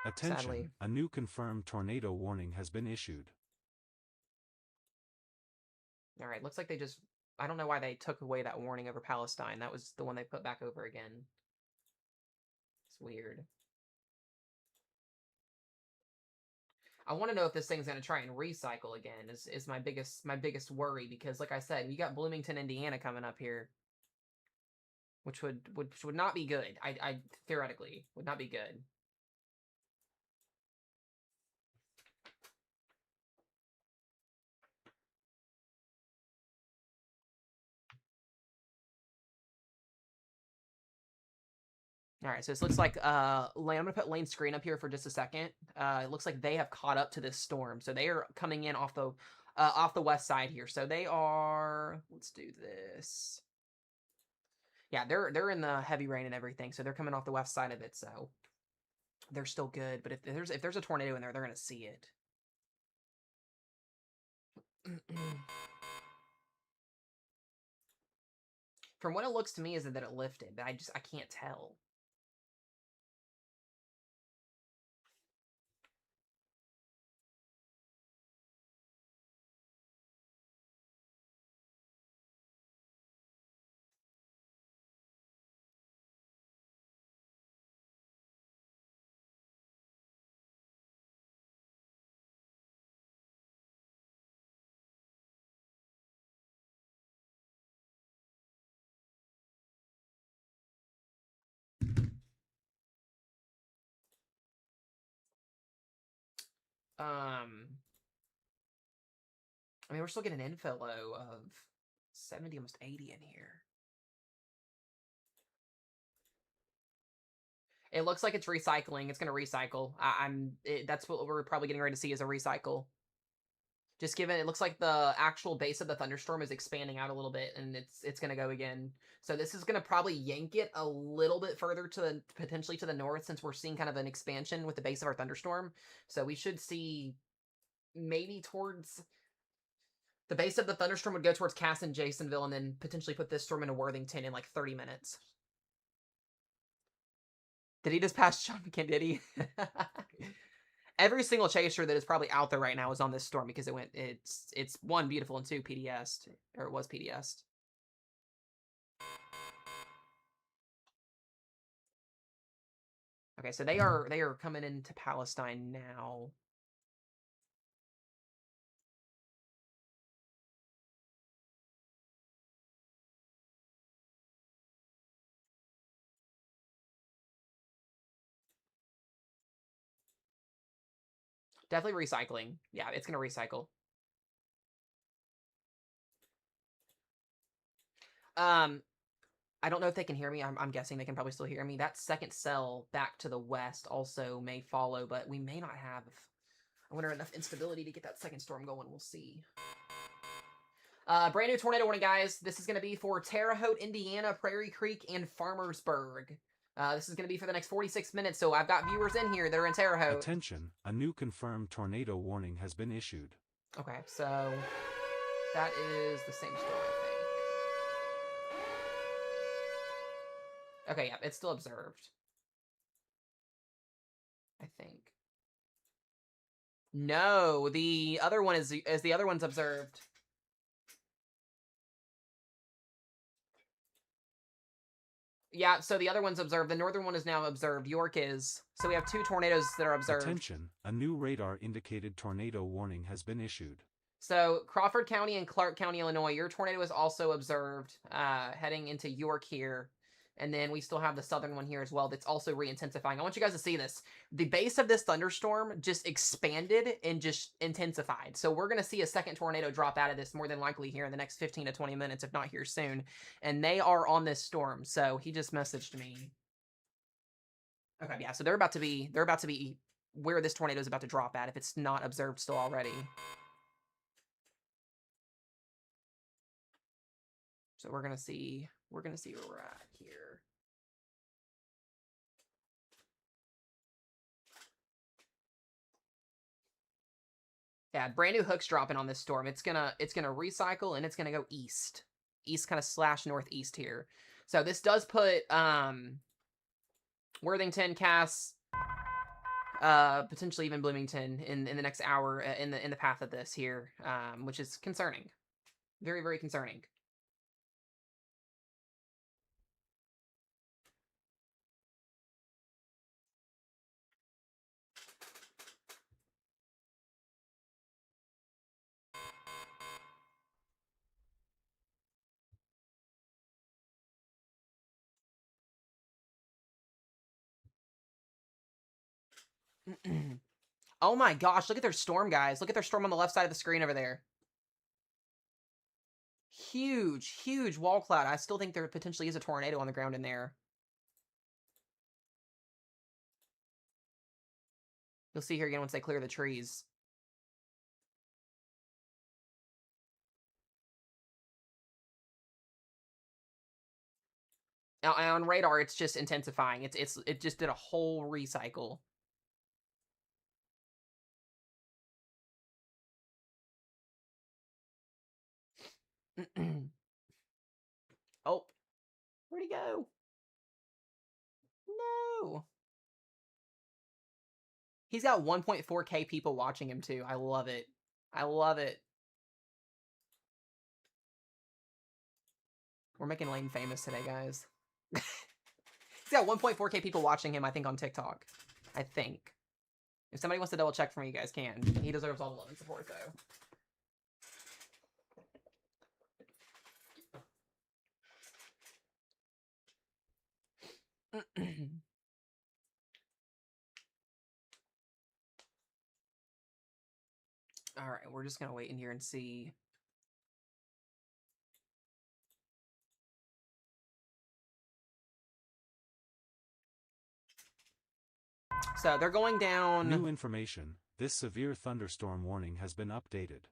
Attention, Sadly. a new confirmed tornado warning has been issued. Alright, looks like they just... I don't know why they took away that warning over Palestine. That was the one they put back over again. It's weird. I want to know if this thing's going to try and recycle again, is my biggest worry, because like I said, we got Bloomington, Indiana coming up here, which would not be good. I theoretically would not be good. All right, so this looks like I'm gonna put Lane's screen up here for just a second. It looks like they have caught up to this storm, so they are coming in off the west side here. So they are. Let's do this. Yeah, they're in the heavy rain and everything, so they're coming off the west side of it. So they're still good, but if there's a tornado in there, they're gonna see it. From what it looks to me is that it lifted, but I can't tell. I mean, we're still getting an inflow of 70, almost 80 in here. It looks like it's recycling. It's going to recycle. That's what we're probably getting ready to see is a recycle. Just given it looks like the actual base of the thunderstorm is expanding out a little bit, and it's going to go again. So this is going to probably yank it a little bit further to potentially to the north, since we're seeing kind of an expansion with the base of our thunderstorm. So we should see maybe towards the base of the thunderstorm would go towards Cass and Jasonville, and then potentially put this storm into Worthington in like 30 minutes. Did he just pass Sean McKinn? Did he? Every single chaser that is probably out there right now is on this storm because it's one beautiful and two PDS'd, or it was PDS'd. Okay, so they are coming into Palestine now. Definitely recycling. Yeah, it's gonna recycle. I don't know if they can hear me. I'm guessing they can probably still hear me. That second cell back to the west also may follow, but we may not have, I wonder, enough instability to get that second storm going. We'll see. Brand new tornado warning, guys. This is going to be for Terre Haute, Indiana, Prairie Creek, and Farmersburg. This is going to be for the next 46 minutes, so I've got viewers in here that are in Terre Haute. Attention, a new confirmed tornado warning has been issued. Okay, so that is the same storm, I think. Okay, yeah, it's still observed. I think. No, the other one is the other one's observed. Yeah, so the other one's observed. The northern one is now observed. York is. So we have 2 tornadoes that are observed. Attention, a new radar-indicated tornado warning has been issued. So Crawford County and Clark County, Illinois, your tornado is also observed heading into York here. And then we still have the southern one here as well that's also re-intensifying. I want you guys to see this. The base of this thunderstorm just expanded and just intensified. So we're going to see a second tornado drop out of this more than likely here in the next 15 to 20 minutes, if not here soon. And they are on this storm. So he just messaged me. Okay, yeah, so they're about to be where this tornado is about to drop at if it's not observed still already. So we're going to see where we're at here. Yeah, brand new hooks dropping on this storm. It's gonna recycle and it's gonna go east kind of / northeast here. So this does put Worthington, Cass, potentially even Bloomington in the next hour in the path of this here, which is concerning, very, very concerning. Oh my gosh, look at their storm, guys. Look at their storm on the left side of the screen over there. Huge, huge wall cloud. I still think there potentially is a tornado on the ground in there. You'll see here again once they clear the trees. Now, on radar, it's just intensifying. It just did a whole recycle. Oh, where'd he go? No. He's got 1.4K people watching him too. I love it. I love it. We're making Lane famous today, guys. He's got 1.4K people watching him, I think, on TikTok. I think. If somebody wants to double check for me, you guys can. He deserves all the love and support, though. All right, we're just going to wait in here and see. So they're going down. New information. This severe thunderstorm warning has been updated.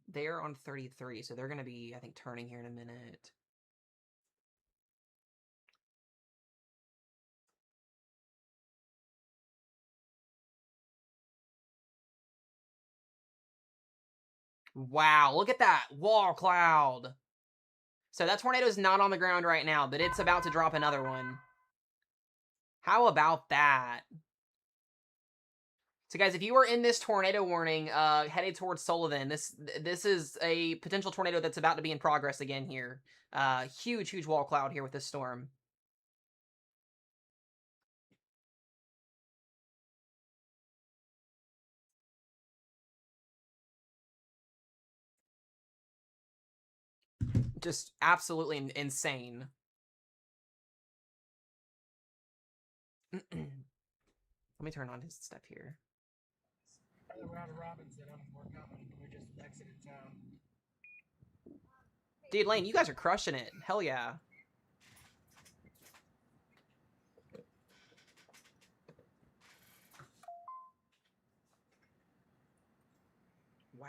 They're on 33, so they're going to be, I think, turning here in a minute. Wow, look at that wall cloud. So that tornado's not on the ground right now, but it's about to drop another one. How about that? So guys, if you are in this tornado warning headed towards Sullivan, this is a potential tornado that's about to be in progress again here. Huge, huge wall cloud here with this storm. Just absolutely insane. Let me turn on his stuff here. We're out of Robinson. We're coming. We just exited town. Dude, Lane, you guys are crushing it. Hell yeah. Wow.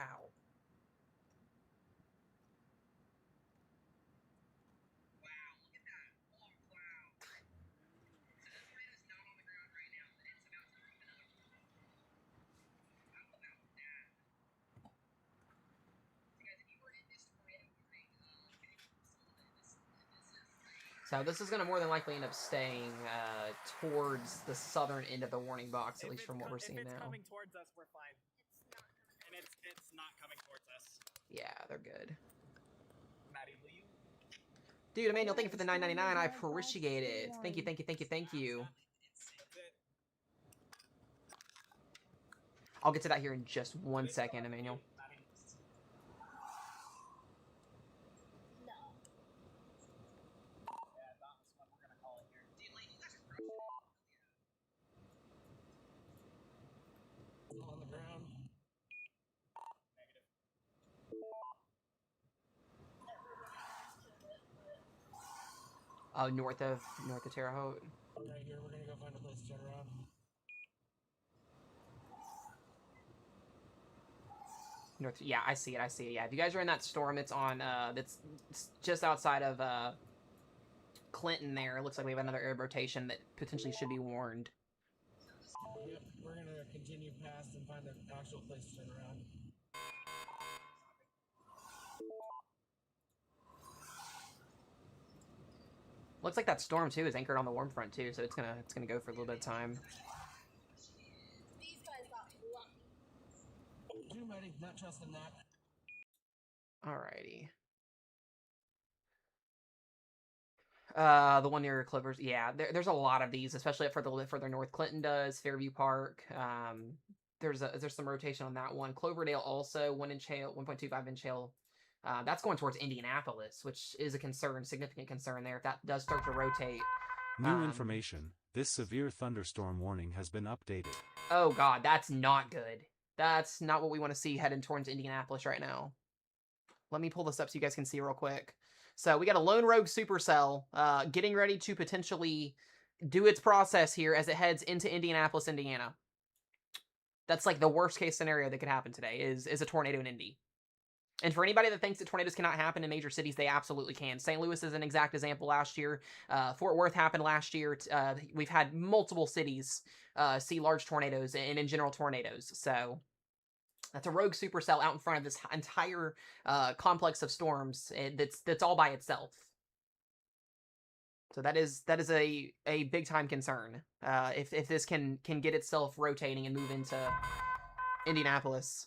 So this is going to more than likely end up staying towards the southern end of the warning box, at least from what we're seeing if it's now. coming towards us, we're fine. It's not coming. And it's not coming towards us. Yeah, they're good. Maddie, will you? Dude, Emmanuel, thank you for the $9.99. I appreciate it. Thank you, thank you, thank you, thank you. I'll get to that here in just 1 second, Emmanuel. No. Yeah, that was what we're gonna call it here. On the ground. Negative. Oh, north of Terre Haute. Right here, we're gonna go find a place to turn around. North, yeah, I see it. I see it. Yeah, if you guys are in that storm, it's on. It's just outside of Clinton. There, it looks like we have another air rotation that potentially should be warned. Yep, we're gonna continue past and find an actual place to turn around. Looks like that storm too is anchored on the warm front too, so it's gonna go for a little bit of time. These guys got lucky. Too many, not trusting that. Alrighty. The one near Clippers, yeah. There's a lot of these, especially up further north. Clinton does, Fairview Park. There's some rotation on that one. Cloverdale also 1-inch hail, 1.25-inch hail. That's going towards Indianapolis, which is a concern, significant concern there. If that does start to rotate. New information. This severe thunderstorm warning has been updated. Oh god, that's not good. That's not what we want to see heading towards Indianapolis right now. Let me pull this up so you guys can see real quick. So we got a lone rogue supercell getting ready to potentially do its process here as it heads into Indianapolis, Indiana. That's like the worst case scenario that could happen today is a tornado in Indy. And for anybody that thinks that tornadoes cannot happen in major cities, they absolutely can. St. Louis is an exact example last year. Fort Worth happened last year. We've had multiple cities see large tornadoes and in general tornadoes. So that's a rogue supercell out in front of this entire complex of storms. That's all by itself. So that is a big time concern. If this can get itself rotating and move into Indianapolis.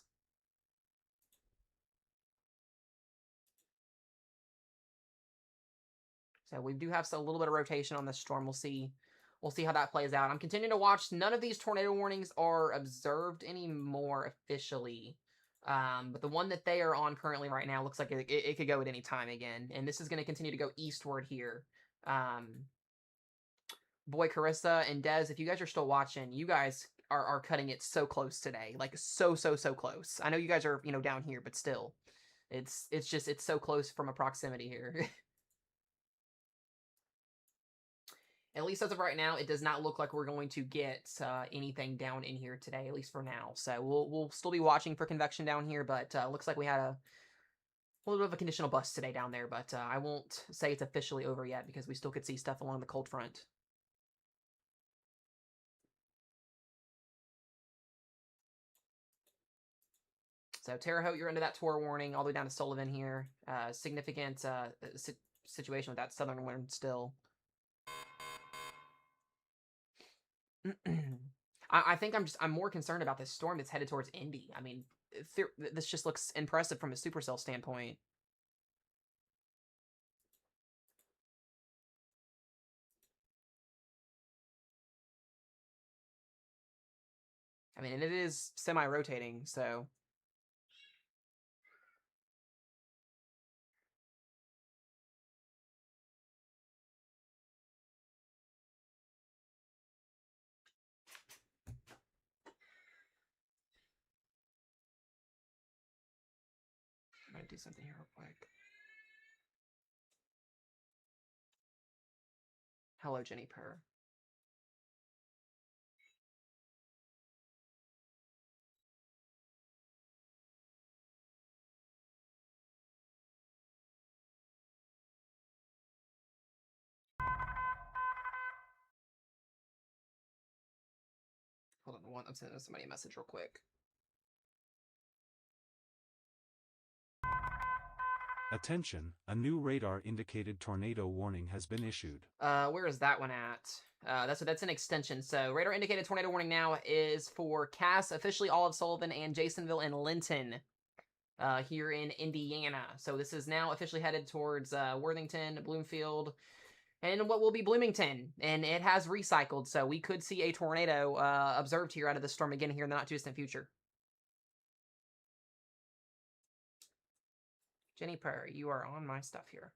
So we do have a little bit of rotation on this storm. We'll see how that plays out. I'm continuing to watch. None of these tornado warnings are observed anymore officially. But the one that they are on currently right now looks like it could go at any time again. And this is going to continue to go eastward here. Boy, Carissa and Dez, if you guys are still watching, you guys are cutting it so close today. Like so close. I know you guys are, down here, but still. It's so close from a proximity here. At least as of right now, it does not look like we're going to get anything down in here today, at least for now. So we'll still be watching for convection down here, but looks like we had a little bit of a conditional bust today down there. But I won't say it's officially over yet because we still could see stuff along the cold front. So Terre Haute, you're into that tour warning all the way down to Sullivan here. Significant situation with that southern wind still. I think I'm more concerned about this storm that's headed towards Indy. I mean, this just looks impressive from a supercell standpoint. I mean, and it is semi-rotating, so... I'm gonna do something here real quick. Hello, Jenny Purr. Hold on, I'm sending somebody a message real quick. Attention, a new radar-indicated tornado warning has been issued. Where is that one at? That's an extension. So radar indicated tornado warning now is for Cass, officially all of Sullivan, and Jasonville and Linton, here in Indiana. So this is now officially headed towards Worthington, Bloomfield, and what will be Bloomington. And it has recycled, so we could see a tornado observed here out of the storm again here in the not too distant future. Jenny Prairie, you are on my stuff here.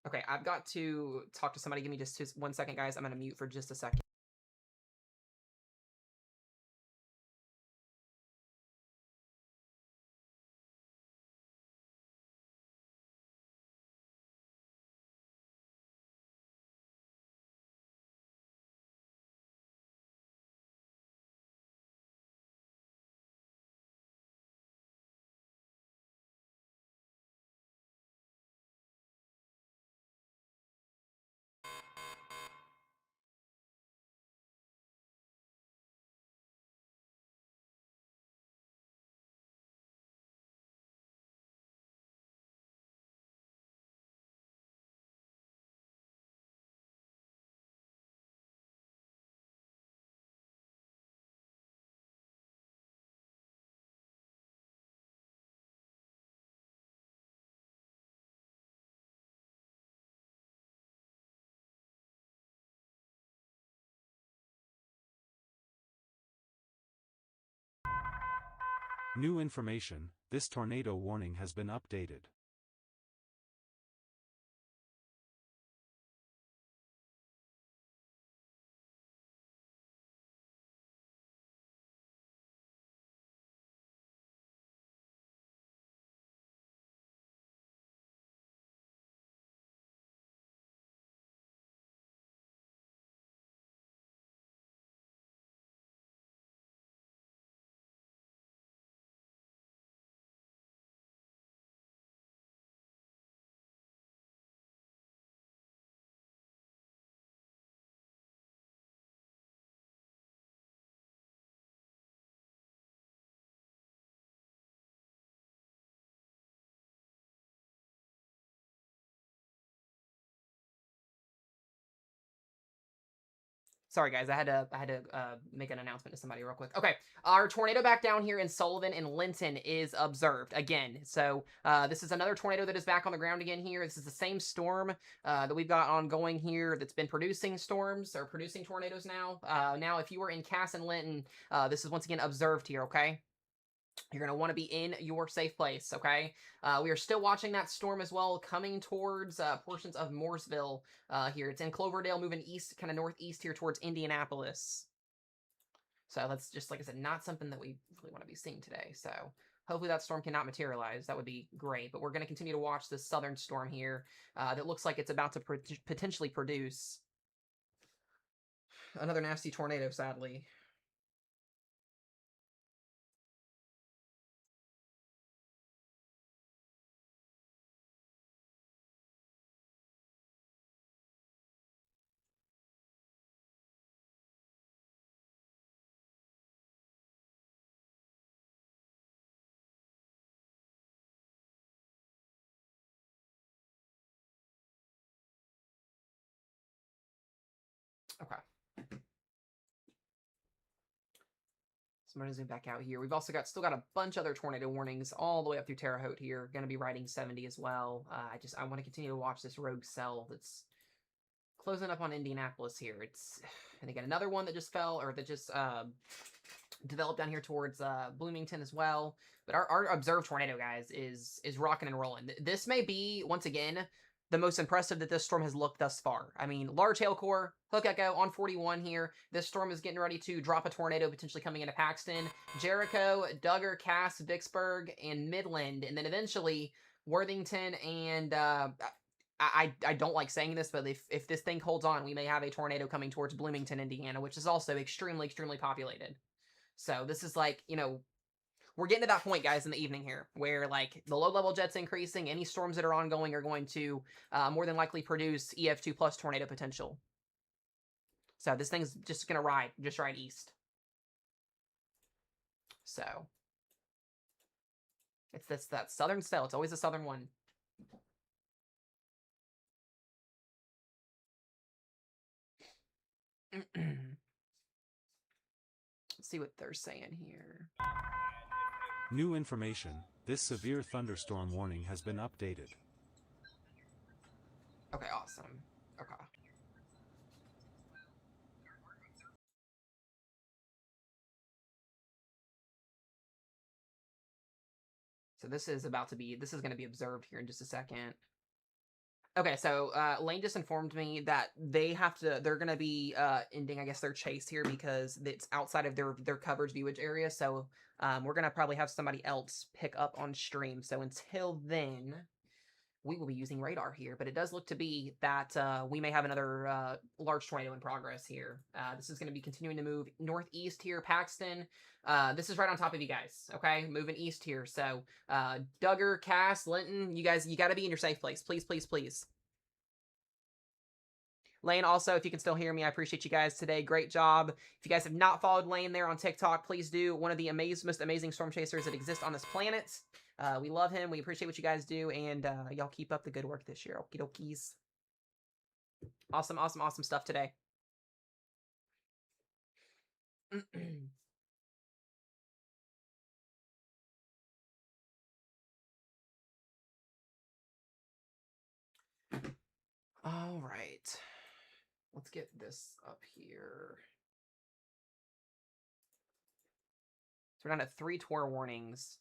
Okay, I've got to talk to somebody. Give me just 1 second, guys. I'm going to mute for just a second. New information, this tornado warning has been updated. Sorry, guys. I had to make an announcement to somebody real quick. Okay, our tornado back down here in Sullivan and Linton is observed again. So this is another tornado that is back on the ground again here. This is the same storm that we've got ongoing here that's been producing storms or producing tornadoes now. Now, if you were in Cass and Linton, this is once again observed here, okay? You're going to want to be in your safe place, okay? We are still watching that storm as well, coming towards portions of Mooresville here. It's in Cloverdale, moving east, kind of northeast here towards Indianapolis. So that's just, like I said, not something that we really want to be seeing today. So hopefully that storm cannot materialize. That would be great. But we're going to continue to watch this southern storm here that looks like it's about to potentially produce another nasty tornado, sadly. Okay. So I'm going to zoom back out here. We've also still got a bunch of other tornado warnings all the way up through Terre Haute here. Going to be riding 70 as well. I want to continue to watch this rogue cell that's closing up on Indianapolis here. And again, another one that just fell, or that just developed down here towards Bloomington as well. But our observed tornado, guys, is rocking and rolling. This may be, once again, the most impressive that this storm has looked thus far. I mean, large hail core, Hook Echo on 41 here. This storm is getting ready to drop a tornado, potentially coming into Paxton, Jericho, Duggar, Cass, Vicksburg, and Midland. And then eventually Worthington and... I don't like saying this, but if this thing holds on, we may have a tornado coming towards Bloomington, Indiana, which is also extremely, extremely populated. So this is like, you know, we're getting to that point, guys, in the evening here, where, like, the low-level jet's increasing. Any storms that are ongoing are going to more than likely produce EF2 plus tornado potential. So this thing's just gonna just ride east. So it's that southern cell. It's always a southern one. Let's see what they're saying here. New information, this severe thunderstorm warning has been updated. Okay, awesome. Okay. So this is going to be observed here in just a second. Okay, so Lane just informed me that they're going to be ending, I guess, their chase here because it's outside of their coverage viewage area. So we're going to probably have somebody else pick up on stream. So until then, we will be using radar here. But it does look to be that we may have another large tornado in progress here. This is going to be continuing to move northeast here, Paxton. This is right on top of you guys, okay? Moving east here. So Duggar, Cass, Linton, you guys, you got to be in your safe place. Please, please, please. Lane, also, if you can still hear me, I appreciate you guys today. Great job. If you guys have not followed Lane there on TikTok, please do. One of the most amazing storm chasers that exist on this planet. We love him. We appreciate what you guys do, and y'all keep up the good work this year. Okie dokies. Awesome, awesome, awesome stuff today. All right. Let's get this up here. So we're down to 3 tour warnings,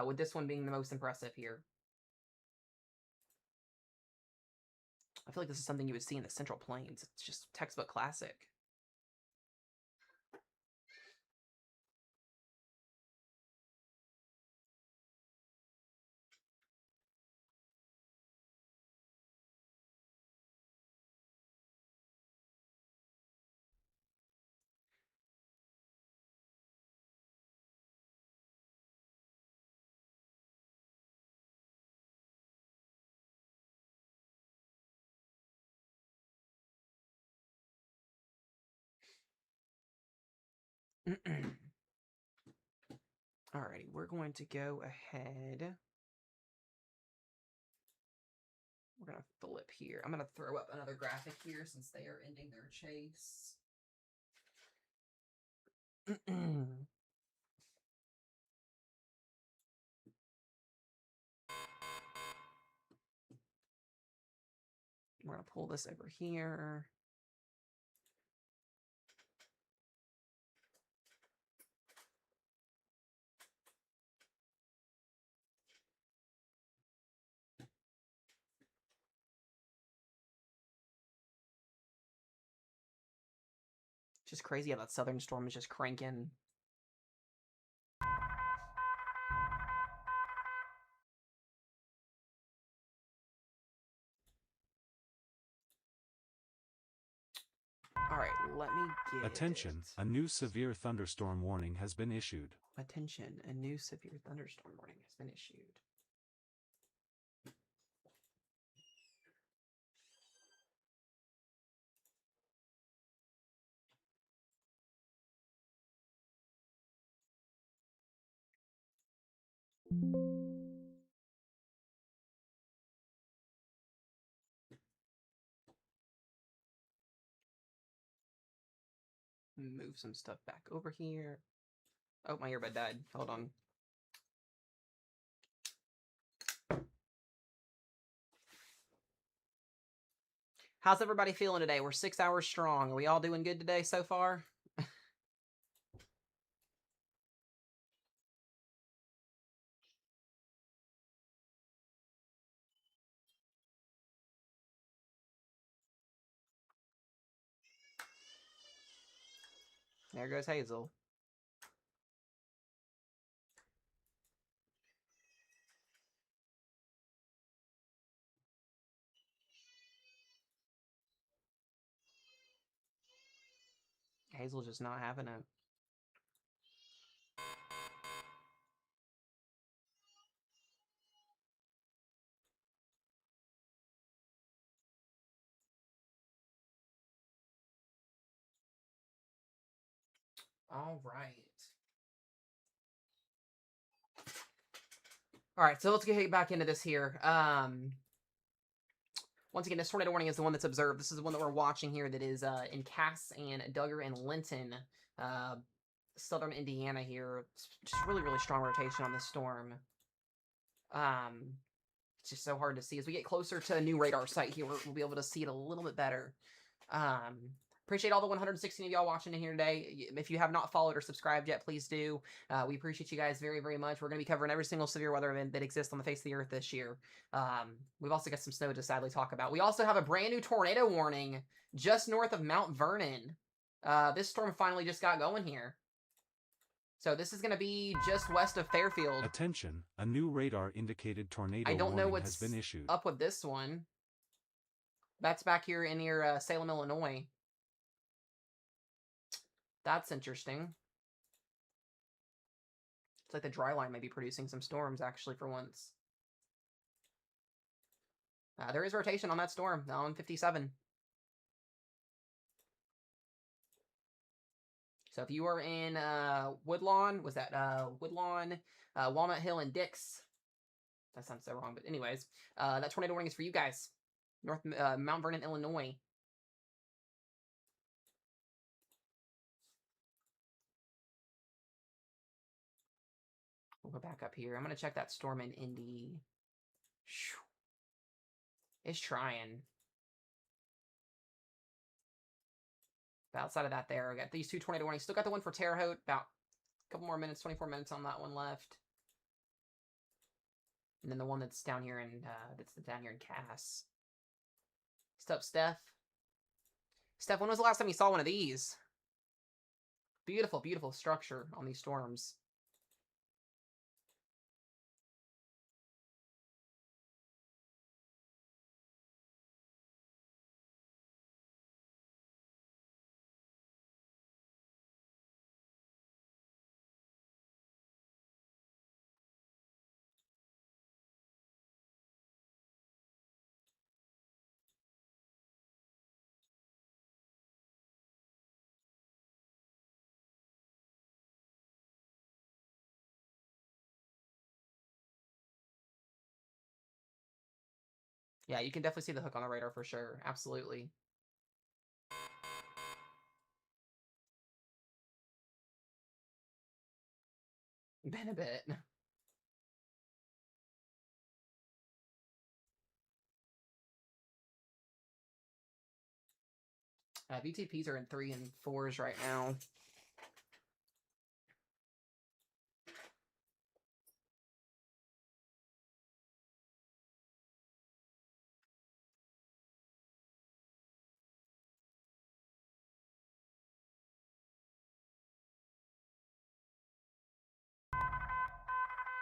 with this one being the most impressive here. I feel like this is something you would see in the Central Plains. It's just textbook classic. Alrighty, we're going to go ahead. We're going to flip here. I'm going to throw up another graphic here since they are ending their chase. We're going to pull this over here. Just crazy how that southern storm is just cranking. All right, let me get Attention, it. a new severe thunderstorm warning has been issued. Attention, a new severe thunderstorm warning has been issued. Move some stuff back over here. Oh, my earbud died. Hold on. How's everybody feeling today? We're 6 hours strong. Are we all doing good today so far? There goes Hazel. Hazel's just not having it. All right. All right, so let's get back into this here. Once again, this tornado warning is the one that's observed. This is the one that we're watching here that is in Cass and Duggar and Linton, southern Indiana here. It's just really, really strong rotation on this storm. It's just so hard to see. As we get closer to a new radar site here, we'll be able to see it a little bit better. Appreciate all the 116 of y'all watching in here today. If you have not followed or subscribed yet, please do. We appreciate you guys very, very much. We're going to be covering every single severe weather event that exists on the face of the earth this year. We've also got some snow to sadly talk about. We also have a brand new tornado warning just north of Mount Vernon. This storm finally just got going here. So this is going to be just west of Fairfield. Attention, a new radar-indicated tornado I don't know warning what's has been issued. up with this one. That's back here in near Salem, Illinois. That's interesting. It's like the dry line may be producing some storms, actually, for once. There is rotation on that storm, on 57. So if you are in Woodlawn, was that Woodlawn, Walnut Hill, and Dix? That sounds so wrong, but anyways, that tornado warning is for you guys. North Mount Vernon, Illinois. We'll go back up here. I'm going to check that storm in Indy. It's trying. But outside of that there, I got these two tornado warnings. Still got the one for Terre Haute. About a couple more minutes, 24 minutes on that one left. And then the one that's down here in Cass. What's up, Steph? Steph, when was the last time you saw one of these? Beautiful, beautiful structure on these storms. Yeah, you can definitely see the hook on the radar for sure. Absolutely. Been a bit. VTPs are in 3 and 4s right now.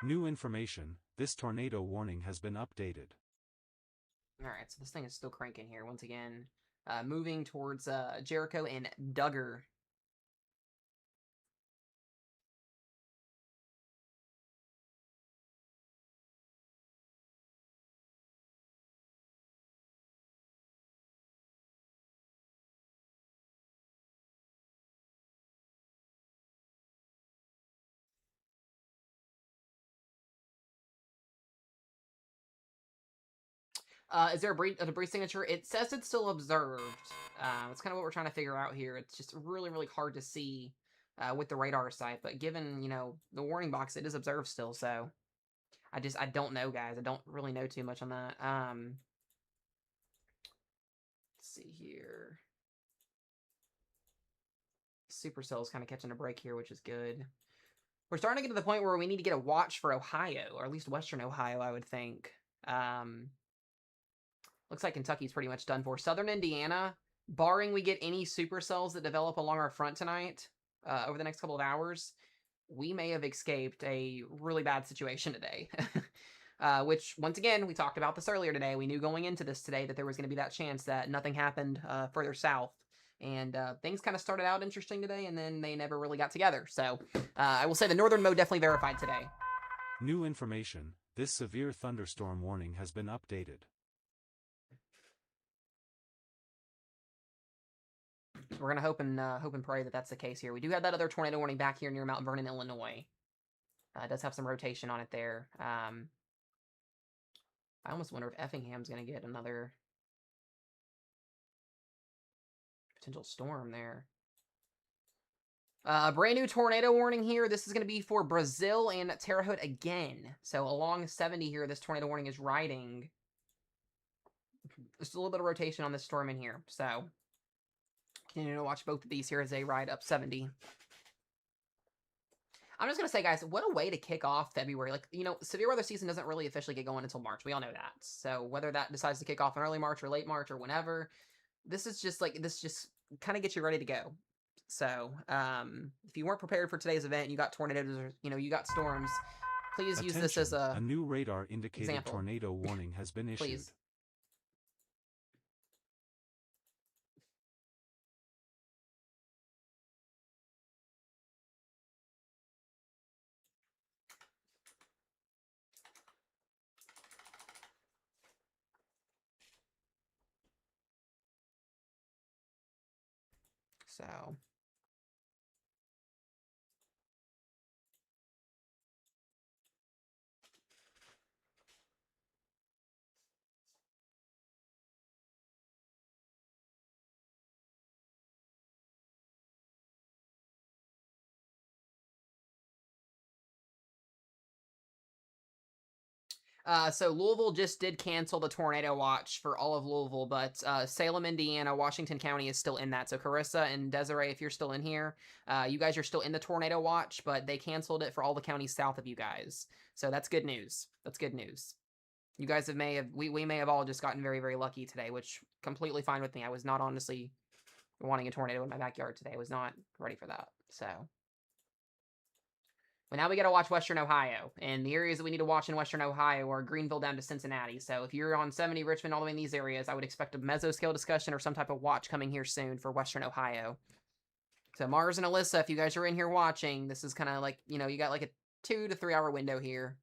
New information, this tornado warning has been updated. Alright, so this thing is still cranking here once again. Moving towards Jericho and Duggar. Is there a debris signature? It says it's still observed. It's kind of what we're trying to figure out here. It's just really, really hard to see with the radar sight. But given, you know, the warning box, it is observed still. So I don't know, guys. I don't really know too much on that. Let's see here. Supercell's kind of catching a break here, which is good. We're starting to get to the point where we need to get a watch for Ohio, or at least Western Ohio, I would think. Looks like Kentucky's pretty much done for. Southern Indiana, barring we get any supercells that develop along our front tonight over the next couple of hours, we may have escaped a really bad situation today. Which, once again, we talked about this earlier today. We knew going into this today that there was going to be that chance that nothing happened further south. And things kind of started out interesting today, and then they never really got together. So I will say the northern mode definitely verified today. New information, this severe thunderstorm warning has been updated. We're gonna hope and pray that that's the case here. We do have that other tornado warning back here near Mount Vernon, Illinois. It does have some rotation on it there. I almost wonder if Effingham's gonna get another potential storm there. Brand new tornado warning here. This is going to be for Brazil and Terre Haute again. So along 70 here, this tornado warning is riding. There's a little bit of rotation on this storm in here. So continue to watch both of these here as they ride up 70. I'm just going to say, guys, what a way to kick off February. Like, you know, severe weather season doesn't really officially get going until March. We all know that. So whether that decides to kick off in early March or late March or whenever, this just kind of gets you ready to go. So, if you weren't prepared for today's event, you got tornadoes, or, you know, you got storms, please use this as a new radar indicated example. Tornado warning has been issued. Please. So, so Louisville just did cancel the tornado watch for all of Louisville, but Salem, Indiana, Washington County is still in that. So Carissa and Desiree, if you're still in here, you guys are still in the tornado watch, but they canceled it for all the counties south of you guys. So that's good news. That's good news. You guys we may have all just gotten very, very lucky today, which completely fine with me. I was not honestly wanting a tornado in my backyard today. I was not ready for that. So. But now we got to watch Western Ohio, and the areas that we need to watch in Western Ohio are Greenville down to Cincinnati. So if you're on 70, Richmond, all the way in these areas, I would expect a mesoscale discussion or some type of watch coming here soon for Western Ohio. So Mars and Alyssa, if you guys are in here watching, this is kind of like, you know, you got like a 2 to 3 hour window here.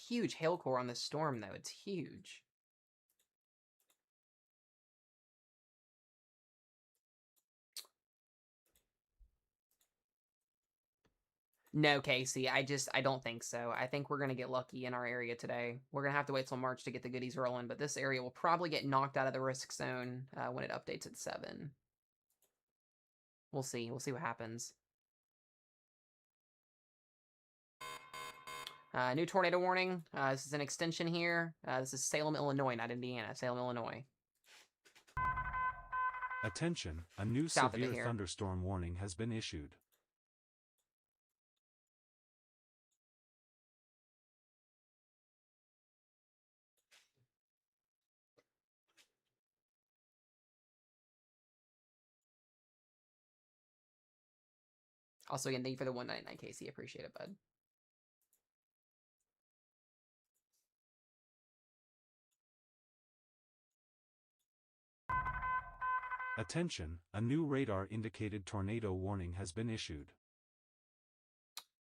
Huge hail core on this storm, though. It's huge. No, Casey, I don't think so. I think we're going to get lucky in our area today. We're going to have to wait till March to get the goodies rolling, but this area will probably get knocked out of the risk zone when it updates at 7. We'll see. We'll see what happens. New tornado warning. This is an extension here. This is Salem, Illinois, not Indiana. Salem, Illinois. Attention, a new South of it severe here. thunderstorm warning has been issued. Also, again, thank you for the 199, Casey. Appreciate it, bud. Attention, a new radar indicated tornado warning has been issued.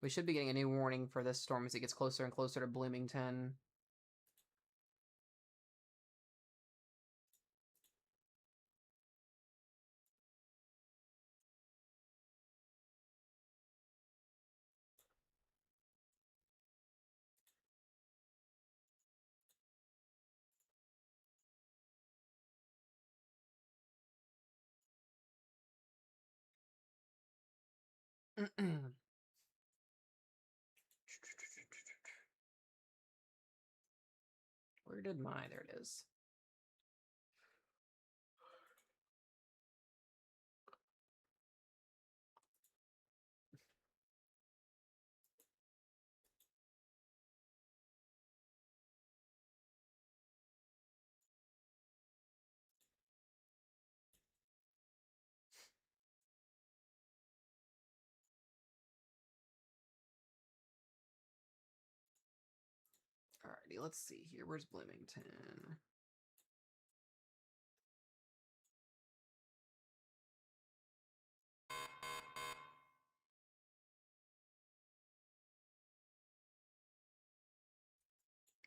We should be getting a new warning for this storm as it gets closer and closer to Bloomington. Where did there it is. Alrighty, let's see here. Where's Bloomington?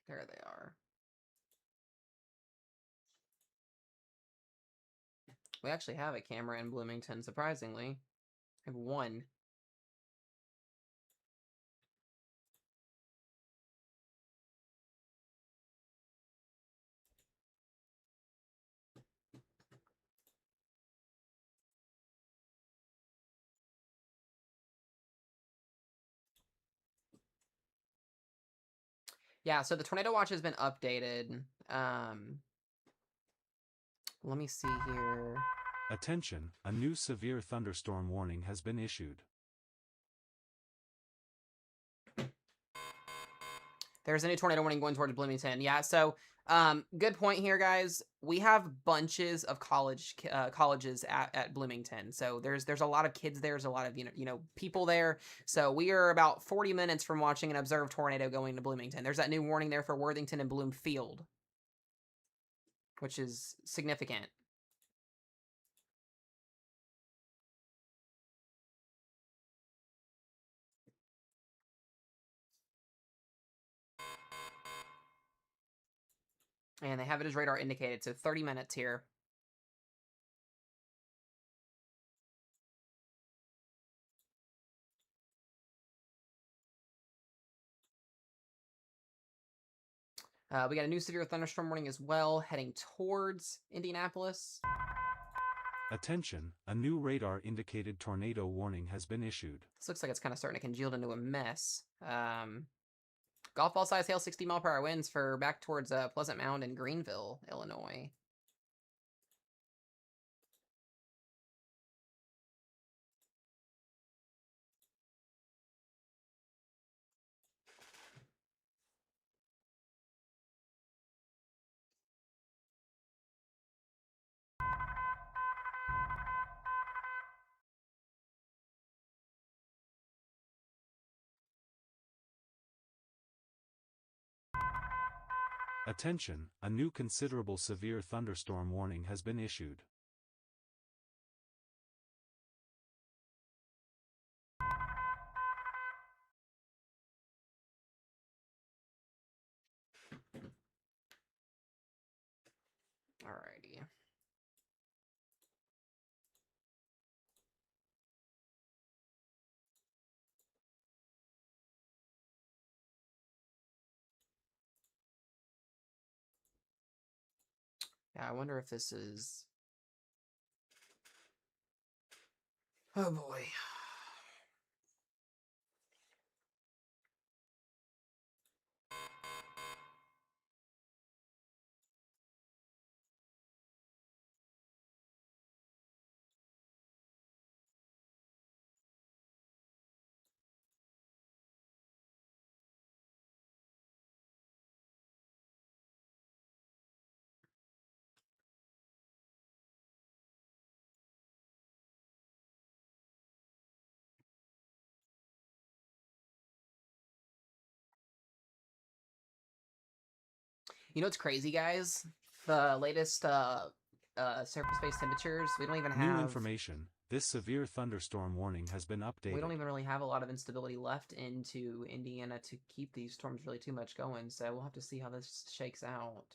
There they are. We actually have a camera in Bloomington, surprisingly. I have one. Yeah, so the tornado watch has been updated. Let me see here. Attention, a new severe thunderstorm warning has been issued. There's a new tornado warning going towards Bloomington. Yeah, so good point here, guys. We have bunches of colleges at Bloomington. So there's a lot of kids there. There's a lot of people there. So we are about 40 minutes from watching an observed tornado going to Bloomington. There's that new warning there for Worthington and Bloomfield, which is significant. And they have it as radar indicated, so 30 minutes here. We got a new severe thunderstorm warning as well, heading towards Indianapolis. Attention, a new radar-indicated tornado warning has been issued. This looks like it's kind of starting to congeal into a mess. Golf ball size hail, 60-mile-per-hour winds for back towards Pleasant Mound and Greenville, Illinois. Attention, a new considerable severe thunderstorm warning has been issued. Alrighty. Yeah, I wonder if this is... Oh boy. You know what's crazy, guys? The latest surface-based temperatures, we don't even have... New information, this severe thunderstorm warning has been updated. We don't even really have a lot of instability left into Indiana to keep these storms really too much going, so we'll have to see how this shakes out.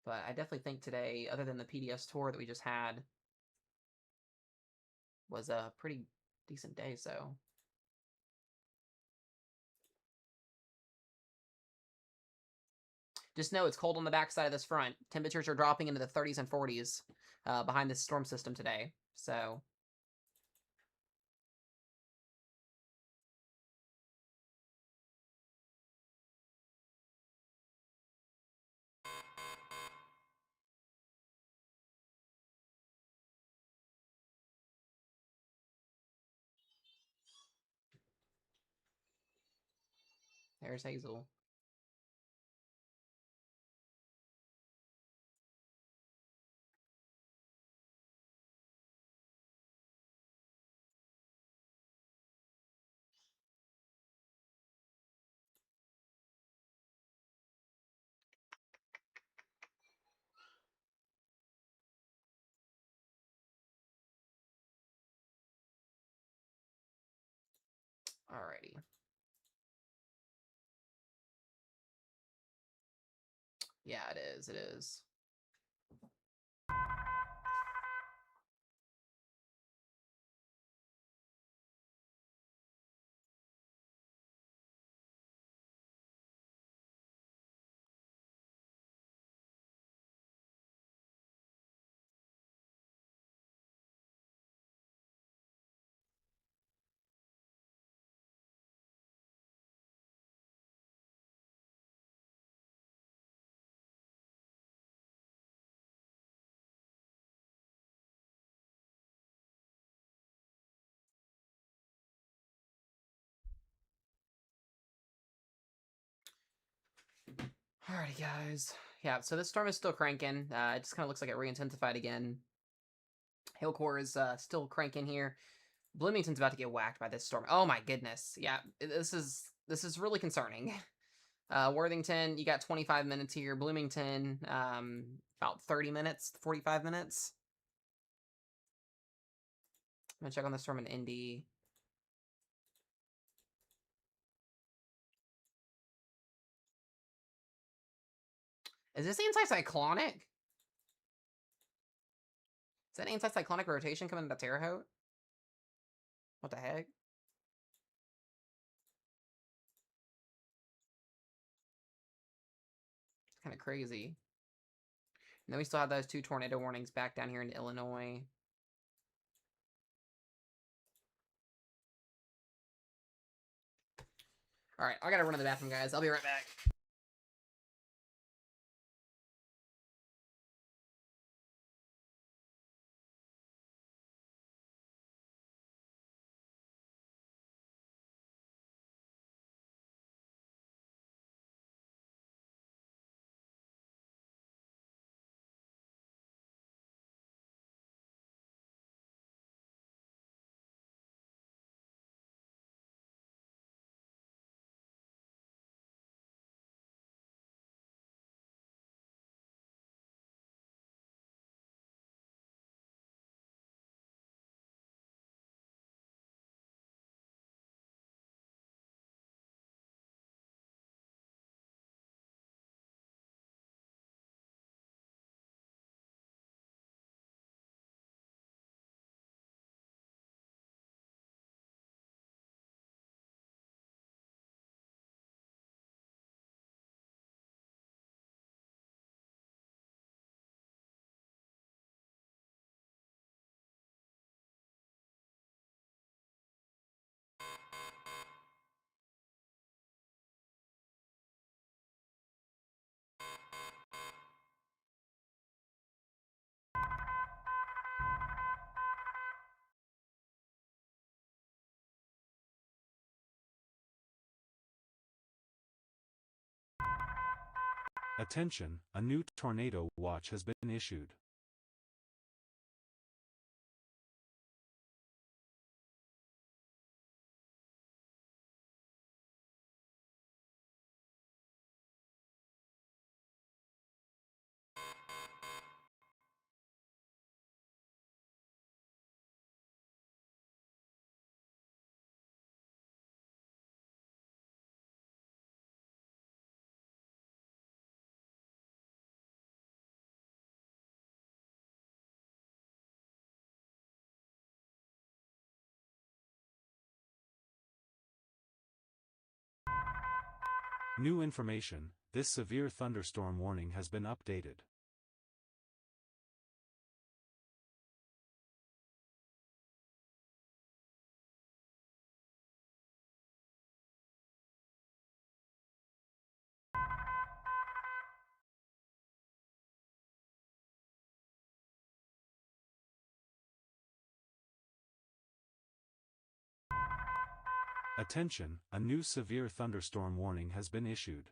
But I definitely think today, other than the PDS tour that we just had, was a pretty decent day, so... Just know it's cold on the backside of this front. Temperatures are dropping into the 30s and 40s behind this storm system today. So there's Hazel. Alrighty. Yeah, it is. It is. Alrighty, guys. Yeah, so this storm is still cranking. It just kind of looks like it re-intensified again. Hail core is still cranking here. Bloomington's about to get whacked by this storm. Oh my goodness. Yeah, this is really concerning. Worthington, you got 25 minutes here. Bloomington, about 30 minutes, 45 minutes. I'm gonna check on the storm in Indy. Is this anticyclonic? Is that anticyclonic rotation coming into Terre Haute? What the heck? It's kind of crazy. And then we still have those 2 tornado warnings back down here in Illinois. Alright, I gotta run to the bathroom, guys. I'll be right back. Attention, a new tornado watch has been issued. New information, this severe thunderstorm warning has been updated. Attention, a new severe thunderstorm warning has been issued.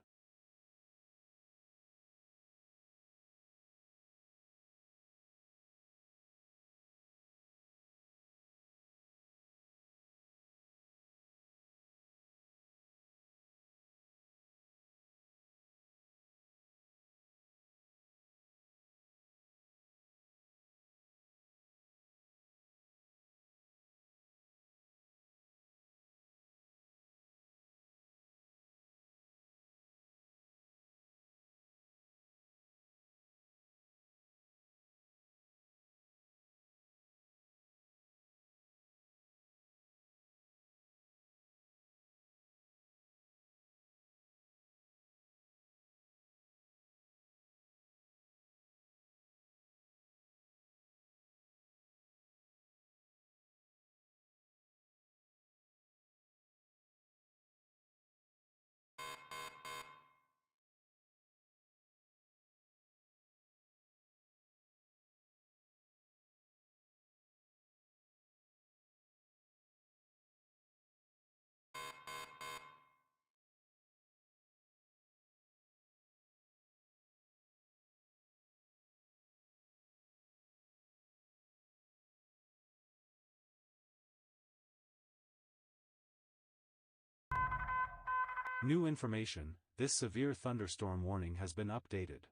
New information, this severe thunderstorm warning has been updated.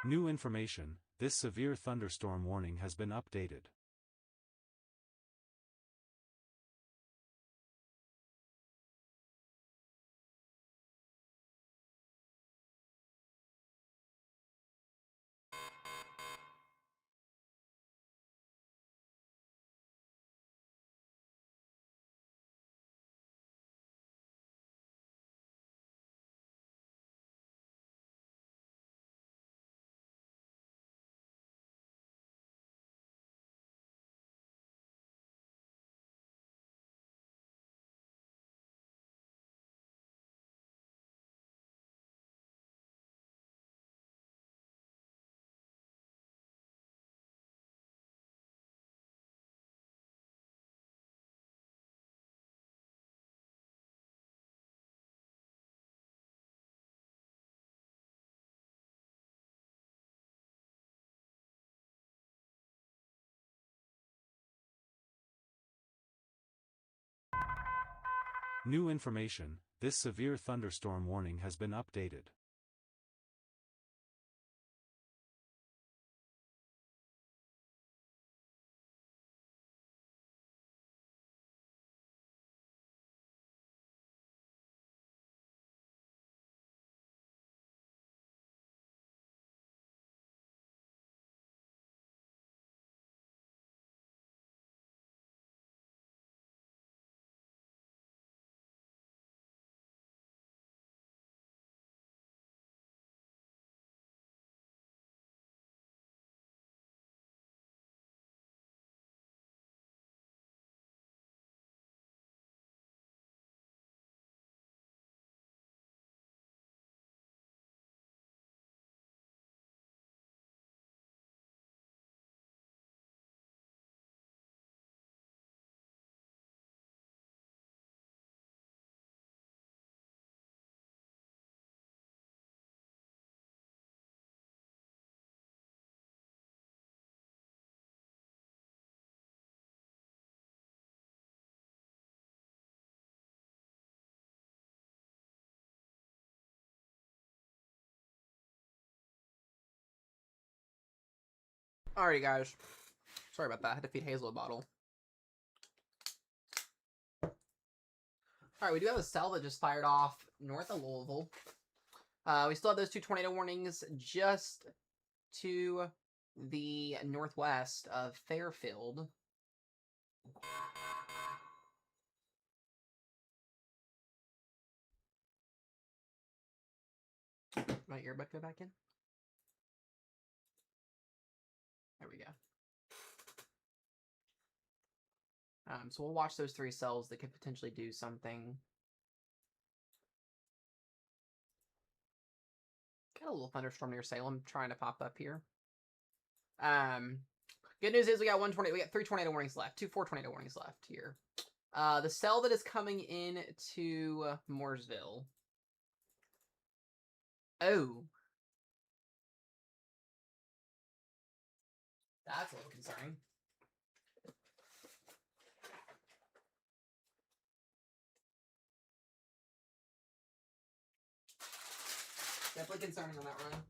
New information, this severe thunderstorm warning has been updated. New information, this severe thunderstorm warning has been updated. Alrighty, guys. Sorry about that. I had to feed Hazel a bottle. Alright, we do have a cell that just fired off north of Louisville. We still have those 2 tornado warnings just to the northwest of Fairfield. My earbud go back in? There we go. So we'll watch those 3 cells that could potentially do something. Got a little thunderstorm near Salem trying to pop up here. Good news is we got 3 tornado warnings left. 4 tornado warnings left here. The cell that is coming in to Mooresville. Oh. That's a little concerning. Definitely concerning on that run.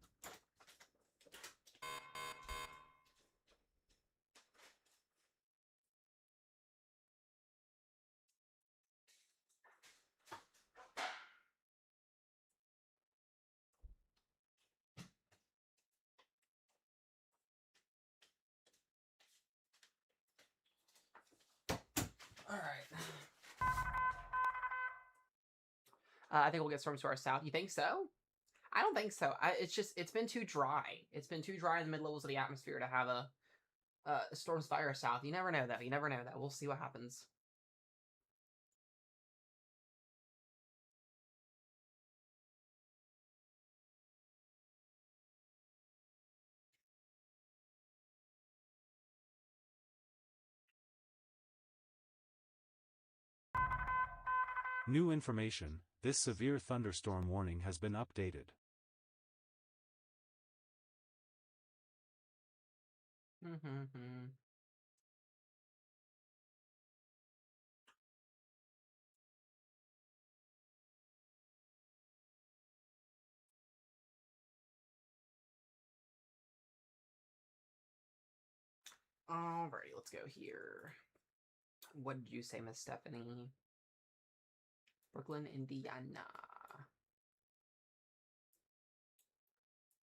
Alright. I think we'll get storms to our south. You think so? I don't think so. It's been too dry. It's been too dry in the mid levels of the atmosphere to have a storms fire south. You never know, though. You never know that. We'll see what happens. New information, this severe thunderstorm warning has been updated. Alrighty, let's go here. What did you say, Miss Stephanie? Brooklyn, Indiana.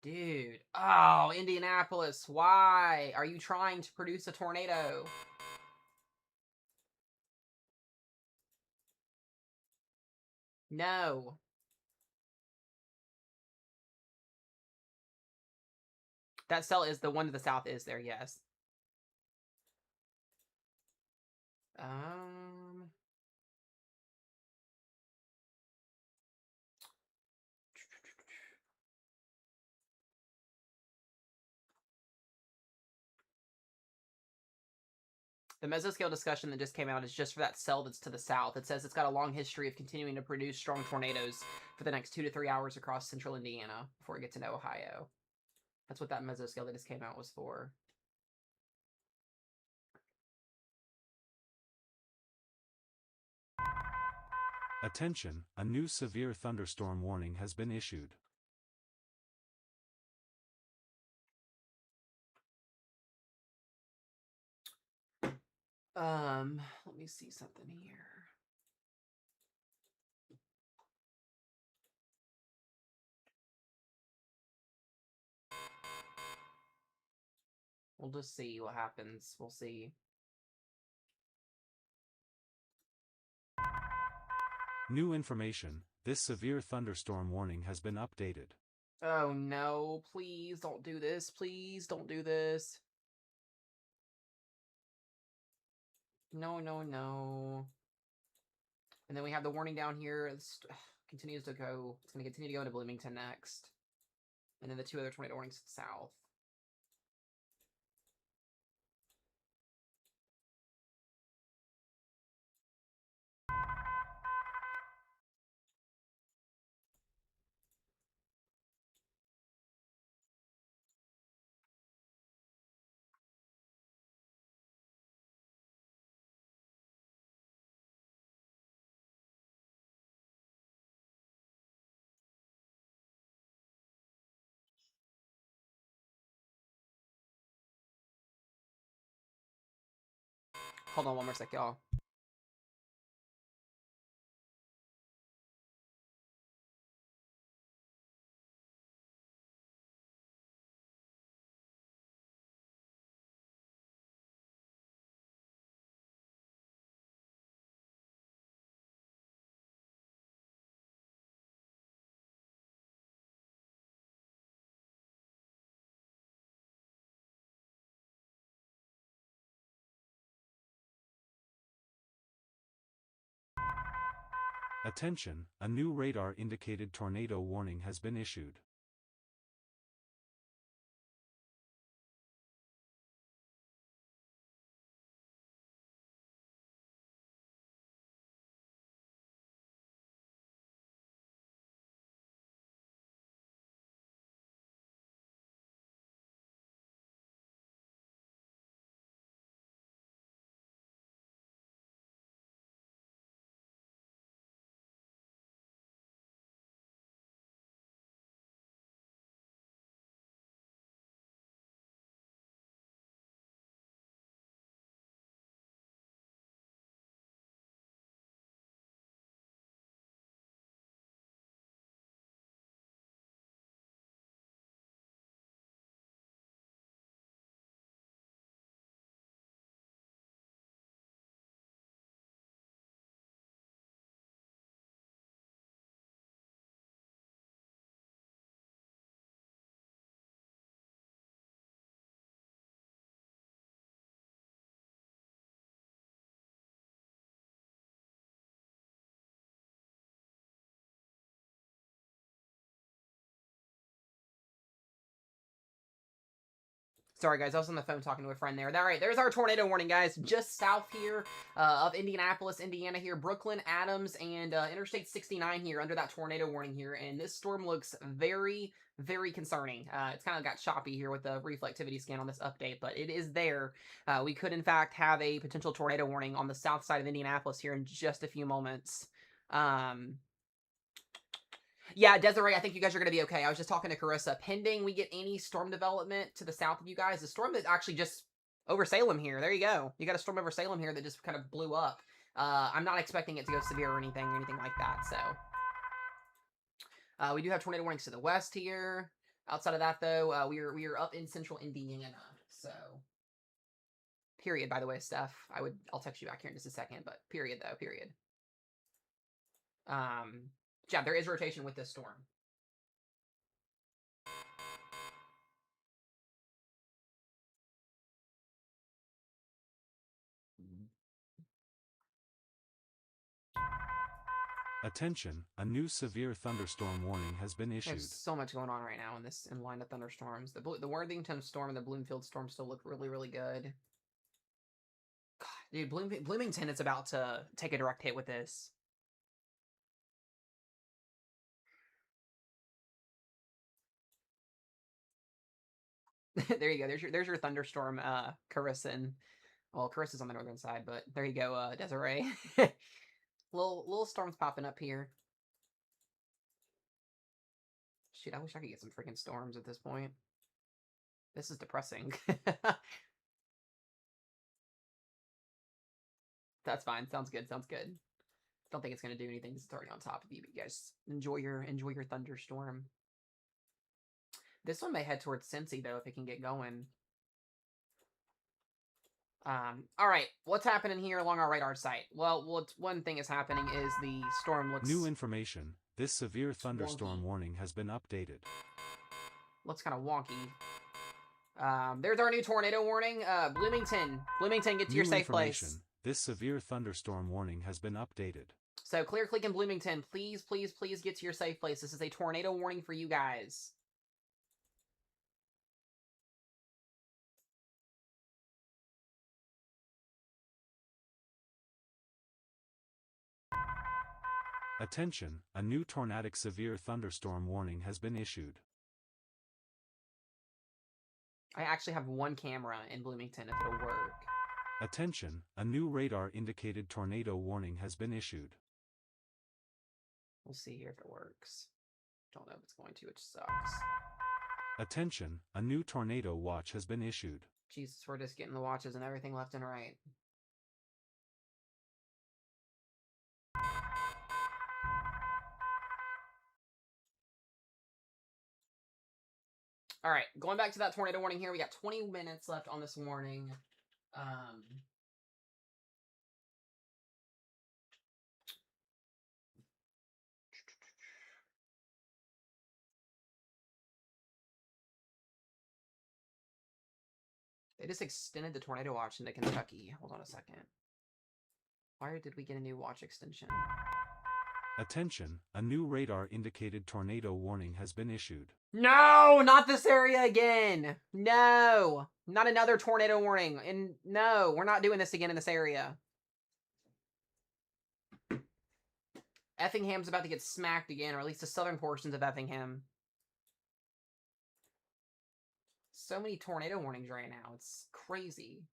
Dude. Oh, Indianapolis. Why are you trying to produce a tornado? No. That cell is the one to the south is there, yes. The mesoscale discussion that just came out is just for that cell that's to the south. It says it's got a long history of continuing to produce strong tornadoes for the next 2 to 3 hours across central Indiana before it gets into Ohio. That's what that mesoscale that just came out was for. Attention, a new severe thunderstorm warning has been issued. Let me see something here. We'll just see what happens. We'll see. New information, this severe thunderstorm warning has been updated. Oh no, please don't do this. Please don't do this. No, no, no. And then we have the warning down here. It continues to go. It's going to continue to go into Bloomington next. And then the 2 other tornado warnings to the south. Hold on one more sec, y'all. Attention, a new radar-indicated tornado warning has been issued. Sorry, guys, I was on the phone talking to a friend there. All right, there's our tornado warning, guys. Just south here of Indianapolis, Indiana here. Brooklyn, Adams, and Interstate 69 here under that tornado warning here. And this storm looks very, very concerning. It's kind of got choppy here with the reflectivity scan on this update, but it is there. We could, in fact, have a potential tornado warning on the south side of Indianapolis here in just a few moments. Yeah, Desiree, I think you guys are going to be okay. I was just talking to Carissa. Pending we get any storm development to the south of you guys, the storm that actually just over Salem here. There you go. You got a storm over Salem here that just kind of blew up. I'm not expecting it to go severe or anything like that, so. We do have tornado warnings to the west here. Outside of that, though, we are up in central Indiana, so. Period, by the way, Steph. I'll text you back here in just a second, but period, though, period. Yeah, there is rotation with this storm. Attention, a new severe thunderstorm warning has been issued. There's so much going on right now in line of thunderstorms. The Worthington storm and the Bloomfield storm still look really, really good. God, dude, Bloomington is about to take a direct hit with this. There you go. There's your thunderstorm, Carissa. Well, Carissa's on the northern side, but there you go, Desiree. little storms popping up here. Shoot, I wish I could get some freaking storms at this point. This is depressing. That's fine. Sounds good. Sounds good. Don't think it's gonna do anything. It's already on top of you. But you guys enjoy your thunderstorm. This one may head towards Cincy though if it can get going. All right, what's happening here along our radar site? Well, one thing is happening is the storm looks... New information. This severe thunderstorm warning has been updated. Looks kind of wonky. There's our new tornado warning. Bloomington, get to your safe place. This severe thunderstorm warning has been updated. So Clear Creek and Bloomington, please, please, please get to your safe place. This is a tornado warning for you guys. Attention, a new tornadic severe thunderstorm warning has been issued. I actually have one camera in Bloomington if it'll work. Attention, a new radar-indicated tornado warning has been issued. We'll see here if it works. Don't know if it's going to, which sucks. Attention, a new tornado watch has been issued. Jesus, we're just getting the watches and everything left and right. All right, going back to that tornado warning here. We got 20 minutes left on this warning. They just extended the tornado watch into Kentucky. Hold on a second. Why did we get a new watch extension? Attention, a new radar-indicated tornado warning has been issued. No, not this area again. No, not another tornado warning. And no, we're not doing this again in this area. Effingham's about to get smacked again, or at least the southern portions of Effingham. So many tornado warnings right now. It's crazy.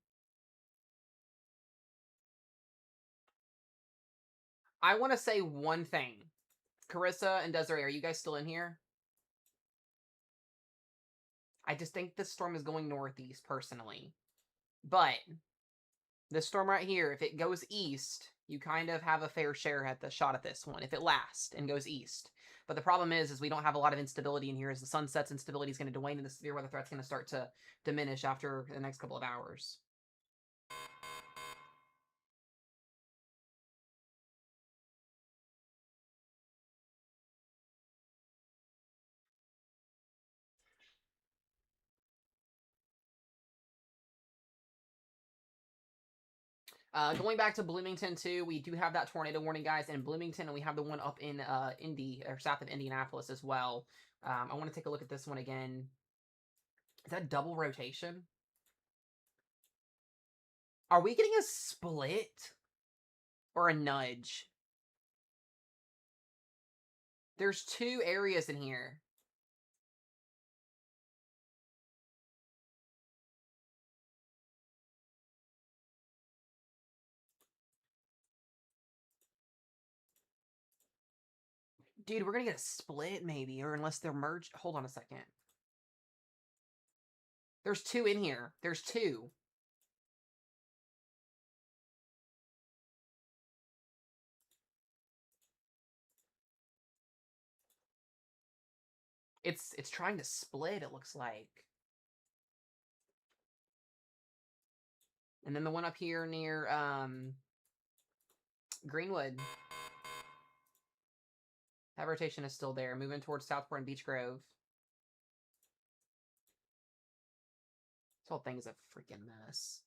I want to say one thing. Carissa and Desiree, are you guys still in here? I just think this storm is going northeast, personally. But this storm right here, if it goes east, you kind of have a fair share at the shot at this one, if it lasts and goes east. But the problem is we don't have a lot of instability in here. As the sun sets, instability is going to wane, and the severe weather threat's going to start to diminish after the next couple of hours. Going back to Bloomington, too, we do have that tornado warning, guys, in Bloomington, and we have the one up in Indy, or south of Indianapolis as well. I want to take a look at this one again. Is that double rotation? Are we getting a split? Or a nudge? There's two areas in here. Dude, we're gonna get a split, maybe, or unless they're merged. Hold on a second. There's two in here. There's two. It's trying to split, it looks like. And then the one up here near, Greenwood. That rotation is still there. Moving towards Southport and Beech Grove. This whole thing is a freaking mess.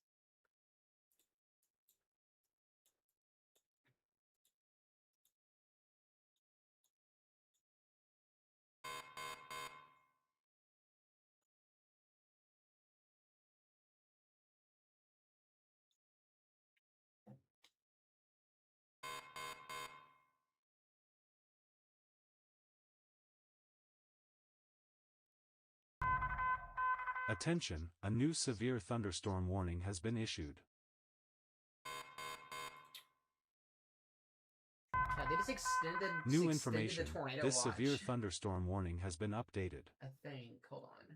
Attention, a new severe thunderstorm warning has been issued. Yeah, they just extended New the information, tornado this watch. severe thunderstorm warning has been updated. I think, hold on.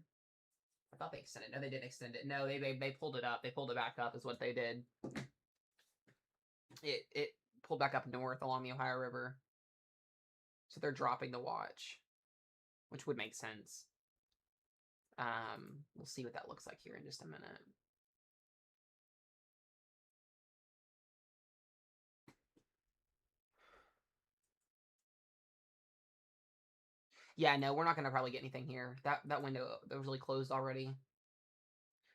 I thought they extended. No, they didn't extend it. No, they pulled it up. They pulled it back up is what they did. It pulled back up north along the Ohio River. So they're dropping the watch, which would make sense. We'll see what that looks like here in just a minute. Yeah, no, we're not going to probably get anything here. That window was really closed already.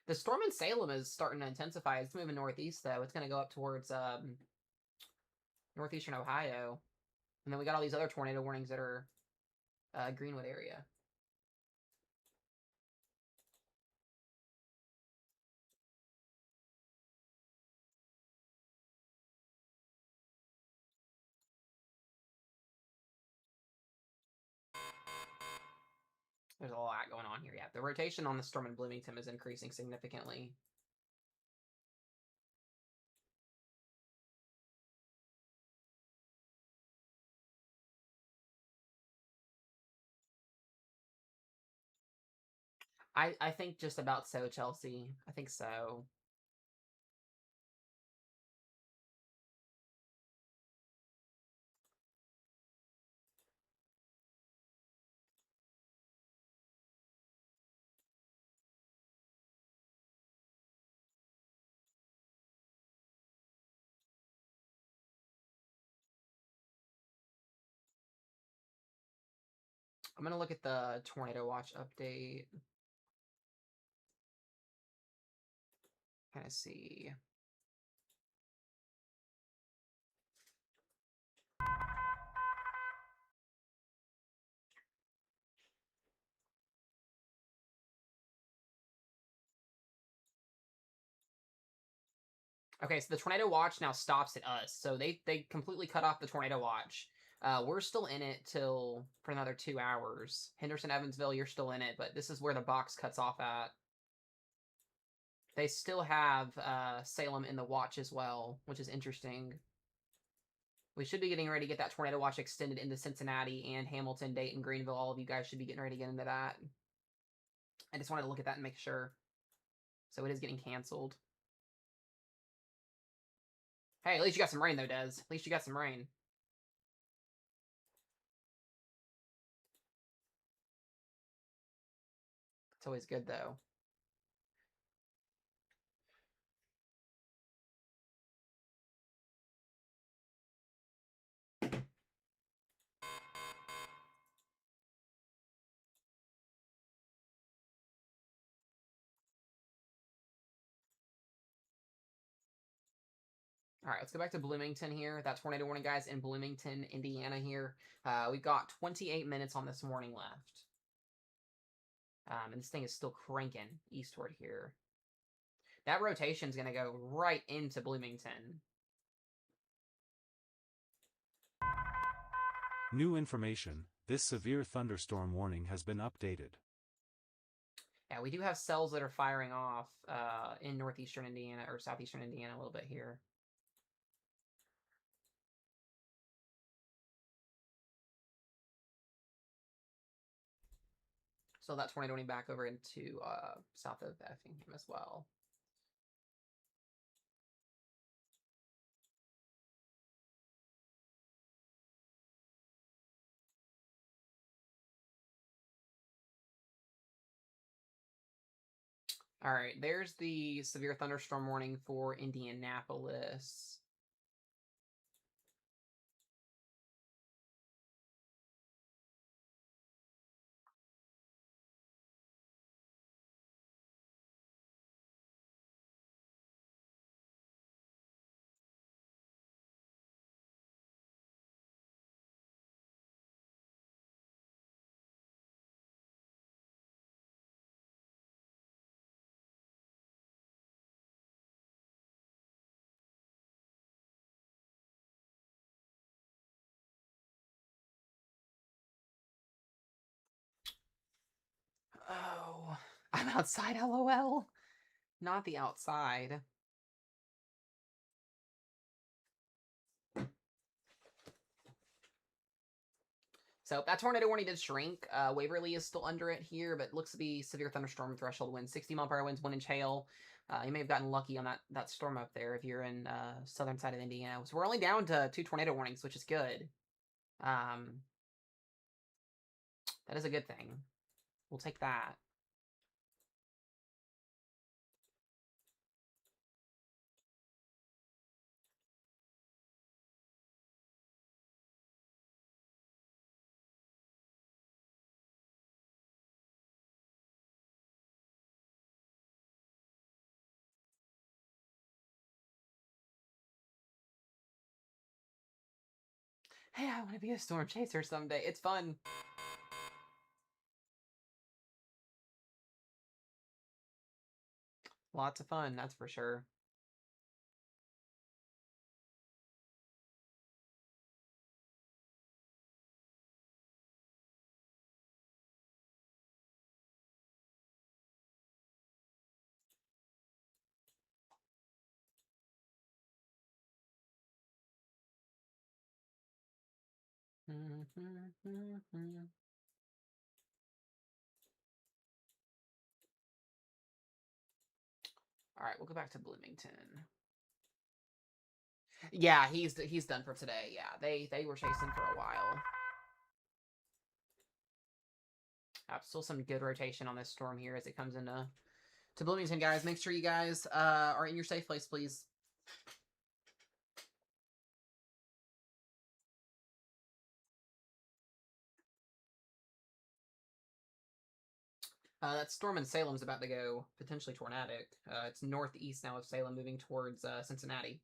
The storm in Salem is starting to intensify. It's moving northeast, though. It's going to go up towards northeastern Ohio. And then we got all these other tornado warnings that are Greenwood area. There's a lot going on here. Yeah, the rotation on the storm in Bloomington is increasing significantly. I think just about so, Chelsea. I think so. I'm gonna look at the tornado watch update. Kind of see. Okay, so the tornado watch now stops at us. So they completely cut off the tornado watch. We're still in it till for another 2 hours. Henderson, Evansville, you're still in it, but this is where the box cuts off at. They still have Salem in the watch as well, which is interesting. We should be getting ready to get that tornado watch extended into Cincinnati and Hamilton, Dayton, Greenville. All of you guys should be getting ready to get into that. I just wanted to look at that and make sure. So it is getting canceled. Hey, at least you got some rain though, Des. At least you got some rain. It's always good though. All right, let's go back to Bloomington here. That tornado warning, guys, in Bloomington, Indiana here. We've got 28 minutes on this warning left. And this thing is still cranking eastward here. That rotation is going to go right into Bloomington. New information. This severe thunderstorm warning has been updated. Yeah, we do have cells that are firing off in northeastern Indiana, or southeastern Indiana a little bit here. So that tornado warning back over into south of Effingham as well. All right, there's the severe thunderstorm warning for Indianapolis. Oh, I'm outside, LOL. Not the outside. So that tornado warning did shrink. Waverly is still under it here, but looks to be severe thunderstorm threshold winds, 60-mile-per-hour winds, 1-inch hail. You may have gotten lucky on that storm up there if you're in southern side of Indiana. So we're only down to 2 tornado warnings, which is good. That is a good thing. We'll take that. Hey, I want to be a storm chaser someday. It's fun. Lots of fun, that's for sure. All right, we'll go back to Bloomington. Yeah, he's done for today. Yeah, they were chasing for a while. Still some good rotation on this storm here as it comes into Bloomington, guys. Make sure you guys are in your safe place, please. That storm in Salem's about to go potentially tornadic. It's northeast now of Salem, moving towards Cincinnati.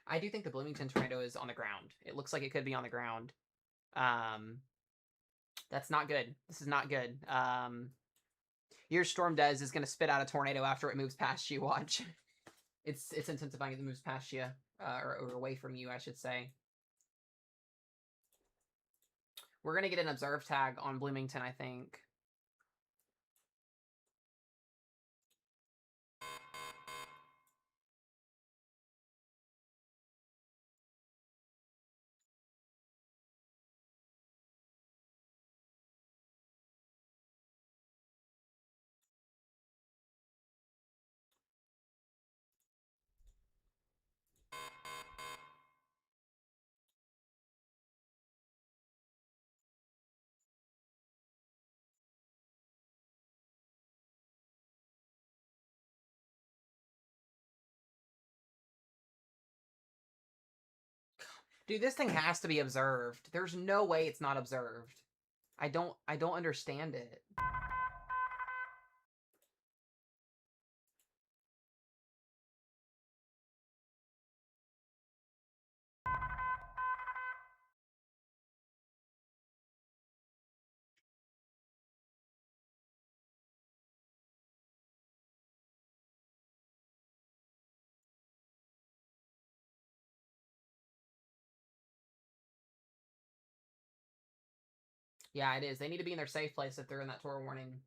I do think the Bloomington tornado is on the ground. It looks like it could be on the ground. That's not good. This is not good. Your storm does is going to spit out a tornado after it moves past you. Watch. It's intensifying as it moves past you, or away from you, I should say. We're going to get an observe tag on Bloomington, I think. Dude, this thing has to be observed. There's no way it's not observed. I don't understand it. Yeah, it is. They need to be in their safe place if they're in that tour warning.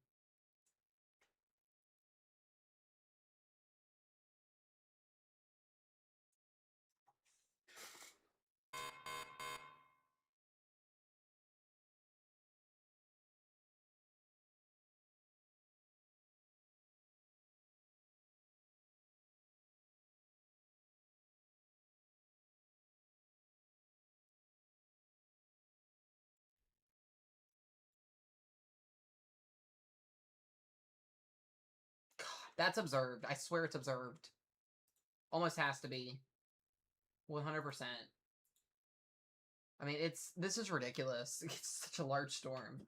God, that's observed. I swear it's observed. Almost has to be. 100%. I mean, this is ridiculous. It's such a large storm.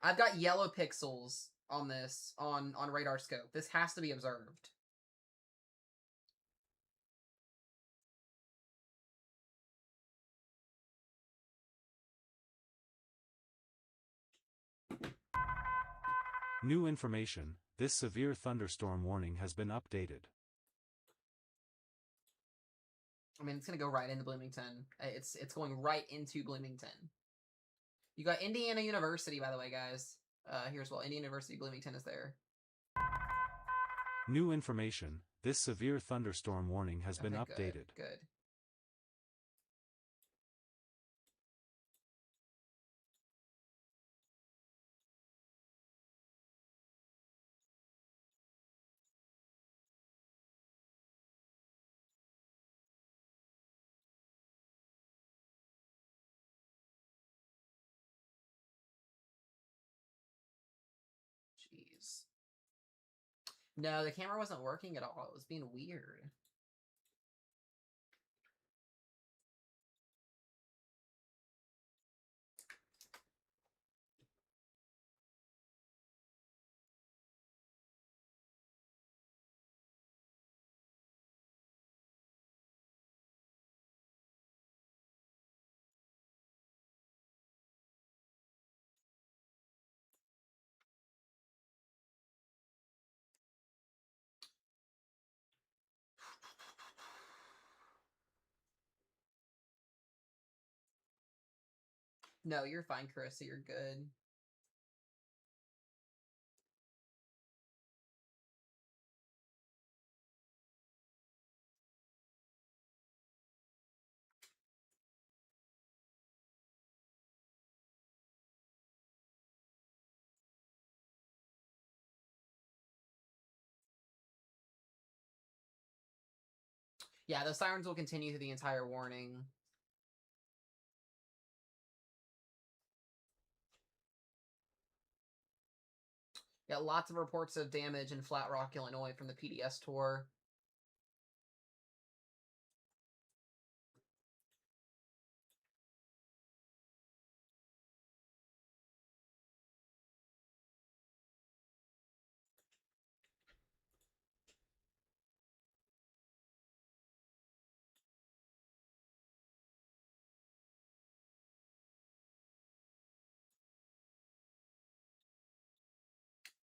I've got yellow pixels on this, on radar scope. This has to be observed. New information, this severe thunderstorm warning has been updated. I mean, it's going to go right into Bloomington. It's going right into Bloomington. You got Indiana University, by the way, guys. Here's well, Indiana University, Bloomington is there. New information, this severe thunderstorm warning has been updated. Good. Jeez. No, the camera wasn't working at all. It was being weird. No, you're fine, Carissa. You're good. Yeah, the sirens will continue through the entire warning. Got lots of reports of damage in Flat Rock, Illinois from the PDS tour.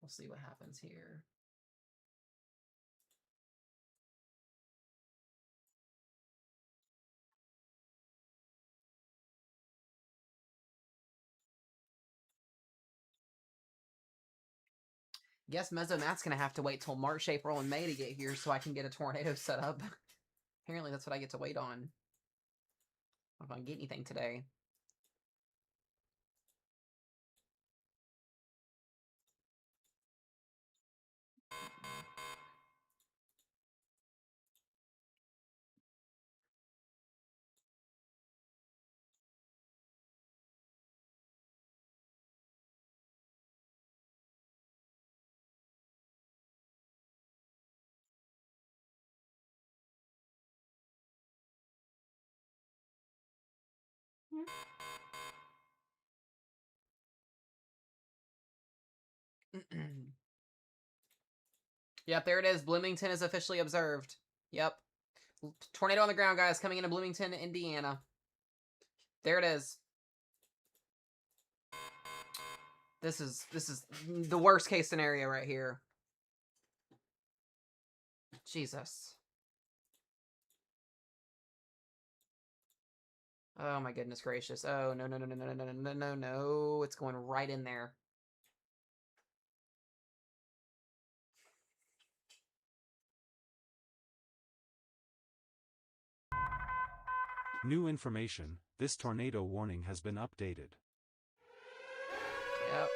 We'll see what happens here. Guess Matt's gonna have to wait till March, April, and May to get here so I can get a tornado set up. Apparently that's what I get to wait on. I'm not gonna get anything today. Yep, there it is. Bloomington is officially observed. Yep. Tornado on the ground, guys, coming into Bloomington, Indiana. There it is. This is the worst case scenario right here. Jesus. Oh my goodness gracious. Oh no no no no no no no no no no. It's going right in there. New information, this tornado warning has been updated. Yep.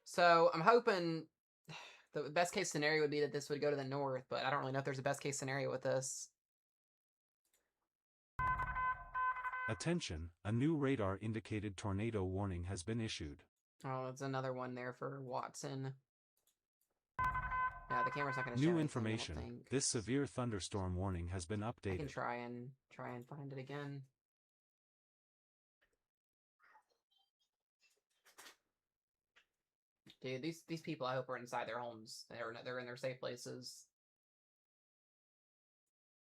So I'm hoping the best case scenario would be that this would go to the north, but I don't really know if there's a best case scenario with this. Attention, a new radar indicated tornado warning has been issued. Oh, it's another one there for Watson. Yeah, the camera's not going to show New anything, information, I don't think. this severe thunderstorm warning has been I can updated. try and find it again. Dude, these people I hope are inside their homes. They're in their safe places.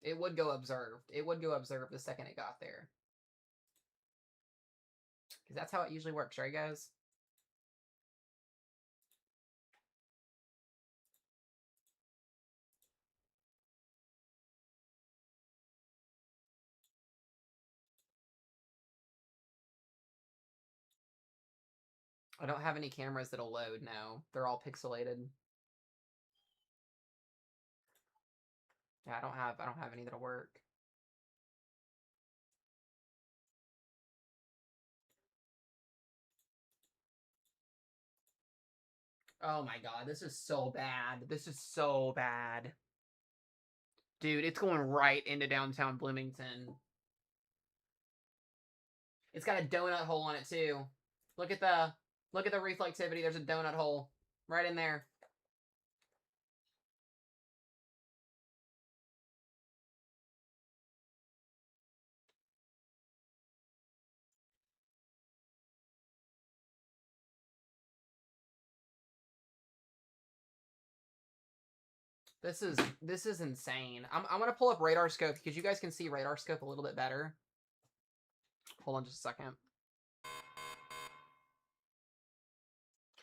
It would go observed. It would go observed the second it got there. Because that's how it usually works, right, guys? I don't have any cameras that'll load now. They're all pixelated. Yeah, I don't have any that'll work. Oh my god, this is so bad. This is so bad. Dude, it's going right into downtown Bloomington. It's got a donut hole on it too. Look at the reflectivity. There's a donut hole right in there. This is insane. I'm gonna pull up radar scope because you guys can see radar scope a little bit better. Hold on just a second.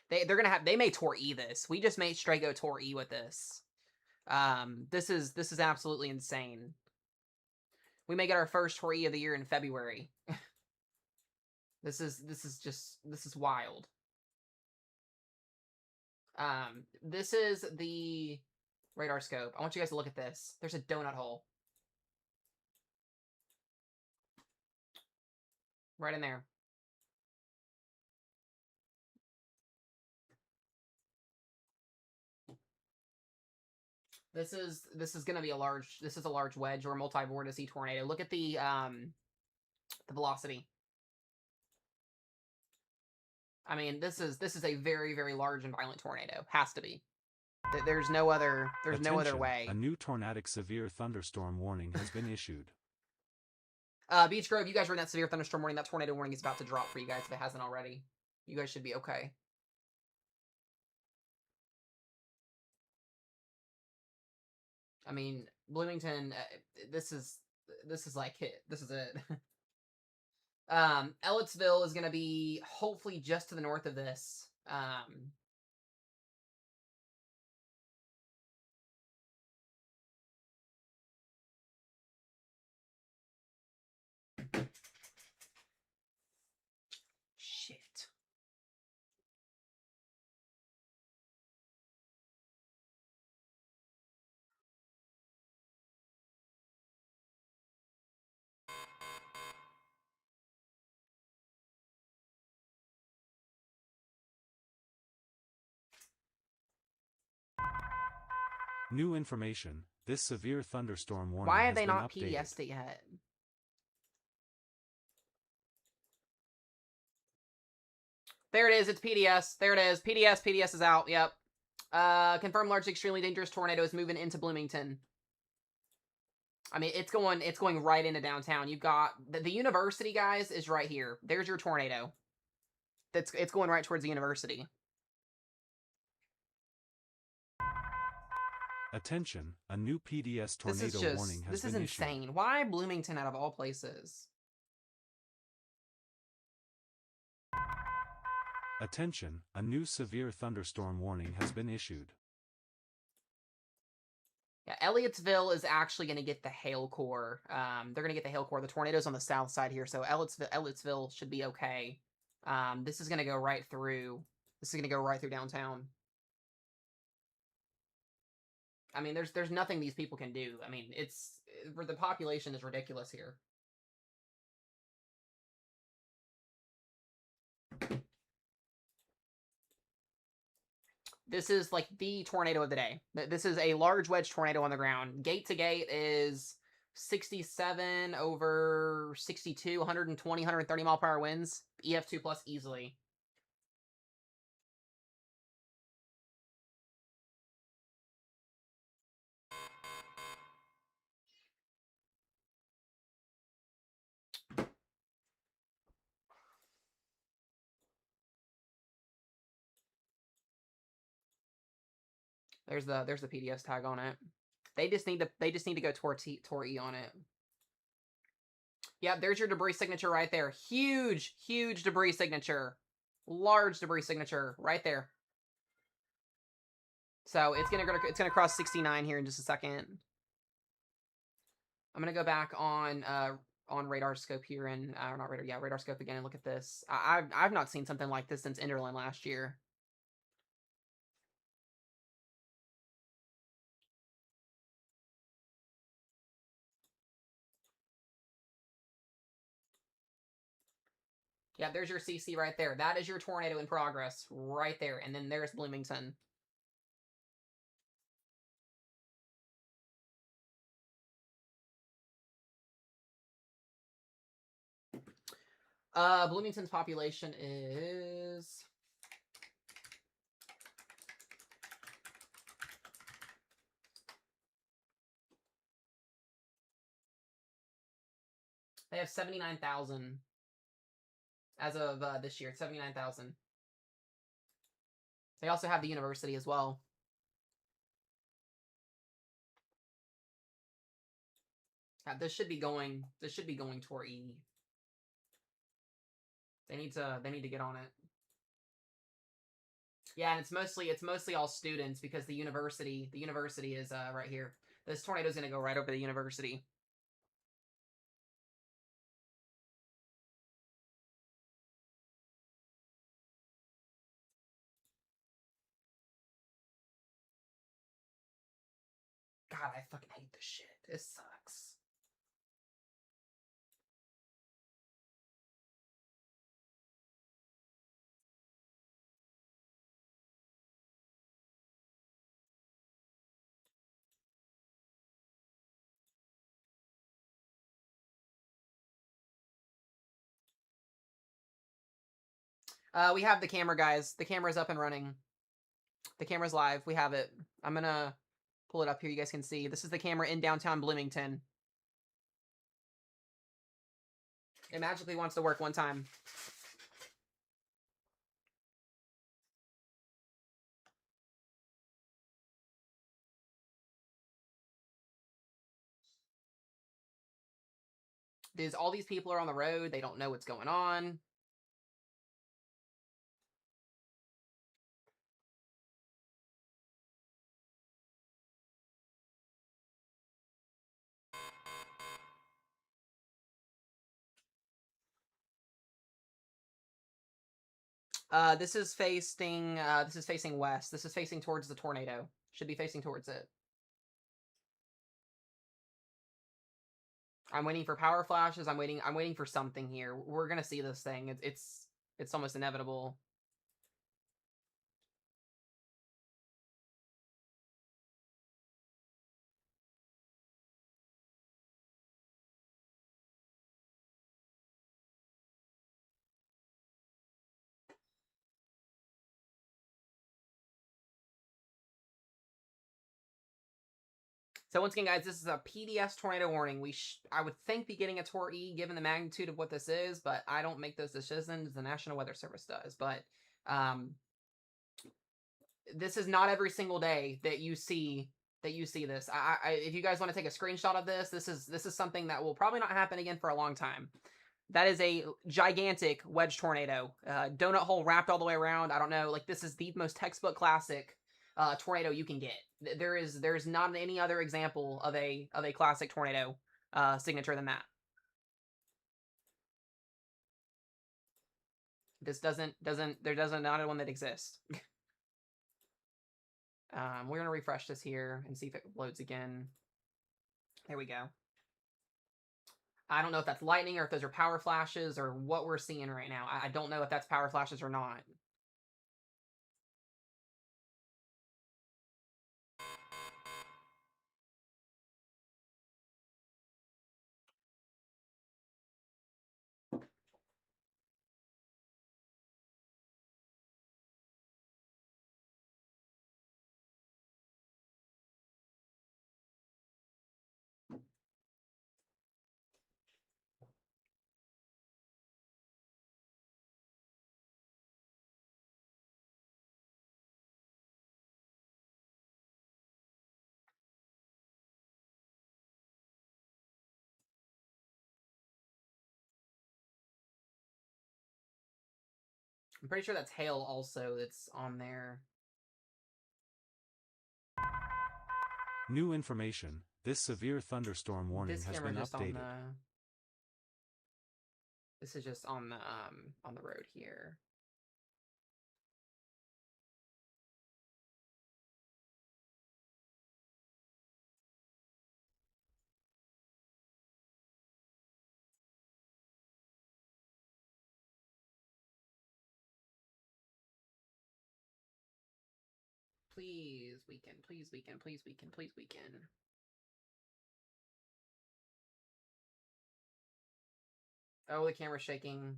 They may Tor E this. We just may straight go Tor E with this. This is absolutely insane. We may get our first Tor E of the year in February. This is wild. This is the radar scope. I want you guys to look at this. There's a donut hole. Right in there. This is gonna be a large wedge or multi-vortice tornado. Look at the velocity. I mean, this is a very, very large and violent tornado. Has to be. There's no other Attention, way. a new tornadic severe thunderstorm warning has been issued. Beach Grove, you guys are in that severe thunderstorm warning. That tornado warning is about to drop for you guys if it hasn't already. You guys should be okay. I mean, Bloomington, this is like it. This is it. Ellettsville is going to be hopefully just to the north of this. Shit. New information, this severe thunderstorm warning Why has have they been not updated. PDS'd it yet? There it is. It's PDS. There it is. PDS. PDS is out. Yep. Confirmed large extremely dangerous tornado is moving into Bloomington. I mean, it's going right into downtown. You've got the university, guys, is right here. There's your tornado. It's going right towards the university. Attention, a new PDS tornado warning has been issued. This is insane. Why Bloomington out of all places? Attention, a new severe thunderstorm warning has been issued. Yeah, Elliottsville is actually going to get the hail core. They're going to get the hail core. The tornado's on the south side here, so Elliottsville should be okay. This is going to go right through. This is going to go right through downtown. I mean, there's nothing these people can do. I mean, the population is ridiculous here. This is like the tornado of the day. This is a large wedge tornado on the ground. Gate to gate is 67 over 62, 120, 130 mile per hour winds. EF2 plus easily. There's the PDS tag on it. They just need to go Tor E on it. Yeah, there's your debris signature right there. Huge, huge debris signature. Large debris signature right there. So it's gonna cross 69 here in just a second. I'm gonna go back on radar scope here and not radar, yeah, radar scope again and look at this. I've not seen something like this since Enderlin last year. Yeah, there's your CC right there. That is your tornado in progress right there. And then there's Bloomington. Bloomington's population is... They have 79,000 as of this year. 79,000. They also have the university as well. This should be going toward E. They need to get on it. Yeah, and it's mostly all students because the university is right here. This tornado is going to go right over the university. God, I fucking hate this shit. This sucks. We have the camera, guys. The camera's up and running. The camera's live. We have it. I'm gonna pull it up here. You guys can see. This is the camera in downtown Bloomington. It magically wants to work one time. All these people are on the road. They don't know what's going on. This is facing west. This is facing towards the tornado. Should be facing towards it. I'm waiting for power flashes. I'm waiting for something here. We're gonna see this thing. It's almost inevitable. So once again, guys, this is a PDS tornado warning. I would think be getting a Tor E given the magnitude of what this is, but I don't make those decisions. The National Weather Service does. But this is not every single day that you see this. If you guys want to take a screenshot of this, this is something that will probably not happen again for a long time. That is a gigantic wedge tornado, donut hole wrapped all the way around. I don't know, like this is the most textbook classic tornado you can get. There's not any other example of a classic tornado signature than that. This doesn't not one that exists. We're gonna refresh this here and see if it loads again. There we go. I don't know if that's lightning or if those are power flashes or what we're seeing right now. I don't know if that's power flashes or not. I'm pretty sure that's hail also that's on there. New information. This severe thunderstorm warning has been updated. This is just on the road here. Please weaken, please weaken, please weaken, please weaken. Oh, the camera's shaking.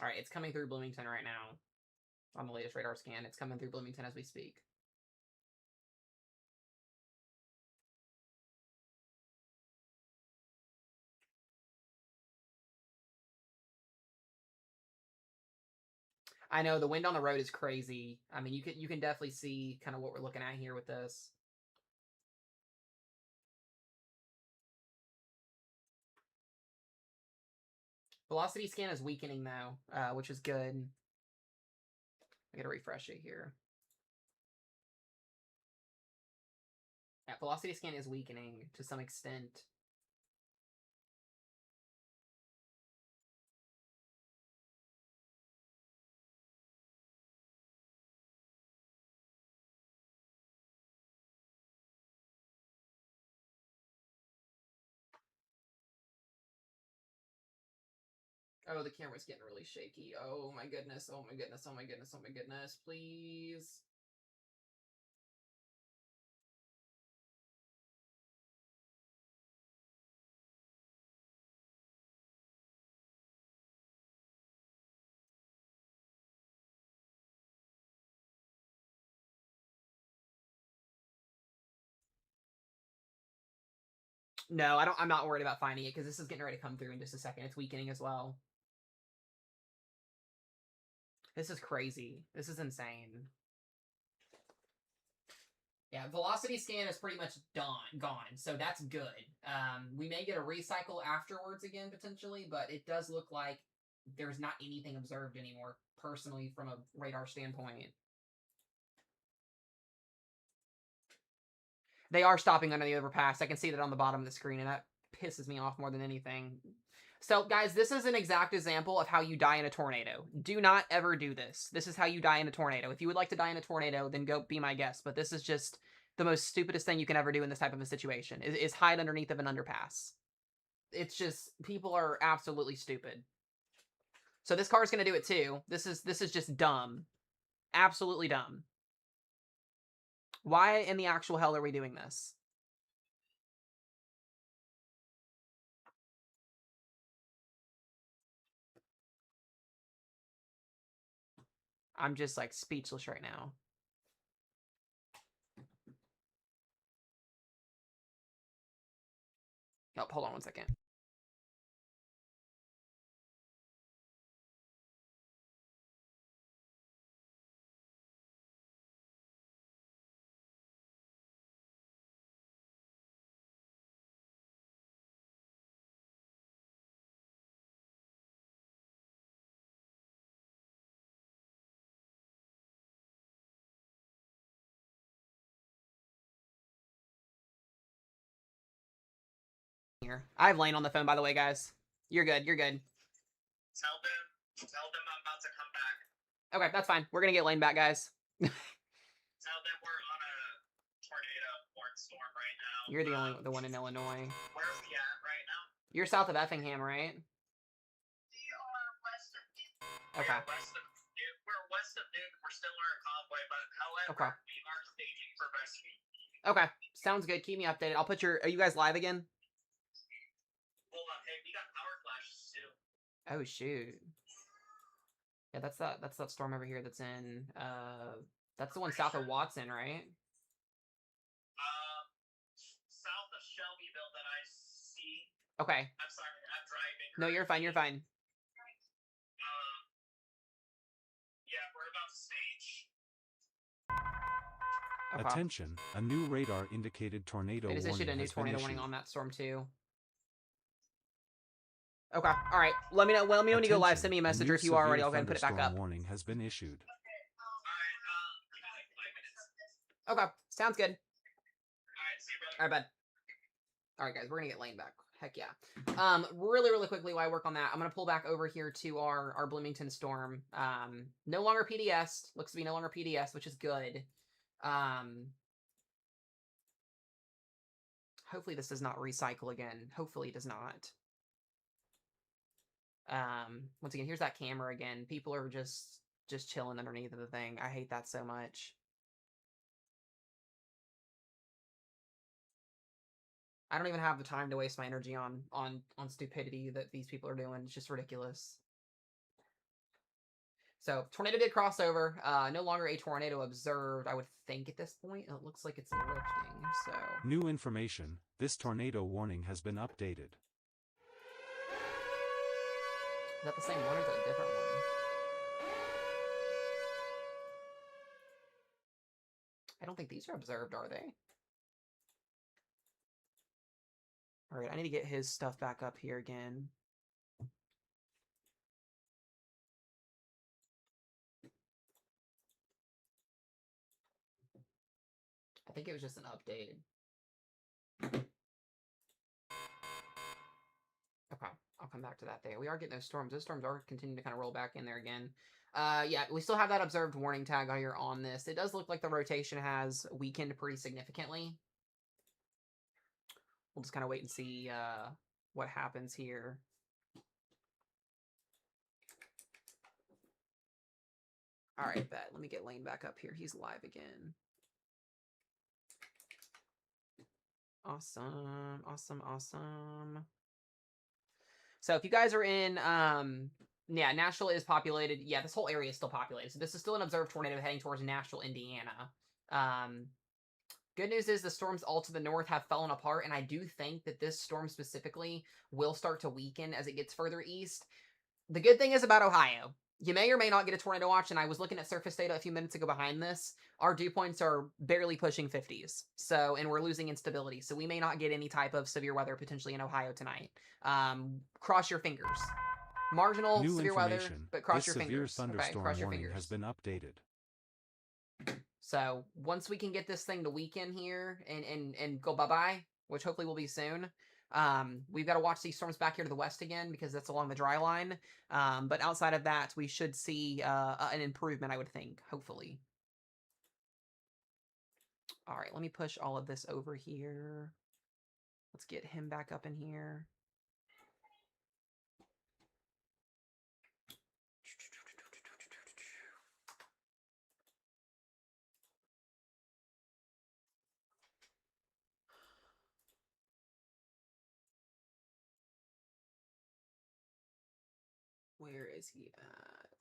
Alright, it's coming through Bloomington right now. On the latest radar scan, it's coming through Bloomington as we speak. I know the wind on the road is crazy. I mean, you can definitely see kind of what we're looking at here with this. Velocity scan is weakening though, which is good. I gotta refresh it here. Yeah, velocity scan is weakening to some extent. Oh, the camera's getting really shaky. Oh my goodness, oh my goodness, oh my goodness, oh my goodness, please. No, I'm not worried about finding it because this is getting ready to come through in just a second. It's weakening as well. This is crazy. This is insane. Yeah, velocity scan is pretty much gone, so that's good. We may get a recycle afterwards again, potentially, but it does look like there's not anything observed anymore, personally, from a radar standpoint. They are stopping under the overpass. I can see that on the bottom of the screen, and that pisses me off more than anything. So, guys, this is an exact example of how you die in a tornado. Do not ever do this. This is how you die in a tornado. If you would like to die in a tornado, then go be my guest. But this is just the most stupidest thing you can ever do in this type of a situation, is hide underneath of an underpass. It's just, people are absolutely stupid. So this car's going to do it too. This is just dumb. Absolutely dumb. Why in the actual hell are we doing this? I'm just, like, speechless right now. Oh, hold on one second. Here. I have Lane on the phone, by the way, guys. You're good. You're good. Tell them I'm about to come back. Okay, that's fine. We're gonna get Lane back, guys. Tell them we're on a tornado warning storm right now. You're the one in Illinois. Where's he at right now? You're south of Effingham, right? We are west of Duke. Okay. We're west of Duke. We're still in our convoy, but however, Okay. we are staging for rescue. Okay, sounds good. Keep me updated. I'll put your. Are you guys live again? Hold on, hey, we got power flashes too. Oh shoot. Yeah, that's that storm over here. That's in. That's the one south of Watson, right? South of Shelbyville that I see. Okay. I'm sorry, I'm driving. No, you're fine. You're fine. Yeah, we're about to stage. Okay. Attention, a new radar indicated tornado They just warning issued a new has been tornado warning issued. on that storm too. Okay. All right. Let me know. Well, let me know when you go live. Send me a message, or if you are already, I'll go ahead and put it back up. Warning has been issued. Okay. Sounds good. Alright, see you, brother. All right, bud. All right, guys, we're gonna get Lane back. Heck yeah. Really quickly while I work on that, I'm gonna pull back over here to our Bloomington storm. No longer PDS. Looks to be no longer PDS, which is good. Hopefully this does not recycle again. Hopefully it does not. Once again, here's that camera again. People are just chilling underneath of the thing. I hate that so much. I don't even have the time to waste my energy on stupidity that these people are doing. It's just ridiculous. So, tornado did cross over. No longer a tornado observed, I would think, at this point. It looks like it's lifting, so... New information, this tornado warning has been updated. Is that the same one or is that a different one? I don't think these are observed, are they? Alright, I need to get his stuff back up here again. I think it was just an update. Okay, I'll come back to that there. We are getting those storms. Those storms are continuing to kind of roll back in there again. Yeah, we still have that observed warning tag here on this. It does look like the rotation has weakened pretty significantly. We'll just kind of wait and see what happens here. All right, bet. Let me get Lane back up here. He's live again. Awesome, awesome, awesome. So if you guys are in, yeah, Nashville is populated. Yeah, this whole area is still populated. So this is still an observed tornado heading towards Nashville, Indiana. Good news is the storms all to the north have fallen apart, and I do think that this storm specifically will start to weaken as it gets further east. The good thing is about Ohio, you may or may not get a tornado watch, and I was looking at surface data a few minutes ago behind this. Our dew points are barely pushing 50s, so, and we're losing instability, so we may not get any type of severe weather potentially in Ohio tonight. Cross your fingers. Marginal New severe weather, information. but cross This your severe fingers. Okay, thunderstorm cross your warning fingers. has been updated. So once we can get this thing to weaken here and go bye-bye, which hopefully will be soon, we've got to watch these storms back here to the west again because that's along the dry line. But outside of that, we should see an improvement, I would think, hopefully. All right, let me push all of this over here. Let's get him back up in here. Where is he at?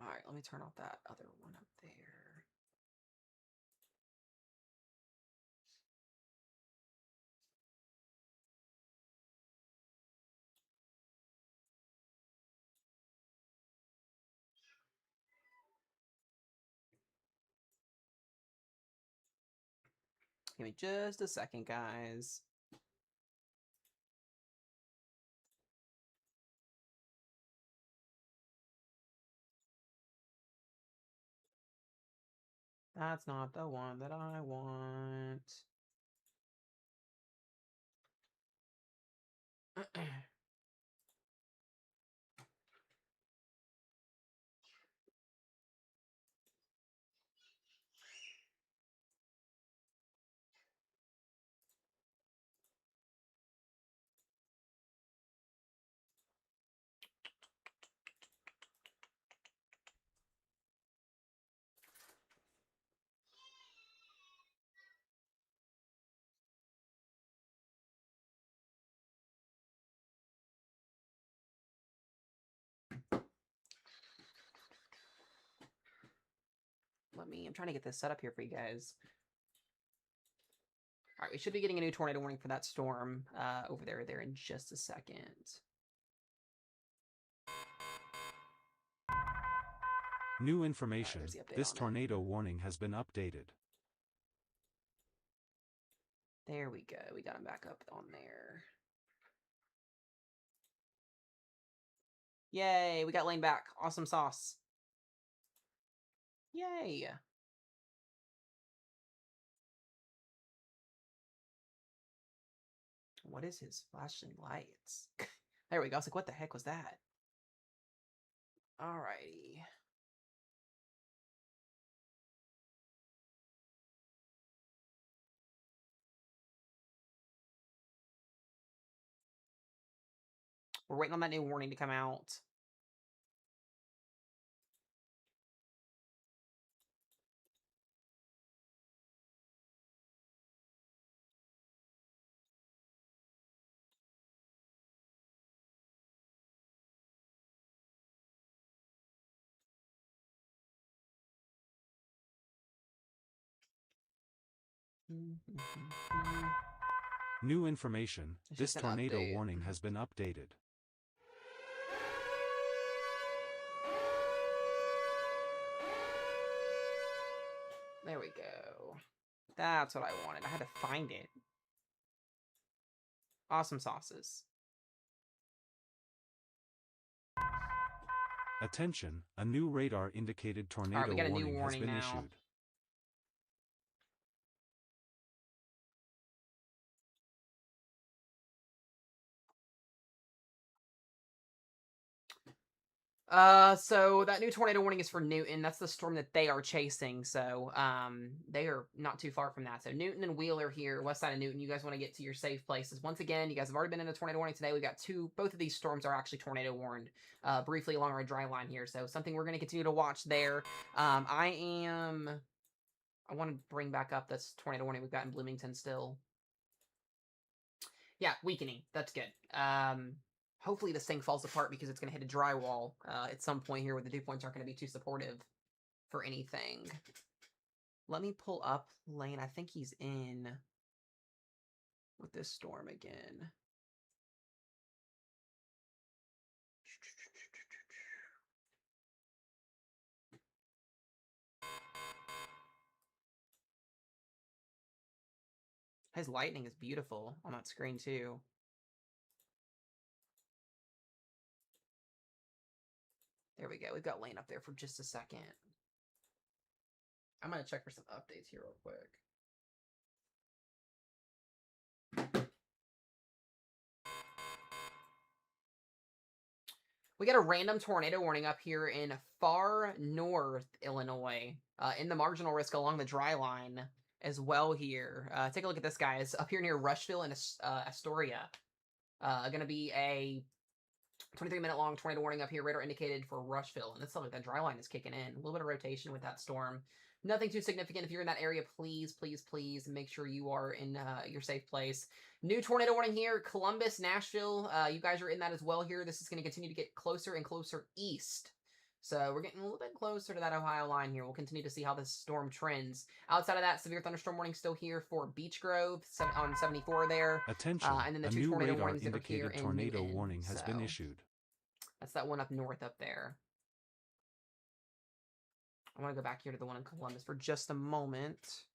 All right, let me turn off that other one up there. Give me just a second, guys. That's not the one that I want. I'm trying to get this set up here for you guys. All right, we should be getting a new tornado warning for that storm over there in just a second. New information. There's the update This on it. tornado warning has been updated. There we go. We got him back up on there. Yay, we got Lane back. Awesome sauce. Yay. What is his flashing lights? There we go. I was like, what the heck was that? Alrighty. We're waiting on that new warning to come out. New information. It's This just an tornado update. warning has been updated. There we go. That's what I wanted. I had to find it. Awesome sauces. Attention, a new radar indicated tornado we got a new warning has warning been now. issued. So that new tornado warning is for Newton. That's the storm that they are chasing. So, they are not too far from that. So Newton and Wheeler here, west side of Newton. You guys want to get to your safe places. Once again, you guys have already been in a tornado warning today. We've got both of these storms are actually tornado warned, briefly along our dry line here. So something we're going to continue to watch there. I want to bring back up this tornado warning we've got in Bloomington still. Yeah, weakening. That's good. Hopefully this thing falls apart because it's going to hit a drywall at some point here where the dew points aren't going to be too supportive for anything. Let me pull up Lane. I think he's in with this storm again. His lightning is beautiful on that screen too. There we go. We've got Lane up there for just a second. I'm going to check for some updates here real quick. We got a random tornado warning up here in far north Illinois, in the marginal risk along the dry line as well here. Take a look at this, guys. Up here near Rushville and Astoria. Going to be a 23-minute long tornado warning up here. Radar indicated for Rushville. And it's like that dry line is kicking in. A little bit of rotation with that storm. Nothing too significant. If you're in that area, please, please, please make sure you are in your safe place. New tornado warning here. Columbus, Nashville. You guys are in that as well here. This is going to continue to get closer and closer east. So we're getting a little bit closer to that Ohio line here. We'll continue to see how this storm trends. Outside of that, severe thunderstorm warning still here for Beech Grove on 74 there. Attention, and then the a two new tornado radar warnings that are here indicated in tornado Newton. warning has been issued. That's that one up north up there. I want to go back here to the one in Columbus for just a moment.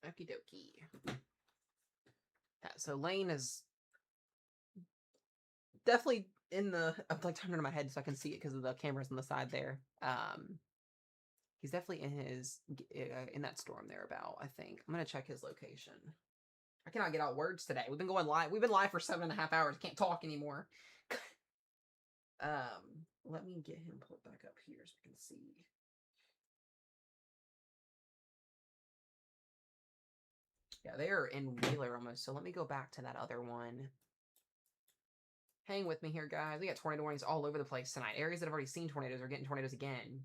Okie dokie. Yeah, so Lane is definitely in the... I'm like turning my head so I can see it because of the cameras on the side there. He's definitely in his in that storm there about, I think. I'm gonna check his location. I cannot get out words today. We've been going live. We've been live for 7.5 hours. I can't talk anymore. Let me get him pulled back up here so we can see. Yeah, they are in Wheeler almost. So let me go back to that other one. Hang with me here, guys. We got tornado warnings all over the place tonight. Areas that have already seen tornadoes are getting tornadoes again.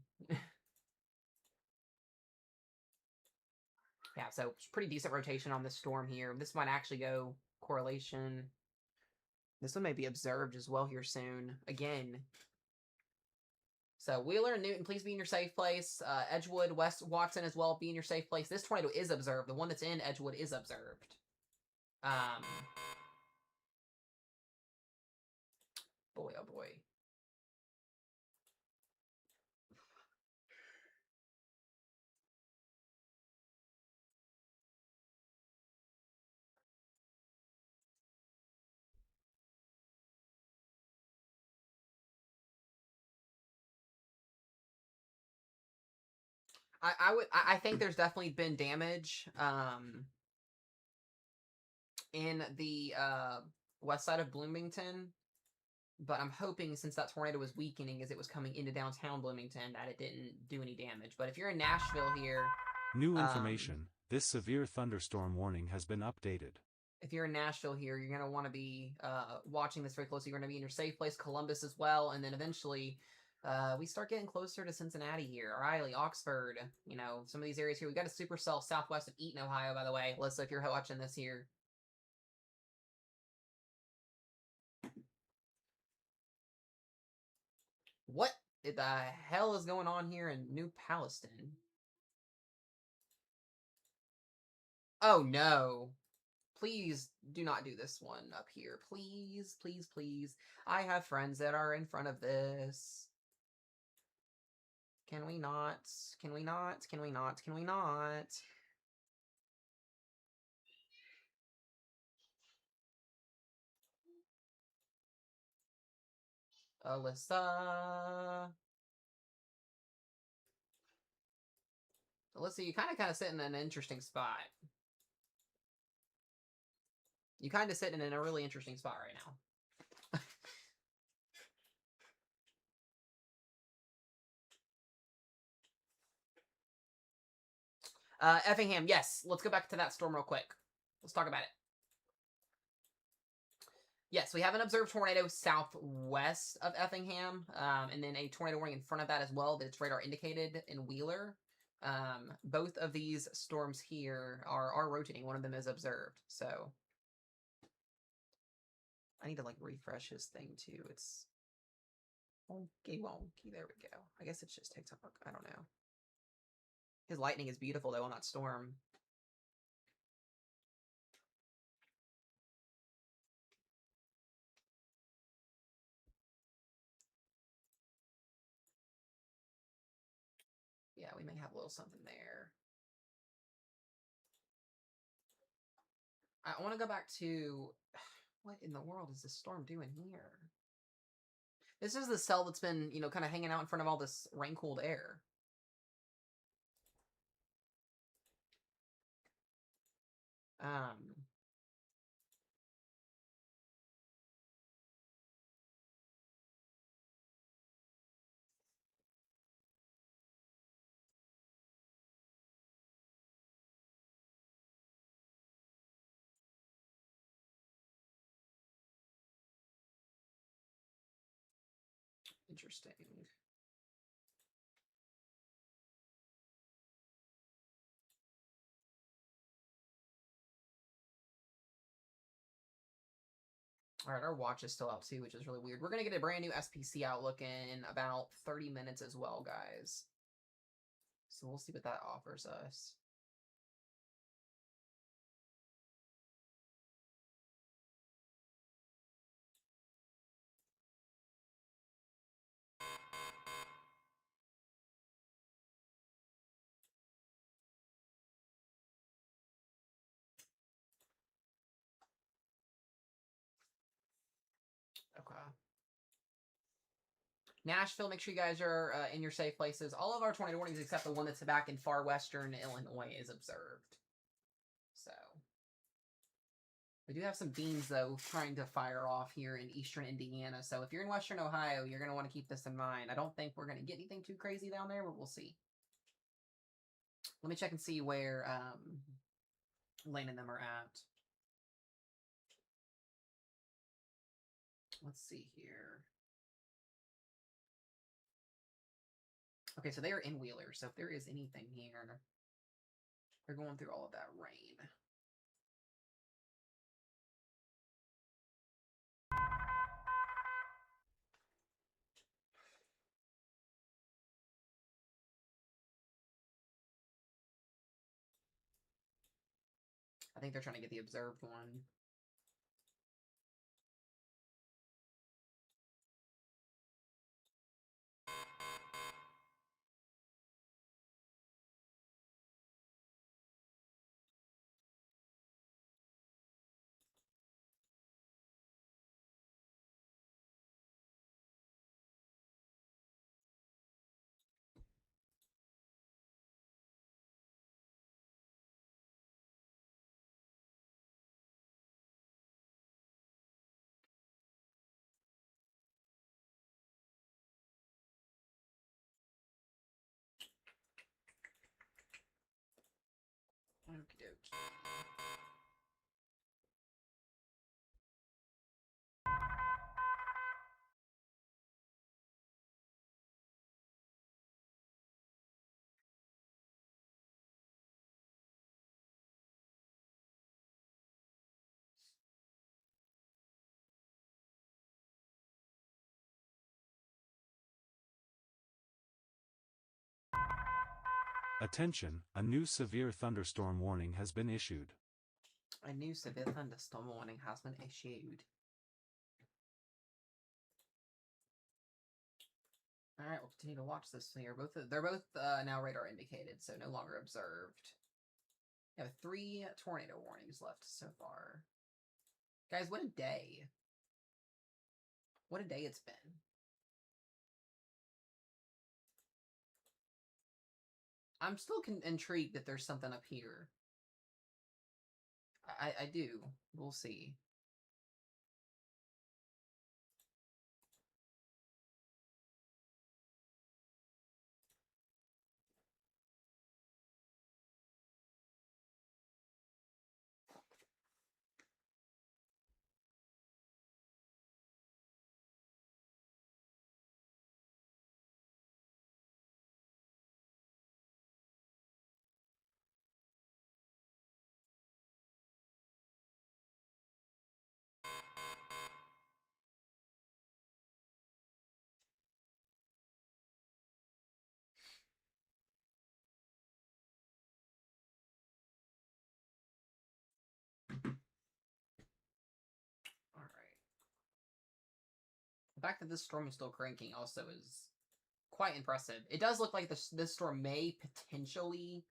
Yeah, so pretty decent rotation on this storm here. This might actually go correlation. This one may be observed as well here soon. Again. So Wheeler and Newton, please be in your safe place. Edgewood, West Watson as well, be in your safe place. This tornado is observed. The one that's in Edgewood is observed. Boy, oh boy. I think there's definitely been damage in the west side of Bloomington, but I'm hoping since that tornado was weakening as it was coming into downtown Bloomington that it didn't do any damage. But if you're in Nashville here... New information. This severe thunderstorm warning has been updated. If you're in Nashville here, you're going to want to be watching this very closely. You're going to be in your safe place, Columbus as well, and then eventually... we start getting closer to Cincinnati here, Riley, Oxford, you know, some of these areas here. We got a supercell southwest of Eaton, Ohio, by the way. Alyssa, if you're watching this here. What the hell is going on here in New Palestine? Oh, no. Please do not do this one up here. Please, please, please. I have friends that are in front of this. Can we not? Can we not? Can we not? Can we not? Alyssa. Alyssa, you kind of sitting in an interesting spot. You kind of sitting in a really interesting spot right now. Effingham, yes. Let's go back to that storm real quick. Let's talk about it. Yes, we have an observed tornado southwest of Effingham, and then a tornado warning in front of that as well that's radar indicated in Wheeler. Both of these storms here are rotating. One of them is observed, so I need to like refresh his thing too. It's wonky wonky. There we go. I guess it's just TikTok. I don't know. His lightning is beautiful though on that storm. Yeah, we may have a little something there. I want to go back to what in the world is this storm doing here? This is the cell that's been, you know, kind of hanging out in front of all this rain-cooled air. Interesting. All right, our watch is still out too, which is really weird. We're going to get a brand new SPC outlook in about 30 minutes as well, guys. So we'll see what that offers us. Okay. Nashville, make sure you guys are in your safe places. All of our tornado warnings, except the one that's back in far western Illinois, is observed. So we do have some beams, though, trying to fire off here in eastern Indiana. So if you're in western Ohio, you're going to want to keep this in mind. I don't think we're going to get anything too crazy down there, but we'll see. Let me check and see where Lane and them are at. Let's see here. Okay, so they are in Wheeler, so if there is anything here, they're going through all of that rain. I think they're trying to get the observed one. Okie dokie. Attention, a new severe thunderstorm warning has been issued. A new severe thunderstorm warning has been issued. All right, we'll continue to watch this here. They're both now radar indicated, so no longer observed. We have 3 tornado warnings left so far. Guys, what a day. What a day it's been. I'm still intrigued that there's something up here. I do. We'll see. The fact that this storm is still cranking also is quite impressive. It does look like this storm may potentially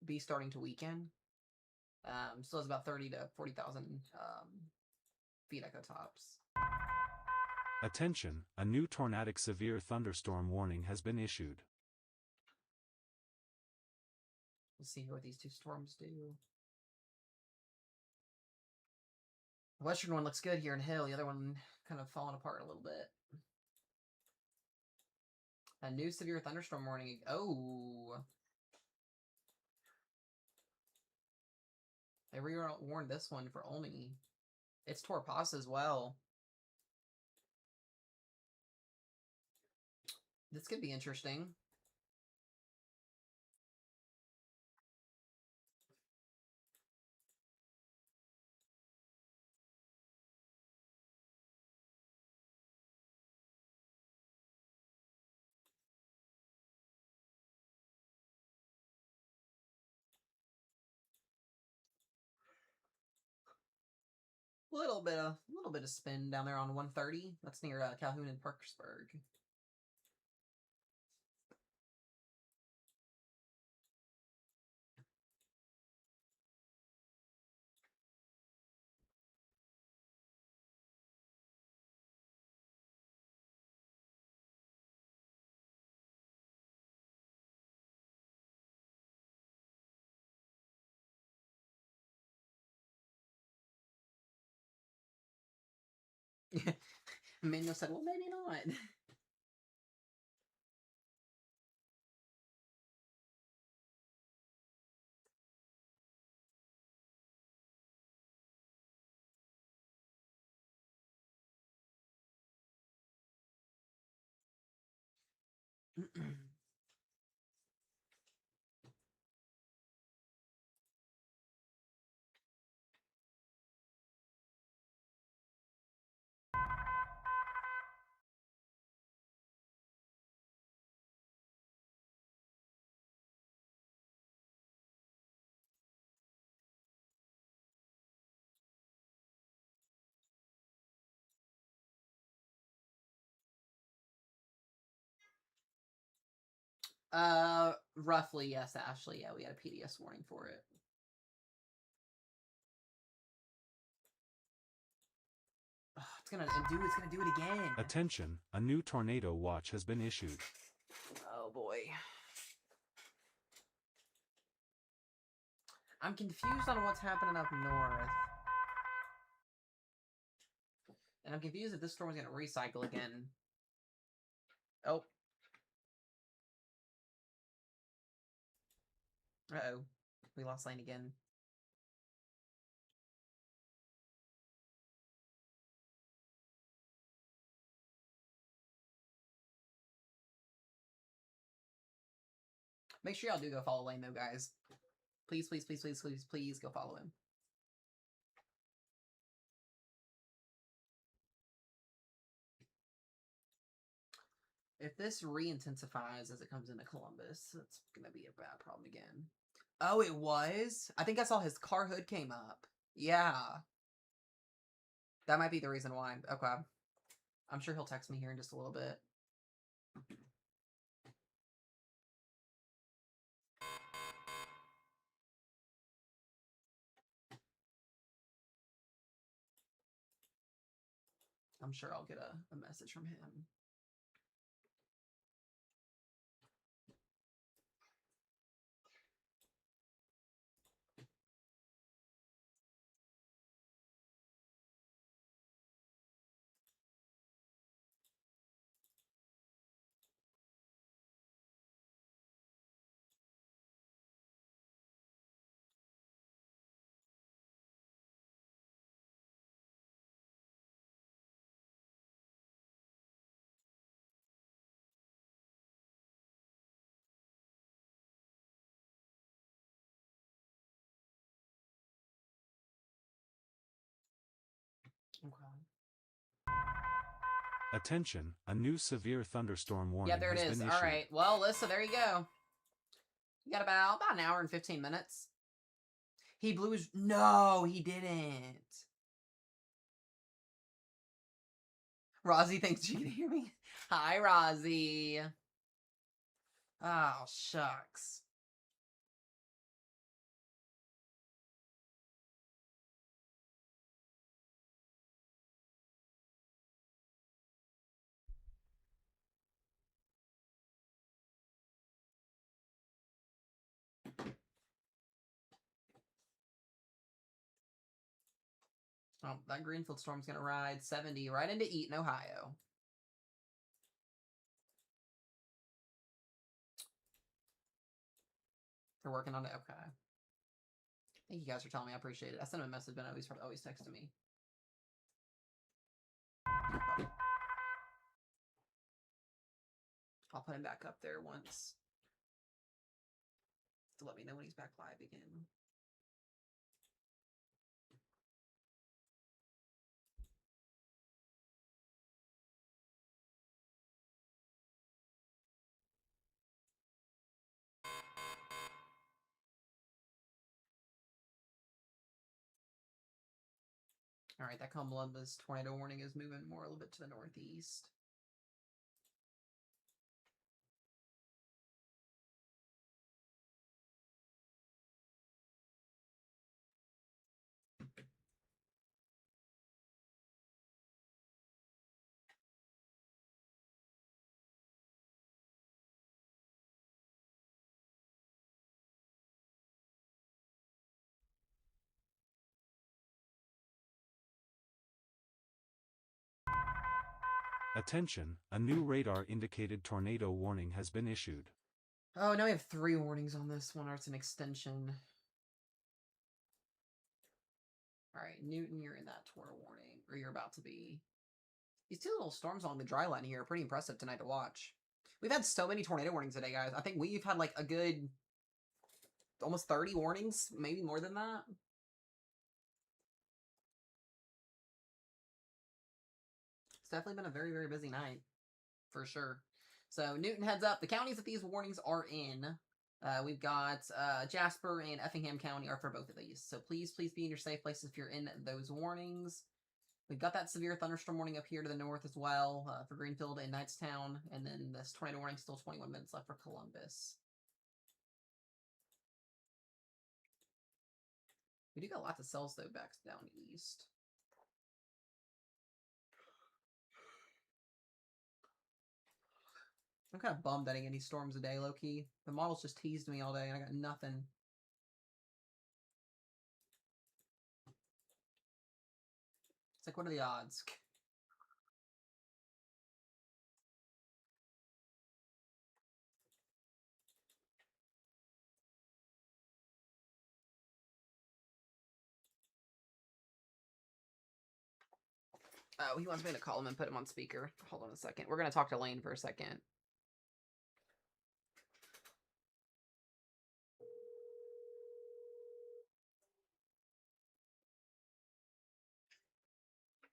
be starting to weaken. Still has about 30 to 40,000 feet echo tops. Attention, a new tornadic severe thunderstorm warning has been issued. We'll see what these two storms do. The western one looks good here in Hill. The other one kind of falling apart a little bit. A new severe thunderstorm warning. Oh. They warned this one for Olney. It's Torpasa as well. This could be interesting. A little bit of spin down there on 130. That's near Calhoun and Parkersburg. Manuel said, well, maybe not. Roughly, yes, Ashley. Yeah, we had a PDS warning for it. Oh, it's gonna do it again. Attention, a new tornado watch has been issued. Oh boy. I'm confused on what's happening up north. And I'm confused if this storm is gonna recycle again. Oh. Uh-oh. We lost lane again. Make sure y'all do go follow Lane, though, guys. Please, please, please, please, please, please go follow him. If this re-intensifies as it comes into Columbus, it's going to be a bad problem again. Oh, it was? I think I saw his car hood came up. Yeah. That might be the reason why. Okay. I'm sure he'll text me here in just a little bit. I'm sure I'll get a message from him. Okay. Attention, a new severe thunderstorm warning Yeah, there it has is. been All issued. right. Well, Alyssa, there you go. You got about an hour and 15 minutes. He blew his... No, he didn't. Rozzy thinks you can hear me. Hi, Rozzy. Oh, shucks. Oh, that Greenfield storm's going to ride 70 right into Eaton, Ohio. They're working on it. Okay. Thank you guys for telling me. I appreciate it. I sent him a message, but always texting me. I'll put him back up there once to let me know when he's back live again. All right, that Columbus tornado warning is moving more a little bit to the northeast. Attention, a new radar-indicated tornado warning has been issued. Oh, now we have 3 warnings on this one, or it's an extension. All right, Newton, you're in that tornado warning, or you're about to be. These 2 little storms along the dry line here are pretty impressive tonight to watch. We've had so many tornado warnings today, guys. I think we've had like a good almost 30 warnings, maybe more than that. It's definitely been a very, very busy night, for sure. So Newton heads up. The counties that these warnings are in, we've got Jasper and Effingham County are for both of these. So please be in your safe places if you're in those warnings. We've got that severe thunderstorm warning up here to the north as well for Greenfield and Knightstown. And then this tornado warning, still 21 minutes left for Columbus. We do got lots of cells, though, back down east. I'm kind of bummed that I get any storms a day, low-key. The models just teased me all day, and I got nothing. It's like, what are the odds? Oh, he wants me to call him and put him on speaker. Hold on a second. We're going to talk to Lane for a second.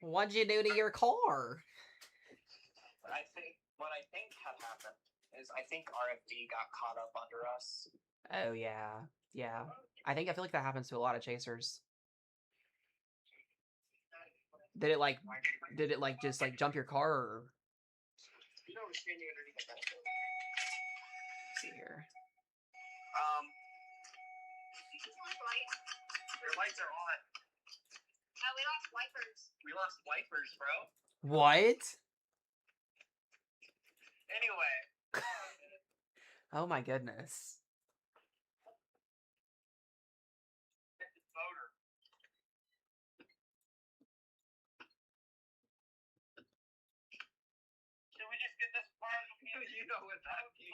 What'd you do to your car? What I think had happened is I think RFD got caught up under us. Oh, yeah. Yeah. I feel like that happens to a lot of chasers. Did it just jump your car or? You know, we're standing underneath the bed. Let's see here. Your lights are on. Oh, we lost wipers. We lost wipers, bro. What? Anyway, Oh my goodness. voter. Can we just get this part? You know what that means.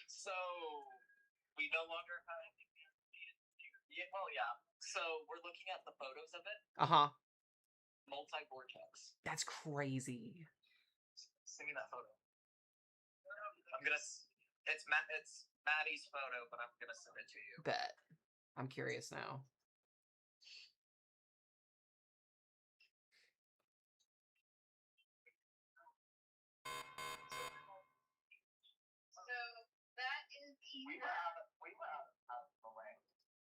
So we no longer have. Yeah, well, yeah. So we're looking at the photos of it. Uh-huh. Multi-vortex. That's crazy. Send me that photo. I'm gonna. It's Maddie's photo, but I'm gonna send it to you. Bet. I'm curious now. So that is We were out of the way.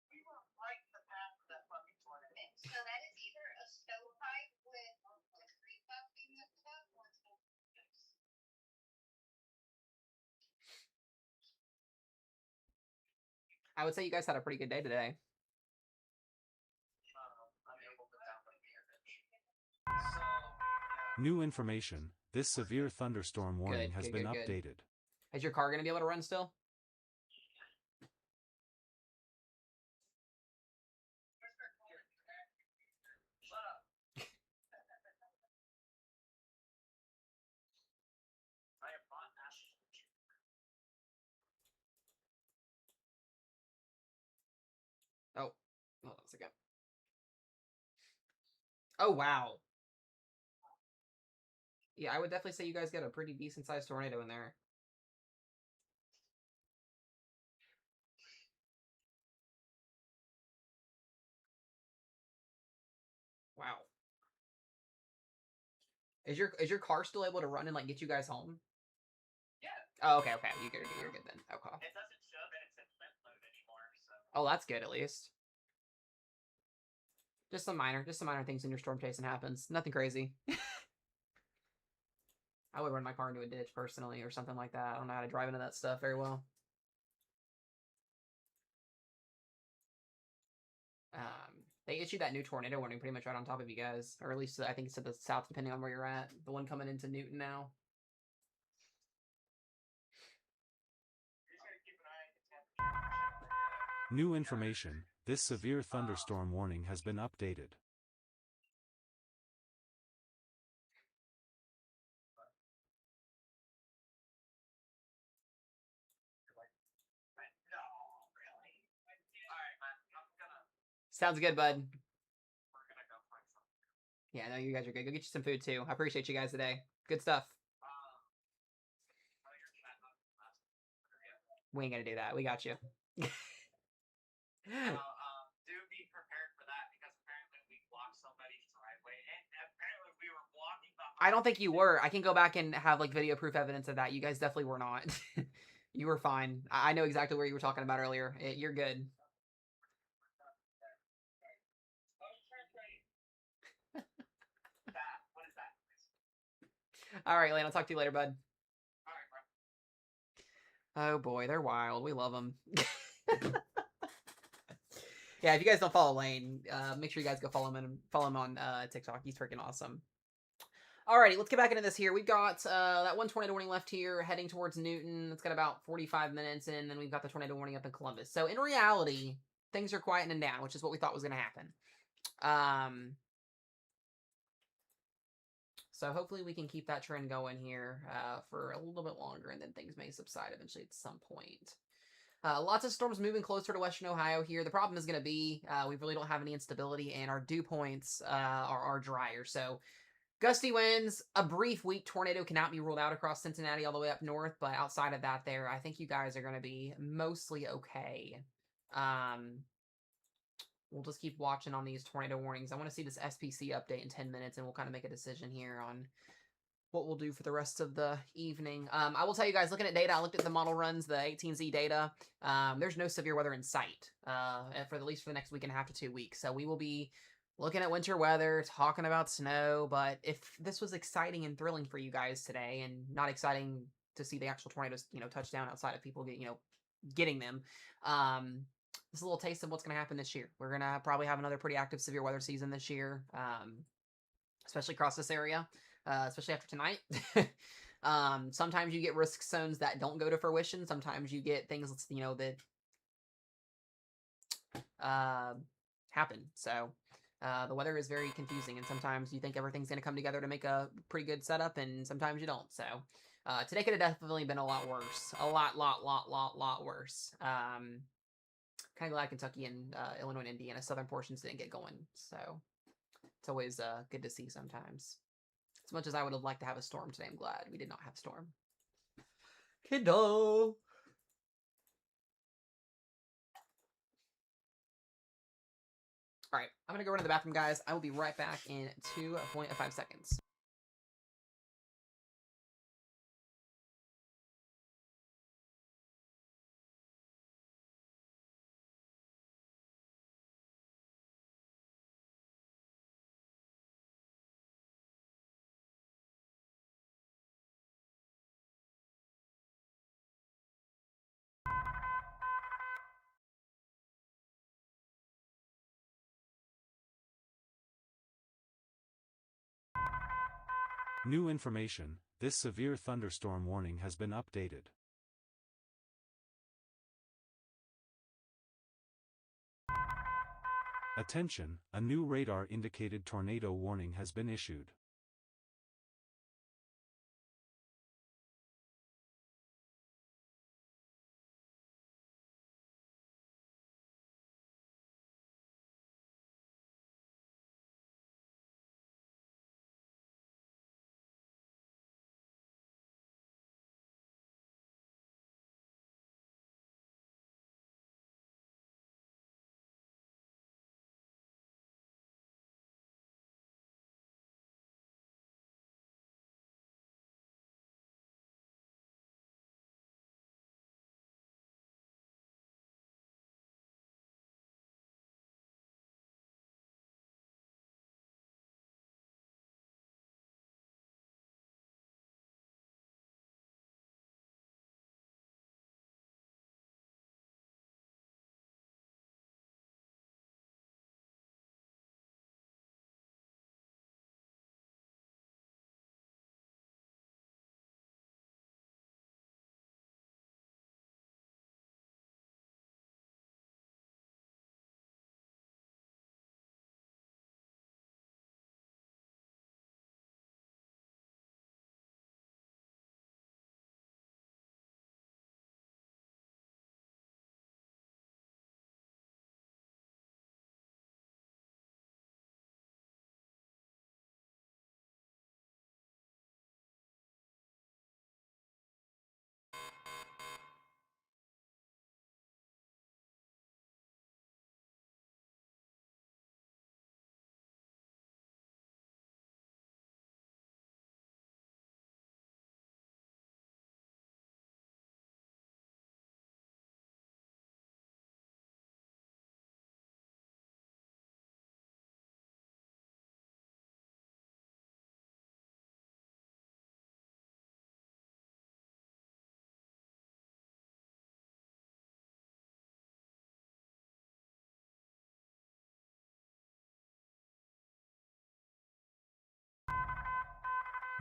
We were right in the path of that fucking tornado. so that is either a stovepipe with concrete bumping and stuff, or it's I would say you guys had a pretty good day today. I'm able to download the image. So New information, this severe thunderstorm warning has been good. updated. Is your car going to be able to run still? shut up. I am not asking. Oh, hold on a second. Oh, wow. Yeah, I would definitely say you guys got a pretty decent sized tornado in there. Wow. Is your car still able to run and like get you guys home? Yeah. Oh, okay. You're good then. Okay. It doesn't show that it's in limp mode anymore, so. Oh, that's good at least. Just some minor things in your storm chasing happens. Nothing crazy. I would run my car into a ditch personally or something like that. I don't know how to drive into that stuff very well. They issued that new tornado warning pretty much right on top of you guys, or at least I think it's to the south, depending on where you're at. The one coming into Newton now. New information, this severe thunderstorm warning has been updated. Sounds good, bud. We're gonna go find something. Yeah, no, you guys are good. Go get you some food too. I appreciate you guys today. Good stuff. We ain't gonna do that. We got you. Do be prepared for that because apparently we blocked somebody's driveway and apparently we were blocking the. I don't think you were. I can go back and have like video proof evidence of that. You guys definitely were not. You were fine. I know exactly where you were talking about earlier. You're good. What is that? All right, Lane. I'll talk to you later, bud. All right, bro. Oh boy, they're wild. We love them. Yeah, if you guys don't follow Lane, make sure you guys go follow him on TikTok. He's freaking awesome. Alrighty, let's get back into this here. We've got that one tornado warning left here, heading towards Newton. It's got about 45 minutes, and then we've got the tornado warning up in Columbus. So in reality, things are quietening down, which is what we thought was going to happen. So hopefully we can keep that trend going here for a little bit longer, and then things may subside eventually at some point. Lots of storms moving closer to Western Ohio here. The problem is going to be we really don't have any instability, and our dew points are drier. So gusty winds, a brief weak tornado cannot be ruled out across Cincinnati all the way up north, but outside of that there, I think you guys are going to be mostly okay. We'll just keep watching on these tornado warnings. I want to see this SPC update in 10 minutes, and we'll kind of make a decision here on what we'll do for the rest of the evening. I will tell you guys, looking at data, I looked at the model runs, the 18Z data. There's no severe weather in sight for at least for the next week and a half to 2 weeks. So we will be looking at winter weather, talking about snow. But if this was exciting and thrilling for you guys today, and not exciting to see the actual tornadoes, touch down outside of people getting them, this is a little taste of what's going to happen this year. We're going to probably have another pretty active severe weather season this year. especially across this area, especially after tonight. Sometimes you get risk zones that don't go to fruition. Sometimes you get things, that happen. So the weather is very confusing, and sometimes you think everything's going to come together to make a pretty good setup, and sometimes you don't. So today could have definitely been a lot worse. A lot worse. Kind of glad Kentucky and Illinois and Indiana southern portions didn't get going. So it's always good to see sometimes. As much as I would have liked to have a storm today, I'm glad we did not have a storm. Kiddo! Alright, I'm going to go run to the bathroom, guys. I will be right back in 2.5 seconds. New information, this severe thunderstorm warning has been updated. Attention, a new radar-indicated tornado warning has been issued.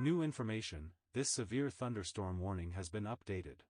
New information, this severe thunderstorm warning has been updated.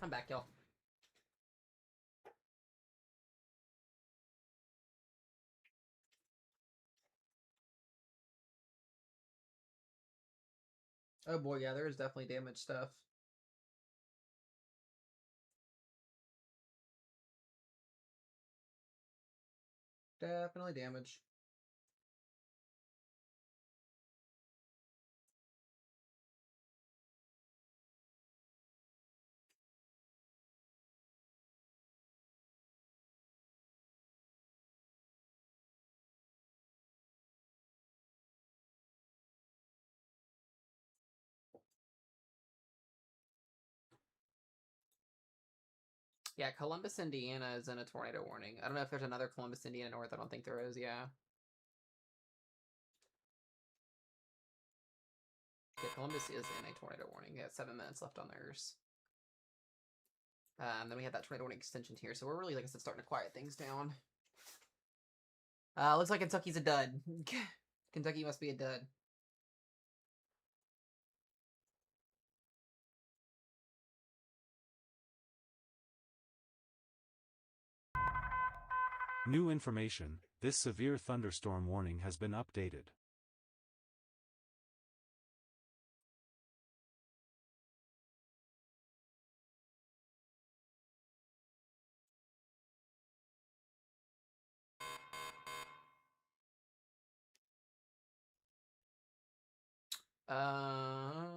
I'm back, y'all. Oh boy, yeah, there is definitely damaged stuff. Definitely damage. Yeah, Columbus, Indiana is in a tornado warning. I don't know if there's another Columbus, Indiana North. I don't think there is, yeah. Yeah, Columbus is in a tornado warning. Yeah, 7 minutes left on theirs. Then we have that tornado warning extension here, so we're really, like I said, starting to quiet things down. Looks like Kentucky's a dud. Kentucky must be a dud. New information, this severe thunderstorm warning has been updated. Um...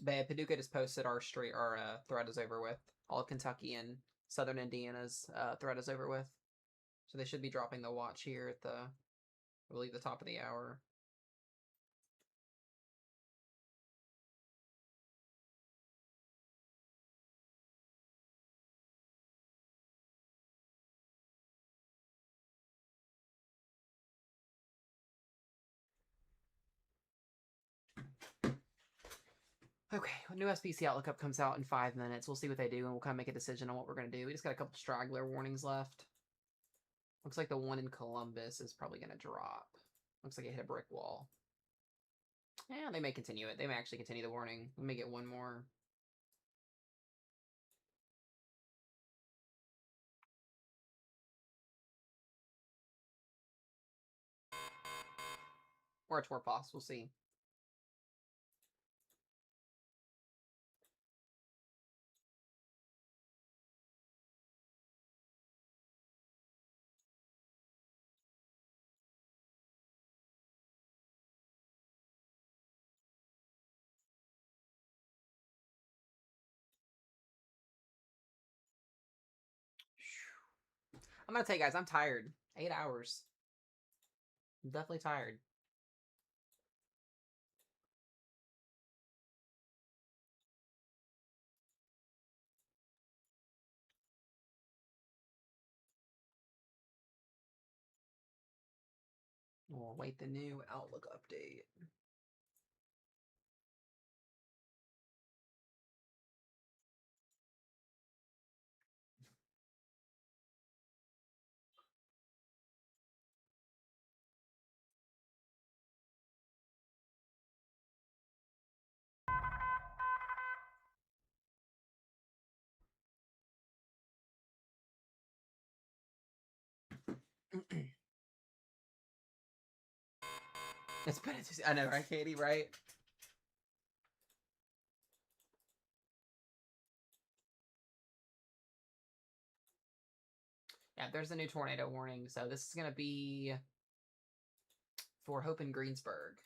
But Paducah just posted our thread is over with. All of Kentucky and Southern Indiana's thread is over with. So they should be dropping the watch here at I believe, the top of the hour. Okay, new SPC Outlook up comes out in 5 minutes. We'll see what they do, and we'll kind of make a decision on what we're going to do. We just got a couple straggler warnings left. Looks like the one in Columbus is probably going to drop. Looks like it hit a brick wall. Yeah, they may continue it. They may actually continue the warning. We may get one more. Or a Torpos, we'll see. I'm gonna tell you guys, I'm tired. 8 hours. I'm definitely tired. We'll await the new Outlook update. It's been, I know, right, Katie, right? Yeah, there's a new tornado warning, so this is going to be for Hope in Greensburg.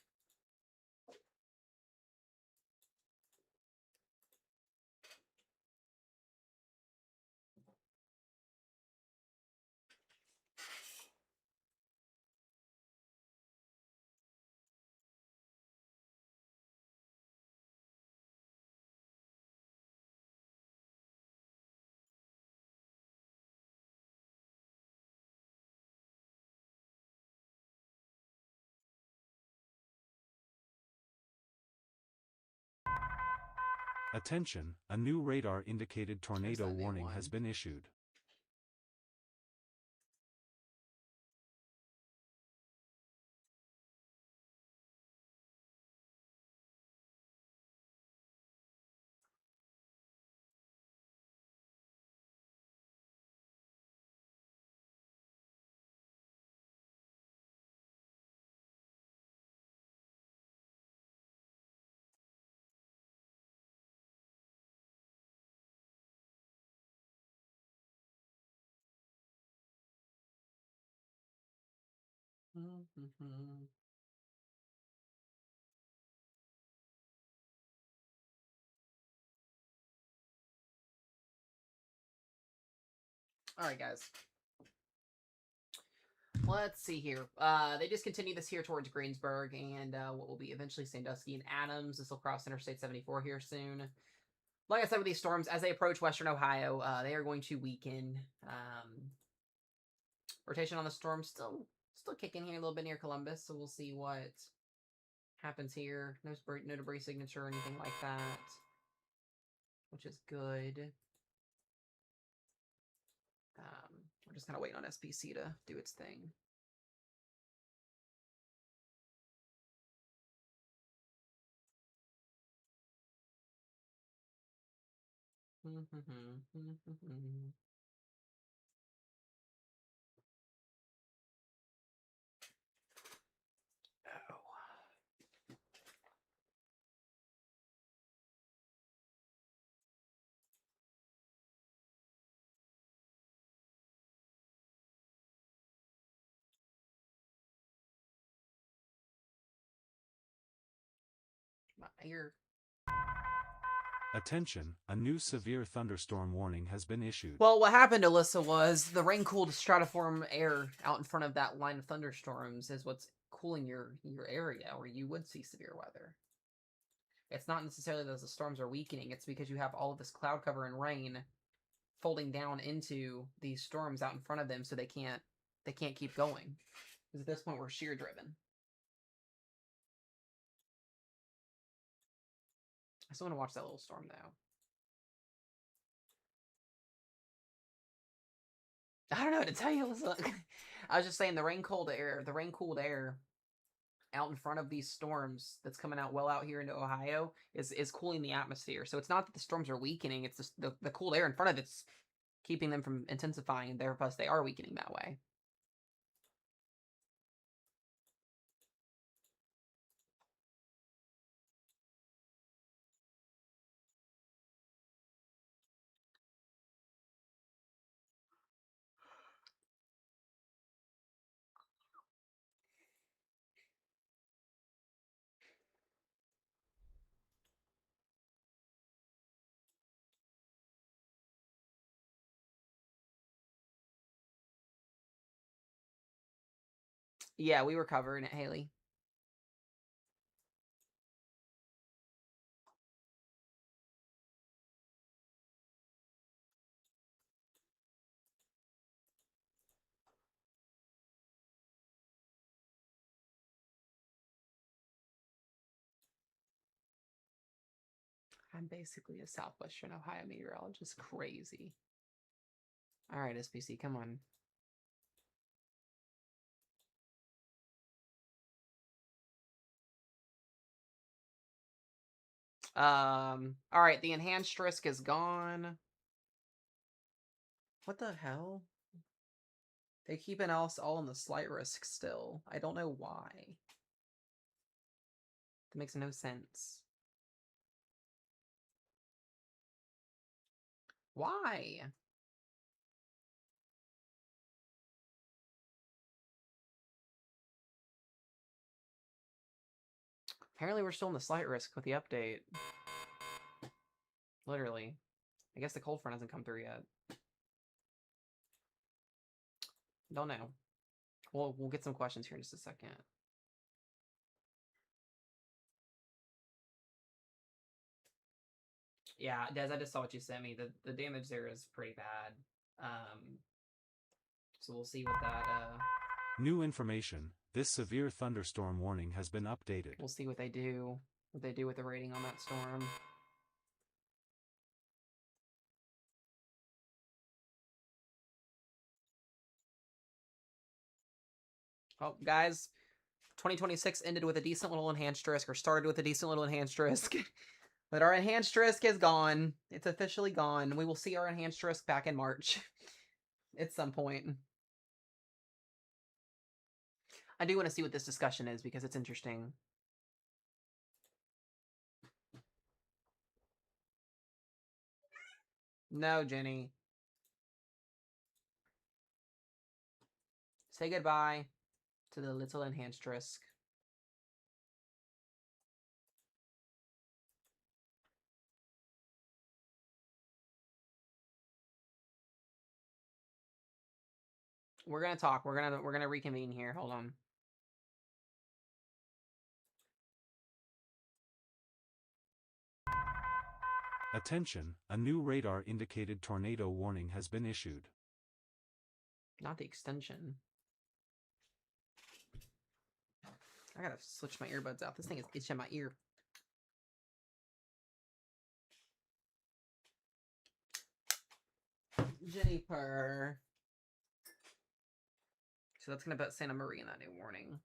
Attention, a new radar-indicated tornado that new warning has one. been issued. All right, guys. Let's see here. They just continue this here towards Greensburg and what will be eventually Sandusky and Adams. This will cross Interstate 74 here soon. Like I said, with these storms, as they approach Western Ohio, they are going to weaken. Rotation on the storm still kicking here a little bit near Columbus, so we'll see what happens here. No debris signature or anything like that, which is good. We're just kind of waiting on SPC to do its thing. My ear. Attention, a new severe thunderstorm warning has been issued. Well, what happened, Alyssa, was the rain-cooled stratiform air out in front of that line of thunderstorms is what's cooling your area where you would see severe weather. It's not necessarily that the storms are weakening. It's because you have all of this cloud cover and rain folding down into these storms out in front of them, so they can't keep going. Because at this point, we're shear driven. I still want to watch that little storm, though. I don't know what to tell you. Look, I was just saying the rain-cooled air out in front of these storms that's coming out well out here into Ohio is cooling the atmosphere. So it's not that the storms are weakening. It's just the cooled air in front of it's keeping them from intensifying, and therefore they are weakening that way. Yeah, we were covering it, Haley. I'm basically a Southwestern Ohio meteorologist. Crazy. All right, SPC, come on. All right, the enhanced risk is gone. What the hell? They keeping us all in the slight risk still. I don't know why. That makes no sense. Why? Apparently we're still in the slight risk with the update. Literally. I guess the cold front hasn't come through yet. Don't know. We'll get some questions here in just a second. Yeah, Des, I just saw what you sent me. The damage there is pretty bad. So we'll see what that New information. This severe thunderstorm warning has been updated. we'll see what they do. What they do with the rating on that storm. Oh, guys, 2026 ended with a decent little enhanced risk, or started with a decent little enhanced risk. But our enhanced risk is gone. It's officially gone. We will see our enhanced risk back in March at some point. I do want to see what this discussion is because it's interesting. No, Jenny. Say goodbye to the little enhanced risk. We're gonna talk. We're gonna reconvene here. Hold on. Attention, a new radar-indicated tornado warning has been issued. Not the extension. I gotta switch my earbuds out. This thing is itching my ear. Jennifer. So that's gonna put Santa Maria in that new warning.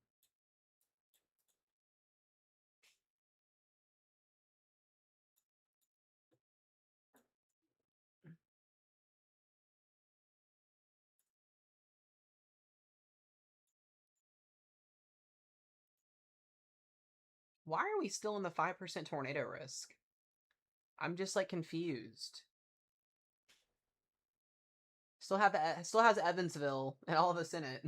Why are we still in the 5% tornado risk? I'm just like confused. Still has Evansville and all of us in it.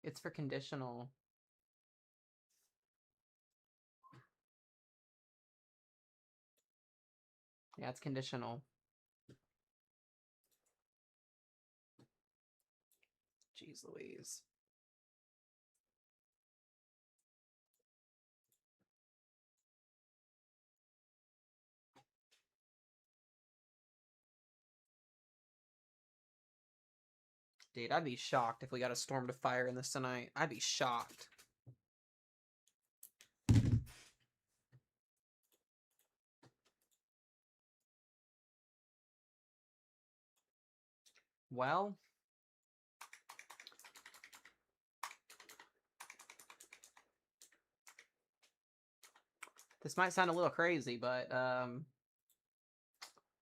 It's for conditional. Yeah, it's conditional. Jeez Louise. Dude, I'd be shocked if we got a storm to fire in this tonight. I'd be shocked. Well, this might sound a little crazy, but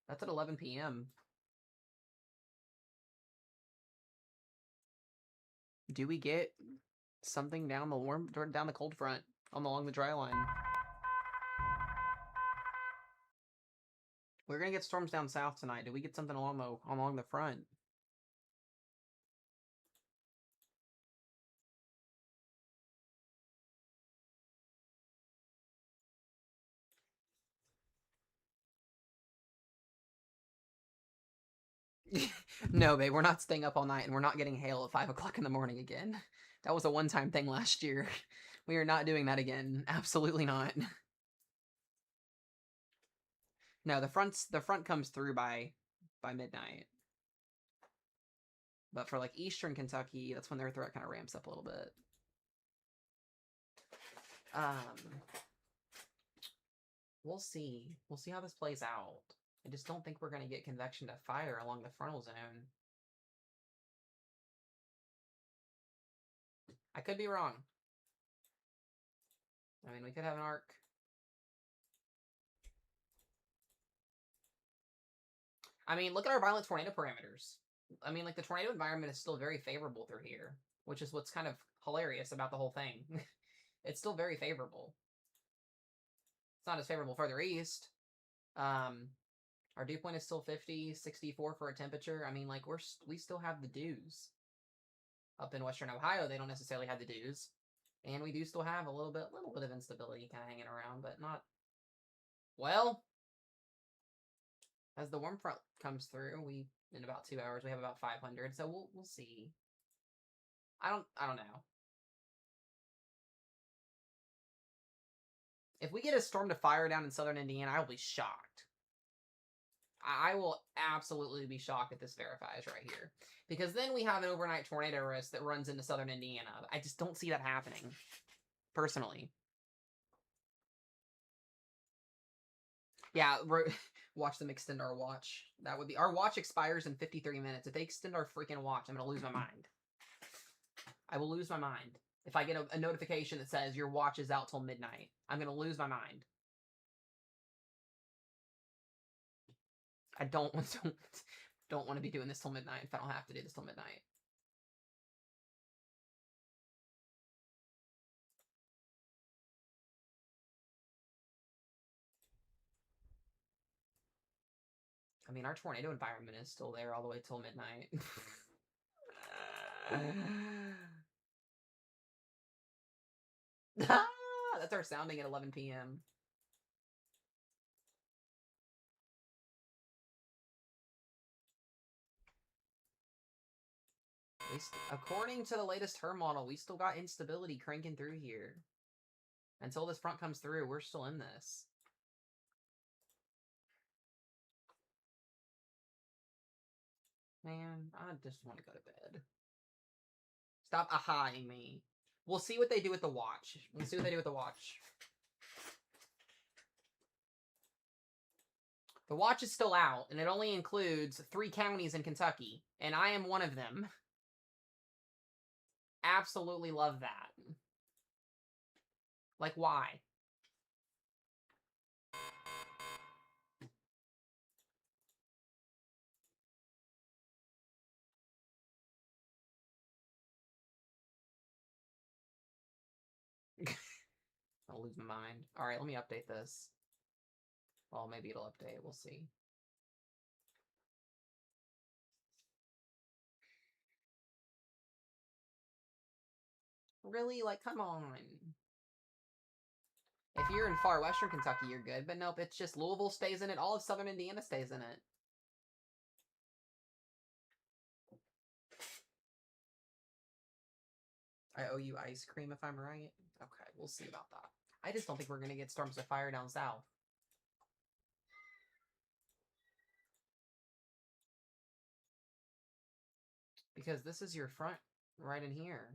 that's at 11 p.m. Do we get something down the cold front along the dry line? We're gonna get storms down south tonight. Do we get something along the front? No, babe, we're not staying up all night, and we're not getting hail at 5 o'clock in the morning again. That was a one-time thing last year. We are not doing that again. Absolutely not. No, the front comes through by midnight. But for like Eastern Kentucky, that's when their threat kind of ramps up a little bit. We'll see. We'll see how this plays out. I just don't think we're going to get convection to fire along the frontal zone. I could be wrong. I mean, we could have an arc. I mean, look at our violent tornado parameters. I mean, like, the tornado environment is still very favorable through here, which is what's kind of hilarious about the whole thing. It's still very favorable. It's not as favorable further east. Our dew point is still 50, 64 for a temperature. I mean, like, we still have the dews. Up in western Ohio, they don't necessarily have the dews. And we do still have a little bit of instability kind of hanging around, but not... Well... As the warm front comes through, in about 2 hours we have about 500, so we'll see. I don't know. If we get a storm to fire down in southern Indiana, I will be shocked. I will absolutely be shocked if this verifies right here. Because then we have an overnight tornado risk that runs into southern Indiana. I just don't see that happening, personally. Yeah, watch them extend our watch. That would be... Our watch expires in 53 minutes. If they extend our freaking watch, I'm going to lose my mind. I will lose my mind. If I get a notification that says your watch is out till midnight, I'm going to lose my mind. I don't want to be doing this till midnight if I don't have to do this till midnight. I mean, our tornado environment is still there all the way till midnight. That's our sounding at 11 p.m. According to the latest HER model, we still got instability cranking through here. Until this front comes through, we're still in this. Man, I just want to go to bed. Stop aha-ing me. We'll see what they do with the watch. We'll see what they do with the watch. The watch is still out, and it only includes 3 counties in Kentucky, and I am one of them. Absolutely love that. Like, why? I'll lose my mind. Alright, let me update this. Well, maybe it'll update. We'll see. Really? Like, come on. If you're in far western Kentucky, you're good. But nope, it's just Louisville stays in it. All of southern Indiana stays in it. I owe you ice cream if I'm right. Okay, we'll see about that. I just don't think we're going to get storms of fire down south. Because this is your front right in here.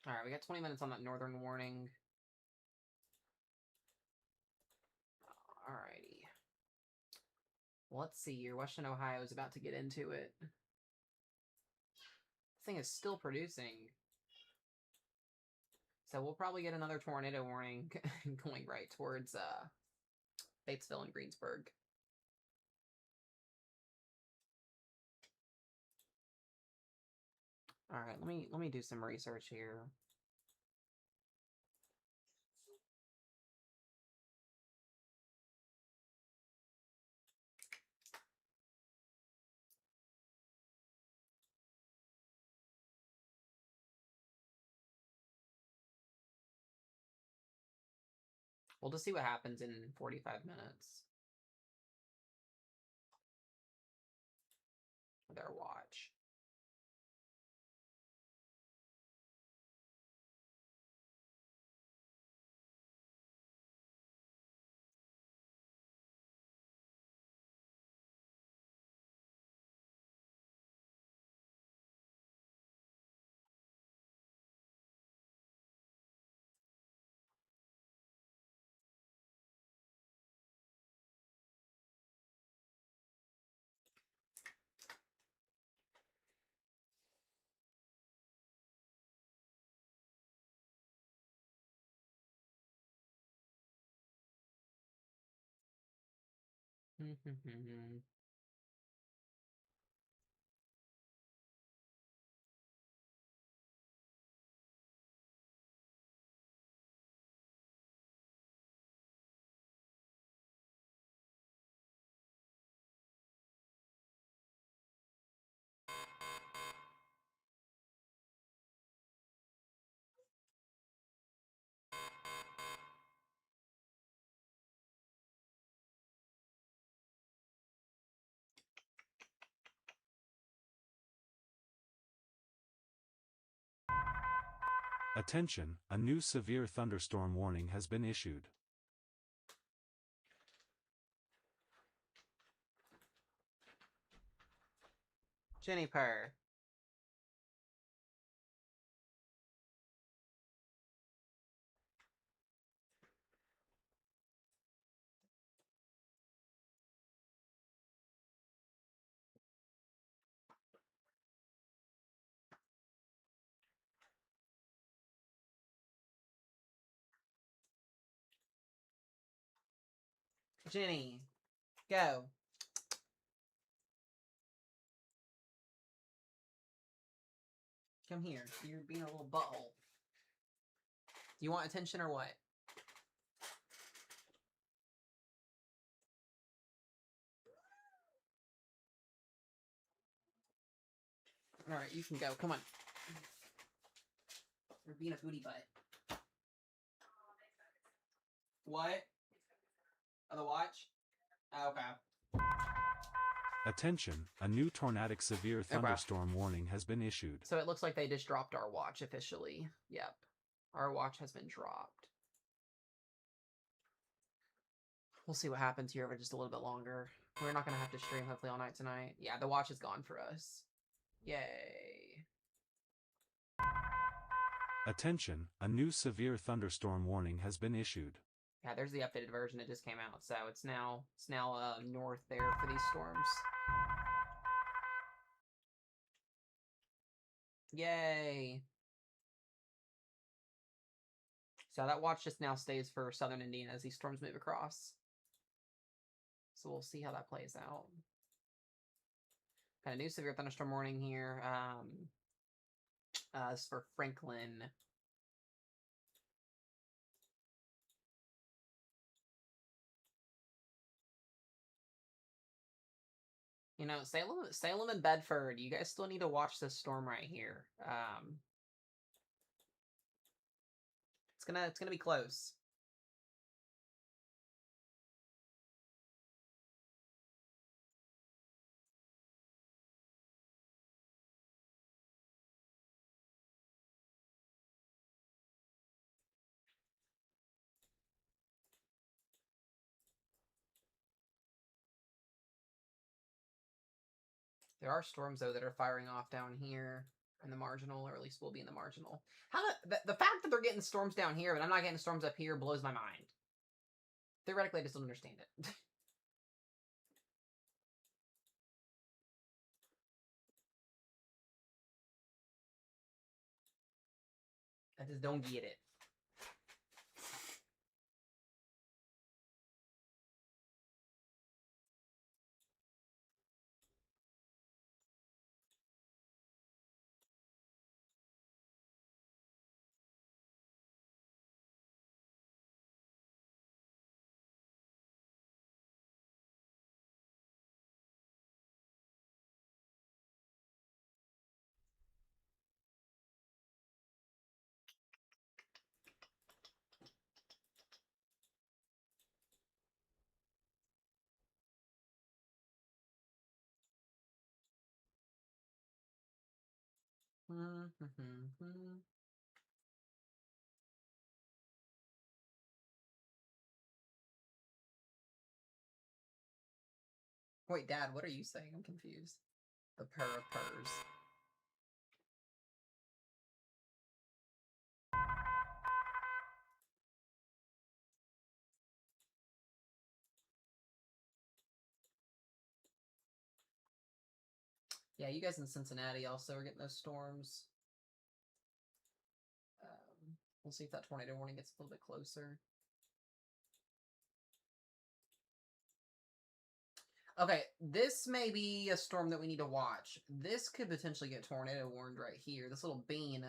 Alright, we got 20 minutes on that northern warning. Alrighty. Let's see here. Western Ohio is about to get into it. This thing is still producing. So we'll probably get another tornado warning going right towards Batesville and Greensburg. Alright, let me do some research here. We'll just see what happens in 45 minutes. With our watch. Attention, a new severe thunderstorm warning has been issued. Jennifer. Jenny, go. Come here. You're being a little butthole. Do you want attention or what? Alright, you can go. Come on. You're being a booty butt. What? Oh, the watch? Oh, okay. Attention, a new tornadic severe thunderstorm warning has been issued. So it looks like they just dropped our watch officially. Yep. Our watch has been dropped. We'll see what happens here over just a little bit longer. We're not going to have to stream hopefully all night tonight. Yeah, the watch is gone for us. Yay. Attention, a new severe thunderstorm warning has been issued. Yeah, there's the updated version that just came out. So it's now north there for these storms. Yay. So that watch just now stays for southern Indiana as these storms move across. So we'll see how that plays out. Got a new severe thunderstorm warning here. This is for Franklin. You know, Salem and Bedford, you guys still need to watch this storm right here. It's gonna be close. There are storms, though, that are firing off down here in the marginal, or at least will be in the marginal. The fact that they're getting storms down here, but I'm not getting storms up here, blows my mind. Theoretically, I just don't understand it. I just don't get it. Wait, Dad, what are you saying? I'm confused. The purr of purrs. Yeah, you guys in Cincinnati also are getting those storms. We'll see if that tornado warning gets a little bit closer. Okay, this may be a storm that we need to watch. This could potentially get tornado warned right here. This little bean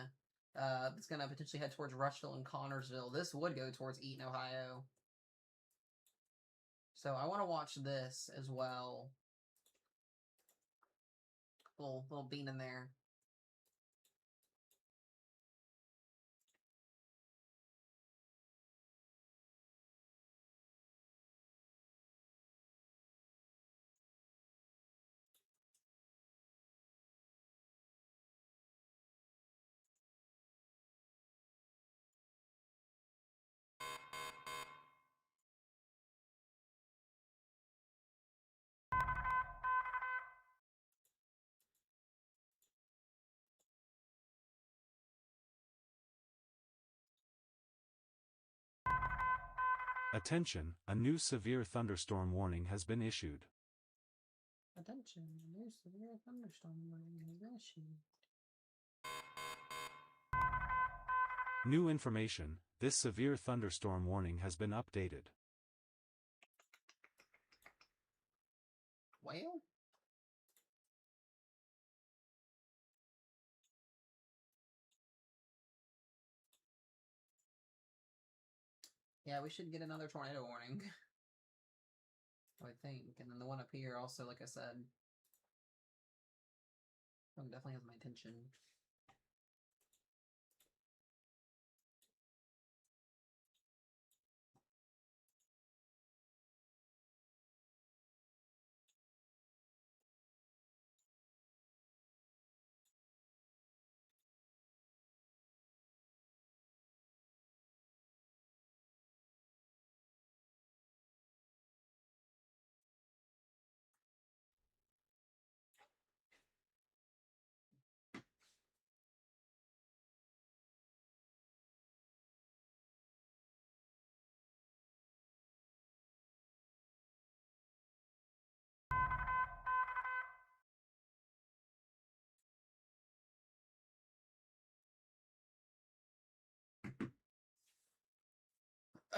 that's going to potentially head towards Rushville and Connorsville. This would go towards Eaton, Ohio. So I want to watch this as well. Little bean in there. Attention, a new severe thunderstorm warning has been issued. Attention, new severe thunderstorm warning has been issued. New information, this severe thunderstorm warning has been updated. Well? Yeah, we should get another tornado warning. I think. And then the one up here also, like I said. One definitely has my attention.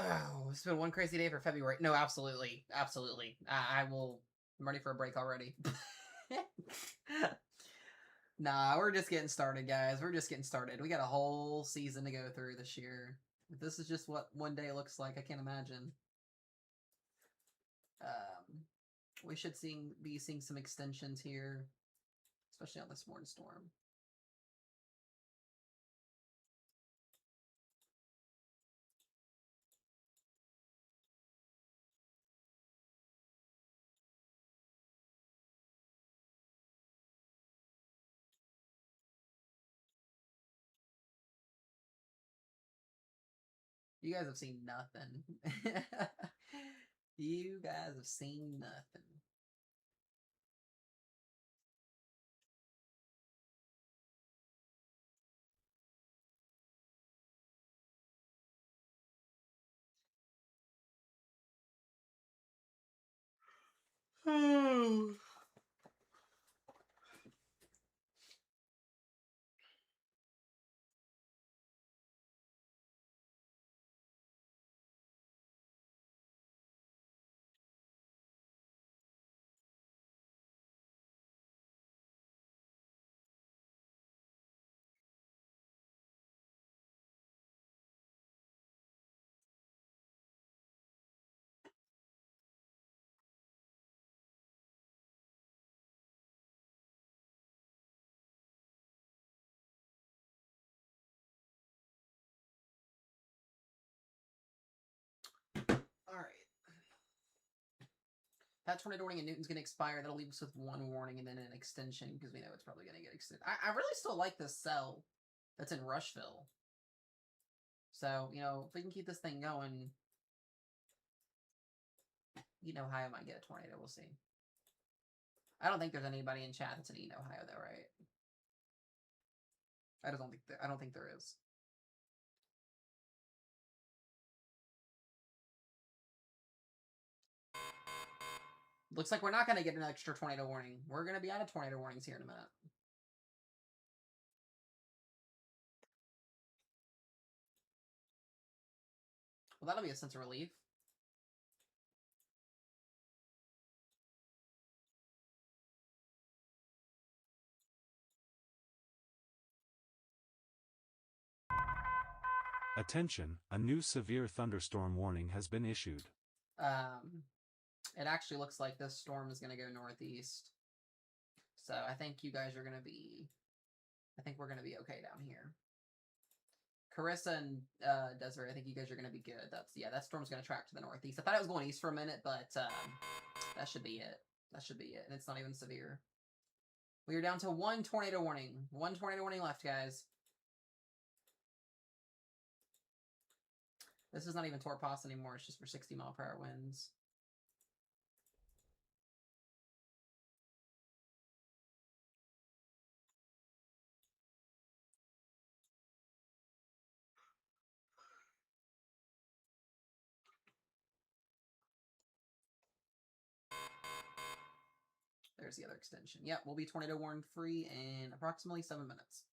Oh, it's been one crazy day for February. No, absolutely. Absolutely. I will. I'm ready for a break already. Nah, we're just getting started, guys. We're just getting started. We got a whole season to go through this year. If this is just what one day looks like, I can't imagine. We should be seeing some extensions here, especially on this morning storm. You guys have seen nothing. You guys have seen nothing. Alright. That tornado warning in Newton's going to expire. That'll leave us with one warning and then an extension because we know it's probably going to get extended. I really still like this cell that's in Rushville. So, you know, if we can keep this thing going, you know, Ohio might get a tornado. We'll see. I don't think there's anybody in chat that's in Eaton, Ohio, though, right? I don't think there is. Looks like we're not going to get an extra tornado warning. We're going to be out of tornado warnings here in a minute. Well, that'll be a sense of relief. Attention, a new severe thunderstorm warning has been issued. It actually looks like this storm is going to go northeast. So I think you guys are going to be... I think we're going to be okay down here. Carissa and Desiree, I think you guys are going to be good. That storm's going to track to the northeast. I thought it was going east for a minute, but that should be it. That should be it. And it's not even severe. We are down to 1 tornado warning. 1 tornado warning left, guys. This is not even Torpos anymore. It's just for 60-mile-per-hour winds. There's the other extension. Yep, we'll be tornado warned free in approximately 7 minutes.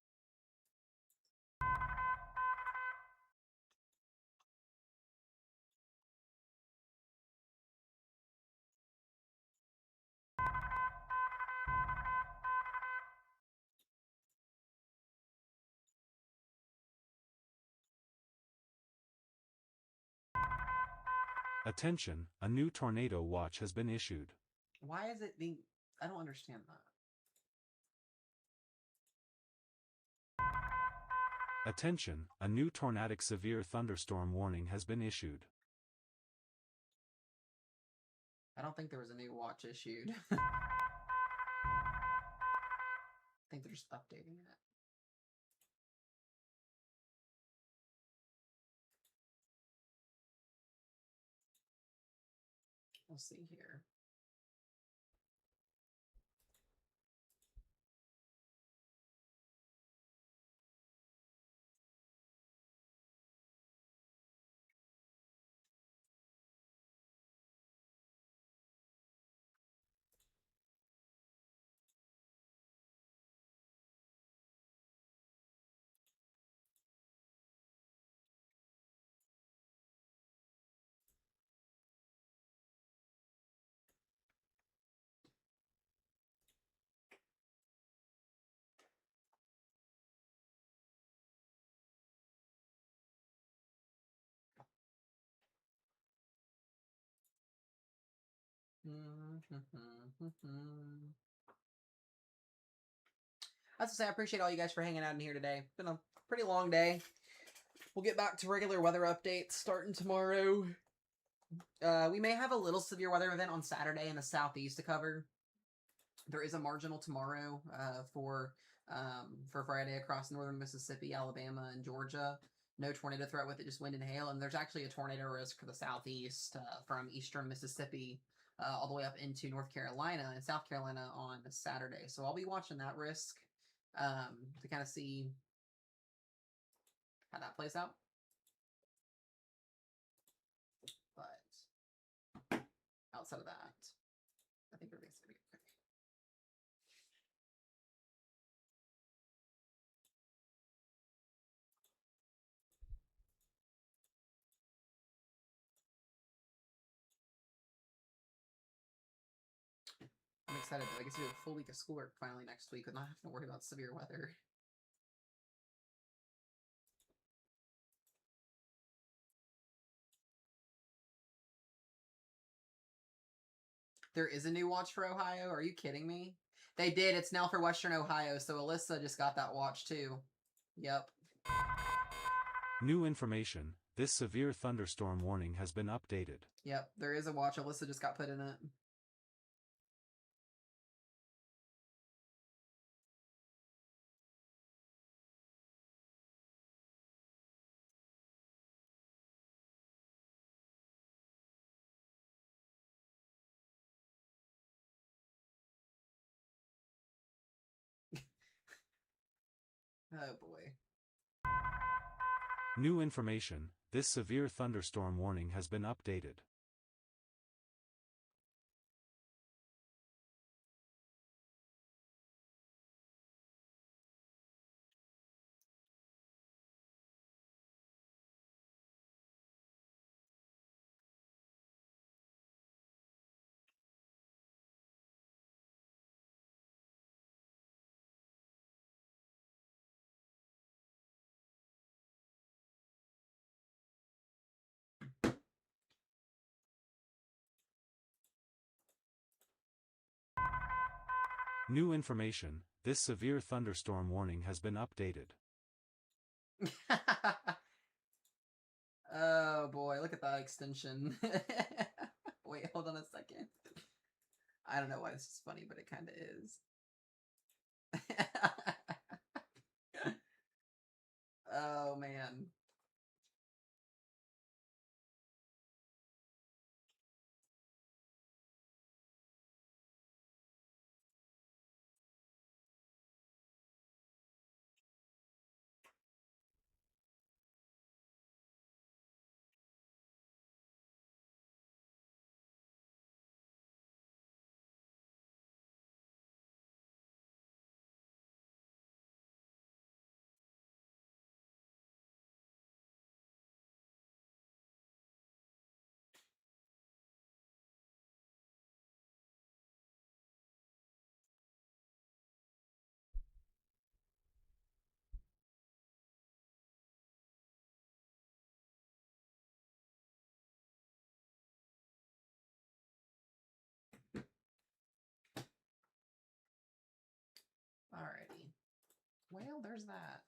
Attention, a new tornado watch has been issued. Why is it being... I don't understand that. Attention, a new tornadic severe thunderstorm warning has been issued. I don't think there was a new watch issued. I think they're just updating it. We'll see here. That's to say, I appreciate all you guys for hanging out in here today. It's been a pretty long day. We'll get back to regular weather updates starting tomorrow. We may have a little severe weather event on Saturday in the southeast to cover. There is a marginal tomorrow for Friday across northern Mississippi, Alabama, and Georgia. No tornado threat with it, just wind and hail. And there's actually a tornado risk for the southeast from eastern Mississippi all the way up into North Carolina and South Carolina on Saturday. So I'll be watching that risk to kind of see how that plays out. But outside of that, I think everything's going to be okay. I'm excited though. I get to do a full week of schoolwork finally next week and not have to worry about severe weather. There is a new watch for Ohio? Are you kidding me? They did. It's now for Western Ohio, so Alyssa just got that watch too. Yep. New information, this severe thunderstorm warning has been updated. Yep, there is a watch. Alyssa just got put in it. Oh boy. New information, this severe thunderstorm warning has been updated. New information, this severe thunderstorm warning has been updated. Oh boy, look at that extension. Wait, hold on a second. I don't know why this is funny, but it kind of is. Oh man. Alrighty. Well, there's that.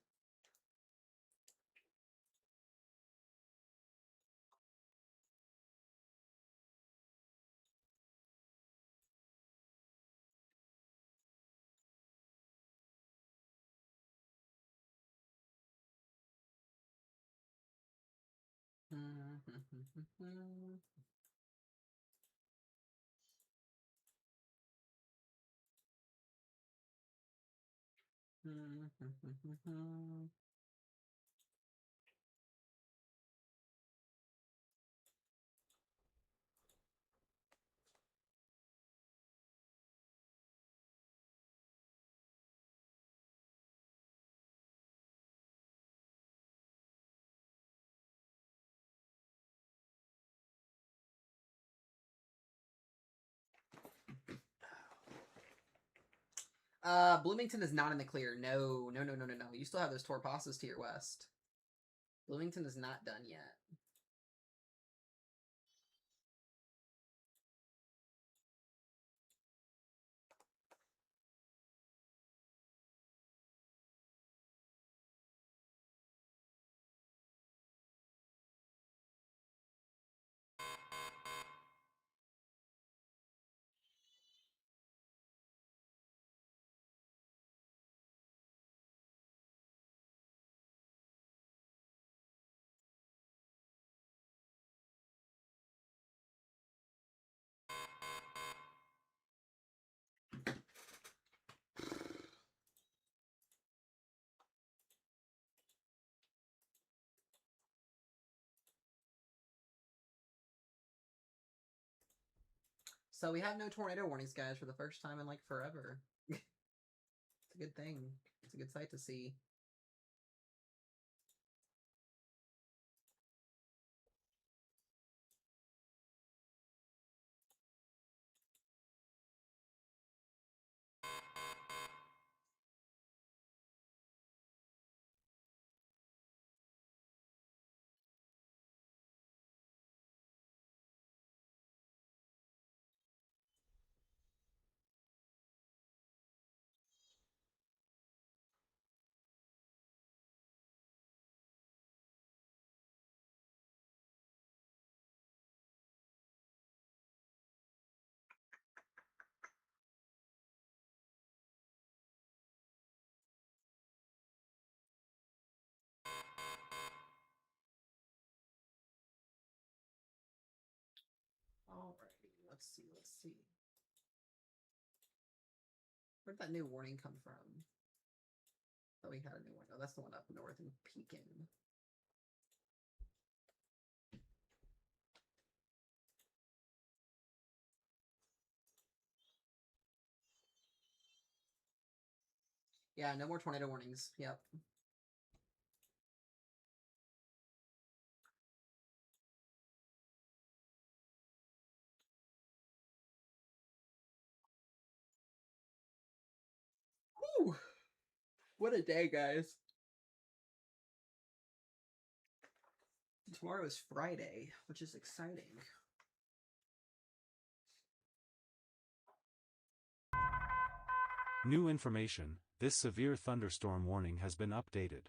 Bloomington is not in the clear. No. You still have those Torpasses to your west. Bloomington is not done yet. So we have no tornado warnings, guys, for the first time in like forever. It's a good thing. It's a good sight to see. Alrighty, let's see. Where'd that new warning come from? Oh, we had a new one. Oh, that's the one up north in Pekin. Yeah, no more tornado warnings. Yep. Woo! What a day, guys. Tomorrow is Friday, which is exciting. New information, this severe thunderstorm warning has been updated.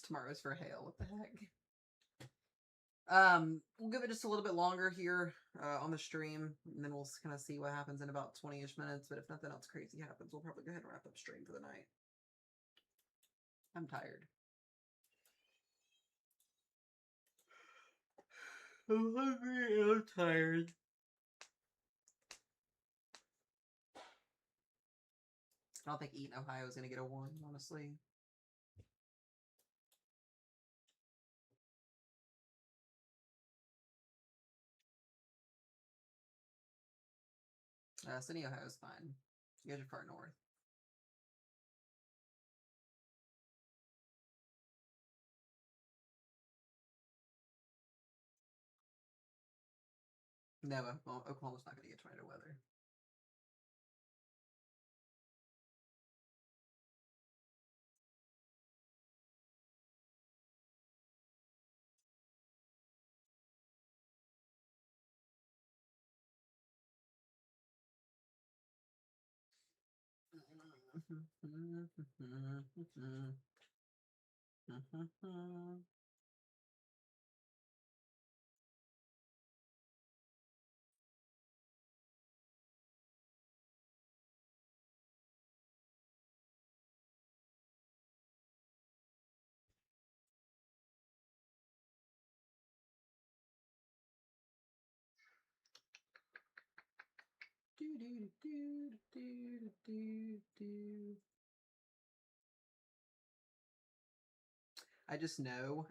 Tomorrow's for hail. What the heck? We'll give it just a little bit longer here on the stream, and then we'll kind of see what happens in about 20-ish minutes. But if nothing else crazy happens, we'll probably go ahead and wrap up stream for the night. I'm tired. I'm hungry and I'm tired. I don't think Eaton, Ohio is going to get a 1, honestly. Sydney, Ohio is fine. You guys are far north. No, Oklahoma's not going to get tornado weather. I just know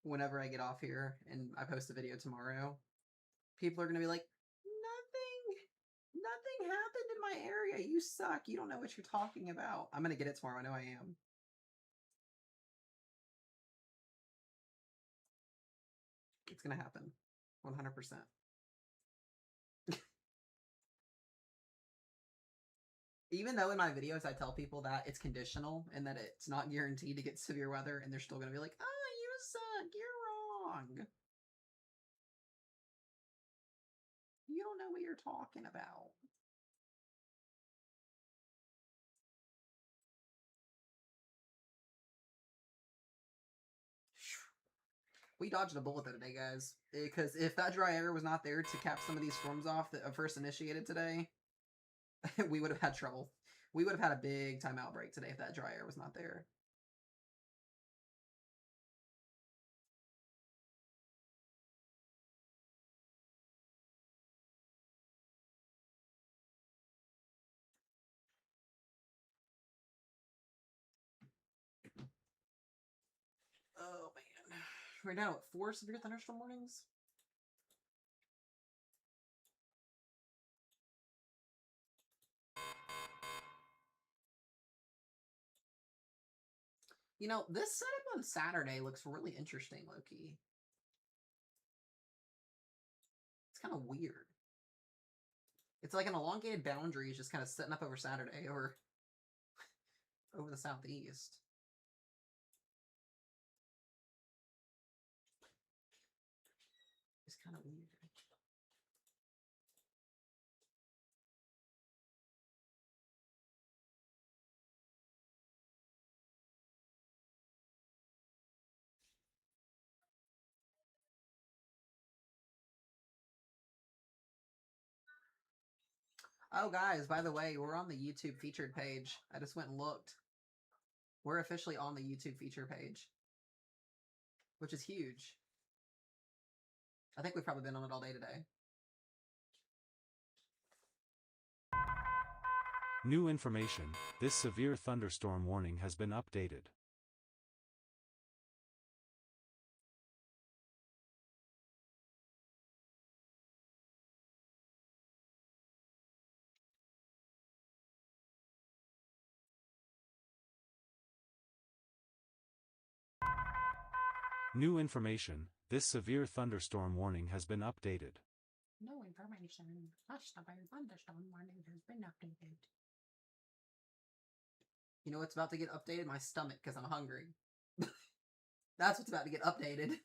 whenever I get off here and I post a video tomorrow, people are going to be like, nothing happened in my area. You suck. You don't know what you're talking about. I'm going to get it tomorrow. I know I am. It's going to happen. 100%. Even though in my videos I tell people that it's conditional and that it's not guaranteed to get severe weather, and they're still going to be like, oh, you suck, you're wrong. You don't know what you're talking about. We dodged a bullet today, guys. Because if that dry air was not there to cap some of these storms off that first initiated today, we would have had trouble. We would have had a big timeout break today if that dry air was not there. Oh, man. We're down, what, 4 severe thunderstorm warnings? You know, this setup on Saturday looks really interesting, low-key. It's kind of weird. It's like an elongated boundary is just kind of setting up over Saturday or over the southeast. It's kind of weird. Oh, guys, by the way, we're on the YouTube featured page. I just went and looked. We're officially on the YouTube feature page, which is huge. I think we've probably been on it all day today. New information, this severe thunderstorm warning has been updated. New information, this severe thunderstorm warning has been updated. No information. Hush, the thunderstorm warning has been updated. You know what's about to get updated? My stomach, because I'm hungry. That's what's about to get updated.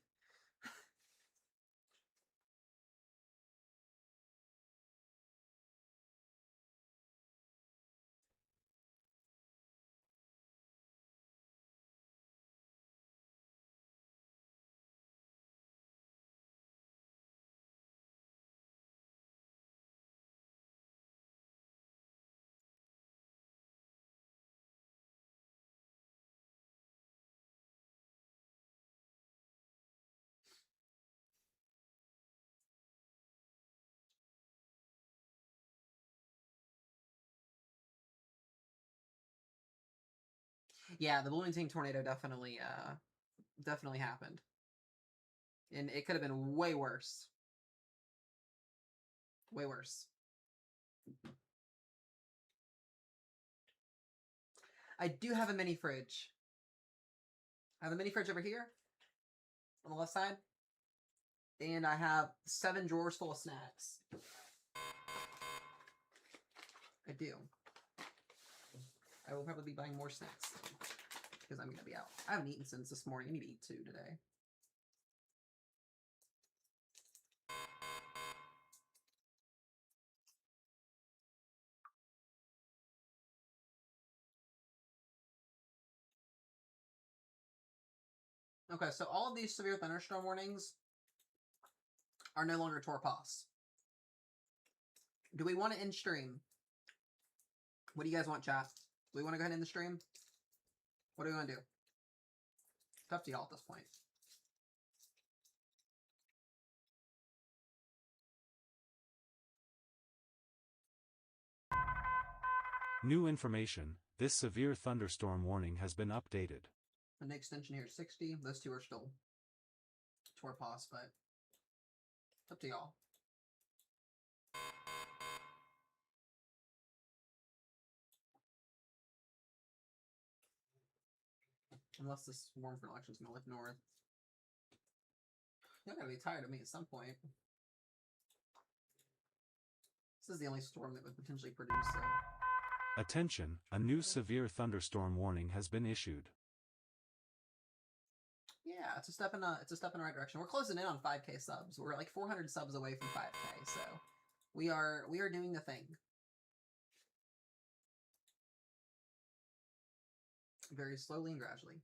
Yeah, the Bloomington tornado definitely happened. And it could have been way worse. Way worse. I do have a mini fridge. I have a mini fridge over here on the left side. And I have 7 drawers full of snacks. I do. I will probably be buying more snacks because I'm going to be out. I haven't eaten since this morning. I need to eat 2 today. Okay, so all of these severe thunderstorm warnings are no longer torpos. Do we want to end stream? What do you guys want, chat? Do we want to go ahead and end the stream? What do we want to do? It's up to y'all at this point. New information, this severe thunderstorm warning has been updated. And the extension here is 60. Those 2 are still torpos, but it's up to y'all. Unless this warm front election is going to lift north. You're going to be tired of me at some point. This is the only storm that would potentially produce Attention, a new severe thunderstorm warning has been issued. Yeah, it's a step in the right direction. We're closing in on 5K subs. We're like 400 subs away from 5K, so we are doing the thing. Very slowly and gradually.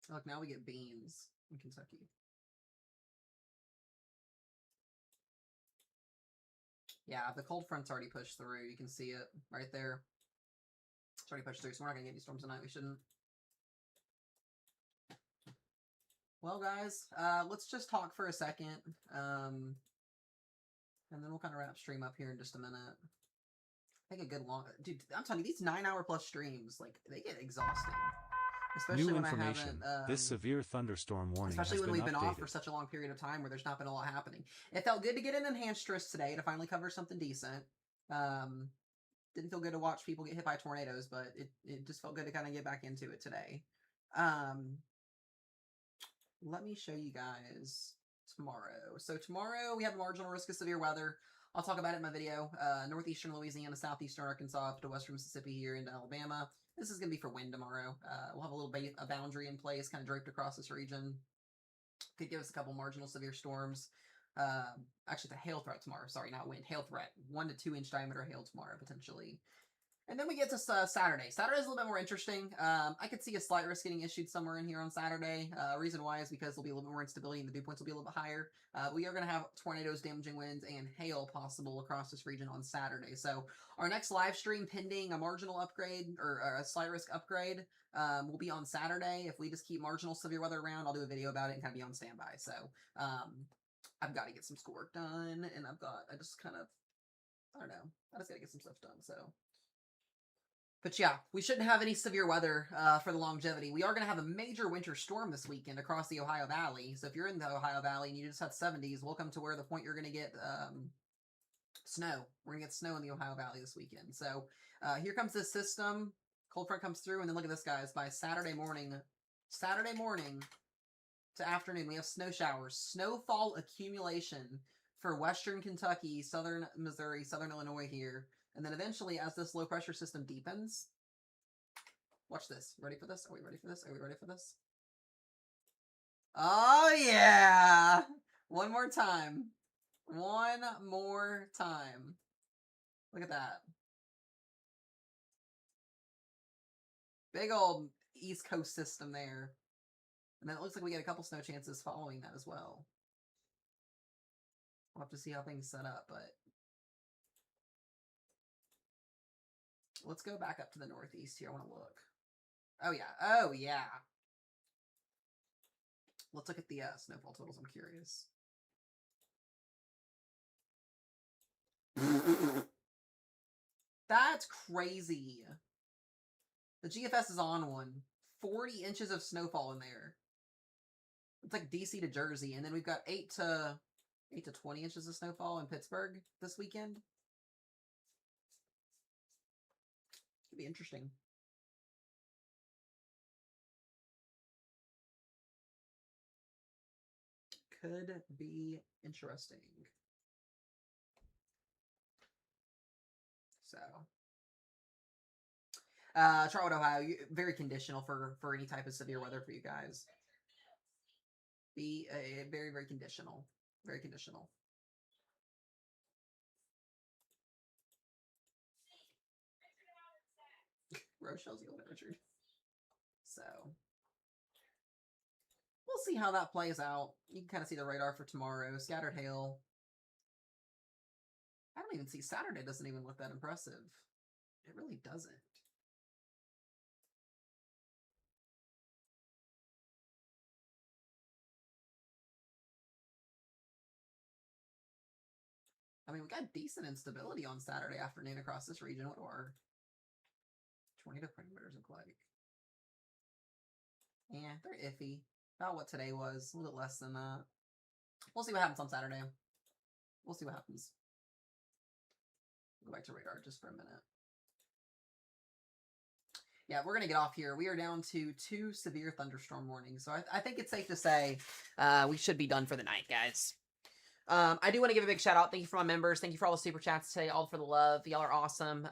Look, now we get beans in Kentucky. Yeah, the cold front's already pushed through. You can see it right there. It's already pushed through, so we're not going to get any storms tonight. We shouldn't. Well, guys, let's just talk for a second. And then we'll kind of wrap stream up here in just a minute. I think a good long... Dude, I'm telling you, these 9-hour plus streams, like, they get exhausting. Especially New when information, I haven't... this severe thunderstorm warning especially has when been we've been updated. off for such a long period of time where there's not been a lot happening. It felt good to get an enhanced stress today to finally cover something decent. Didn't feel good to watch people get hit by tornadoes, but it just felt good to kind of get back into it today. Let me show you guys tomorrow. So tomorrow we have a marginal risk of severe weather. I'll talk about it in my video. Northeastern Louisiana, southeastern Arkansas, up to western Mississippi here into Alabama. This is going to be for wind tomorrow. We'll have a little a boundary in place, kind of draped across this region. Could give us a couple marginal severe storms. Actually, it's a hail threat tomorrow. Sorry, not wind. Hail threat. 1 to 2 inch diameter hail tomorrow, potentially. And then we get to Saturday. Saturday's a little bit more interesting. I could see a slight risk getting issued somewhere in here on Saturday. Reason why is because there'll be a little bit more instability and the dew points will be a little bit higher. We are going to have tornadoes, damaging winds, and hail possible across this region on Saturday. So our next live stream, pending a marginal upgrade or a slight risk upgrade, will be on Saturday. If we just keep marginal severe weather around, I'll do a video about it and kind of be on standby. So I've got to get some schoolwork done, and I just kind of, I don't know, I just got to get some stuff done. So. But yeah, we shouldn't have any severe weather for the longevity. We are going to have a major winter storm this weekend across the Ohio Valley. So if you're in the Ohio Valley and you just had 70s, welcome to where the point you're going to get snow. We're going to get snow in the Ohio Valley this weekend. So here comes this system. Cold front comes through, and then look at this, guys. By Saturday morning to afternoon, we have snow showers. Snowfall accumulation for western Kentucky, southern Missouri, southern Illinois here. And then eventually, as this low-pressure system deepens, watch this. Ready for this? Are we ready for this? Are we ready for this? Oh, yeah! One more time. One more time. Look at that. Big old East Coast system there. And then it looks like we get a couple snow chances following that as well. We'll have to see how things set up, but... let's go back up to the northeast here. I want to look. Oh, yeah. Oh, yeah. Let's look at the snowfall totals. I'm curious. That's crazy. The GFS is on one. 40 inches of snowfall in there. It's like DC to Jersey. And then we've got 8 to 20 inches of snowfall in Pittsburgh this weekend. Could be interesting. Could be interesting. So, Charlotte, Ohio, very conditional for any type of severe weather for you guys. Be very, very conditional. Very conditional. Rochelle's yelling at Richard. So, we'll see how that plays out. You can kind of see the radar for tomorrow. Scattered hail. I don't even see Saturday doesn't even look that impressive. It really doesn't. I mean, we got decent instability on Saturday afternoon across this region. What do our tornado parameters look like? Yeah, they're iffy. About what today was. A little bit less than that. We'll see what happens on Saturday. We'll see what happens. Go back to radar just for a minute. Yeah, we're going to get off here. We are down to 2 severe thunderstorm warnings. So I think it's safe to say we should be done for the night, guys. I do want to give a big shout out. Thank you for my members. Thank you for all the super chats today. All for the love. Y'all are awesome.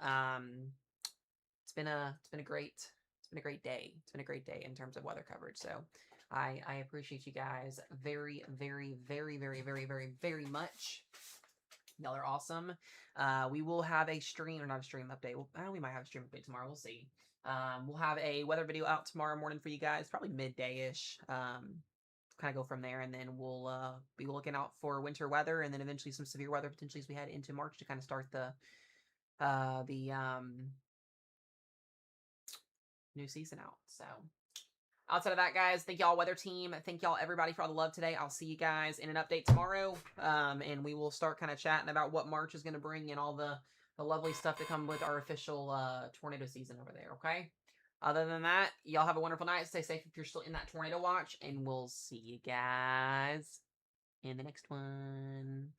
It's been a great day. It's been a great day in terms of weather coverage. So I appreciate you guys very, very, very, very, very, very, very much. Y'all are awesome. We will have a stream, or not a stream update. We might have a stream update tomorrow. We'll see. We'll have a weather video out tomorrow morning for you guys, probably midday-ish. Kind of go from there, and then we'll be looking out for winter weather, and then eventually some severe weather potentially as we head into March to kind of start the new season out. So outside of that, guys, thank y'all weather team. Thank y'all everybody for all the love today. I'll see you guys in an update tomorrow, and we will start kind of chatting about what March is going to bring and all the lovely stuff to come with our official tornado season over there. Okay. Other than that, y'all have a wonderful night. Stay safe if you're still in that tornado watch, and we'll see you guys in the next one.